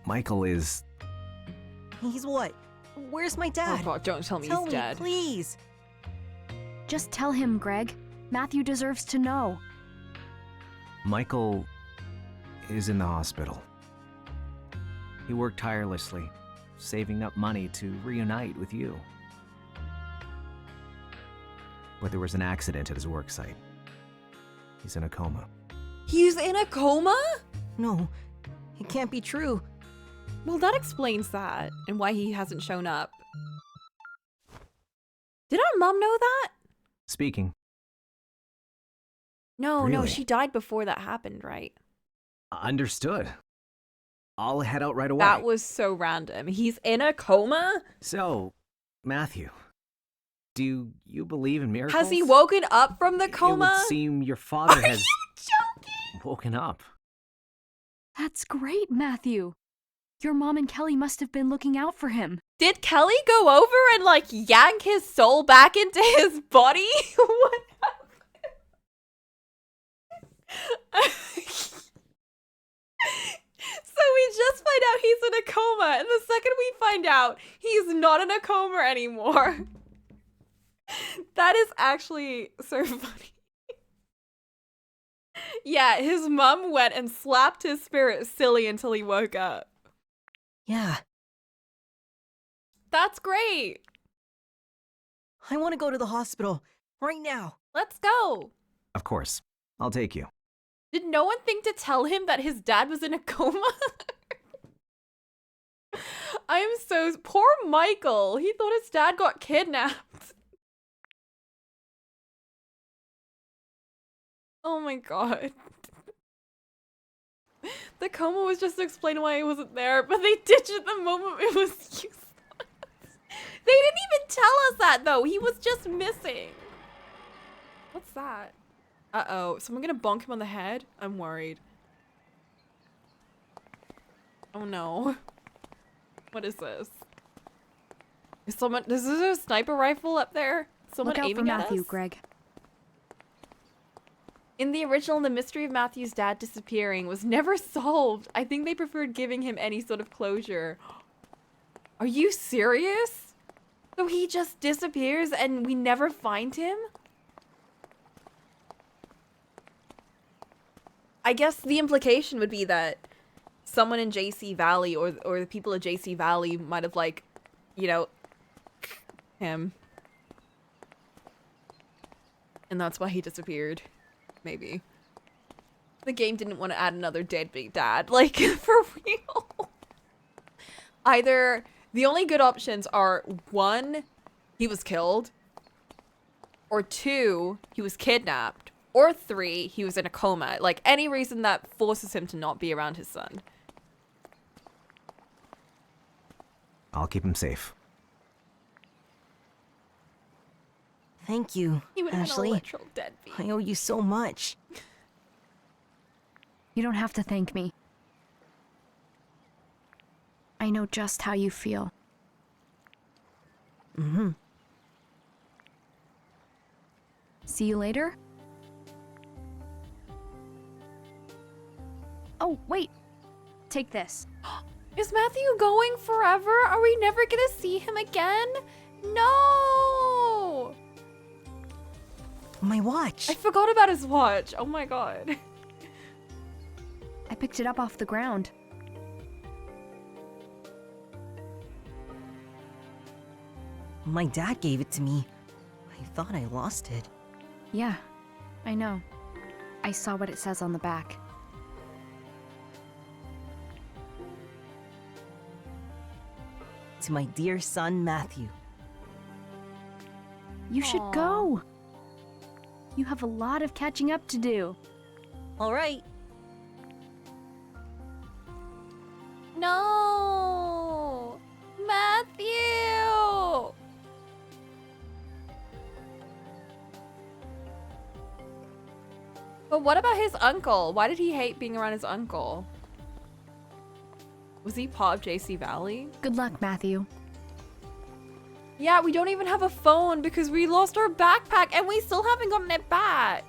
Speaker 5: Michael is...
Speaker 2: He's what? Where's my dad?
Speaker 1: Oh god, don't tell me he's dead.
Speaker 2: Please.
Speaker 3: Just tell him, Greg. Matthew deserves to know.
Speaker 5: Michael is in the hospital. He worked tirelessly, saving up money to reunite with you. But there was an accident at his work site. He's in a coma.
Speaker 1: He's in a coma?
Speaker 2: No, it can't be true.
Speaker 1: Well, that explains that and why he hasn't shown up. Did our mom know that?
Speaker 5: Speaking.
Speaker 1: No,
Speaker 5: Really?
Speaker 1: she died before that happened, right?
Speaker 5: Understood. I'll head out right away.
Speaker 1: That was so random. He's in a coma?
Speaker 5: So, Matthew, do you believe in miracles?
Speaker 1: Has he woken up from the
Speaker 5: It
Speaker 1: coma?
Speaker 5: would seem your father
Speaker 1: Are
Speaker 5: has
Speaker 1: you joking?
Speaker 5: woken up.
Speaker 3: That's great, Matthew. Your mom and Kelly must have been looking out for him.
Speaker 1: Did Kelly go over and like yank his soul back into his body? What happened? So we just find out he's in a coma, and the second we find out he's not in a coma anymore. That is actually so funny. Yeah, his mom went and slapped his spirit silly until he woke up.
Speaker 2: Yeah.
Speaker 1: That's great.
Speaker 2: I want to go to the hospital right now.
Speaker 1: Let's go.
Speaker 5: Of course. I'll take you.
Speaker 1: Did no one think to tell him that his dad was in a coma? I am so... Poor Michael. He thought his dad got kidnapped. Oh my god. The coma was just to explain why he wasn't there, but they ditched it the moment it was useless. They didn't even tell us that, though. He was just missing. What's that? Uh-oh. Someone gonna bonk him on the head? I'm worried. Oh no. What is this? Is this a sniper rifle up there? Someone
Speaker 3: Look out
Speaker 1: aiming
Speaker 3: for
Speaker 1: at
Speaker 3: Matthew,
Speaker 1: us?
Speaker 3: Greg.
Speaker 1: In the original, the mystery of Matthew's dad disappearing was never solved. I think they preferred giving him any sort of closure. Are you serious? So he just disappears and we never find him? I guess the implication would be that someone in JC Valley or the people of JC Valley might have, like, you know, him. And that's why he disappeared. Maybe. The game didn't want to add another deadbeat dad. Like, for real. Either the only good options are 1, he was killed, or 2, he was kidnapped, or 3, he was in a coma. Like, any reason that forces him to not be around his son.
Speaker 5: I'll keep him safe.
Speaker 2: Thank you,
Speaker 1: He would have been a
Speaker 2: Ashley.
Speaker 1: literal deadbeat.
Speaker 2: I owe you so much.
Speaker 3: You don't have to thank me. I know just how you feel.
Speaker 2: Mm-hmm.
Speaker 3: See you later? Oh, wait. Take this.
Speaker 1: Is Matthew going forever? Are we never gonna see him again? No!
Speaker 2: My watch.
Speaker 1: I forgot about his watch. Oh my god.
Speaker 3: I picked it up off the ground.
Speaker 2: My dad gave it to me. I thought I lost it.
Speaker 3: Yeah, I know. I saw what it says on the back.
Speaker 2: To my dear son, Matthew.
Speaker 3: You should go. You have a lot of catching up to do.
Speaker 2: All right.
Speaker 1: No! Matthew! But what about his uncle? Why did he hate being around his uncle? Was he part of JC Valley?
Speaker 3: Good luck, Matthew.
Speaker 1: Yeah, we don't even have a phone because we lost our backpack and we still haven't gotten it back.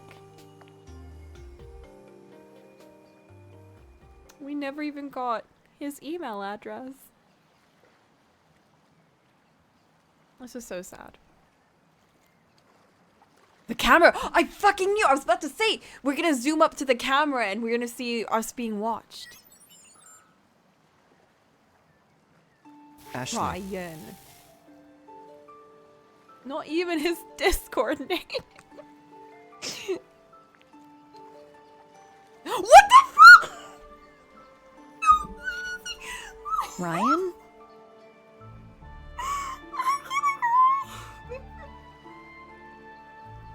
Speaker 1: We never even got his email address. This is so sad. The camera! I fucking knew! I was about to say, we're gonna zoom up to the camera and we're gonna see us being watched.
Speaker 11: Ashley.
Speaker 1: Ryan. Not even his Discord name. What the fuck?
Speaker 3: Ryan?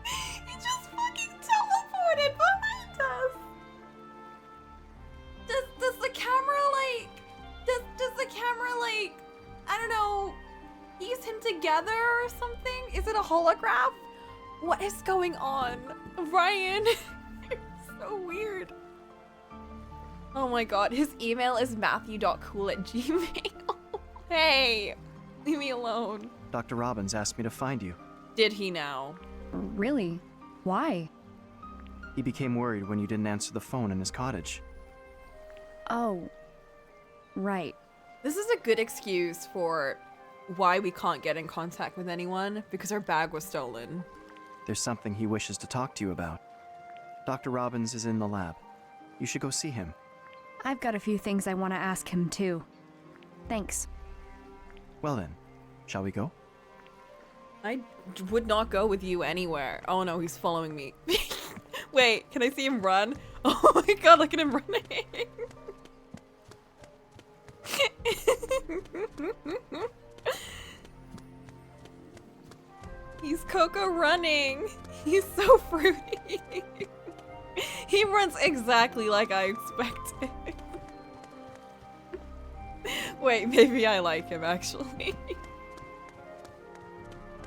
Speaker 1: He just fucking teleported behind us. Does the camera like does the camera like I don't know piece him together or something? Is it a holograph? What is going on? Ryan. So weird. Oh my god, his email is matthew.cool@gmail. Hey, leave me alone.
Speaker 11: Dr. Robbins asked me to find you.
Speaker 1: Did he now?
Speaker 3: Really? Why?
Speaker 11: He became worried when you didn't answer the phone in his cottage.
Speaker 3: Oh, right.
Speaker 1: This is a good excuse for why we can't get in contact with anyone, because our bag was stolen.
Speaker 11: There's something he wishes to talk to you about. Dr. Robbins is in the lab. You should go see him.
Speaker 3: I've got a few things I want to ask him too. Thanks.
Speaker 11: Well then, shall we go?
Speaker 1: I would not go with you anywhere. Oh no, he's following me. Wait, can I see him run? Oh my god, look at him running. He's Coco running. He's so fruity. He runs exactly like I expected. Wait, maybe I like him actually.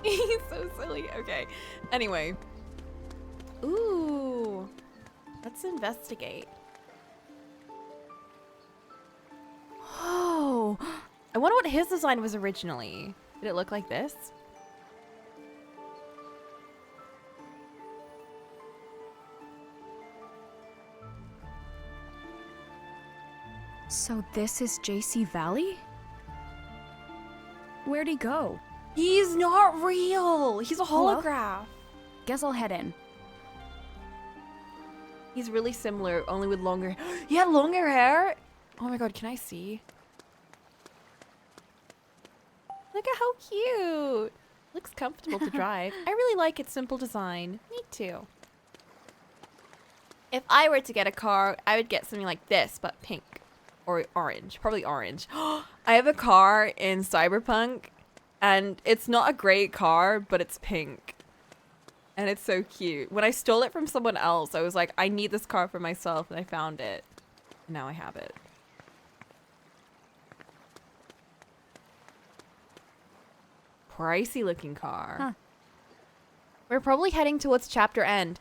Speaker 1: He's so silly. Okay. Anyway. Ooh. Let's investigate. Oh. I wonder what his design was originally. Did it look like this?
Speaker 3: So this is JC Valley? Where'd he go?
Speaker 1: He's not real. He's a holograph.
Speaker 3: Guess I'll head in.
Speaker 1: He's really similar, only with longer. He had longer hair. Oh my god, can I see? Look at how cute. Looks comfortable to drive. I really like its simple design. Me too. If I were to get a car, I would get something like this, but pink. Or orange. Probably orange. I have a car in Cyberpunk, and it's not a great car, but it's pink. And it's so cute. When I stole it from someone else, I was like, I need this car for myself, and I found it. Now I have it. Pricey looking car.
Speaker 3: Huh.
Speaker 1: We're probably heading towards chapter end.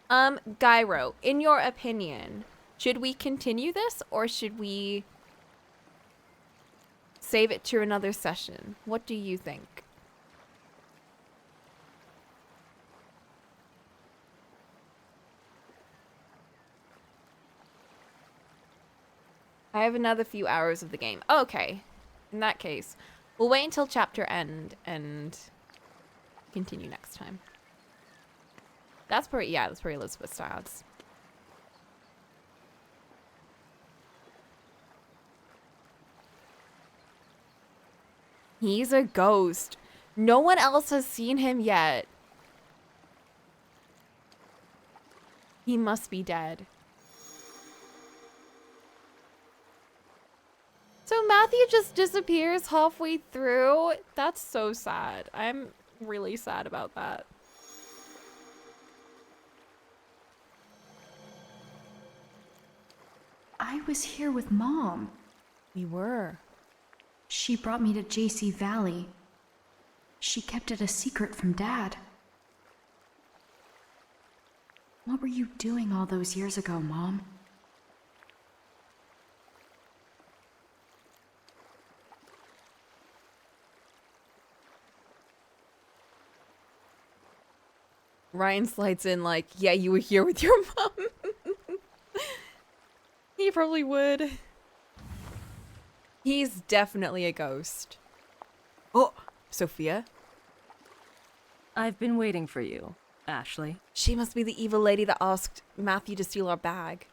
Speaker 1: Gyro, in your opinion, should we continue this or should we save it to another session? What do you think? I have another few hours of the game. Okay. In that case, we'll wait until chapter end and continue next time. That's pretty, yeah, that's pretty Elizabeth stats. He's a ghost. No one else has seen him yet. He must be dead. So Matthew just disappears halfway through. That's so sad. I'm really sad about that.
Speaker 8: I was here with Mom.
Speaker 1: We were.
Speaker 8: She brought me to JC Valley. She kept it a secret from Dad. What were you doing all those years ago, Mom?
Speaker 1: Ryan slides in like, yeah, you were here with your mom. He probably would. He's definitely a ghost. Oh, Sophia?
Speaker 17: I've been waiting for you, Ashley.
Speaker 1: She must be the evil lady that asked Matthew to steal our bag.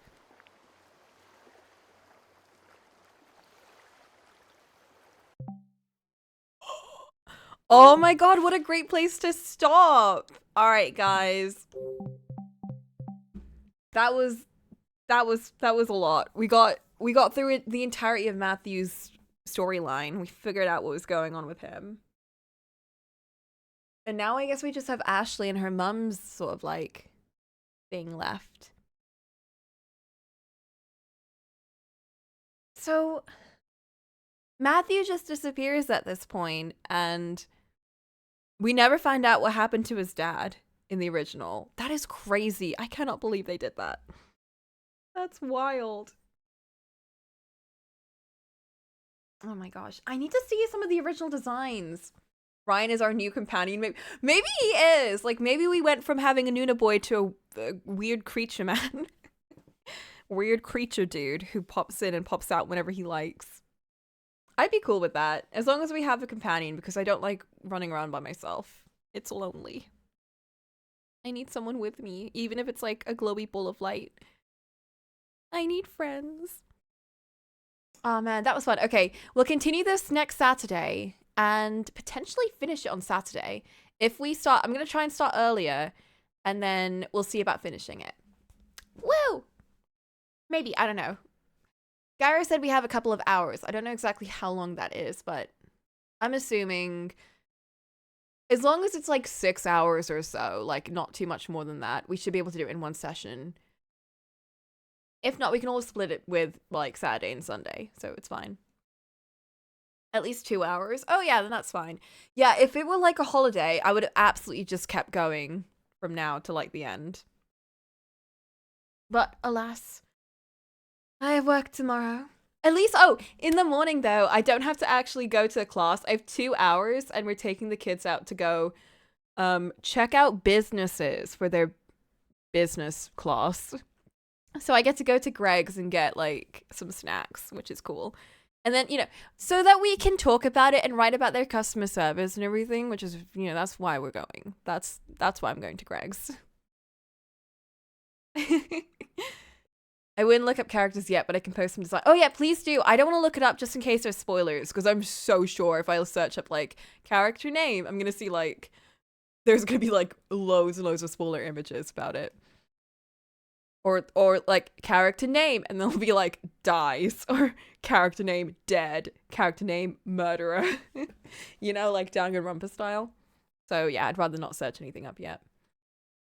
Speaker 1: Oh my god, what a great place to stop. All right, guys. That was a lot. We got through it, the entirety of Matthew's storyline. We figured out what was going on with him. And now I guess we just have Ashley and her mum's sort of like thing left. So Matthew just disappears at this point, and we never find out what happened to his dad in the original. That is crazy. I cannot believe they did that. That's wild. Oh my gosh. I need to see some of the original designs. Ryan is our new companion. Maybe he is. Like, maybe we went from having a Nuna boy to a weird creature man. Weird creature dude who pops in and pops out whenever he likes. I'd be cool with that. As long as we have a companion, because I don't like running around by myself. It's lonely. I need someone with me, even if it's like a glowy ball of light. I need friends. Oh man, that was fun. Okay, we'll continue this next Saturday and potentially finish it on Saturday. If we start, I'm going to try and start earlier, and then we'll see about finishing it. Woo! Maybe, I don't know. Gyro said we have a couple of hours. I don't know exactly how long that is, but I'm assuming as long as it's like 6 hours or so, like not too much more than that, we should be able to do it in one session. If not, we can always split it with like Saturday and Sunday, so it's fine. At least 2 hours. Oh yeah, then that's fine. Yeah, if it were like a holiday, I would have absolutely just kept going from now to like the end. But alas, I have work tomorrow. At least, oh, in the morning though, I don't have to actually go to class. I have 2 hours and we're taking the kids out to go check out businesses for their business class. So I get to go to Greg's and get like some snacks, which is cool. And then, you know, so that we can talk about it and write about their customer service and everything, which is, you know, that's why we're going. That's why I'm going to Greg's. I wouldn't look up characters yet, but I can post some design. Oh yeah, please do. I don't want to look it up just in case there's spoilers, because I'm so sure if I search up like character name, I'm going to see like, there's going to be like loads and loads of spoiler images about it. Or like character name, and they'll be like dies, or character name dead, character name murderer. You know, like Danganronpa style. So yeah, I'd rather not search anything up yet.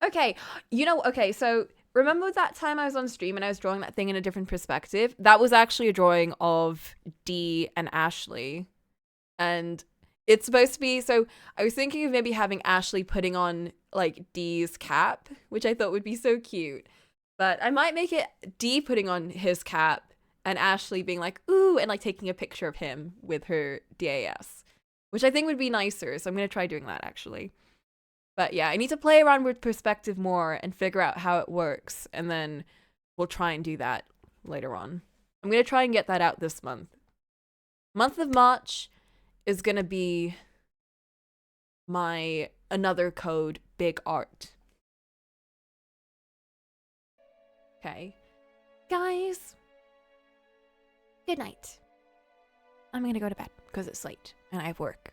Speaker 1: Okay, you know, okay, so remember that time I was on stream and I was drawing that thing in a different perspective? That was actually a drawing of Dee and Ashley. And it's supposed to be, so I was thinking of maybe having Ashley putting on like Dee's cap, which I thought would be so cute. But I might make it Dee putting on his cap and Ashley being like, ooh, and like taking a picture of him with her DAS, which I think would be nicer. So I'm going to try doing that actually. But yeah, I need to play around with perspective more and figure out how it works. And then we'll try and do that later on. I'm going to try and get that out this month. Month of March is going to be my another code big art. Okay. Guys, good night. I'm gonna go to bed because it's late and I have work.